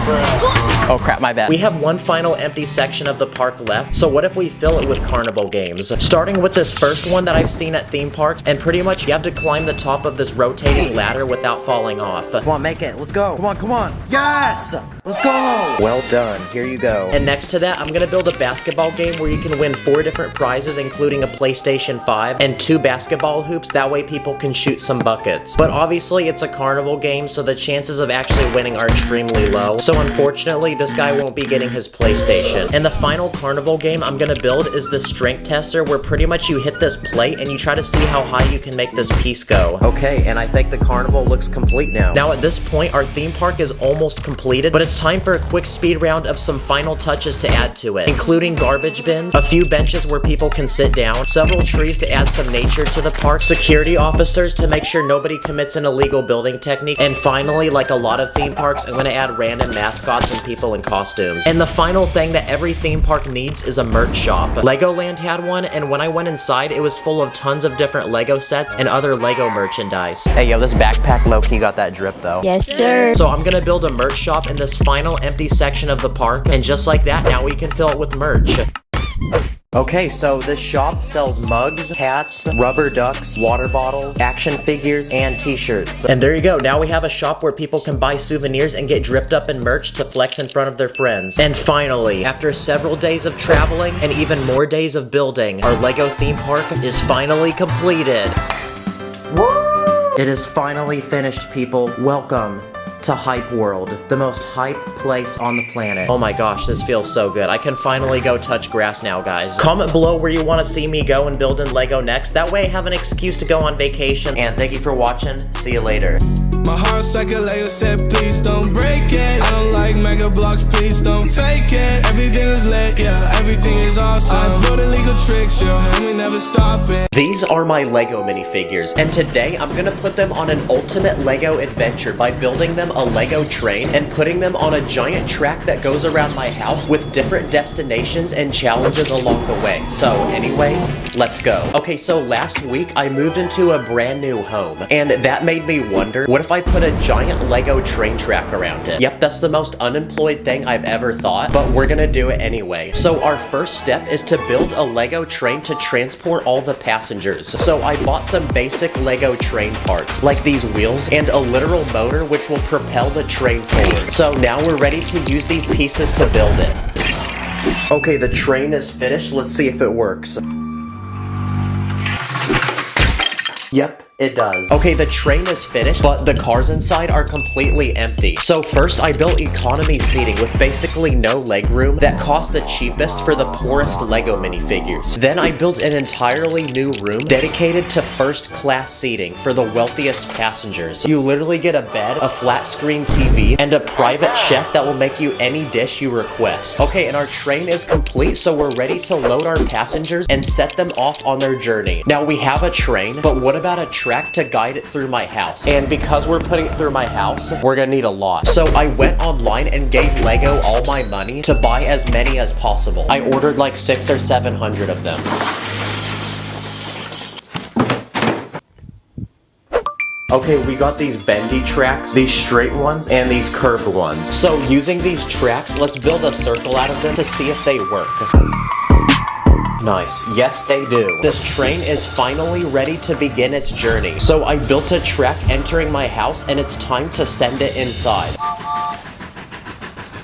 Oh crap, my bad. We have one final empty section of the park left, so what if we fill it with carnival games? Starting with this first one that I've seen at theme parks, and pretty much you have to climb the top of this rotating ladder without falling off. Come on, make it. Let's go. Come on, come on. Yes! Let's go! Well done. Here you go. And next to that, I'm gonna build a basketball game where you can win 4 different prizes, including a PlayStation 5 and 2 basketball hoops. That way people can shoot some buckets. But obviously, it's a carnival game, so the chances of actually winning are extremely low. So unfortunately, this guy won't be getting his PlayStation. And the final carnival game I'm gonna build is the strength tester, where pretty much you hit this plate and you try to see how high you can make this piece go. Okay, and I think the carnival looks complete now. Now at this point, our theme park is almost completed, but it's time for a quick speed round of some final touches to add to it, including garbage bins, a few benches where people can sit down, several trees to add some nature to the park, security officers to make sure nobody commits an illegal building technique, and finally, like a lot of theme parks, I'm gonna add random mascots and people in costumes. And the final thing that every theme park needs is a merch shop. Legoland had one, and when I went inside, it was full of tons of different Lego sets and other Lego merchandise. Hey yo, this backpack low-key got that drip though. Yes, sir. So I'm gonna build a merch shop in this final empty section of the park, and just like that, now we can fill it with merch. Okay, so this shop sells mugs, hats, rubber ducks, water bottles, action figures, and t-shirts. And there you go, now we have a shop where people can buy souvenirs and get dripped up in merch to flex in front of their friends. And finally, after several days of traveling and even more days of building, our Lego theme park is finally completed. It is finally finished, people. Welcome to Hype World, the most hype place on the planet. Oh my gosh, this feels so good. I can finally go touch grass now, guys. Comment below where you want to see me go and build in Lego next. That way I have an excuse to go on vacation. And thank you for watching. See you later. My heart's like a Lego set, please don't break it. I don't like mega blocks, please don't fake it. Everything is lit, yeah, everything is awesome. I build illegal tricks, yo, and we never stop it. These are my Lego minifigures, and today I'm gonna put them on an ultimate Lego adventure by building them a Lego train and putting them on a giant track that goes around my house with different destinations and challenges along the way. So anyway, let's go. Okay, so last week I moved into a brand new home, and that made me wonder, what if I put a giant Lego train track around it? Yep, that's the most unemployed thing I've ever thought, but we're gonna do it anyway. So our first step is to build a Lego train to transport all the passengers. So I bought some basic Lego train parts, like these wheels and a literal motor which will propel the train forward. So now we're ready to use these pieces to build it. Okay, the train is finished. Let's see if it works. Yep, it does. Okay, the train is finished, but the cars inside are completely empty. So first I built economy seating with basically no legroom that cost the cheapest for the poorest Lego minifigures. Then I built an entirely new room dedicated to first class seating for the wealthiest passengers. You literally get a bed, a flat screen TV, and a private chef that will make you any dish you request. Okay, and our train is complete, so we're ready to load our passengers and set them off on their journey. Now we have a train, but what about a track to guide it through my house? And because we're putting it through my house, we're gonna need a lot. So I went online and gave Lego all my money to buy as many as possible. I ordered like 600 or 700 of them. Okay, we got these bendy tracks, these straight ones, and these curved ones. So using these tracks, let's build a circle out of them to see if they work. Nice. Yes, they do. This train is finally ready to begin its journey. So I built a track entering my house, and it's time to send it inside.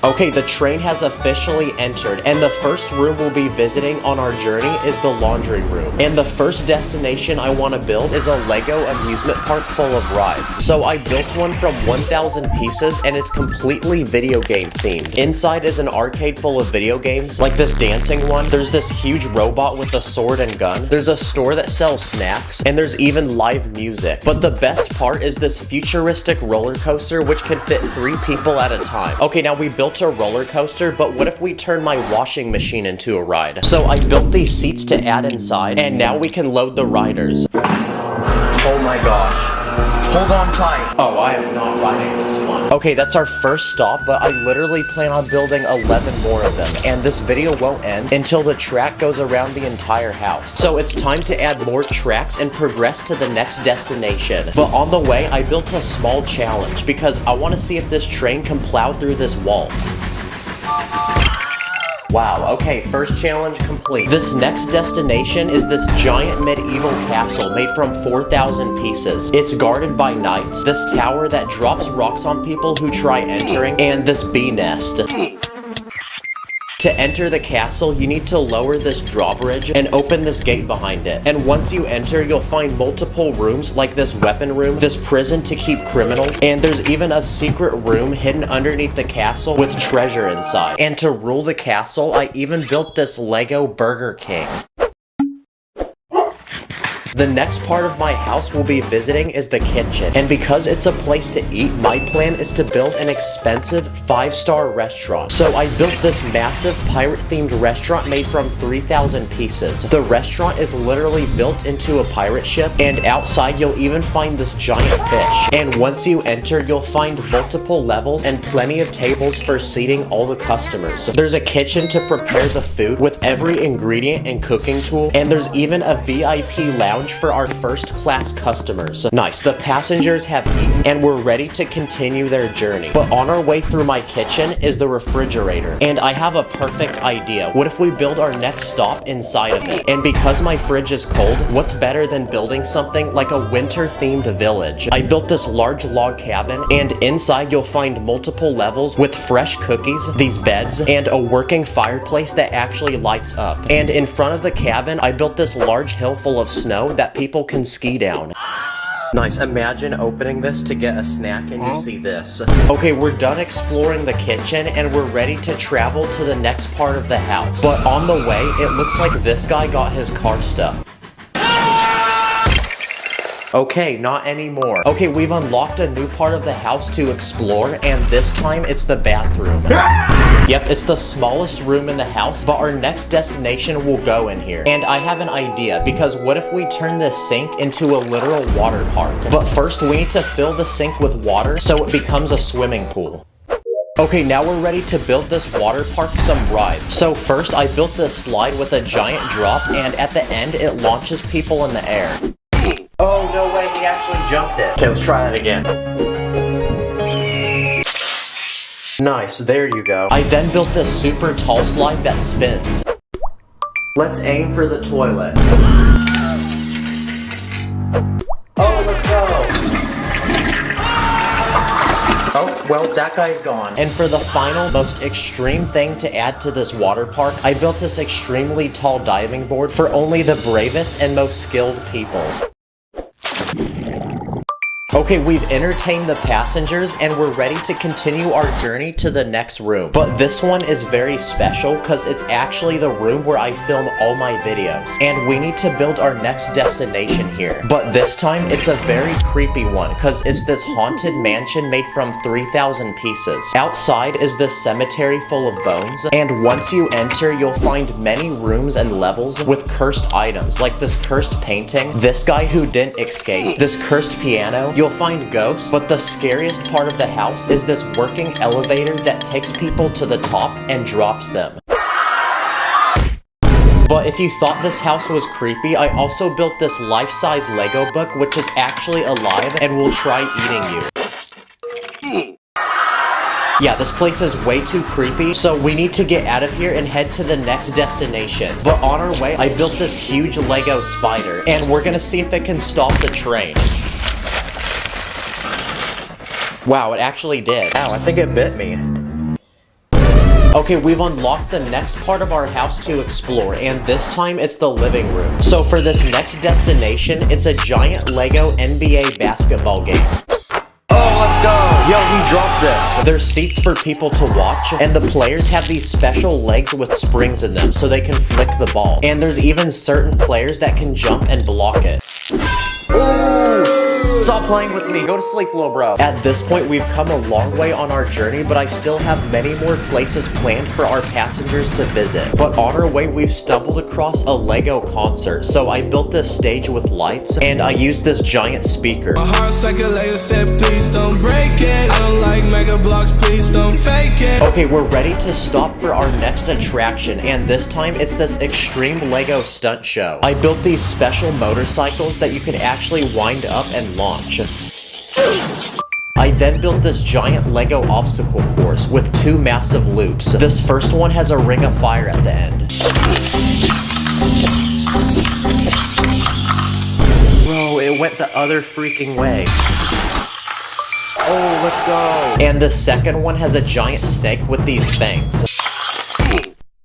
Okay, the train has officially entered, and the first room we'll be visiting on our journey is the laundry room. And the first destination I want to build is a Lego amusement park full of rides. So I built one from 1,000 pieces, and it's completely video game themed. Inside is an arcade full of video games, like this dancing one. There's this huge robot with a sword and gun. There's a store that sells snacks, and there's even live music. But the best part is this futuristic roller coaster, which can fit 3 people at a time. Okay, now we built a roller coaster, but what if we turn my washing machine into a ride? So I built these seats to add inside, and now we can load the riders. Oh my gosh. Hold on tight. Oh, I am not riding this one. Okay, that's our first stop, but I literally plan on building 11 more of them, and this video won't end until the track goes around the entire house. So it's time to add more tracks and progress to the next destination. But on the way, I built a small challenge because I want to see if this train can plow through this wall. Wow, okay, first challenge complete. This next destination is this giant medieval castle made from 4,000 pieces. It's guarded by knights, this tower that drops rocks on people who try entering, and this bee nest. To enter the castle, you need to lower this drawbridge and open this gate behind it. And once you enter, you'll find multiple rooms like this weapon room, this prison to keep criminals, and there's even a secret room hidden underneath the castle with treasure inside. And to rule the castle, I even built this Lego Burger King. The next part of my house we'll be visiting is the kitchen, and because it's a place to eat, my plan is to build an expensive 5-star restaurant. So I built this massive pirate-themed restaurant made from 3,000 pieces. The restaurant is literally built into a pirate ship, and outside you'll even find this giant fish. And once you enter, you'll find multiple levels and plenty of tables for seating all the customers. There's a kitchen to prepare the food with every ingredient and cooking tool, and there's even a VIP lounge for our first-class customers. Nice, the passengers have eaten and we're ready to continue their journey. But on our way through my kitchen is the refrigerator, and I have a perfect idea. What if we build our next stop inside of it? And because my fridge is cold, what's better than building something like a winter-themed village? I built this large log cabin, and inside you'll find multiple levels with fresh cookies, these beds, and a working fireplace that actually lights up. And in front of the cabin, I built this large hill full of snow that people can ski down. Nice, imagine opening this to get a snack and you see this. Okay, we're done exploring the kitchen and we're ready to travel to the next part of the house. But on the way, it looks like this guy got his car stuck. Okay, not anymore. Okay, we've unlocked a new part of the house to explore, and this time it's the bathroom. Yep, it's the smallest room in the house, but our next destination will go in here. And I have an idea, because what if we turn this sink into a literal water park? But first, we need to fill the sink with water so it becomes a swimming pool. Okay, now we're ready to build this water park some rides. So first, I built this slide with a giant drop, and at the end, it launches people in the air. Oh, no way, he actually jumped it. Okay, let's try that again. Nice, there you go. I then built this super tall slide that spins. Let's aim for the toilet. Oh, let's go. Oh, well, that guy's gone. And for the final, most extreme thing to add to this water park, I built this extremely tall diving board for only the bravest and most skilled people. Okay, we've entertained the passengers and we're ready to continue our journey to the next room. But this one is very special because it's actually the room where I film all my videos. And we need to build our next destination here. But this time, it's a very creepy one because it's this haunted mansion made from 3,000 pieces. Outside is this cemetery full of bones. And once you enter, you'll find many rooms and levels with cursed items, like this cursed painting, this guy who didn't escape, this cursed piano. You'll find ghosts, but the scariest part of the house is this working elevator that takes people to the top and drops them. But if you thought this house was creepy, I also built this life-size Lego book, which is actually alive and will try eating you. Yeah, this place is way too creepy, so we need to get out of here and head to the next destination. But on our way, I built this huge Lego spider, and we're gonna see if it can stop the train. Wow, it actually did. Ow, I think it bit me. Okay, we've unlocked the next part of our house to explore, and this time it's the living room. So for this next destination, it's a giant Lego NBA basketball game. Oh, let's go! Yo, he dropped this. There's seats for people to watch, and the players have these special legs with springs in them so they can flick the ball. And there's even certain players that can jump and block it. Ooh! Stop playing with me. Go to sleep, little bro. At this point, we've come a long way on our journey, but I still have many more places planned for our passengers to visit. But on our way, we've stumbled across a Lego concert. So I built this stage with lights, and I used this giant speaker. My heart's like a Lego set, please don't break it. I don't like mega blocks, please don't fake it. Okay, we're ready to stop for our next attraction, and this time it's this extreme Lego stunt show. I built these special motorcycles that you can actually wind up and launch. I then built this giant Lego obstacle course with 2 massive loops. This first one has a ring of fire at the end. Bro, it went the other freaking way. Oh, let's go. And the second one has a giant snake with these fangs.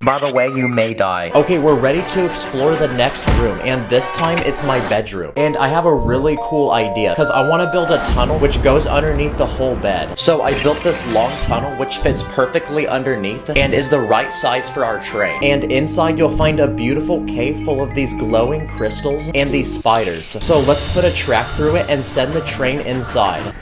By the way, you may die. Okay, we're ready to explore the next room, and this time it's my bedroom. And I have a really cool idea, because I want to build a tunnel which goes underneath the whole bed. So I built this long tunnel which fits perfectly underneath and is the right size for our train. And inside you'll find a beautiful cave full of these glowing crystals and these spiders. So let's put a track through it and send the train inside.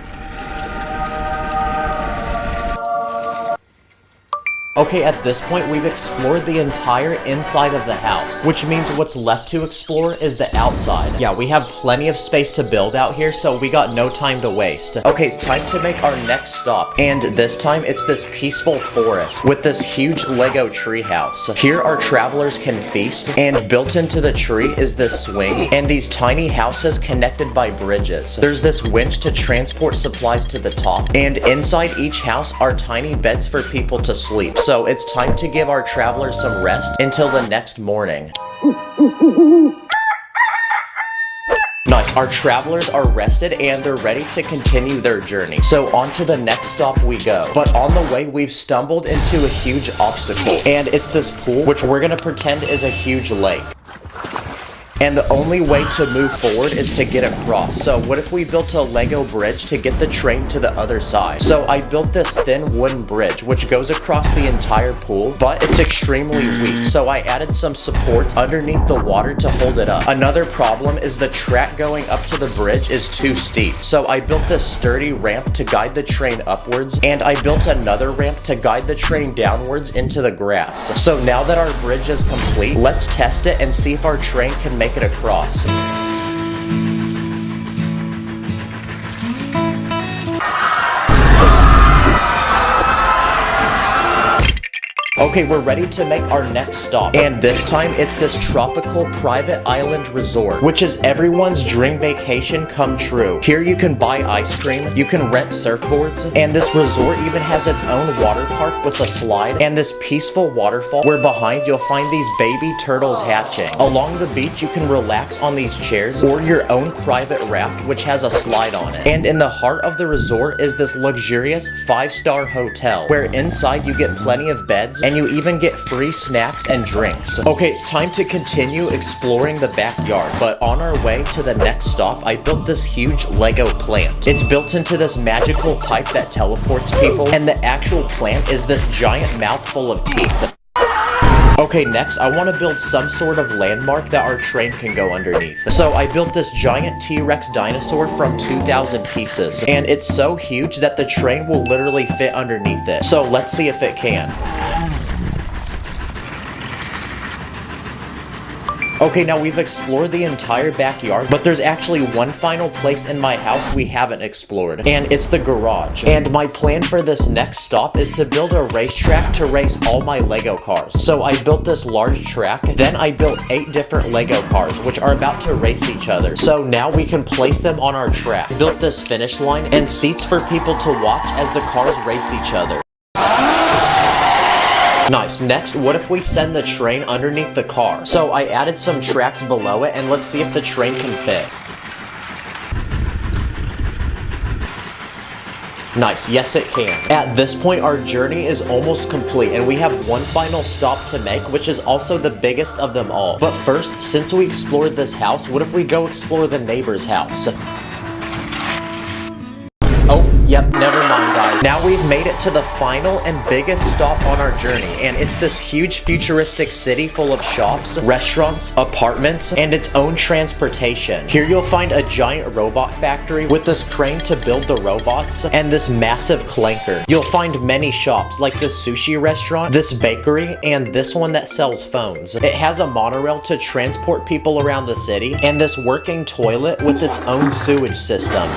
Okay, at this point, we've explored the entire inside of the house, which means what's left to explore is the outside. Yeah, we have plenty of space to build out here, so we got no time to waste. Okay, it's time to make our next stop, and this time it's this peaceful forest with this huge Lego tree house. Here our travelers can feast, and built into the tree is this swing, and these tiny houses connected by bridges. There's this winch to transport supplies to the top, and inside each house are tiny beds for people to sleep. So it's time to give our travelers some rest until the next morning. Nice, our travelers are rested and they're ready to continue their journey. So on to the next stop we go. But on the way, we've stumbled into a huge obstacle. And it's this pool, which we're gonna pretend is a huge lake. And the only way to move forward is to get across. So what if we built a Lego bridge to get the train to the other side? So I built this thin wooden bridge which goes across the entire pool, but it's extremely weak. So I added some supports underneath the water to hold it up. Another problem is the track going up to the bridge is too steep. So I built this sturdy ramp to guide the train upwards, and I built another ramp to guide the train downwards into the grass. So now that our bridge is complete, let's test it and see if our train can make it across. Okay, we're ready to make our next stop. And this time, it's this tropical private island resort, which is everyone's dream vacation come true. Here you can buy ice cream, you can rent surfboards, and this resort even has its own water park with a slide and this peaceful waterfall where behind you'll find these baby turtles hatching. Along the beach, you can relax on these chairs or your own private raft, which has a slide on it. And in the heart of the resort is this luxurious 5-star hotel, where inside you get plenty of beds, and you even get free snacks and drinks. Okay, it's time to continue exploring the backyard, but on our way to the next stop, I built this huge Lego plant. It's built into this magical pipe that teleports people, and the actual plant is this giant mouthful of teeth. Okay, next, I want to build some sort of landmark that our train can go underneath. So I built this giant T-Rex dinosaur from 2,000 pieces, and it's so huge that the train will literally fit underneath it. So let's see if it can. Okay, now we've explored the entire backyard, but there's actually one final place in my house we haven't explored, and it's the garage. And my plan for this next stop is to build a racetrack to race all my Lego cars. So I built this large track, then I built 8 different Lego cars, which are about to race each other. So now we can place them on our track. Built this finish line and seats for people to watch as the cars race each other. Nice. Next, what if we send the train underneath the car? So I added some tracks below it, and let's see if the train can fit. Nice, yes it can. At this point, our journey is almost complete, and we have one final stop to make, which is also the biggest of them all. But first, since we explored this house, what if we go explore the neighbor's house? Oh, yep, never mind guys. guys. Now we've made it to the final and biggest stop on our journey, and it's this huge futuristic city full of shops, restaurants, apartments, and its own transportation. Here you'll find a giant robot factory with this crane to build the robots, and this massive clanker. You'll find many shops like this sushi restaurant, this bakery, and this one that sells phones. It has a monorail to transport people around the city, and this working toilet with its own sewage system.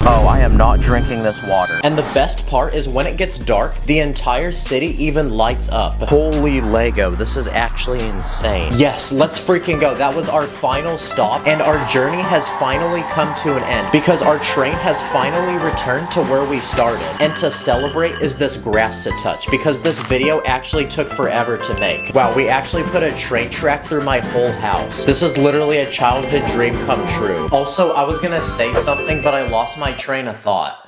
Oh, I am not drinking this water. And the best part is when it gets dark, the entire city even lights up. Holy Lego, this is actually insane. Yes, let's freaking go. That was our final stop, and our journey has finally come to an end because our train has finally returned to where we started. And to celebrate is this grass to touch because this video actually took forever to make. Wow, we actually put a train track through my whole house. This is literally a childhood dream come true. Also, I was gonna say something, but I lost my train of thought.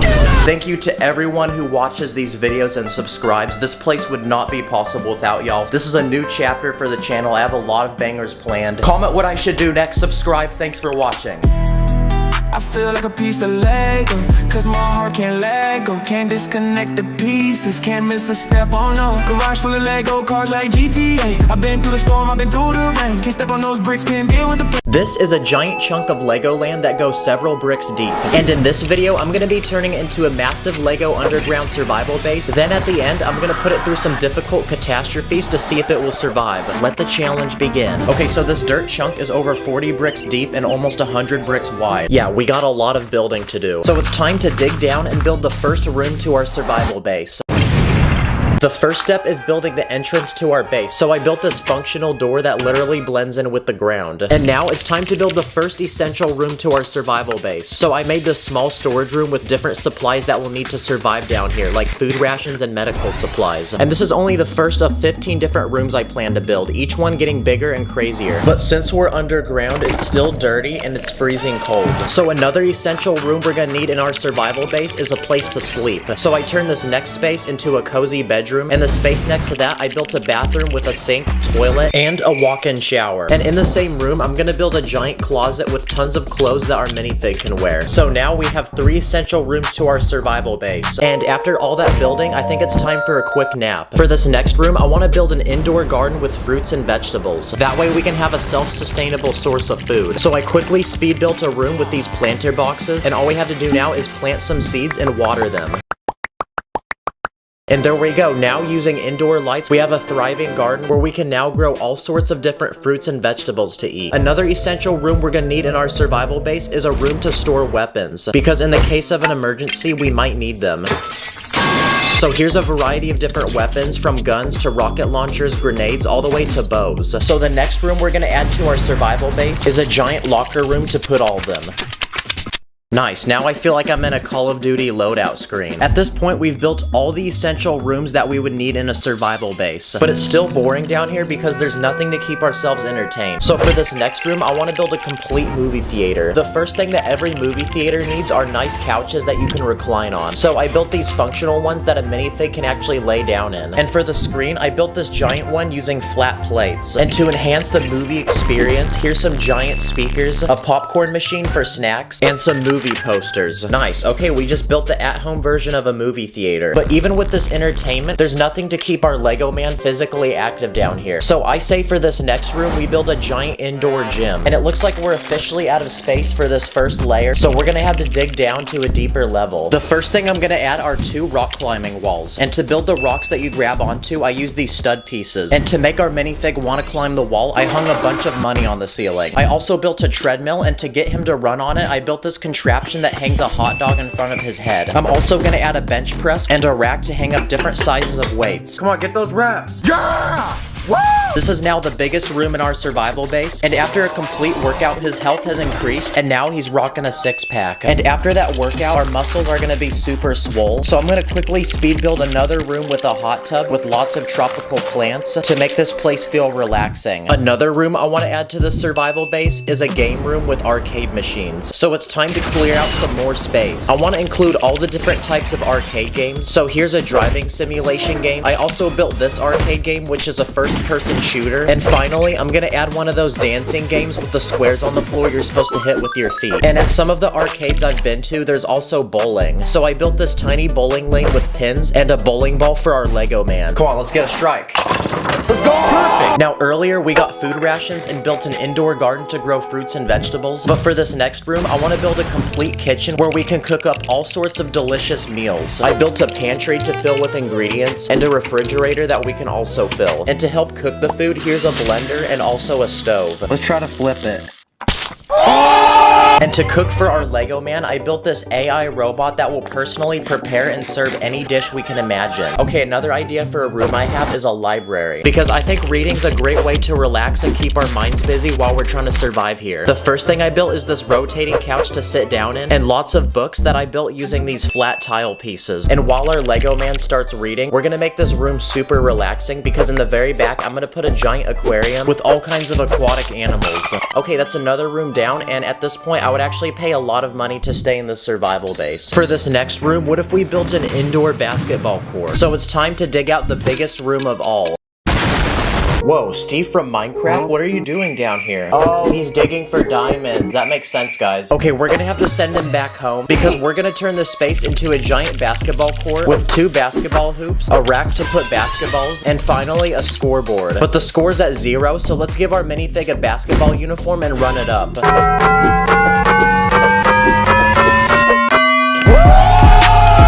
Thank you to everyone who watches these videos and subscribes. This place would not be possible without y'all. This is a new chapter for the channel. I have a lot of bangers planned. Comment what I should do next. Subscribe. Thanks for watching. I feel like a piece of Lego, cause my heart can't let go. Can't disconnect the pieces, can't miss a step, oh no. Garage full of Lego cars like GTA. I've been through the storm, I've been through the rain. Can't step on those bricks, can't deal with the This is a giant chunk of Legoland that goes several bricks deep. And in this video, I'm gonna be turning it into a massive Lego underground survival base. Then at the end, I'm gonna put it through some difficult catastrophes to see if it will survive. Let the challenge begin. Okay, so this dirt chunk is over 40 bricks deep and almost 100 bricks wide. Yeah, we got a lot of building to do. So it's time to dig down and build the first room to our survival base. The first step is building the entrance to our base. So I built this functional door that literally blends in with the ground. And now it's time to build the first essential room to our survival base. So I made this small storage room with different supplies that we'll need to survive down here, like food rations and medical supplies. And this is only the first of 15 different rooms I plan to build, each one getting bigger and crazier. But since we're underground, it's still dirty and it's freezing cold. So another essential room we're gonna need in our survival base is a place to sleep. So I turned this next space into a cozy bedroom, and the space next to that I built a bathroom with a sink, toilet, and a walk-in shower. And in the same room I'm gonna build a giant closet with tons of clothes that our minifig can wear. So now we have 3 essential rooms to our survival base. And after all that building, I think it's time for a quick nap. For this next room, I want to build an indoor garden with fruits and vegetables. That way we can have a self-sustainable source of food. So I quickly speed built a room with these planter boxes, and all we have to do now is plant some seeds and water them. And there we go. Now using indoor lights, we have a thriving garden where we can now grow all sorts of different fruits and vegetables to eat. Another essential room we're gonna need in our survival base is a room to store weapons, because in the case of an emergency, we might need them. So here's a variety of different weapons, from guns to rocket launchers, grenades, all the way to bows. So the next room we're gonna add to our survival base is a giant locker room to put all of them. Nice, now I feel like I'm in a Call of Duty loadout screen. At this point, we've built all the essential rooms that we would need in a survival base. But it's still boring down here because there's nothing to keep ourselves entertained. So for this next room, I want to build a complete movie theater. The first thing that every movie theater needs are nice couches that you can recline on. So I built these functional ones that a minifig can actually lay down in. And for the screen, I built this giant one using flat plates. And to enhance the movie experience, here's some giant speakers, a popcorn machine for snacks, and some movie posters. Nice. Okay, we just built the at-home version of a movie theater. But even with this entertainment, there's nothing to keep our Lego man physically active down here. So I say for this next room, we build a giant indoor gym. And it looks like we're officially out of space for this first layer, so we're gonna have to dig down to a deeper level. The first thing I'm gonna add are 2 rock climbing walls. And to build the rocks that you grab onto, I use these stud pieces. And to make our minifig wanna climb the wall, I hung a bunch of money on the ceiling. I also built a treadmill, and to get him to run on it, I built this contraption that hangs a hot dog in front of his head. I'm also gonna add a bench press and a rack to hang up different sizes of weights. Come on, get those reps. Yeah! Woo! This is now the biggest room in our survival base, and after a complete workout, his health has increased, and now he's rocking a 6-pack. And after that workout, our muscles are gonna be super swole, so I'm gonna quickly speed build another room with a hot tub with lots of tropical plants to make this place feel relaxing. Another room I want to add to the survival base is a game room with arcade machines, so it's time to clear out some more space. I want to include all the different types of arcade games, so here's a driving simulation game. I also built this arcade game, which is a first-person shooter. And finally, I'm gonna add one of those dancing games with the squares on the floor you're supposed to hit with your feet. And at some of the arcades I've been to, there's also bowling. So I built this tiny bowling lane with pins and a bowling ball for our Lego man. Come on, let's get a strike. Let's go! Perfect! Now earlier, we got food rations and built an indoor garden to grow fruits and vegetables. But for this next room, I want to build a complete kitchen where we can cook up all sorts of delicious meals. I built a pantry to fill with ingredients and a refrigerator that we can also fill. And to help cook the food, here's a blender and also a stove. Let's try to flip it. And to cook for our Lego man, I built this AI robot that will personally prepare and serve any dish we can imagine. Okay, another idea for a room I have is a library, because I think reading's a great way to relax and keep our minds busy while we're trying to survive here. The first thing I built is this rotating couch to sit down in, and lots of books that I built using these flat tile pieces. And while our Lego man starts reading, we're gonna make this room super relaxing, because in the very back, I'm gonna put a giant aquarium with all kinds of aquatic animals. Okay, that's another room down, and at this point, I would actually pay a lot of money to stay in the survival base. For this next room, what if we built an indoor basketball court? So it's time to dig out the biggest room of all. Whoa, Steve from Minecraft? What are you doing down here? Oh, he's digging for diamonds. That makes sense, guys. Okay, we're gonna have to send him back home because we're gonna turn this space into a giant basketball court with 2 basketball hoops, a rack to put basketballs, and finally a scoreboard. But the score's at 0, so let's give our minifig a basketball uniform and run it up.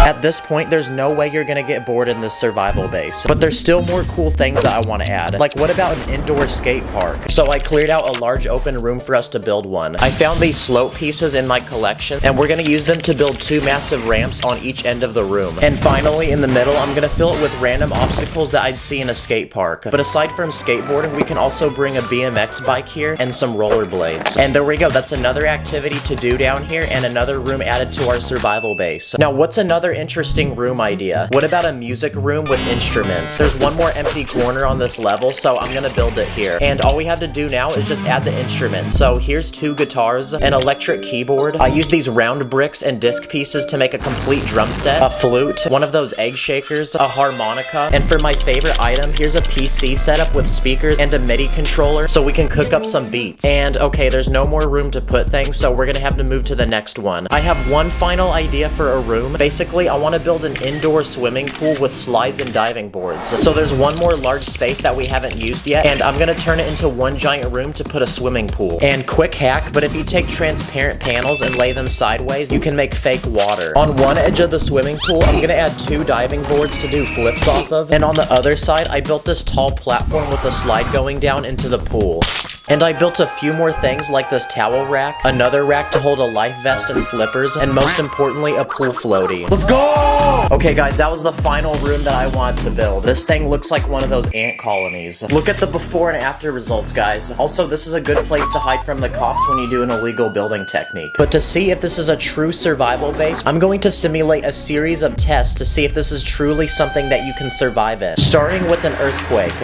At this point, there's no way you're gonna get bored in this survival base. But there's still more cool things that I want to add. Like, what about an indoor skate park? So I cleared out a large open room for us to build one. I found these slope pieces in my collection, and we're gonna use them to build 2 massive ramps on each end of the room. And finally, in the middle, I'm gonna fill it with random obstacles that I'd see in a skate park. But aside from skateboarding, we can also bring a BMX bike here and some rollerblades. And there we go, that's another activity to do down here and another room added to our survival base. Now, what's another interesting room idea? What about a music room with instruments? There's one more empty corner on this level, so I'm gonna build it here. And all we have to do now is just add the instruments. So here's 2 guitars, an electric keyboard. I use these round bricks and disc pieces to make a complete drum set, a flute, one of those egg shakers, a harmonica, and for my favorite item, here's a PC setup with speakers and a MIDI controller so we can cook up some beats. And okay, there's no more room to put things, so we're gonna have to move to the next one. I have one final idea for a room. Basically, I want to build an indoor swimming pool with slides and diving boards. So there's one more large space that we haven't used yet, and I'm gonna turn it into one giant room to put a swimming pool. And quick hack, but if you take transparent panels and lay them sideways, you can make fake water. On one edge of the swimming pool, I'm gonna add 2 diving boards to do flips off of, and on the other side, I built this tall platform with a slide going down into the pool. And I built a few more things like this towel rack, another rack to hold a life vest and flippers, and most importantly, a pool floaty. Let's go! Okay guys, that was the final room that I wanted to build. This thing looks like one of those ant colonies. Look at the before and after results, guys. Also, this is a good place to hide from the cops when you do an illegal building technique. But to see if this is a true survival base, I'm going to simulate a series of tests to see if this is truly something that you can survive in. Starting with an earthquake.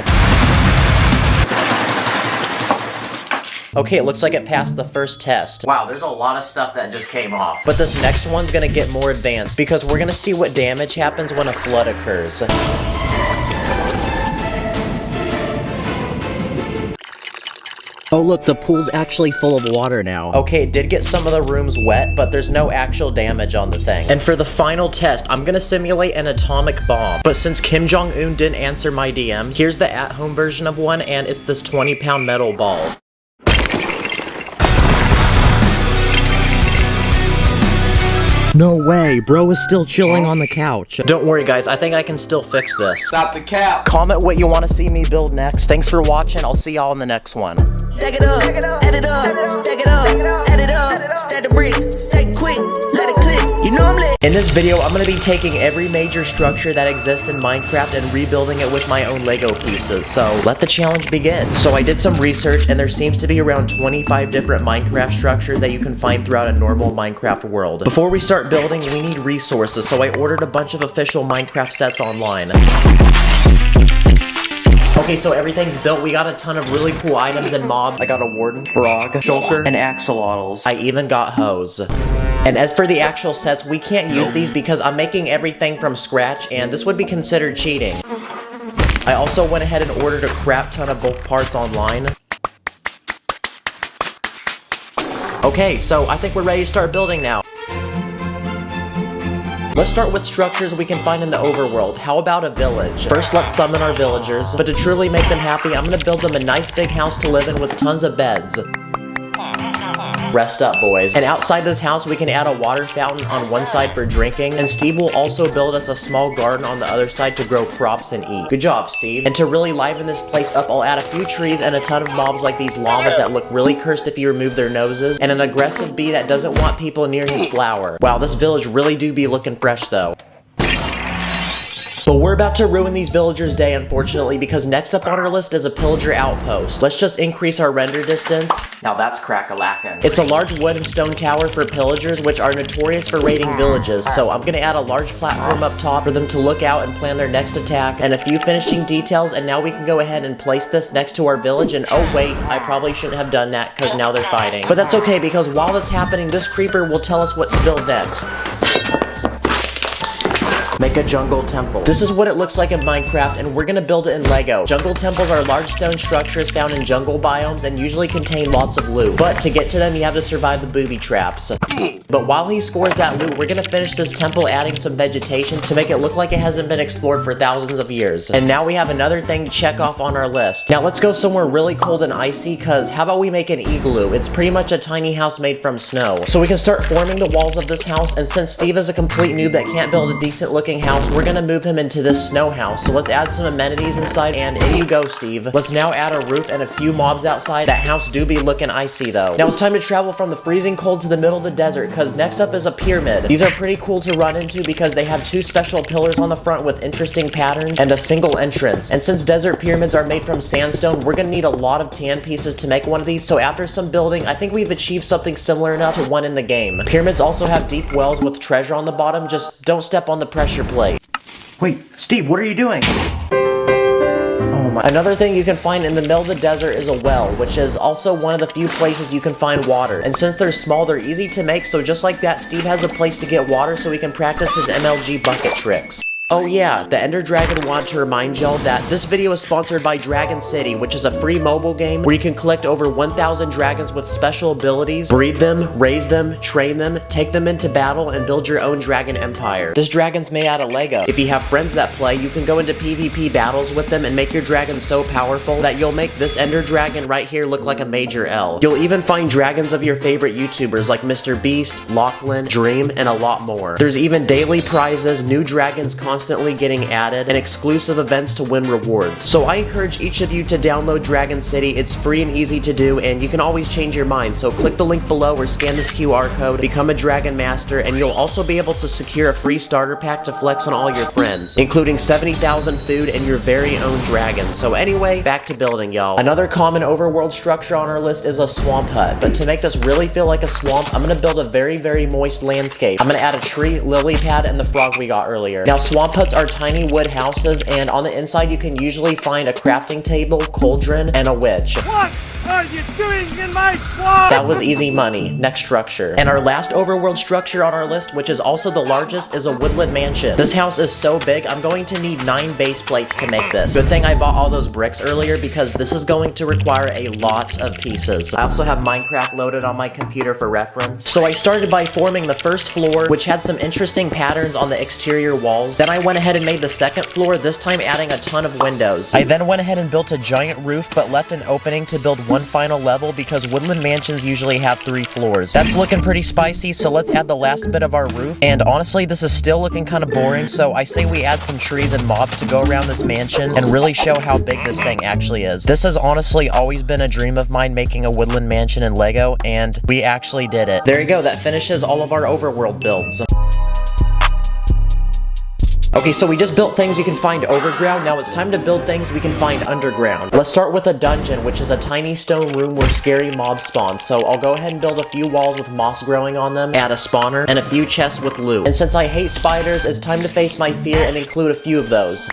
Okay, it looks like it passed the first test. Wow, there's a lot of stuff that just came off. But this next one's gonna get more advanced because we're gonna see what damage happens when a flood occurs. Oh look, the pool's actually full of water now. Okay, it did get some of the rooms wet, but there's no actual damage on the thing. And for the final test, I'm gonna simulate an atomic bomb. But since Kim Jong-un didn't answer my DMs, here's the at-home version of one, and it's this 20-pound metal ball. No way, bro is still chilling on the couch. Don't worry guys, I think I can still fix this. Stop the cap. Comment what you want to see me build next. Thanks for watching, I'll see y'all in the next one. Stack it up, add it up, stack it up, add it up, stack the bricks, stack quick, let it click, you know I'm lit. In this video, I'm going to be taking every major structure that exists in Minecraft and rebuilding it with my own Lego pieces, so let the challenge begin. So I did some research, and there seems to be around 25 different Minecraft structures that you can find throughout a normal Minecraft world. Before we start building, we need resources, so I ordered a bunch of official Minecraft sets online. Okay, so everything's built. We got a ton of really cool items and mobs. I got a warden, frog, shulker, and axolotls. I even got hose. And as for the actual sets, we can't use these because I'm making everything from scratch, and this would be considered cheating. I also went ahead and ordered a crap ton of bulk parts online. Okay, so I think we're ready to start building now. Let's start with structures we can find in the overworld. How about a village? First, let's summon our villagers, but to truly make them happy, I'm gonna build them a nice big house to live in with tons of beds. Rest up, boys. And outside this house, we can add a water fountain on one side for drinking, and Steve will also build us a small garden on the other side to grow crops and eat. Good job, Steve. And to really liven this place up, I'll add a few trees and a ton of mobs like these llamas that look really cursed if you remove their noses, and an aggressive bee that doesn't want people near his flower. Wow, this village really do be looking fresh, though. But we're about to ruin these villagers' day, unfortunately, because next up on our list is a pillager outpost. Let's just increase our render distance. Now that's crack-a-lackin'. It's a large wood and stone tower for pillagers, which are notorious for raiding villages, so I'm gonna add a large platform up top for them to look out and plan their next attack, and a few finishing details, and now we can go ahead and place this next to our village, and oh wait, I probably shouldn't have done that, because now they're fighting. But that's okay, because while that's happening, this creeper will tell us what to build next. Make a jungle temple. This is what it looks like in Minecraft, and we're gonna build it in Lego. Jungle temples are large stone structures found in jungle biomes and usually contain lots of loot. But to get to them, you have to survive the booby traps. But while he scores that loot, we're gonna finish this temple adding some vegetation to make it look like it hasn't been explored for thousands of years. And now we have another thing to check off on our list. Now let's go somewhere really cold and icy, cause how about we make an igloo? It's pretty much a tiny house made from snow. So we can start forming the walls of this house, and since Steve is a complete noob that can't build a decent looking house, we're gonna move him into this snow house. So let's add some amenities inside, and in you go, Steve. Let's now add a roof and a few mobs outside. That house do be looking icy though. Now it's time to travel from the freezing cold to the middle of the desert, because next up is a pyramid. These are pretty cool to run into because they have two special pillars on the front with interesting patterns and a single entrance. And since desert pyramids are made from sandstone, we're gonna need a lot of tan pieces to make one of these, so after some building, I think we've achieved something similar enough to one in the game. Pyramids also have deep wells with treasure on the bottom, just don't step on the pressure plate. Wait, Steve, what are you doing? Oh my. Another thing you can find in the middle of the desert is a well, which is also one of the few places you can find water. And since they're small, they're easy to make, so just like that, Steve has a place to get water so he can practice his MLG bucket tricks. Oh yeah, the Ender Dragon wanted to remind y'all that this video is sponsored by Dragon City, which is a free mobile game where you can collect over 1,000 dragons with special abilities, breed them, raise them, train them, take them into battle, and build your own dragon empire. This dragon's made out of Lego. If you have friends that play, you can go into PvP battles with them and make your dragon so powerful that you'll make this Ender Dragon right here look like a major L. You'll even find dragons of your favorite YouTubers like Mr. Beast, Lachlan, Dream, and a lot more. There's even daily prizes, new dragons constantly getting added, and exclusive events to win rewards. So I encourage each of you to download Dragon City. It's free and easy to do, and you can always change your mind. So click the link below or scan this QR code, become a Dragon Master, and you'll also be able to secure a free starter pack to flex on all your friends, including 70,000 food and your very own dragon. So anyway, back to building, y'all. Another common overworld structure on our list is a swamp hut, but to make this really feel like a swamp, I'm gonna build a very, very moist landscape. I'm gonna add a tree, lily pad, and the frog we got earlier. Now, swamp huts are tiny wood houses, and on the inside you can usually find a crafting table, cauldron, and a witch. What are you doing in my swamp? That was easy money. Next structure. And our last overworld structure on our list, which is also the largest, is a woodland mansion. This house is so big, I'm going to need 9 base plates to make this. Good thing I bought all those bricks earlier because this is going to require a lot of pieces. I also have Minecraft loaded on my computer for reference. So I started by forming the first floor, which had some interesting patterns on the exterior walls. Then I went ahead and made the second floor, this time adding a ton of windows. I then went ahead and built a giant roof, but left an opening to build one final level because woodland mansions usually have 3 floors. That's looking pretty spicy, so let's add the last bit of our roof. And honestly, this is still looking kind of boring, so I say we add some trees and mobs to go around this mansion and really show how big this thing actually is. This has honestly always been a dream of mine, making a woodland mansion in Lego, and we actually did it. There you go, that finishes all of our overworld builds. Okay, so we just built things you can find overground. Now it's time to build things we can find underground. Let's start with a dungeon, which is a tiny stone room where scary mobs spawn. So I'll go ahead and build a few walls with moss growing on them, add a spawner, and a few chests with loot. And since I hate spiders, it's time to face my fear and include a few of those.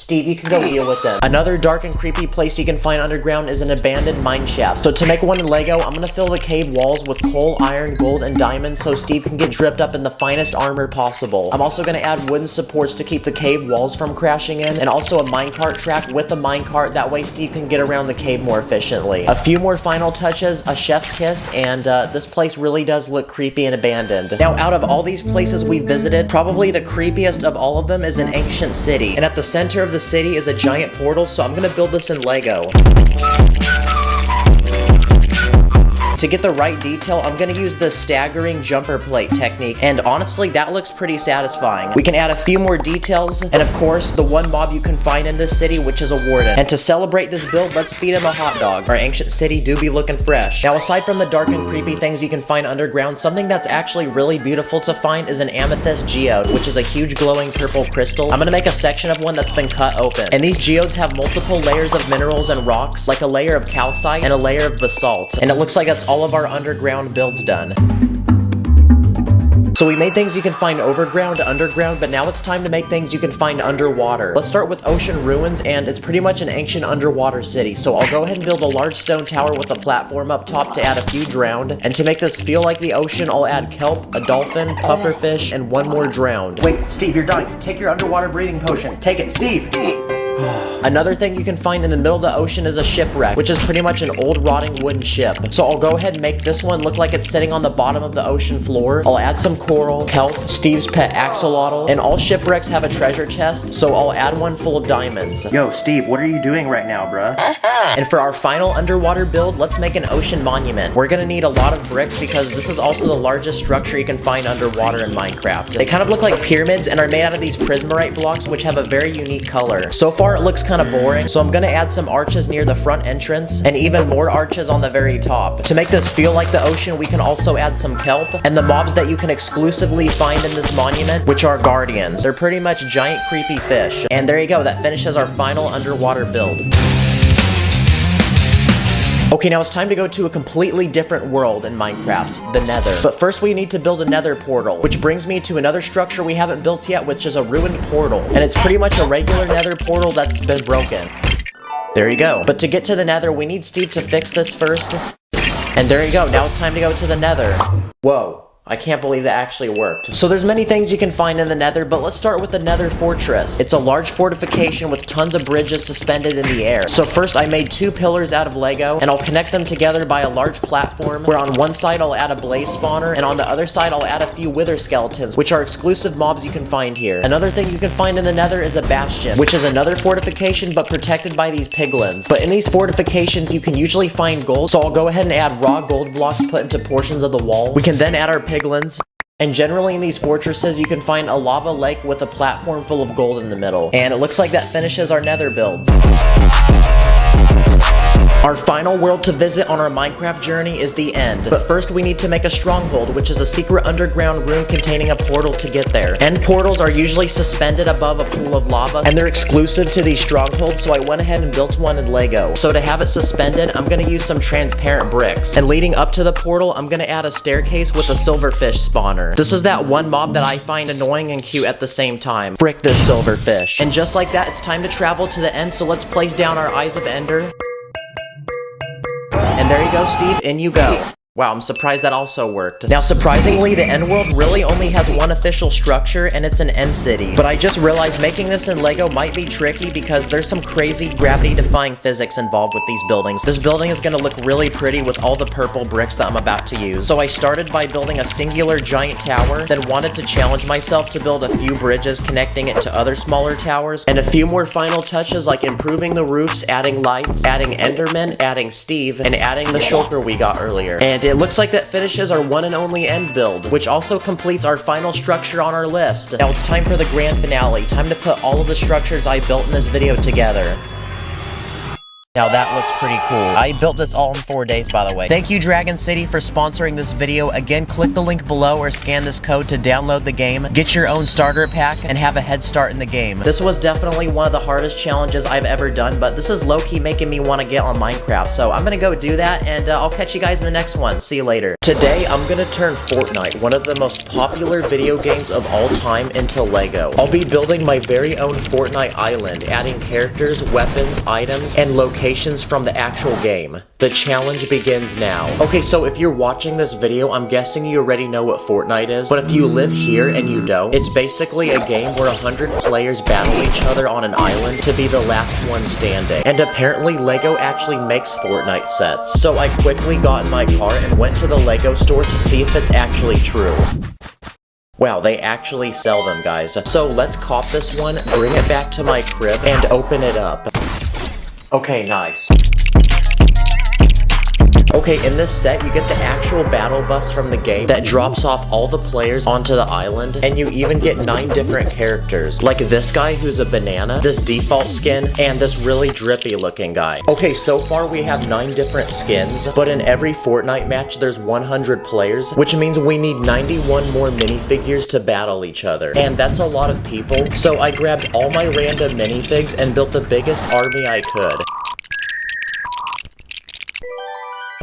Steve, you can go deal with them. Another dark and creepy place you can find underground is an abandoned mine shaft. So to make one in Lego, I'm gonna fill the cave walls with coal, iron, gold, and diamonds so Steve can get dripped up in the finest armor possible. I'm also gonna add wooden supports to keep the cave walls from crashing in, and also a minecart track with a minecart. That way Steve can get around the cave more efficiently. A few more final touches, a chef's kiss, and this place really does look creepy and abandoned. Now, out of all these places we visited, probably the creepiest of all of them is an ancient city. And at the center of the city is a giant portal, so I'm gonna build this in Lego. To get the right detail, I'm gonna use the staggering jumper plate technique, and honestly, that looks pretty satisfying. We can add a few more details, and of course, the one mob you can find in this city, which is a warden. And to celebrate this build, let's feed him a hot dog. Our ancient city do be looking fresh. Now, aside from the dark and creepy things you can find underground, something that's actually really beautiful to find is an amethyst geode, which is a huge glowing purple crystal. I'm gonna make a section of one that's been cut open. And these geodes have multiple layers of minerals and rocks, like a layer of calcite and a layer of basalt. And it looks like that's all of our underground builds done. So we made things you can find overground to underground, but now it's time to make things you can find underwater. Let's start with ocean ruins, and it's pretty much an ancient underwater city. So I'll go ahead and build a large stone tower with a platform up top to add a few drowned. And to make this feel like the ocean, I'll add kelp, a dolphin, pufferfish, and one more drowned. Wait, Steve, you're dying. Take your underwater breathing potion. Take it, Steve! Another thing you can find in the middle of the ocean is a shipwreck, which is pretty much an old rotting wooden ship. So I'll go ahead and make this one look like it's sitting on the bottom of the ocean floor. I'll add some coral, kelp, Steve's pet axolotl, and all shipwrecks have a treasure chest, so I'll add one full of diamonds. Yo, Steve, what are you doing right now, bruh? And for our final underwater build, let's make an ocean monument. We're gonna need a lot of bricks because this is also the largest structure you can find underwater in Minecraft. They kind of look like pyramids and are made out of these prismarite blocks, which have a very unique color. So far, it looks kind of boring, so I'm gonna add some arches near the front entrance and even more arches on the very top. To make this feel like the ocean, we can also add some kelp and the mobs that you can exclusively find in this monument, which are guardians. They're pretty much giant creepy fish. And there you go, that finishes our final underwater build. Okay, now it's time to go to a completely different world in Minecraft, the Nether. But first we need to build a Nether portal, which brings me to another structure we haven't built yet, which is a ruined portal. And it's pretty much a regular Nether portal that's been broken. There you go. But to get to the Nether, we need Steve to fix this first. And there you go, now it's time to go to the Nether. Whoa. I can't believe that actually worked. So there's many things you can find in the Nether, but let's start with the Nether Fortress. It's a large fortification with tons of bridges suspended in the air. So first I made 2 pillars out of Lego, and I'll connect them together by a large platform, where on one side I'll add a blaze spawner, and on the other side I'll add a few wither skeletons, which are exclusive mobs you can find here. Another thing you can find in the Nether is a bastion, which is another fortification but protected by these piglins. But in these fortifications you can usually find gold, so I'll go ahead and add raw gold blocks put into portions of the wall. We can then add our piglins. And generally in these fortresses, you can find a lava lake with a platform full of gold in the middle. And it looks like that finishes our Nether builds. Our final world to visit on our Minecraft journey is the end. But first we need to make a stronghold, which is a secret underground room containing a portal to get there. End portals are usually suspended above a pool of lava, and they're exclusive to these strongholds, so I went ahead and built one in Lego. So to have it suspended, I'm gonna use some transparent bricks. And leading up to the portal, I'm gonna add a staircase with a silverfish spawner. This is that one mob that I find annoying and cute at the same time. Frick this silverfish. And just like that, it's time to travel to the end, so let's place down our Eyes of Ender. And there you go, Steve, in you go. Wow, I'm surprised that also worked. Now, surprisingly, the end world really only has one official structure, and it's an end city. But I just realized making this in Lego might be tricky because there's some crazy gravity-defying physics involved with these buildings. This building is gonna look really pretty with all the purple bricks that I'm about to use. So I started by building a singular giant tower, then wanted to challenge myself to build a few bridges connecting it to other smaller towers, and a few more final touches like improving the roofs, adding lights, adding Enderman, adding Steve, and adding the shulker we got earlier. And it looks like that finishes our one and only end build, which also completes our final structure on our list. Now it's time for the grand finale. Time to put all of the structures I built in this video together. Now that looks pretty cool. I built this all in 4 days, by the way. Thank you, Dragon City, for sponsoring this video. Again, click the link below or scan this code to download the game, get your own starter pack, and have a head start in the game. This was definitely one of the hardest challenges I've ever done, but this is low-key making me want to get on Minecraft, so I'm gonna go do that, and I'll catch you guys in the next one. See you later. Today, I'm gonna turn Fortnite, one of the most popular video games of all time, into Lego. I'll be building my very own Fortnite island, adding characters, weapons, items, and locations from the actual game. The challenge begins now. Okay, so if you're watching this video, I'm guessing you already know what Fortnite is, but if you live here and you don't, it's basically a game where 100 players battle each other on an island to be the last one standing. And apparently Lego actually makes Fortnite sets. So I quickly got in my car and went to the Lego store to see if it's actually true. Wow, they actually sell them, guys. So let's cop this one, bring it back to my crib, and open it up. Okay, nice. Okay, in this set, you get the actual battle bus from the game that drops off all the players onto the island, and you even get 9 different characters, like this guy who's a banana, this default skin, and this really drippy looking guy. Okay, so far we have 9 different skins, but in every Fortnite match, there's 100 players, which means we need 91 more minifigures to battle each other, and that's a lot of people, so I grabbed all my random minifigs and built the biggest army I could.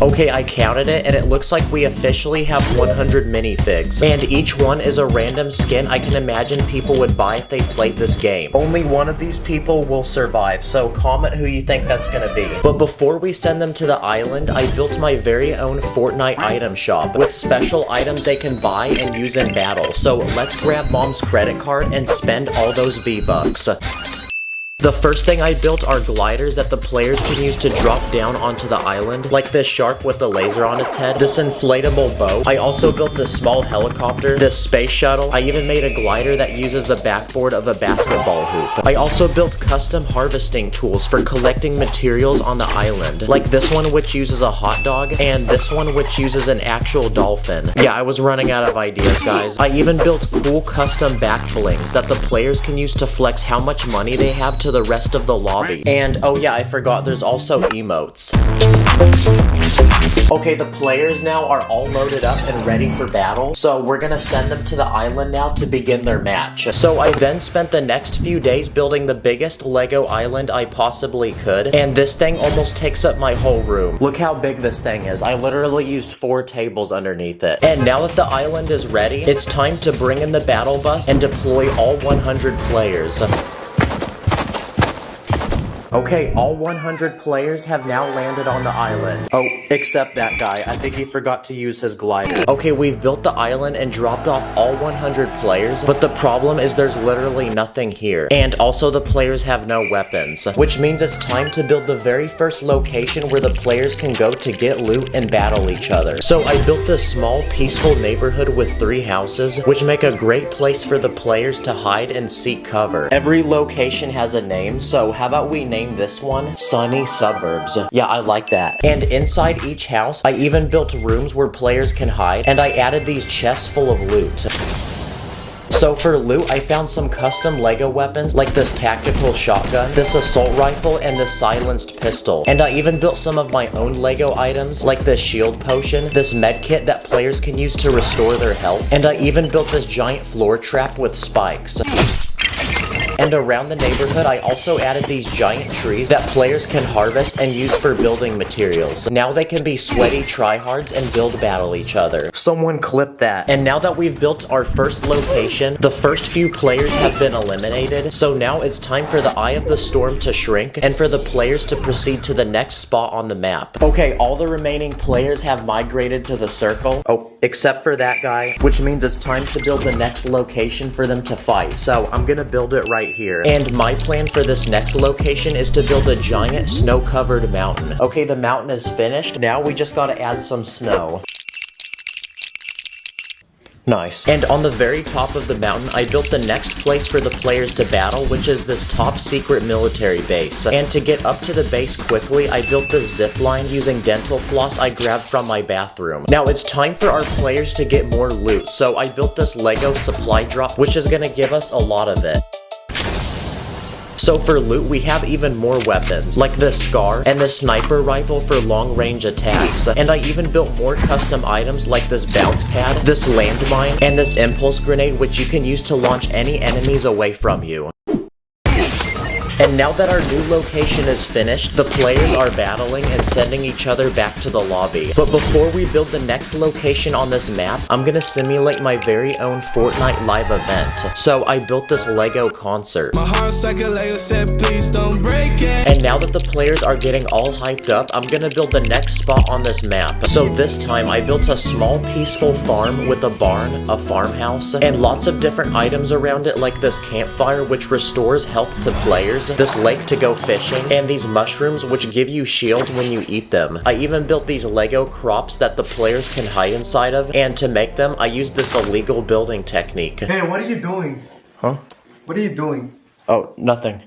Okay, I counted it, and it looks like we officially have 100 minifigs. And each one is a random skin I can imagine people would buy if they played this game. Only one of these people will survive, so comment who you think that's gonna be. But before we send them to the island, I built my very own Fortnite item shop with special items they can buy and use in battle. So let's grab Mom's credit card and spend all those V-Bucks. The first thing I built are gliders that the players can use to drop down onto the island, like this shark with the laser on its head, this inflatable boat. I also built this small helicopter, this space shuttle. I even made a glider that uses the backboard of a basketball hoop. I also built custom harvesting tools for collecting materials on the island, like this one which uses a hot dog, and this one which uses an actual dolphin. Yeah, I was running out of ideas, guys. I even built cool custom back blings that the players can use to flex how much money they have to the rest of the lobby. And oh yeah, I forgot there's also emotes. Okay, the players now are all loaded up and ready for battle, so we're gonna send them to the island now to begin their match. So I then spent the next few days building the biggest Lego island I possibly could, and this thing almost takes up my whole room. Look how big this thing is. I literally used 4 tables underneath it. And now that the island is ready, it's time to bring in the battle bus and deploy all 100 players. Okay, all 100 players have now landed on the island. Oh, except that guy. I think he forgot to use his glider. Okay, we've built the island and dropped off all 100 players, but the problem is there's literally nothing here. And also the players have no weapons, which means it's time to build the very first location where the players can go to get loot and battle each other. So I built this small, peaceful neighborhood with 3 houses, which make a great place for the players to hide and seek cover. Every location has a name, so how about we name this one Sunny Suburbs. Yeah, I like that. And inside each house, I even built rooms where players can hide, and I added these chests full of loot. So for loot, I found some custom Lego weapons, like this tactical shotgun, this assault rifle, and this silenced pistol. And I even built some of my own Lego items, like this shield potion, this med kit that players can use to restore their health, and I even built this giant floor trap with spikes. And around the neighborhood, I also added these giant trees that players can harvest and use for building materials. Now they can be sweaty tryhards and build battle each other. Someone clip that. And now that we've built our first location, the first few players have been eliminated. So now it's time for the Eye of the Storm to shrink and for the players to proceed to the next spot on the map. Okay, all the remaining players have migrated to the circle. Oh, except for that guy, which means it's time to build the next location for them to fight. So I'm gonna build it right here. And my plan for this next location is to build a giant snow-covered mountain. Okay, the mountain is finished. Now we just gotta add some snow. Nice. And on the very top of the mountain, I built the next place for the players to battle, which is this top secret military base. And to get up to the base quickly, I built the zip line using dental floss I grabbed from my bathroom. Now it's time for our players to get more loot, so I built this Lego supply drop, which is gonna give us a lot of it. So for loot, we have even more weapons, like this scar and this sniper rifle for long-range attacks. And I even built more custom items like this bounce pad, this landmine, and this impulse grenade, which you can use to launch any enemies away from you. And now that our new location is finished, the players are battling and sending each other back to the lobby. But before we build the next location on this map, I'm gonna simulate my very own Fortnite live event. So I built this Lego concert. My heart's like a Lego set, please don't break it. And now that the players are getting all hyped up, I'm gonna build the next spot on this map. So this time I built a small peaceful farm with a barn, a farmhouse, and lots of different items around it, like this campfire which restores health to players, this lake to go fishing, and these mushrooms which give you shield when you eat them. I even built these Lego crops that the players can hide inside of, and to make them I used this illegal building technique. Hey, what are you doing? Huh? What are you doing? Oh, nothing.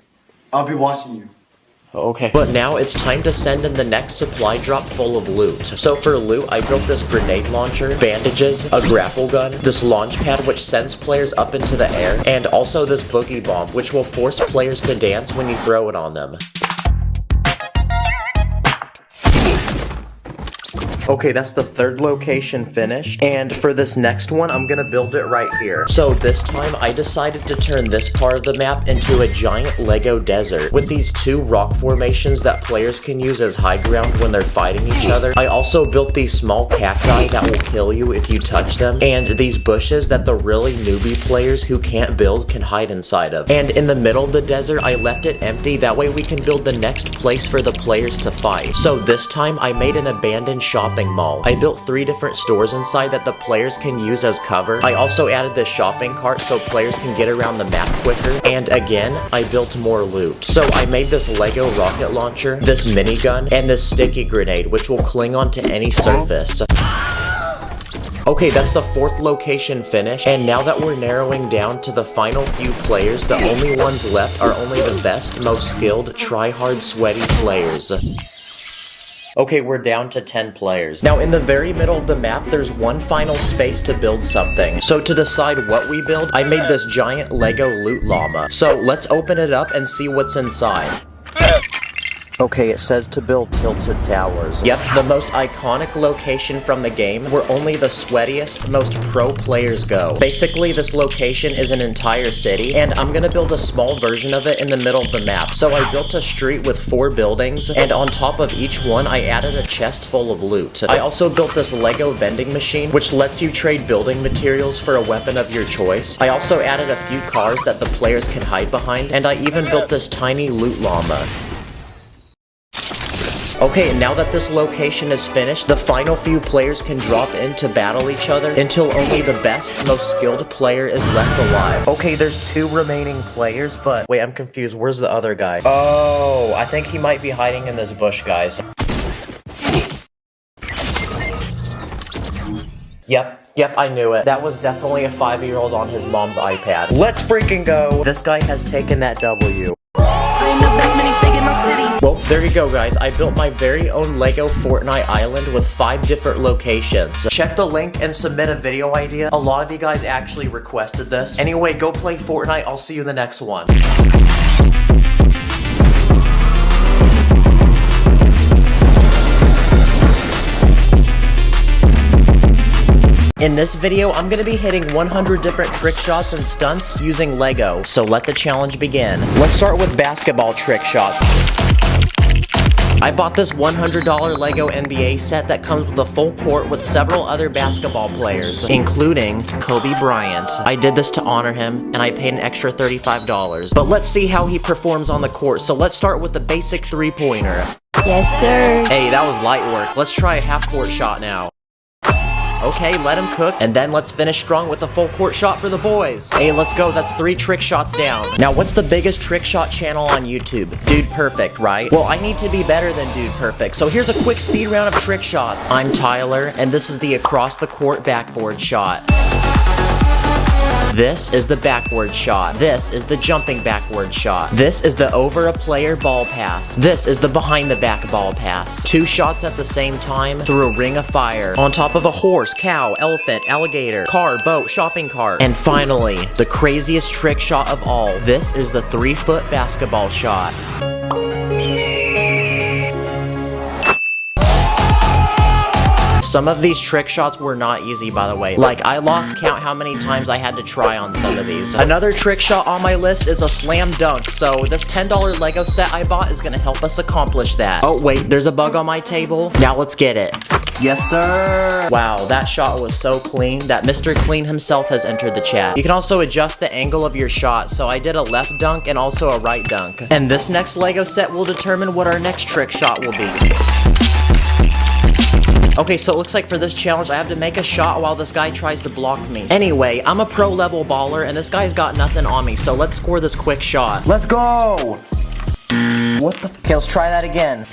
I'll be watching you. Okay. But now it's time to send in the next supply drop full of loot. So for loot, I built this grenade launcher, bandages, a grapple gun, this launch pad which sends players up into the air, and also this boogie bomb which will force players to dance when you throw it on them. Okay, that's the third location finished, and for this next one, I'm gonna build it right here. So this time, I decided to turn this part of the map into a giant Lego desert, with these two rock formations that players can use as high ground when they're fighting each other. I also built these small cacti that will kill you if you touch them, and these bushes that the really newbie players who can't build can hide inside of. And in the middle of the desert, I left it empty, that way we can build the next place for the players to fight. So this time, I made an abandoned shopping mall. I built 3 different stores inside that the players can use as cover. I also added the shopping cart so players can get around the map quicker. And again, I built more loot. So I made this Lego rocket launcher, this minigun, and this sticky grenade, which will cling onto any surface. Okay, that's the 4th location finished, and now that we're narrowing down to the final few players, the only ones left are only the best, most skilled, try-hard, sweaty players. Okay, we're down to 10 players. Now, in the very middle of the map, there's one final space to build something. So to decide what we build, I made this giant Lego loot llama. So let's open it up and see what's inside. Okay, it says to build tilted towers. Yep, the most iconic location from the game where only the sweatiest, most pro players go. Basically, this location is an entire city, and I'm gonna build a small version of it in the middle of the map. So I built a street with 4 buildings, and on top of each one, I added a chest full of loot. I also built this Lego vending machine, which lets you trade building materials for a weapon of your choice. I also added a few cars that the players can hide behind, and I even built this tiny loot llama. Okay, now that this location is finished, the final few players can drop in to battle each other until only the best, most skilled player is left alive. Okay, there's 2 remaining players, but wait, I'm confused. Where's the other guy? Oh, I think he might be hiding in this bush, guys. Yep, I knew it. That was definitely a 5-year-old on his mom's iPad. Let's freaking go! This guy has taken that W. Well, there you go, guys. I built my very own Lego Fortnite island with 5 different locations. Check the link and submit a video idea. A lot of you guys actually requested this. Anyway, go play Fortnite. I'll see you in the next one. In this video, I'm gonna be hitting 100 different trick shots and stunts using Lego, so let the challenge begin. Let's start with basketball trick shots. I bought this $100 Lego NBA set that comes with a full court with several other basketball players, including Kobe Bryant. I did this to honor him, and I paid an extra $35. But let's see how he performs on the court, so let's start with the basic 3-pointer. Yes, sir. Hey, that was light work. Let's try a half-court shot now. Okay, let him cook, and then let's finish strong with a full court shot for the boys. Hey, let's go. That's 3 trick shots down. Now, what's the biggest trick shot channel on YouTube? Dude Perfect, right? Well, I need to be better than Dude Perfect, so here's a quick speed round of trick shots. I'm Tyler, and this is the across the court backboard shot. This is the backward shot. This is the jumping backward shot. This is the over a player ball pass. This is the behind the back ball pass. 2 shots at the same time through a ring of fire. On top of a horse, cow, elephant, alligator, car, boat, shopping cart. And finally, the craziest trick shot of all. This is the 3-foot basketball shot. Some of these trick shots were not easy, by the way. Like, I lost count how many times I had to try on some of these. Another trick shot on my list is a slam dunk, so this $10 Lego set I bought is gonna help us accomplish that. Oh, wait, there's a bug on my table. Now let's get it. Yes, sir! Wow, that shot was so clean that Mr. Clean himself has entered the chat. You can also adjust the angle of your shot, so I did a left dunk and also a right dunk. And this next Lego set will determine what our next trick shot will be. Okay, so it looks like for this challenge, I have to make a shot while this guy tries to block me. Anyway, I'm a pro-level baller, and this guy's got nothing on me, so let's score this quick shot. Let's go! What the? Okay, let's try that again.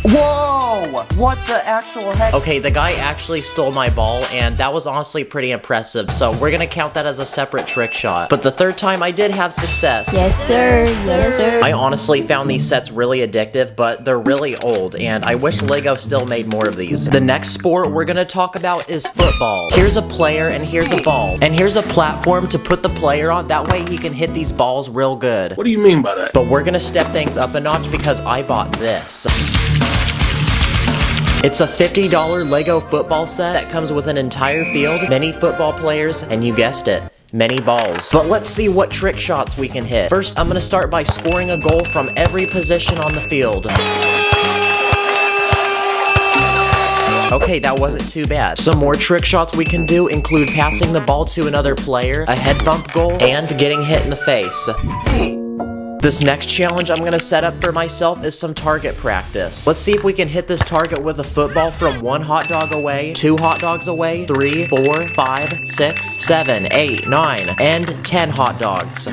Whoa! What the actual heck? Okay, the guy actually stole my ball, and that was honestly pretty impressive, so we're gonna count that as a separate trick shot. But the third time, I did have success. Yes, sir. Yes, sir. I honestly found these sets really addictive, but they're really old, and I wish Lego still made more of these. The next sport we're gonna talk about is football. Here's a player, and here's a ball. And here's a platform to put the player on, that way he can hit these balls real good. What do you mean by that? But we're gonna step things up a notch because I bought this. It's a $50 Lego football set that comes with an entire field, many football players, and you guessed it, many balls. But let's see what trick shots we can hit. First, I'm gonna start by scoring a goal from every position on the field. Okay, that wasn't too bad. Some more trick shots we can do include passing the ball to another player, a head bump goal, and getting hit in the face. This next challenge I'm gonna set up for myself is some target practice. Let's see if we can hit this target with a football from 1 hot dog away, 2 hot dogs away, 3, 4, 5, 6, 7, 8, 9, and 10 hot dogs.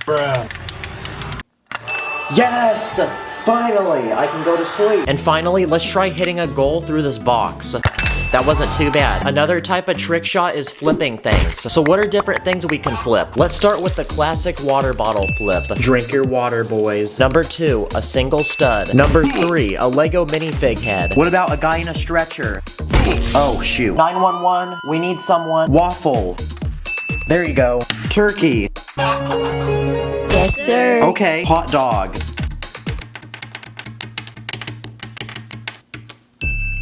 Bruh. Yes! Finally, I can go to sleep. And finally, let's try hitting a goal through this box. That wasn't too bad. Another type of trick shot is flipping things. So what are different things we can flip? Let's start with the classic water bottle flip. Drink your water, boys. Number 2, a single stud. Number 3, a Lego minifig head. What about a guy in a stretcher? Oh, shoot. 911, we need someone. Waffle. There you go. Turkey. Yes, sir. Okay, hot dog.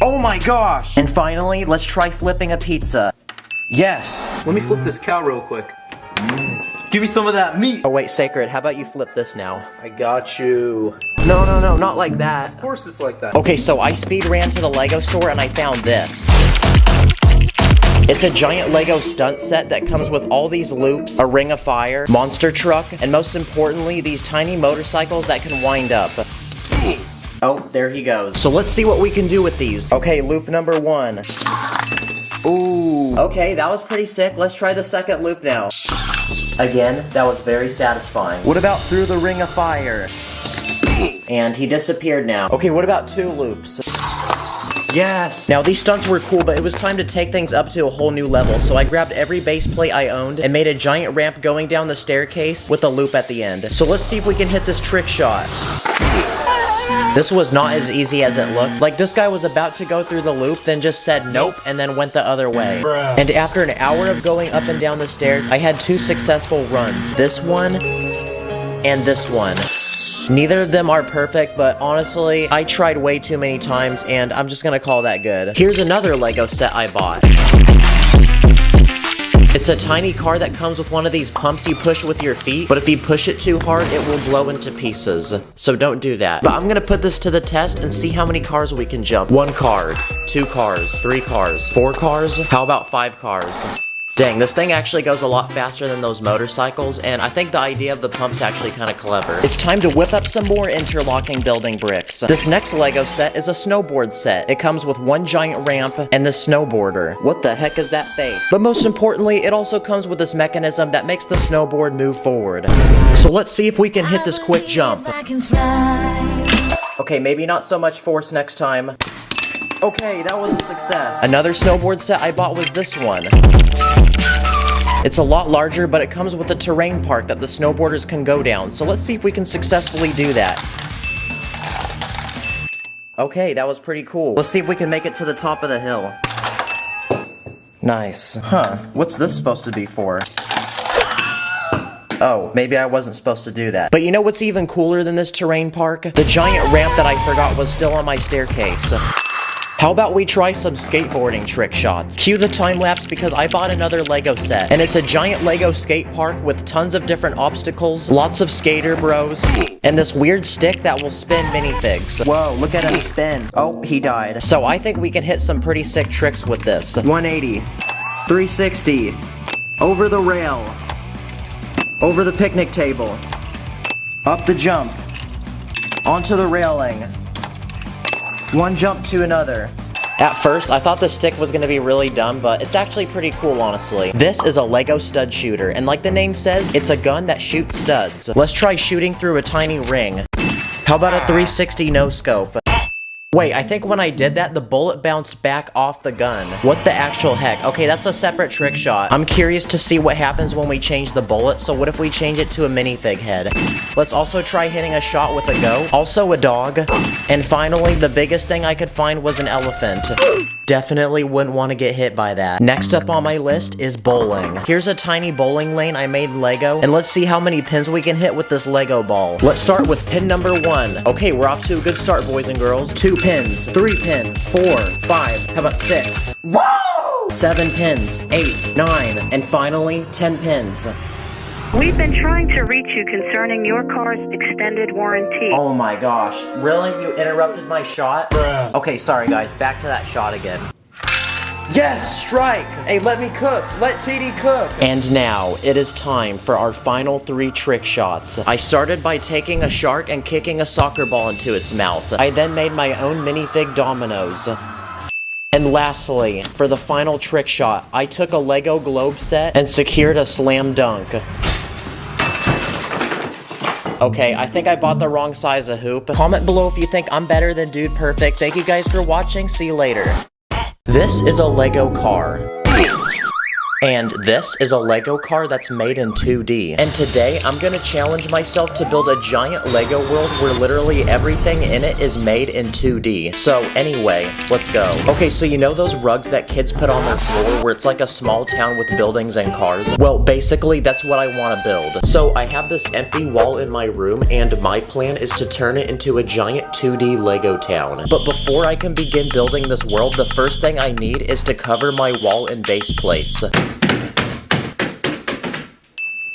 Oh my gosh! And finally, let's try flipping a pizza. Yes! Let me flip this cow real quick. Give me some of that meat! Oh wait, Sacred, how about you flip this now? I got you. No, not like that. Of course it's like that. Okay, so I speed ran to the Lego store and I found this. It's a giant Lego stunt set that comes with all these loops, a ring of fire, monster truck, and most importantly, these tiny motorcycles that can wind up. Oh, there he goes. So let's see what we can do with these. Okay, loop number 1. Ooh. Okay, that was pretty sick. Let's try the second loop now. Again, that was very satisfying. What about through the ring of fire? And he disappeared now. Okay, what about 2 loops? Yes! Now these stunts were cool, but it was time to take things up to a whole new level, so I grabbed every base plate I owned and made a giant ramp going down the staircase with a loop at the end. So let's see if we can hit this trick shot. This was not as easy as it looked. Like, this guy was about to go through the loop, then just said nope, and then went the other way. Bruh. And after an hour of going up and down the stairs, I had 2 successful runs. This one, and this one. Neither of them are perfect, but honestly, I tried way too many times, and I'm just gonna call that good. Here's another Lego set I bought. It's a tiny car that comes with one of these pumps you push with your feet, but if you push it too hard, it will blow into pieces. So don't do that. But I'm gonna put this to the test and see how many cars we can jump. 1 car, 2 cars, 3 cars, 4 cars, how about 5 cars? Dang, this thing actually goes a lot faster than those motorcycles, and I think the idea of the pump's actually kind of clever. It's time to whip up some more interlocking building bricks. This next Lego set is a snowboard set. It comes with 1 giant ramp and this snowboarder. What the heck is that face? But most importantly, it also comes with this mechanism that makes the snowboard move forward. So let's see if we can hit this quick jump. Okay, maybe not so much force next time. Okay, that was a success. Another snowboard set I bought was this one. It's a lot larger, but it comes with a terrain park that the snowboarders can go down. So let's see if we can successfully do that. Okay, that was pretty cool. Let's see if we can make it to the top of the hill. Nice. Huh, what's this supposed to be for? Oh, maybe I wasn't supposed to do that. But you know what's even cooler than this terrain park? The giant ramp that I forgot was still on my staircase. How about we try some skateboarding trick shots? Cue the time lapse because I bought another Lego set. And it's a giant Lego skate park with tons of different obstacles, lots of skater bros, and this weird stick that will spin minifigs. Whoa, look at him spin. Oh, he died. So I think we can hit some pretty sick tricks with this. 180. 360. Over the rail. Over the picnic table. Up the jump. Onto the railing. One jump to another. At first, I thought the stick was gonna be really dumb, but it's actually pretty cool, honestly. This is a Lego stud shooter, and like the name says, it's a gun that shoots studs. Let's try shooting through a tiny ring. How about a 360 no-scope? Wait, I think when I did that, the bullet bounced back off the gun. What the actual heck? Okay, that's a separate trick shot. I'm curious to see what happens when we change the bullet, so what if we change it to a minifig head? Let's also try hitting a shot with a go. Also a dog. And finally, the biggest thing I could find was an elephant. Definitely wouldn't want to get hit by that. Next up on my list is bowling. Here's a tiny bowling lane I made in Lego, and let's see how many pins we can hit with this Lego ball. Let's start with pin number 1. Okay, we're off to a good start, boys and girls. 2 pins, 3 pins, 4, 5, how about 6? Whoa! 7 pins, 8, 9, and finally 10 pins. We've been trying to reach you concerning your car's extended warranty. Oh my gosh, really? You interrupted my shot? Bruh. Okay, sorry guys, back to that shot again. Yes, strike! Hey, let me cook! Let TD cook! And now, it is time for our final 3 trick shots. I started by taking a shark and kicking a soccer ball into its mouth. I then made my own minifig dominoes. And lastly, for the final trick shot, I took a Lego globe set and secured a slam dunk. Okay, I think I bought the wrong size of hoop. Comment below if you think I'm better than Dude Perfect. Thank you guys for watching. See you later. This is a Lego car. And this is a Lego car that's made in 2D. And today, I'm gonna challenge myself to build a giant Lego world where literally everything in it is made in 2D. So anyway, let's go. Okay, so you know those rugs that kids put on their floor where it's like a small town with buildings and cars? Well, basically, that's what I wanna build. So I have this empty wall in my room, and my plan is to turn it into a giant 2D Lego town. But before I can begin building this world, the first thing I need is to cover my wall in base plates.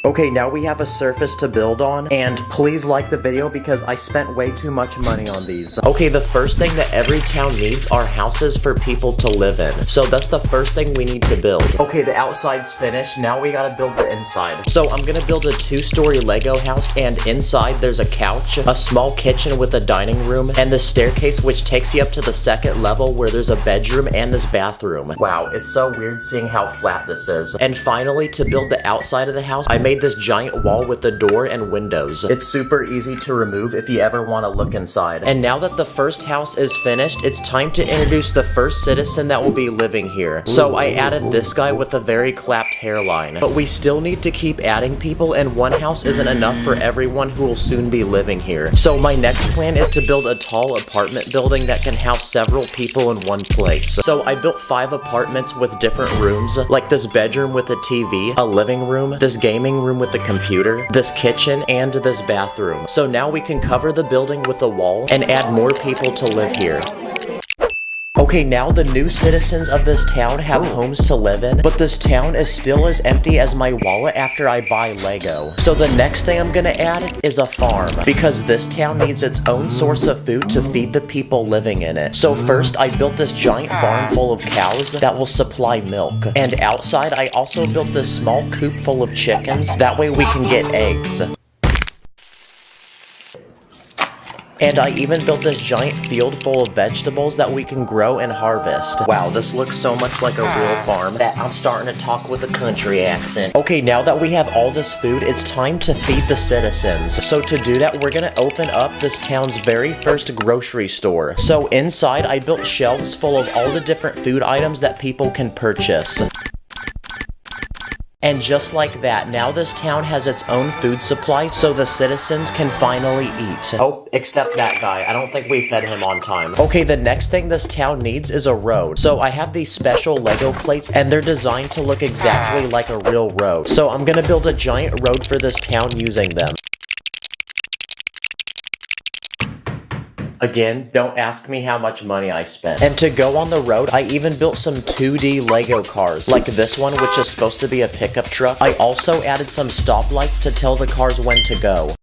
Okay, now we have a surface to build on, and please like the video because I spent way too much money on these. Okay, the first thing that every town needs are houses for people to live in. So that's the first thing we need to build. Okay, the outside's finished, now we gotta build the inside. So I'm gonna build a 2-story Lego house, and inside there's a couch, a small kitchen with a dining room, and the staircase which takes you up to the 2nd level where there's a bedroom and this bathroom. Wow, it's so weird seeing how flat this is. And finally, to build the outside of the house, I made this giant wall with a door and windows. It's super easy to remove if you ever want to look inside. And now that the first house is finished, it's time to introduce the first citizen that will be living here. So I added this guy with a very clapped hairline. But we still need to keep adding people, and one house isn't enough for everyone who will soon be living here. So my next plan is to build a tall apartment building that can house several people in one place. So I built 5 apartments with different rooms, like this bedroom with a TV, a living room, this gaming room with the computer, this kitchen, and this bathroom. So now we can cover the building with a wall and add more people to live here. Okay, now the new citizens of this town have homes to live in, but this town is still as empty as my wallet after I buy Lego. So the next thing I'm gonna add is a farm, because this town needs its own source of food to feed the people living in it. So first, I built this giant barn full of cows that will supply milk. And outside, I also built this small coop full of chickens, that way we can get eggs. And I even built this giant field full of vegetables that we can grow and harvest. Wow, this looks so much like a real farm that I'm starting to talk with a country accent. Okay, now that we have all this food, it's time to feed the citizens. So to do that, we're gonna open up this town's very first grocery store. So inside, I built shelves full of all the different food items that people can purchase. And just like that, now this town has its own food supply, so the citizens can finally eat. Oh, except that guy. I don't think we fed him on time. Okay, the next thing this town needs is a road. So I have these special Lego plates, and they're designed to look exactly like a real road. So I'm gonna build a giant road for this town using them. Again, don't ask me how much money I spent. And to go on the road, I even built some 2D Lego cars, like this one, which is supposed to be a pickup truck. I also added some stoplights to tell the cars when to go.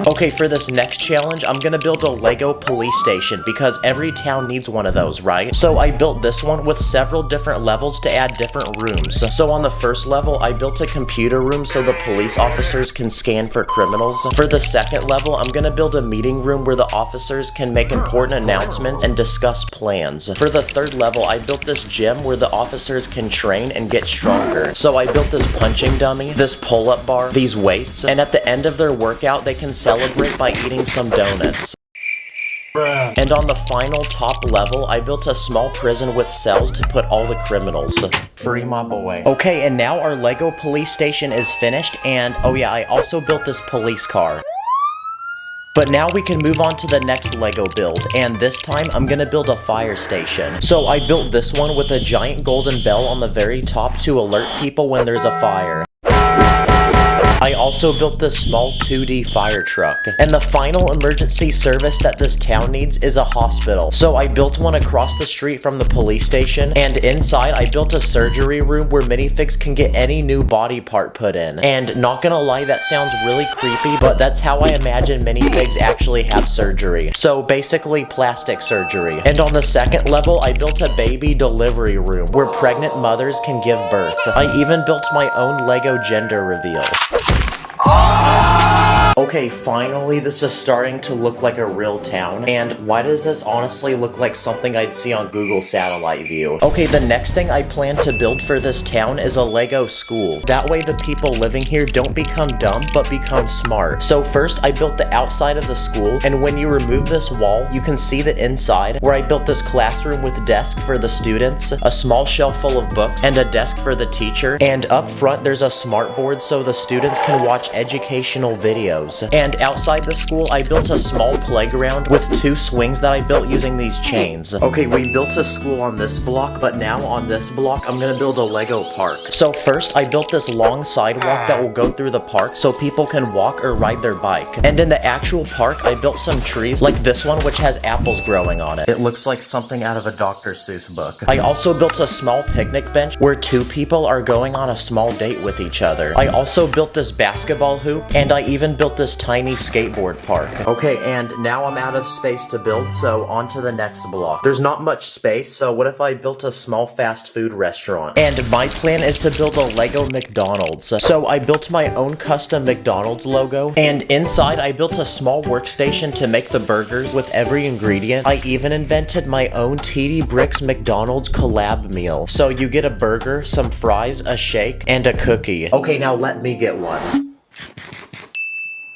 Okay, for this next challenge, I'm gonna build a Lego police station because every town needs one of those, right? So I built this one with several different levels to add different rooms. So on the first level, I built a computer room so the police officers can scan for criminals. For the second level, I'm gonna build a meeting room where the officers can make important announcements and discuss plans. For the third level, I built this gym where the officers can train and get stronger. So I built this punching dummy, this pull-up bar, these weights, and at the end of their workout, they can celebrate by eating some donuts. And on the final top level, I built a small prison with cells to put all the criminals. Free my boy. Okay, and now our Lego police station is finished, and oh yeah, I also built this police car. But now we can move on to the next Lego build, and this time I'm gonna build a fire station. So I built this one with a giant golden bell on the very top to alert people when there's a fire. I also built this small 2D fire truck. And the final emergency service that this town needs is a hospital. So I built one across the street from the police station, and inside I built a surgery room where minifigs can get any new body part put in. And not gonna lie, that sounds really creepy, but that's how I imagine minifigs actually have surgery. So basically plastic surgery. And on the second level, I built a baby delivery room where pregnant mothers can give birth. I even built my own Lego gender reveal. Okay, finally this is starting to look like a real town, and why does this honestly look like something I'd see on Google Satellite View? Okay, the next thing I plan to build for this town is a Lego school. That way the people living here don't become dumb, but become smart. So first I built the outside of the school, and when you remove this wall, you can see the inside, where I built this classroom with desk for the students, a small shelf full of books, and a desk for the teacher, and up front there's a smart board so the students can watch educational videos. And outside the school, I built a small playground with 2 swings that I built using these chains. Okay, we built a school on this block, but now on this block, I'm gonna build a Lego park. So first, I built this long sidewalk that will go through the park so people can walk or ride their bike. And in the actual park, I built some trees like this one, which has apples growing on it. It looks like something out of a Dr. Seuss book. I also built a small picnic bench where 2 people are going on a small date with each other. I also built this basketball hoop, and I even built this tiny skateboard park. Okay, and now I'm out of space to build, so on to the next block. There's not much space, so what if I built a small fast food restaurant? And my plan is to build a Lego McDonald's. So I built my own custom McDonald's logo, and inside I built a small workstation to make the burgers with every ingredient. I even invented my own TD Bricks McDonald's collab meal. So you get a burger, some fries, a shake, and a cookie. Okay, now let me get one.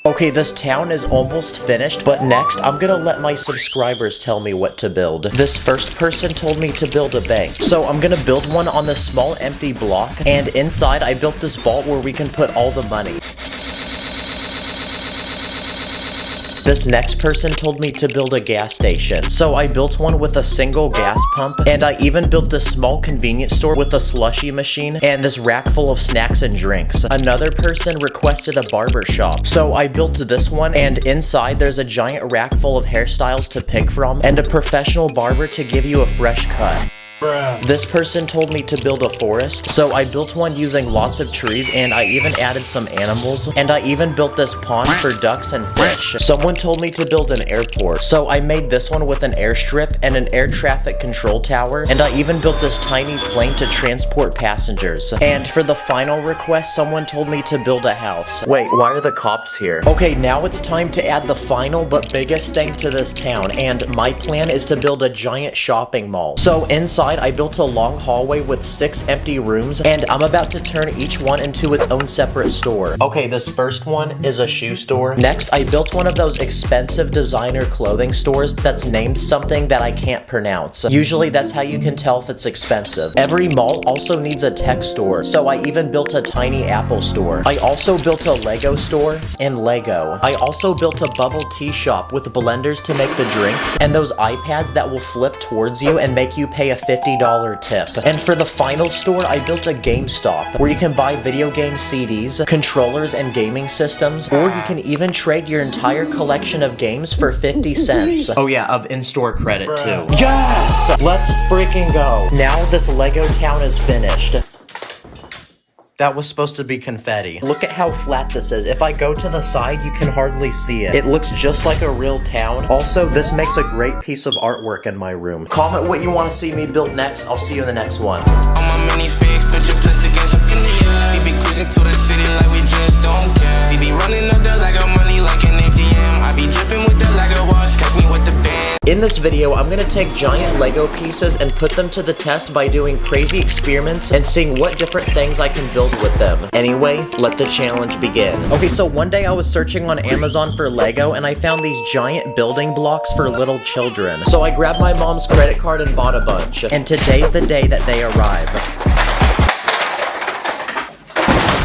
Okay, this town is almost finished, but next I'm gonna let my subscribers tell me what to build. This first person told me to build a bank, so I'm gonna build one on this small empty block, and inside I built this vault where we can put all the money. This next person told me to build a gas station, so I built one with a single gas pump, and I even built this small convenience store with a slushy machine and this rack full of snacks and drinks. Another person requested a barber shop, so I built this one, and inside there's a giant rack full of hairstyles to pick from and a professional barber to give you a fresh cut. This person told me to build a forest, so I built one using lots of trees, and I even added some animals, and I even built this pond for ducks and fish. Someone told me to build an airport, so I made this one with an airstrip and an air traffic control tower, and I even built this tiny plane to transport passengers. And for the final request, someone told me to build a house. Wait, why are the cops here? Okay, now it's time to add the final but biggest thing to this town, and my plan is to build a giant shopping mall. So inside, I built a long hallway with 6 empty rooms, and I'm about to turn each one into its own separate store. Okay, this first one is a shoe store. Next, I built one of those expensive designer clothing stores that's named something that I can't pronounce. Usually that's how you can tell if it's expensive. Every mall also needs a tech store, so I even built a tiny Apple store. I also built a Lego store and Lego. I also built a bubble tea shop with blenders to make the drinks, and those iPads that will flip towards you and make you pay a $50 tip. And for the final store, I built a GameStop, where you can buy video game CDs, controllers, and gaming systems, or you can even trade your entire collection of games for 50 cents. Oh yeah, of in-store credit too. Yes! Let's freaking go. Now this Lego town is finished. That was supposed to be confetti. Look at how flat this is. If I go to the side, you can hardly see it. It looks just like a real town. Also, this makes a great piece of artwork in my room. Comment what you want to see me build next. I'll see you in the next one. On my mini fix, put your place against up in the air. We be cruising to the city like we just don't care. We be running up the Lego money like an ATM. I be dripping with the Lego wash, catch me with the band. In this video, I'm gonna take giant Lego pieces and put them to the test by doing crazy experiments and seeing what different things I can build with them. Anyway, let the challenge begin. Okay, so one day I was searching on Amazon for Lego and I found these giant building blocks for little children. So I grabbed my mom's credit card and bought a bunch. And today's the day that they arrive.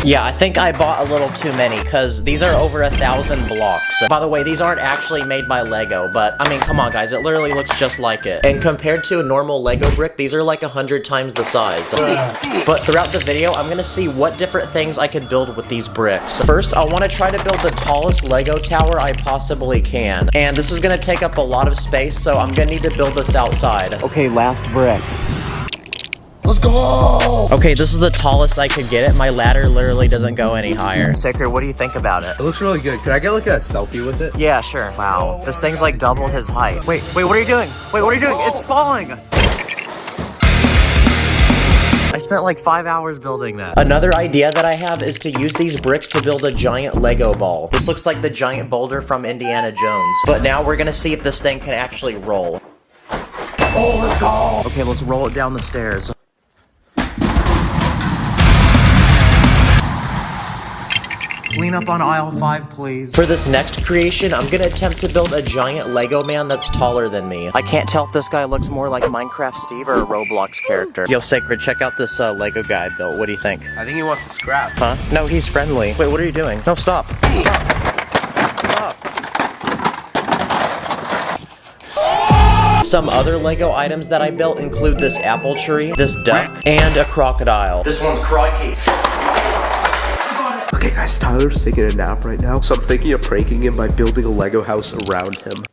Yeah, I think I bought a little too many, because these are over 1,000 blocks. By the way, these aren't actually made by Lego, but I mean, come on guys, it literally looks just like it. And compared to a normal Lego brick, these are like 100 times the size. But throughout the video, I'm gonna see what different things I could build with these bricks. First, I wanna try to build the tallest Lego tower I possibly can. And this is gonna take up a lot of space, so I'm gonna need to build this outside. Okay, last brick. Let's go! Okay, this is the tallest I could get it. My ladder literally doesn't go any higher. Saker, what do you think about it? It looks really good. Could I get like a selfie with it? Yeah, sure. Wow. This thing's like double his height. Wait, what are you doing? Wait, what are you doing? It's falling! I spent like 5 hours building that. Another idea that I have is to use these bricks to build a giant Lego ball. This looks like the giant boulder from Indiana Jones. But now we're gonna see if this thing can actually roll. Oh, let's go! Okay, let's roll it down the stairs. Clean up on aisle 5, please. For this next creation, I'm gonna attempt to build a giant Lego man that's taller than me. I can't tell if this guy looks more like Minecraft Steve or a Roblox character. Yo, Sacred, check out this Lego guy I built. What do you think? I think he wants to scrap. Huh? No, he's friendly. Wait, what are you doing? No, stop. Some other Lego items that I built include this apple tree, this duck, and a crocodile. This one's crikey. Okay guys, Tyler's taking a nap right now, so I'm thinking of pranking him by building a Lego house around him.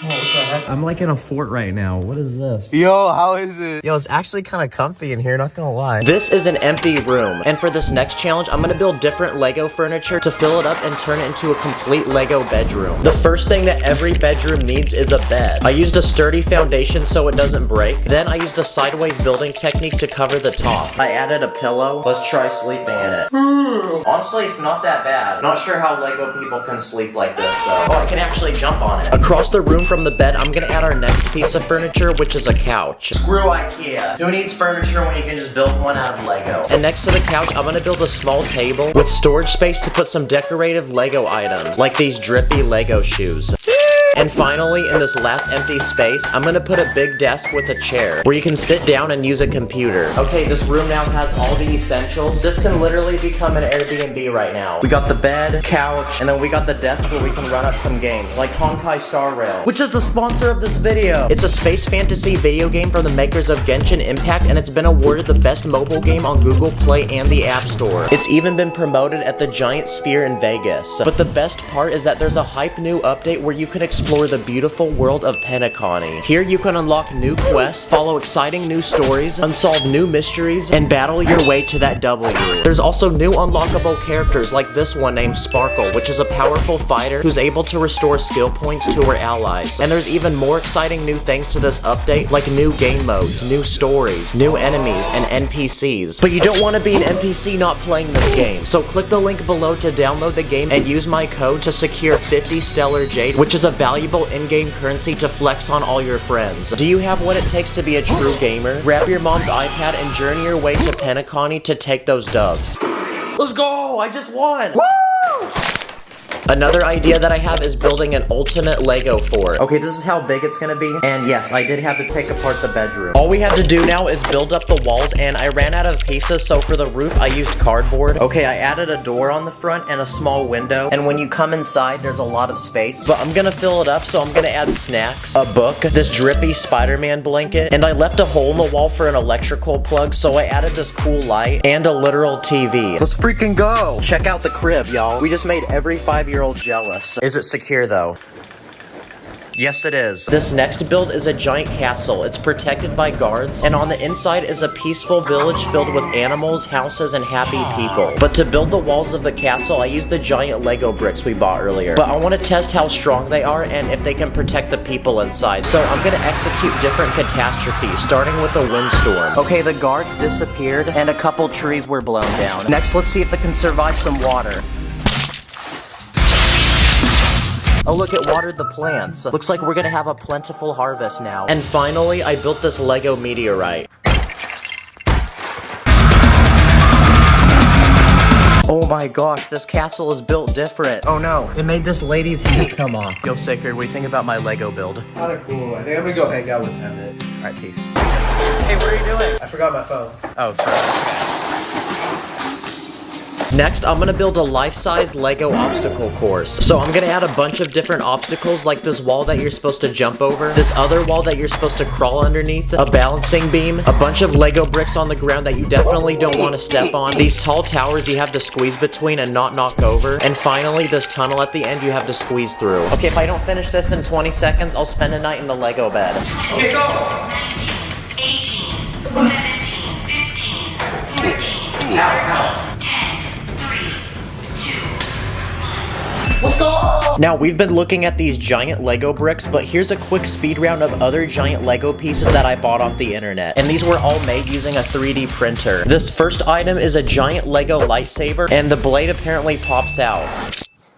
Oh, what the heck? I'm like in a fort right now. What is this? Yo, how is it? Yo, it's actually kind of comfy in here, not gonna lie. This is an empty room, and for this next challenge, I'm gonna build different Lego furniture to fill it up and turn it into a complete Lego bedroom. The first thing that every bedroom needs is a bed. I used a sturdy foundation so it doesn't break. Then I used a sideways building technique to cover the top. I added a pillow. Let's try sleeping in it. Honestly, it's not that bad. Not sure how Lego people can sleep like this, though. Oh, I can actually jump on it. Across the room from the bed, I'm gonna add our next piece of furniture, which is a couch. Screw IKEA. Who needs furniture when you can just build one out of Lego? And next to the couch, I'm gonna build a small table with storage space to put some decorative Lego items, like these drippy Lego shoes. And finally, in this last empty space, I'm gonna put a big desk with a chair where you can sit down and use a computer. Okay, this room now has all the essentials. This can literally become an Airbnb right now. We got the bed, couch, and then we got the desk where we can run up some games, like Honkai Star Rail, which is the sponsor of this video. It's a space fantasy video game from the makers of Genshin Impact, and it's been awarded the best mobile game on Google Play and the App Store. It's even been promoted at the Giant Sphere in Vegas. But the best part is that there's a hype new update where you can explore explore the beautiful world of Penacony. Here you can unlock new quests, follow exciting new stories, unsolve new mysteries, and battle your way to that W. There's also new unlockable characters like this one named Sparkle, which is a powerful fighter who's able to restore skill points to her allies. And there's even more exciting new things to this update, like new game modes, new stories, new enemies, and NPCs. But you don't want to be an NPC not playing this game, so click the link below to download the game and use my code to secure 50 Stellar Jade, which is a valuable in-game currency to flex on all your friends. Do you have what it takes to be a true gamer? Grab your mom's iPad and journey your way to Penacony to take those dubs. Let's go! I just won! Woo! Another idea that I have is building an ultimate Lego fort. Okay, this is how big it's gonna be. And yes, I did have to take apart the bedroom. All we have to do now is build up the walls, and I ran out of pieces, so for the roof, I used cardboard. Okay, I added a door on the front and a small window. And when you come inside, there's a lot of space. But I'm gonna fill it up, so I'm gonna add snacks, a book, this drippy Spider-Man blanket, and I left a hole in the wall for an electrical plug, so I added this cool light and a literal TV. Let's freaking go! Check out the crib, y'all. We just made every 5-year-old jealous. Is it secure though? Yes, it is. This next build is a giant castle. It's protected by guards, and on the inside is a peaceful village filled with animals, houses, and happy people. But to build the walls of the castle, I used the giant Lego bricks we bought earlier. But I want to test how strong they are and if they can protect the people inside. So I'm going to execute different catastrophes, starting with a windstorm. Okay, the guards disappeared, and a couple trees were blown down. Next, let's see if it can survive some water. Oh look, it watered the plants. Looks like we're gonna have a plentiful harvest now. And finally, I built this Lego meteorite. Oh my gosh, this castle is built different. Oh no, it made this lady's head come off. Yo, Sacred, what do you think about my Lego build? Kinda cool. I think I'm gonna go hang out with Emmett. Alright, peace. Hey, what are you doing? I forgot my phone. Oh, sorry. Next, I'm gonna build a life-size Lego obstacle course. So I'm gonna add a bunch of different obstacles, like this wall that you're supposed to jump over, this other wall that you're supposed to crawl underneath, a balancing beam, a bunch of Lego bricks on the ground that you definitely don't want to step on, these tall towers you have to squeeze between and not knock over, and finally this tunnel at the end you have to squeeze through. Okay, if I don't finish this in 20 seconds, I'll spend a night in the Lego bed. Okay, go! 18, 17, 15, 14, Ow. Now, we've been looking at these giant Lego bricks, but here's a quick speed round of other giant Lego pieces that I bought off the internet. And these were all made using a 3D printer. This first item is a giant Lego lightsaber, and the blade apparently pops out.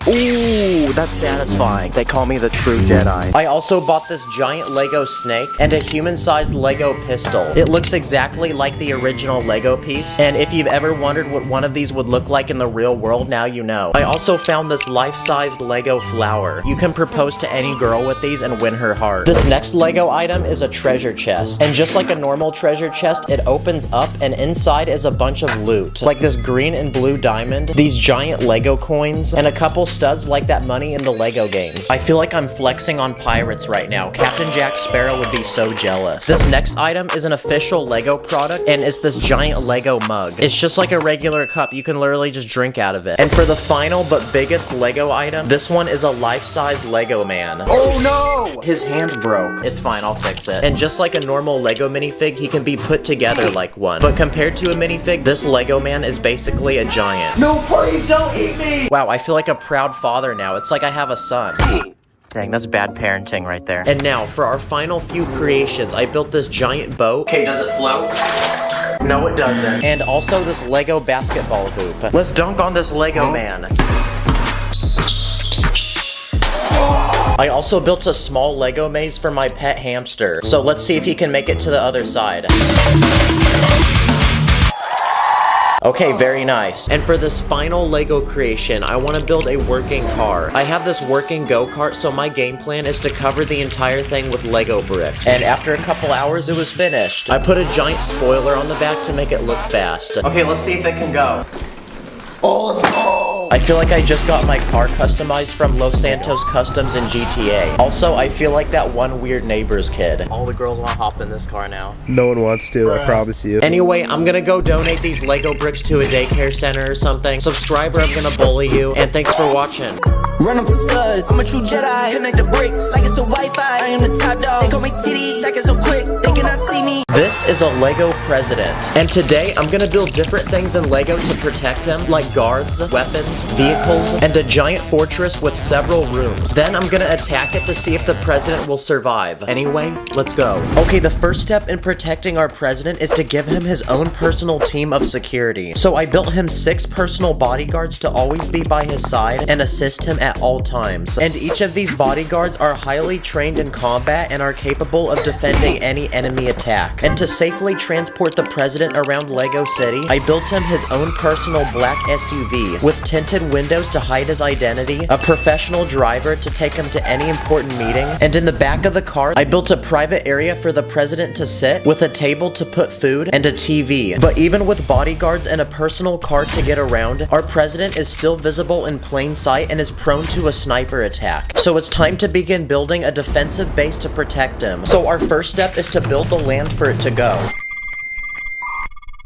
Ooh, that's satisfying. They call me the true Jedi. I also bought this giant Lego snake and a human-sized Lego pistol. It looks exactly like the original Lego piece, and if you've ever wondered what one of these would look like in the real world, now you know. I also found this life-sized Lego flower. You can propose to any girl with these and win her heart. This next Lego item is a treasure chest, and just like a normal treasure chest, it opens up and inside is a bunch of loot, like this green and blue diamond, these giant Lego coins, and a couple studs like that money in the Lego games. I feel like I'm flexing on pirates right now. Captain Jack Sparrow would be so jealous. This next item is an official Lego product, and it's this giant Lego mug. It's just like a regular cup. You can literally just drink out of it. And for the final but biggest Lego item, this one is a life-size Lego man. Oh no! His hand broke. It's fine, I'll fix it. And just like a normal Lego minifig, he can be put together like one. But compared to a minifig, this Lego man is basically a giant. No, please don't eat me! Wow, I feel like a proud father now. It's like I have a son. Dang, that's bad parenting right there. And now, for our final few creations, I built this giant boat. Okay, does it float? No, it doesn't. And also this Lego basketball hoop. Let's dunk on this Lego man. I also built a small Lego maze for my pet hamster. So let's see if he can make it to the other side. Okay, very nice. And for this final Lego creation, I want to build a working car. I have this working go-kart, so my game plan is to cover the entire thing with Lego bricks. And after a couple hours, it was finished. I put a giant spoiler on the back to make it look fast. Okay, let's see if it can go. Oh, let's go! I feel like I just got my car customized from Los Santos Customs in GTA. Also, I feel like that one weird neighbor's kid. All the girls want to hop in this car now. No one wants to, I promise you. Anyway, I'm gonna go donate these Lego bricks to a daycare center or something. Subscribe or I'm gonna bully you. And thanks for watching. Run up the studs, I'm a true Jedi. Connect the bricks like it's the Wi-Fi. I am the top dog. They call me titties, stacking so quick they cannot see me. This is a Lego president, and today I'm gonna build different things in Lego to protect him, like guards, weapons, vehicles, and a giant fortress with several rooms. Then I'm gonna attack it to see if the president will survive. Anyway, let's go. Okay, the first step in protecting our president is to give him his own personal team of security. So I built him 6 personal bodyguards to always be by his side and assist him at all times. And each of these bodyguards are highly trained in combat and are capable of defending any enemy attack. And to safely transport the president around Lego City, I built him his own personal black SUV with tinted windows to hide his identity, a professional driver to take him to any important meeting, and in the back of the car, I built a private area for the president to sit with a table to put food and a TV. But even with bodyguards and a personal car to get around, our president is still visible in plain sight and is prone to a sniper attack. So it's time to begin building a defensive base to protect him. So our first step is to build the land for it to go.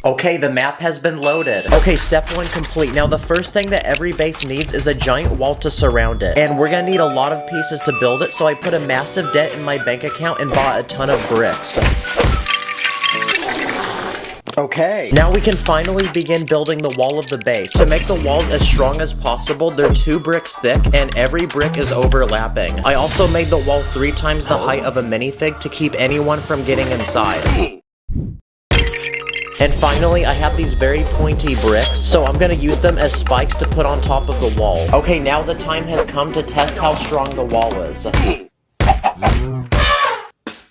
Okay, the map has been loaded. Okay, step 1 complete. Now the first thing that every base needs is a giant wall to surround it. And we're gonna need a lot of pieces to build it, so I put a massive debt in my bank account and bought a ton of bricks. Okay, now we can finally begin building the wall of the base. To make the walls as strong as possible, they're 2 bricks thick and every brick is overlapping. I also made the wall 3 times the height of a minifig to keep anyone from getting inside. And finally, I have these very pointy bricks, so I'm gonna use them as spikes to put on top of the wall. Okay, now the time has come to test how strong the wall is.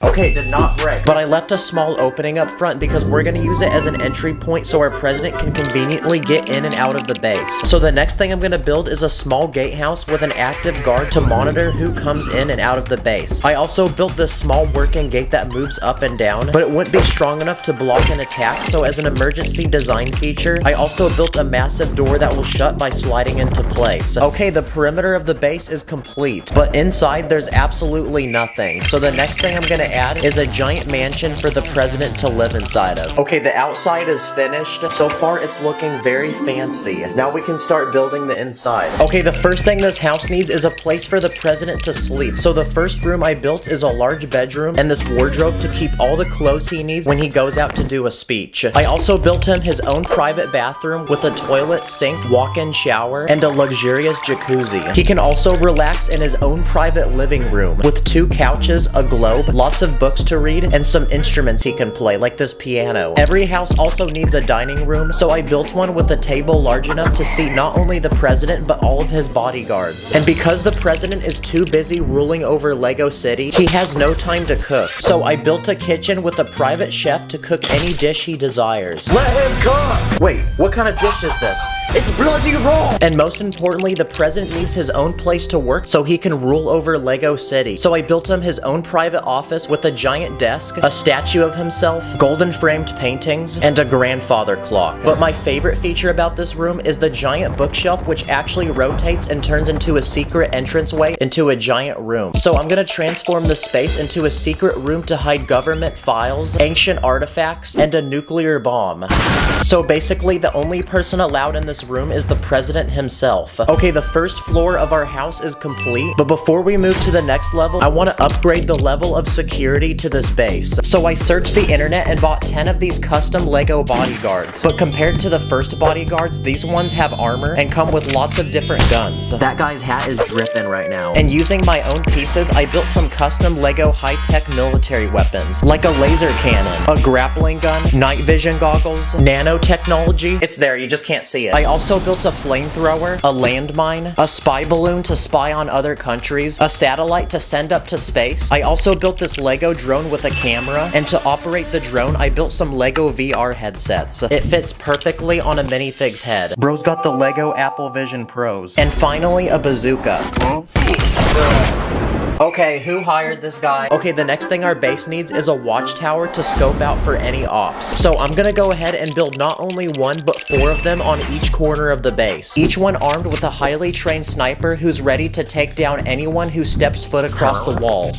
Okay, did not break. But I left a small opening up front because we're gonna use it as an entry point so our president can conveniently get in and out of the base. So the next thing I'm gonna build is a small gatehouse with an active guard to monitor who comes in and out of the base. I also built this small working gate that moves up and down, but it wouldn't be strong enough to block an attack, so as an emergency design feature, I also built a massive door that will shut by sliding into place. Okay, the perimeter of the base is complete, but inside there's absolutely nothing. So the next thing I'm gonna add is a giant mansion for the president to live inside of. Okay, the outside is finished. So far, it's looking very fancy. Now we can start building the inside. Okay, the first thing this house needs is a place for the president to sleep. So the first room I built is a large bedroom and this wardrobe to keep all the clothes he needs when he goes out to do a speech. I also built him his own private bathroom with a toilet, sink, walk-in shower, and a luxurious jacuzzi. He can also relax in his own private living room with 2 couches, a globe, lots of books to read, and some instruments he can play, like this piano. Every house also needs a dining room, so I built one with a table large enough to seat not only the president, but all of his bodyguards. And because the president is too busy ruling over Lego City, he has no time to cook. So I built a kitchen with a private chef to cook any dish he desires. Let him cook! Wait, what kind of dish is this? It's bloody raw! And most importantly, the president needs his own place to work so he can rule over Lego City. So I built him his own private office with a giant desk, a statue of himself, golden framed paintings, and a grandfather clock. But my favorite feature about this room is the giant bookshelf, which actually rotates and turns into a secret entranceway into a giant room. So I'm gonna transform the space into a secret room to hide government files, ancient artifacts, and a nuclear bomb. So basically, the only person allowed in this room is the president himself. Okay, the first floor of our house is complete, but before we move to the next level, I want to upgrade the level of security to this base. So I searched the internet and bought 10 of these custom Lego bodyguards. But compared to the first bodyguards, these ones have armor and come with lots of different guns. That guy's hat is dripping right now. And using my own pieces, I built some custom Lego high-tech military weapons, like a laser cannon, a grappling gun, night vision goggles, nanotechnology. It's there, you just can't see it. I also built a flamethrower, a landmine, a spy balloon to spy on other countries, a satellite to send up to space. I also built this Lego drone with a camera, and to operate the drone, I built some Lego VR headsets. It fits perfectly on a minifig's head. Bro's got the Lego Apple Vision Pros. And finally, a bazooka. Okay, who hired this guy? Okay, the next thing our base needs is a watchtower to scope out for any ops. So I'm gonna go ahead and build not only 1, but 4 of them on each corner of the base. Each one armed with a highly trained sniper who's ready to take down anyone who steps foot across the wall.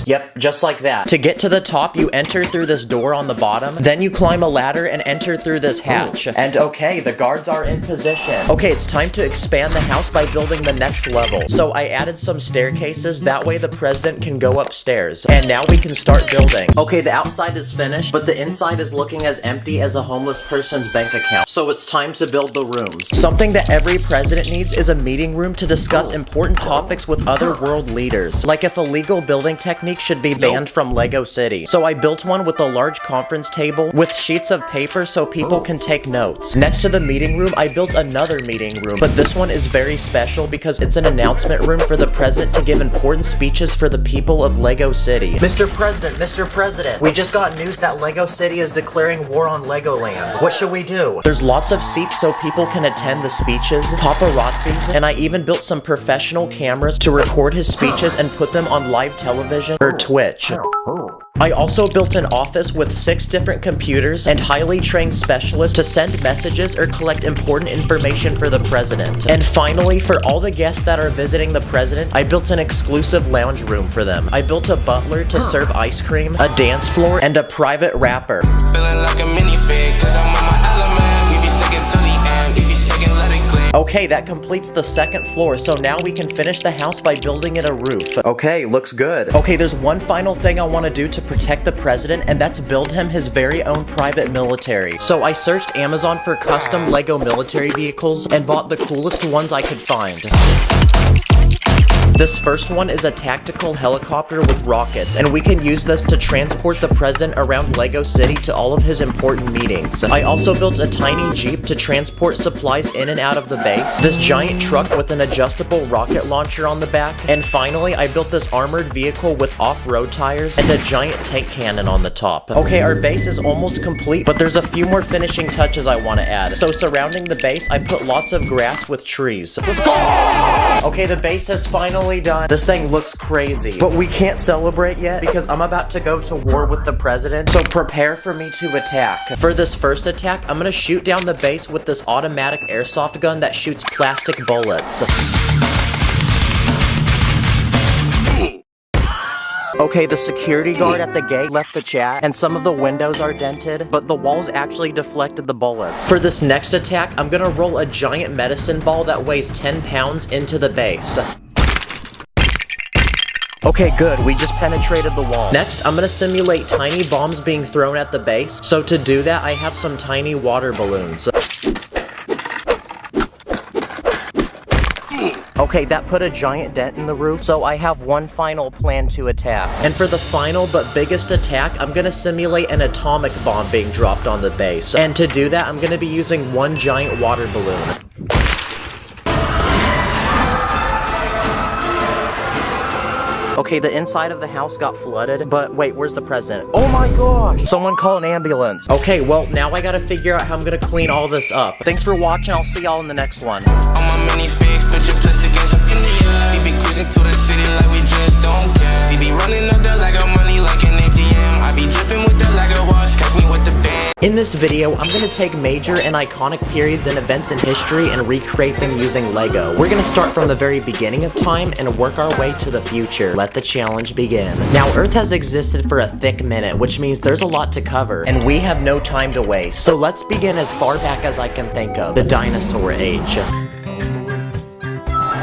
Yep, just like that. To get to the top, you enter through this door on the bottom, then you climb a ladder and enter through this hatch. And okay, the guards are in position. Okay, it's time to expand the house by building the next level. So I added some staircases, that way the president can go upstairs. And now we can start building. Okay, the outside is finished, but the inside is looking as empty as a homeless person's bank account. So it's time to build the rooms. Something that every president needs is a meeting room to discuss important topics with other world leaders. Like if a legal building technique should be banned from Lego City. So I built one with a large conference table with sheets of paper so people can take notes. Next to the meeting room, I built another meeting room, but this one is very special because it's an announcement room for the president to give important speeches for the people of Lego City. Mr. President, we just got news that Lego City is declaring war on Legoland. What should we do? There's lots of seats so people can attend the speeches, paparazzis, and I even built some professional cameras to record his speeches and put them on live television or Twitch. I also built an office with 6 different computers and highly trained specialists to send messages or collect important information for the president. And finally, for all the guests that are visiting the president, I built an exclusive lounge room for them. I built a butler to serve ice cream, a dance floor, and a private rapper. Feeling like a minifig, 'cause I'm on my element. We be sticking to the end. If you second, let it click. Okay, that completes the second floor, so now we can finish the house by building it a roof. Okay, looks good. Okay, there's one final thing I want to do to protect the president, and that's build him his very own private military. So I searched Amazon for custom Lego military vehicles and bought the coolest ones I could find. This first one is a tactical helicopter with rockets, and we can use this to transport the president around Lego City to all of his important meetings. I also built a tiny jeep to transport supplies in and out of the base, this giant truck with an adjustable rocket launcher on the back, and finally I built this armored vehicle with off-road tires and a giant tank cannon on the top. Okay, our base is almost complete, but there's a few more finishing touches I want to add. So surrounding the base, I put lots of grass with trees. Let's go! Okay, the base is finally done. This thing looks crazy, but we can't celebrate yet because I'm about to go to war with the president, so prepare for me to attack. For this first attack, I'm gonna shoot down the base with this automatic airsoft gun that shoots plastic bullets. Okay, the security guard at the gate left the chat, and some of the windows are dented, but the walls actually deflected the bullets. For this next attack, I'm gonna roll a giant medicine ball that weighs 10 pounds into the base. Okay, good, we just penetrated the wall. Next, I'm gonna simulate tiny bombs being thrown at the base. So to do that, I have some tiny water balloons. Okay, that put a giant dent in the roof, so I have one final plan to attack. And for the final but biggest attack, I'm gonna simulate an atomic bomb being dropped on the base. And to do that, I'm gonna be using one giant water balloon. Okay, the inside of the house got flooded, but wait, where's the president? Oh my gosh! Someone call an ambulance. Okay, well, now I gotta figure out how I'm gonna clean all this up. Thanks for watching, I'll see y'all in the next one. On my minifig, put your plus against up in the air. We be cruising to the city like we just don't care. We be running up the Lego money like an ATM. I be dripping with the Lego watch, catch me with the band. In this video, I'm gonna take major and iconic periods and events in history and recreate them using Lego. We're gonna start from the very beginning of time and work our way to the future. Let the challenge begin. Now, Earth has existed for a thick minute, which means there's a lot to cover, and we have no time to waste. So let's begin as far back as I can think of, the dinosaur age.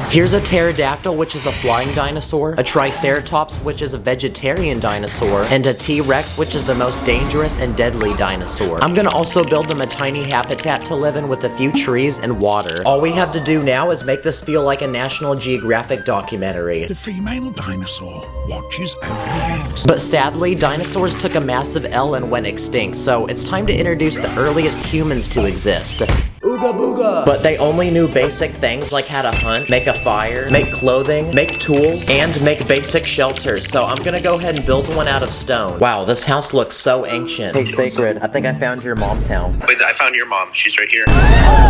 Here's a pterodactyl, which is a flying dinosaur, a triceratops, which is a vegetarian dinosaur, and a T-Rex, which is the most dangerous and deadly dinosaur. I'm gonna also build them a tiny habitat to live in with a few trees and water. All we have to do now is make this feel like a National Geographic documentary. The female dinosaur watches over the eggs. But sadly, dinosaurs took a massive L and went extinct, so it's time to introduce the earliest humans to exist. Ooga booga! But they only knew basic things like how to hunt, make a fire, make clothing, make tools, and make basic shelters, so I'm gonna go ahead and build one out of stone. Wow, this house looks so ancient. Hey, Sacred, I think I found your mom's house. Wait, I found your mom. She's right here.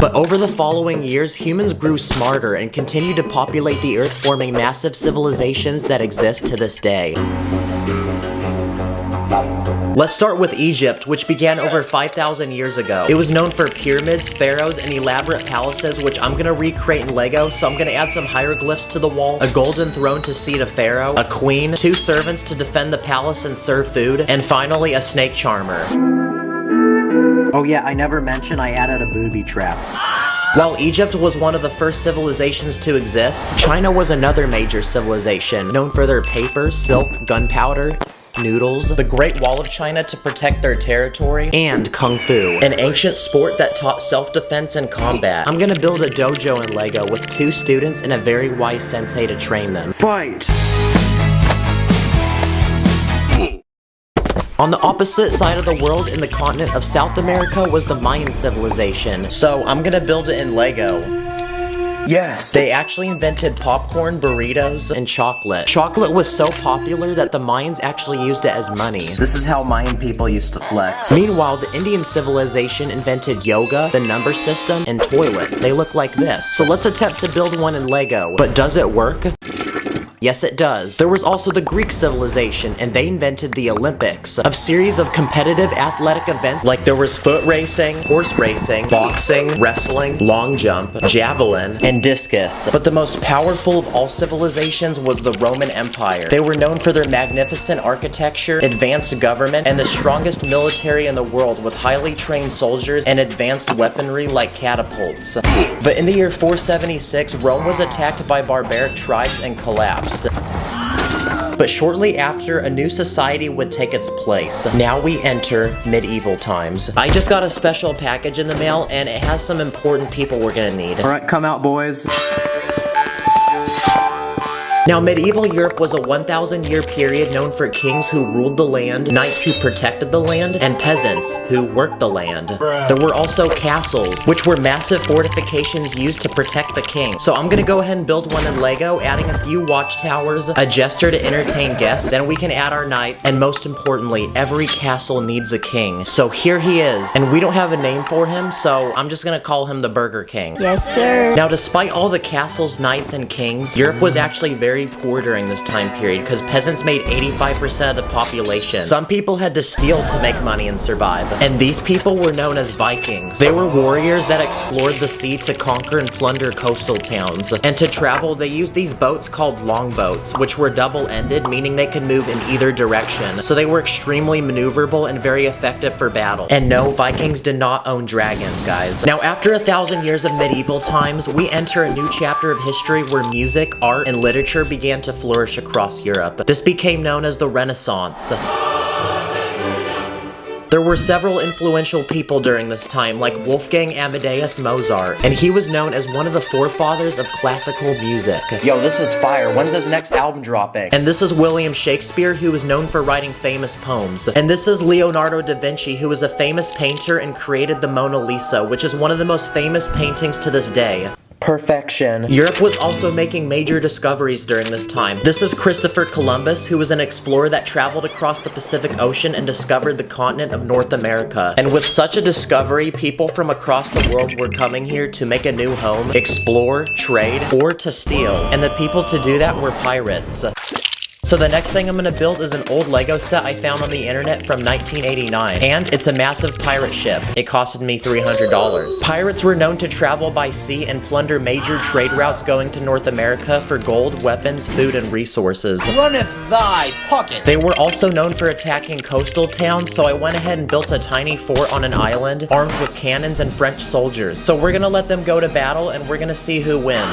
But over the following years, humans grew smarter and continued to populate the earth, forming massive civilizations that exist to this day. Let's start with Egypt, which began over 5,000 years ago. It was known for pyramids, pharaohs, and elaborate palaces, which I'm gonna recreate in Lego, so I'm gonna add some hieroglyphs to the wall, a golden throne to seat a pharaoh, a queen, 2 servants to defend the palace and serve food, and finally a snake charmer. Oh yeah, I never mentioned I added a booby trap. While Egypt was one of the first civilizations to exist, China was another major civilization, known for their paper, silk, gunpowder, noodles, the Great Wall of China to protect their territory, and Kung Fu, an ancient sport that taught self-defense and combat. I'm gonna build a dojo in Lego with 2 students and a very wise sensei to train them. Fight! On the opposite side of the world in the continent of South America was the Mayan civilization, so I'm gonna build it in Lego. Yes! They actually invented popcorn, burritos, and chocolate. Chocolate was so popular that the Mayans actually used it as money. This is how Mayan people used to flex. Meanwhile, the Indian civilization invented yoga, the number system, and toilets. They look like this. So let's attempt to build one in Lego. But does it work? Yes, it does. There was also the Greek civilization, and they invented the Olympics, a series of competitive athletic events like there was foot racing, horse racing, boxing, wrestling, long jump, javelin, and discus. But the most powerful of all civilizations was the Roman Empire. They were known for their magnificent architecture, advanced government, and the strongest military in the world with highly trained soldiers and advanced weaponry like catapults. But in the year 476, Rome was attacked by barbaric tribes and collapsed. But shortly after, a new society would take its place. Now we enter medieval times. I just got a special package in the mail, and it has some important people we're gonna need. Alright, come out, boys. Now, medieval Europe was a 1,000-year period known for kings who ruled the land, knights who protected the land, and peasants who worked the land. There were also castles, which were massive fortifications used to protect the king. So I'm gonna go ahead and build one in Lego, adding a few watchtowers, a jester to entertain guests, then we can add our knights, and most importantly, every castle needs a king. So here he is, and we don't have a name for him, so I'm just gonna call him the Burger King. Yes, sir. Now, despite all the castles, knights, and kings, Europe was actually very poor during this time period because peasants made 85% of the population. Some people had to steal to make money and survive, and these people were known as Vikings. They were warriors that explored the sea to conquer and plunder coastal towns. And to travel, they used these boats called longboats, which were double-ended, meaning they could move in either direction. So they were extremely maneuverable and very effective for battle. And no, Vikings did not own dragons, guys. Now, after 1,000 years of medieval times, we enter a new chapter of history where music, art, and literature began to flourish across Europe. This became known as the Renaissance. There were several influential people during this time, like Wolfgang Amadeus Mozart, and he was known as one of the forefathers of classical music. Yo, this is fire. When's his next album dropping? And this is William Shakespeare, who was known for writing famous poems. And this is Leonardo da Vinci, who was a famous painter and created the Mona Lisa, which is one of the most famous paintings to this day. Perfection. Europe was also making major discoveries during this time. This is Christopher Columbus, who was an explorer that traveled across the Pacific Ocean and discovered the continent of North America. And with such a discovery, people from across the world were coming here to make a new home, explore, trade, or to steal. And the people to do that were pirates. So the next thing I'm gonna build is an old Lego set I found on the internet from 1989. And it's a massive pirate ship. It costed me $300. Pirates were known to travel by sea and plunder major trade routes going to North America for gold, weapons, food, and resources. Runneth thy pocket. They were also known for attacking coastal towns, so I went ahead and built a tiny fort on an island, armed with cannons and French soldiers. So we're gonna let them go to battle, and we're gonna see who wins.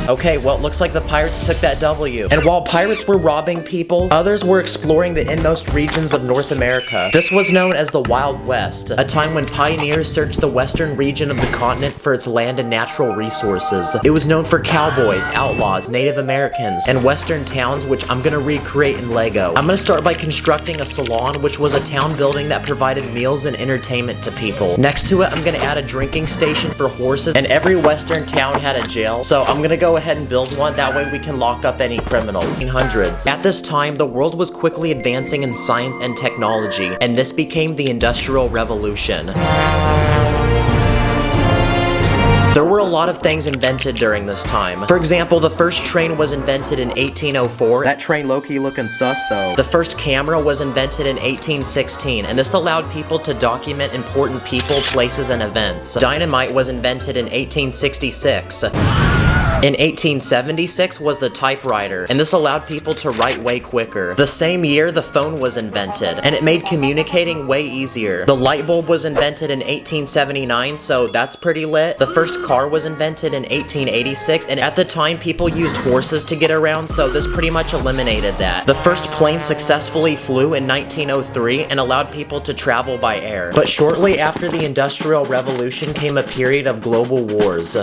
Okay, well, it looks like the pirates took that W. And while pirates were robbing people, others were exploring the inmost regions of North America. This was known as the Wild West, a time when pioneers searched the western region of the continent for its land and natural resources. It was known for cowboys, outlaws, Native Americans, and western towns, which I'm gonna recreate in Lego. I'm gonna start by constructing a salon, which was a town building that provided meals and entertainment to people. Next to it, I'm gonna add a drinking station for horses, and every western town had a jail, so I'm gonna go ahead and build one, that way we can lock up any criminals. 1800s. At this time, the world was quickly advancing in science and technology, and this became the Industrial Revolution. There were a lot of things invented during this time. For example, the first train was invented in 1804. That train low-key looking sus though. The first camera was invented in 1816, and this allowed people to document important people, places, and events. Dynamite was invented in 1866. In 1876 was the typewriter, and this allowed people to write way quicker. The same year, the phone was invented, and it made communicating way easier. The light bulb was invented in 1879, so that's pretty lit. The first car was invented in 1886, and at the time, people used horses to get around, so this pretty much eliminated that. The first plane successfully flew in 1903 and allowed people to travel by air. But shortly after the Industrial Revolution came a period of global wars.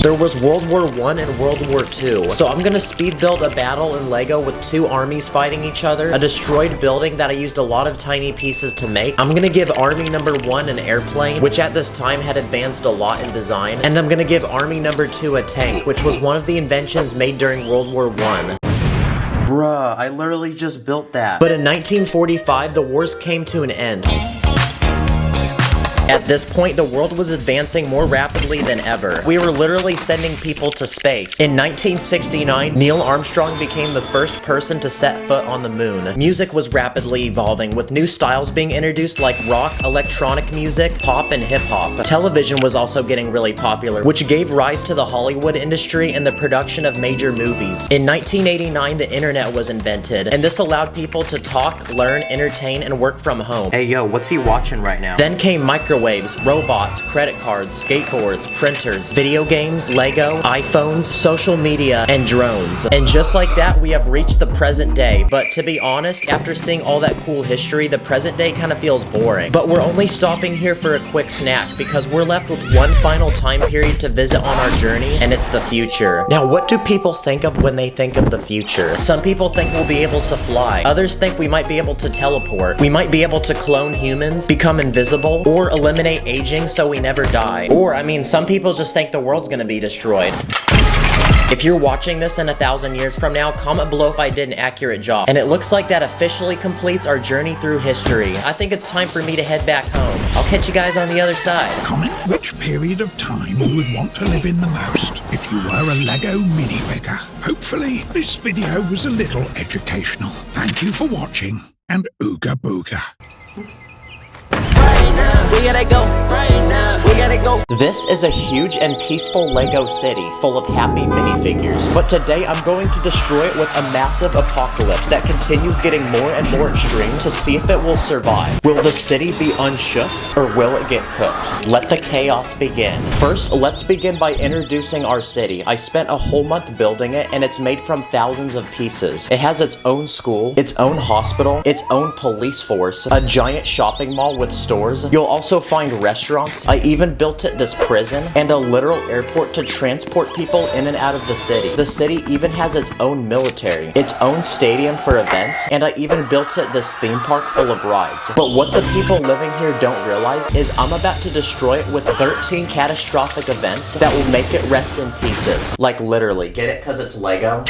There was World War I and World War II. So I'm gonna speed build a battle in Lego with two armies fighting each other, a destroyed building that I used a lot of tiny pieces to make. I'm gonna give army number 1 an airplane, which at this time had advanced a lot in design. And I'm gonna give army number 2 a tank, which was one of the inventions made during World War I. Bruh, I literally just built that. But in 1945, the wars came to an end. At this point, the world was advancing more rapidly than ever. We were literally sending people to space. In 1969, Neil Armstrong became the first person to set foot on the moon. Music was rapidly evolving, with new styles being introduced like rock, electronic music, pop, and hip-hop. Television was also getting really popular, which gave rise to the Hollywood industry and the production of major movies. In 1989, the internet was invented, and this allowed people to talk, learn, entertain, and work from home. Hey yo, what's he watching right now? Then came microwaves, robots, credit cards, skateboards, printers, video games, Lego, iPhones, social media, and drones. And just like that, we have reached the present day. But to be honest, after seeing all that cool history, the present day kind of feels boring. But we're only stopping here for a quick snack because we're left with one final time period to visit on our journey, and it's the future. Now, what do people think of when they think of the future? Some people think we'll be able to fly. Others think we might be able to teleport. We might be able to clone humans, become invisible, or eliminate aging so we never die. Or, I mean, some people just think the world's gonna be destroyed. If you're watching this in 1,000 years from now, comment below if I did an accurate job. And it looks like that officially completes our journey through history. I think it's time for me to head back home. I'll catch you guys on the other side. Comment which period of time you would want to live in the most if you were a Lego minifigure. Hopefully, this video was a little educational. Thank you for watching, and Ooga Booga. We gotta go right now. We gotta go. This is a huge and peaceful Lego city full of happy minifigures. But today I'm going to destroy it with a massive apocalypse that continues getting more and more extreme to see if it will survive. Will the city be unshook or will it get cooked? Let the chaos begin. First, let's begin by introducing our city. I spent a whole month building it and it's made from thousands of pieces. It has its own school, its own hospital, its own police force, a giant shopping mall with stores. You'll also find restaurants. I even built it this prison and a literal airport to transport people in and out of the city. The city even has its own military, its own stadium for events, and I even built it this theme park full of rides. But what the people living here don't realize is I'm about to destroy it with 13 catastrophic events that will make it rest in pieces. Like literally. Get it? Cause it's Lego?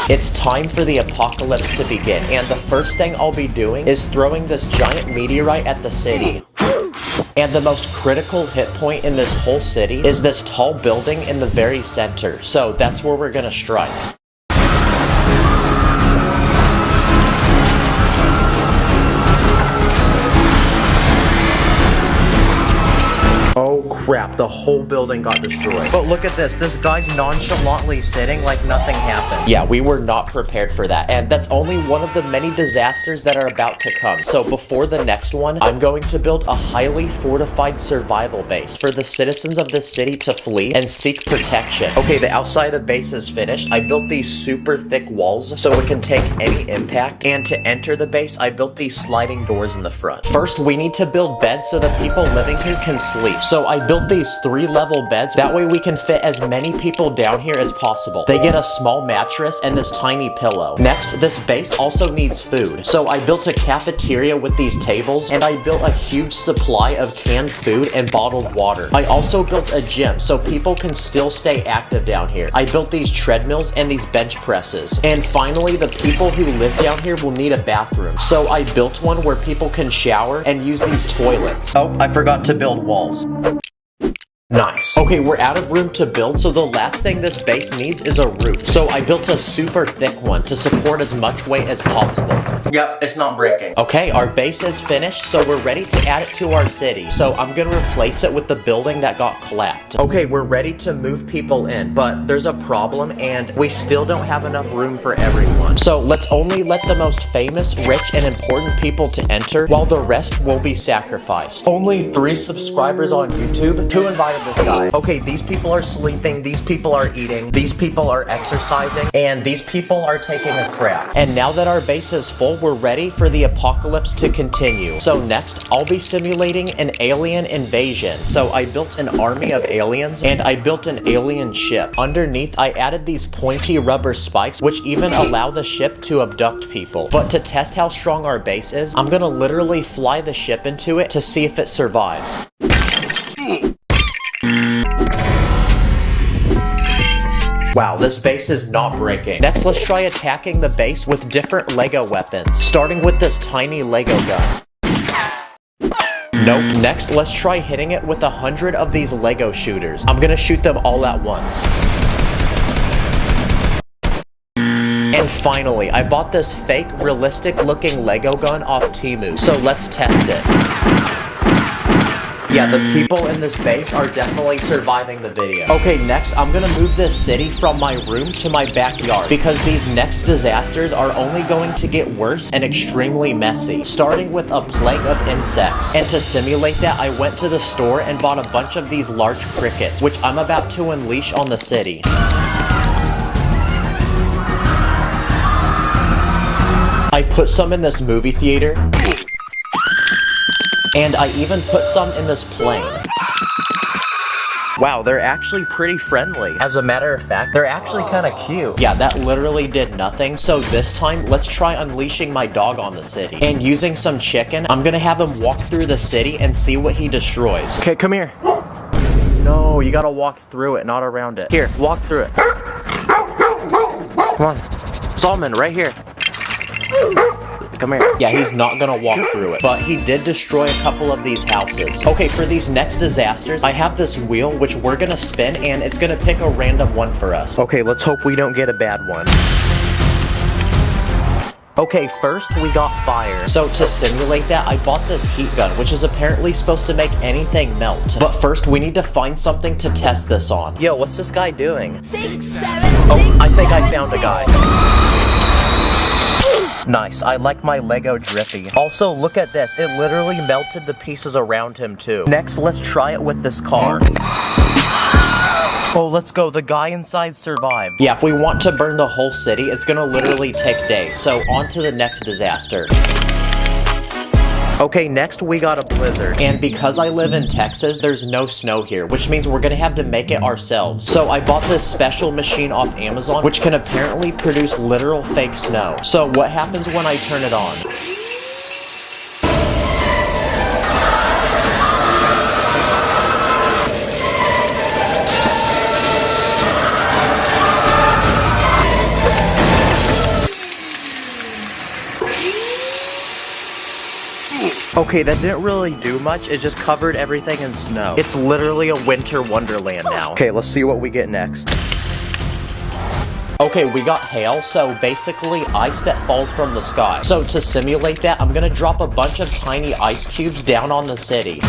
It's time for the apocalypse to begin, and the first thing I'll be doing is throwing this giant meteorite at the city. And the most critical hit point in this whole city is this tall building in the very center. So that's where we're gonna strike. Oh crap, the whole building got destroyed. But look at this guy's nonchalantly sitting like nothing happened. Yeah, we were not prepared for that. And that's only one of the many disasters that are about to come. So before the next one, I'm going to build a highly fortified survival base for the citizens of this city to flee and seek protection. Okay, the outside of the base is finished. I built these super thick walls so it can take any impact. And to enter the base, I built these sliding doors in the front. First, we need to build beds so the people living here can sleep. So I built these 3-level beds. That way we can fit as many people down here as possible. They get a small mattress and this tiny pillow. Next, this base also needs food. So I built a cafeteria with these tables and I built a huge supply of canned food and bottled water. I also built a gym so people can still stay active down here. I built these treadmills and these bench presses. And finally, the people who live down here will need a bathroom. So I built one where people can shower and use these toilets. Oh, I forgot to build walls. Nice. Okay, we're out of room to build, so the last thing this base needs is a roof. So I built a super thick one to support as much weight as possible. Yep, it's not breaking. Okay, our base is finished, so we're ready to add it to our city. So I'm gonna replace it with the building that got clapped. Okay, we're ready to move people in, but there's a problem and we still don't have enough room for everyone. So let's only let the most famous, rich, and important people to enter, while the rest will be sacrificed. Only 3 subscribers on YouTube. Who invited this guy? Okay, these people are sleeping, these people are eating, these people are exercising, and these people are taking a crap. And now that our base is full, we're ready for the apocalypse to continue. So next, I'll be simulating an alien invasion. So I built an army of aliens, and I built an alien ship. Underneath, I added these pointy rubber spikes, which even allow the ship to abduct people. But to test how strong our base is, I'm gonna literally fly the ship into it to see if it survives. Wow, this base is not breaking. Next, let's try attacking the base with different Lego weapons, starting with this tiny Lego gun. Nope. Next, let's try hitting it with 100 of these Lego shooters. I'm gonna shoot them all at once. And finally, I bought this fake, realistic-looking Lego gun off Temu, so let's test it. Yeah, the people in this base are definitely surviving the video. Okay, next, I'm gonna move this city from my room to my backyard, because these next disasters are only going to get worse and extremely messy, starting with a plague of insects. And to simulate that, I went to the store and bought a bunch of these large crickets, which I'm about to unleash on the city. I put some in this movie theater. And I even put some in this plane. Wow, they're actually pretty friendly. As a matter of fact, they're actually kind of cute. Yeah, that literally did nothing. So this time, let's try unleashing my dog on the city. And using some chicken, I'm gonna have him walk through the city and see what he destroys. Okay, come here. No, you gotta walk through it, not around it. Here, walk through it. Come on. Solomon, right here. Come here. Yeah, he's not gonna walk through it, but he did destroy a couple of these houses. Okay, for these next disasters, I have this wheel, which we're gonna spin, and it's gonna pick a random one for us. Okay, let's hope we don't get a bad one. Okay, first we got fire. So to simulate that, I bought this heat gun, which is apparently supposed to make anything melt. But first, we need to find something to test this on. Yo, what's this guy doing? 6, 7, Oh, I think I found a guy. Nice, I like my Lego Drippy. Also, look at this. It literally melted the pieces around him too. Next, let's try it with this car. Oh, let's go. The guy inside survived. Yeah, if we want to burn the whole city, it's gonna literally take days. So, on to the next disaster. Okay, next we got a blizzard. And because I live in Texas, there's no snow here, which means we're gonna have to make it ourselves. So I bought this special machine off Amazon, which can apparently produce literal fake snow. So what happens when I turn it on? Okay, that didn't really do much. It just covered everything in snow. It's literally a winter wonderland now. Okay, let's see what we get next. Okay, we got hail, so basically ice that falls from the sky. So to simulate that, I'm gonna drop a bunch of tiny ice cubes down on the city.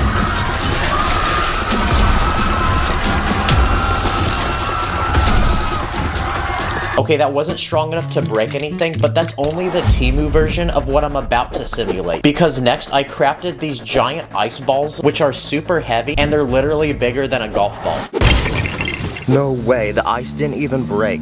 Okay, that wasn't strong enough to break anything, but that's only the Temu version of what I'm about to simulate. Because next, I crafted these giant ice balls, which are super heavy, and they're literally bigger than a golf ball. No way, the ice didn't even break.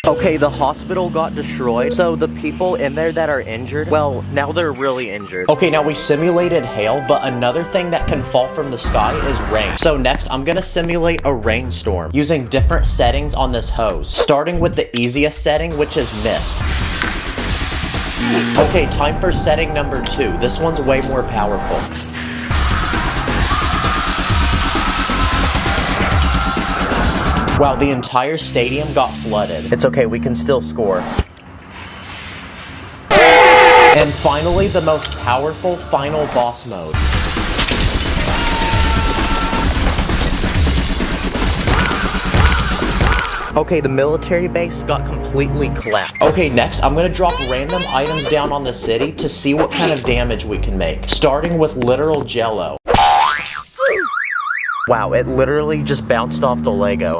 Okay, the hospital got destroyed, so the people in there that are injured, well, now they're really injured. Okay, now we simulated hail, but another thing that can fall from the sky is rain. So next, I'm gonna simulate a rainstorm using different settings on this hose, starting with the easiest setting, which is mist. Okay, time for setting number 2. This one's way more powerful. Wow, the entire stadium got flooded. It's okay, we can still score. And finally, the most powerful final boss mode. Okay, the military base got completely collapsed. Okay, next, I'm gonna drop random items down on the city to see what kind of damage we can make, starting with literal jello. Wow, it literally just bounced off the Lego.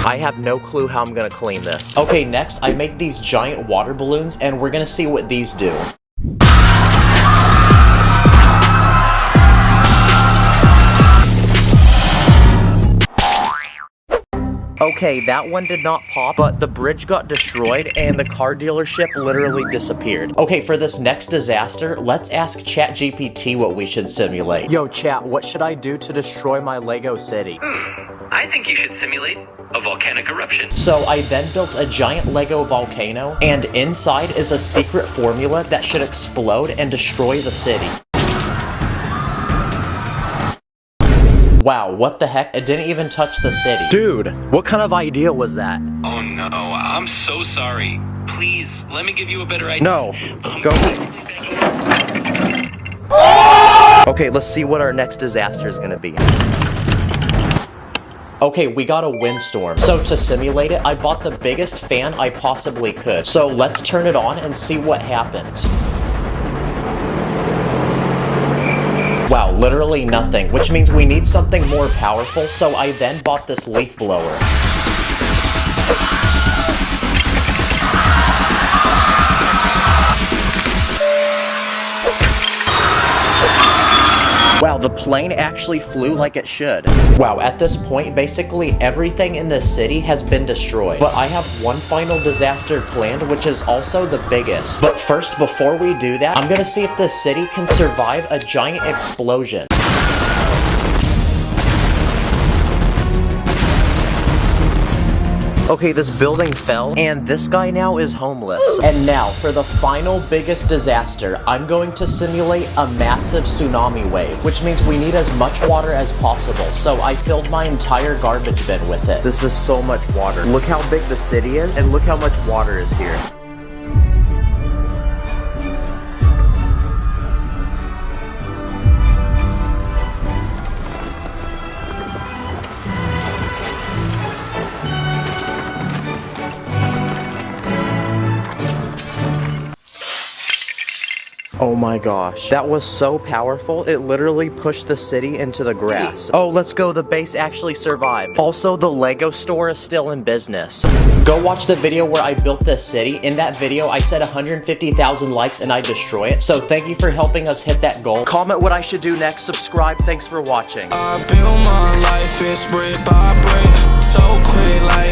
I have no clue how I'm gonna clean this. Okay, next, I make these giant water balloons, and we're gonna see what these do. Okay, that one did not pop, but the bridge got destroyed and the car dealership literally disappeared. Okay, for this next disaster, let's ask ChatGPT what we should simulate. Yo, chat, what should I do to destroy my Lego city? I think you should simulate a volcanic eruption. So I then built a giant Lego volcano, and inside is a secret formula that should explode and destroy the city. Wow, what the heck? It didn't even touch the city. Dude, what kind of idea was that? Oh no, I'm so sorry. Please, let me give you a better idea. No, go. Okay, let's see what our next disaster is gonna be. Okay, we got a windstorm. So to simulate it, I bought the biggest fan I possibly could. So let's turn it on and see what happens. Wow, literally nothing, which means we need something more powerful, so I then bought this leaf blower. Wow, the plane actually flew like it should. Wow, at this point, basically everything in this city has been destroyed. But I have one final disaster planned, which is also the biggest. But first, before we do that, I'm gonna see if this city can survive a giant explosion. Okay, this building fell, and this guy now is homeless. And now, for the final biggest disaster, I'm going to simulate a massive tsunami wave, which means we need as much water as possible, so I filled my entire garbage bin with it. This is so much water. Look how big the city is, and look how much water is here. Oh my gosh, that was so powerful, it literally pushed the city into the grass. Oh, let's go, the base actually survived. Also, the Lego store is still in business. Go watch the video where I built this city. In that video, I said 150,000 likes and I destroy it. So thank you for helping us hit that goal. Comment what I should do next, subscribe, thanks for watching. I build my life, it's brick by brick, so quick like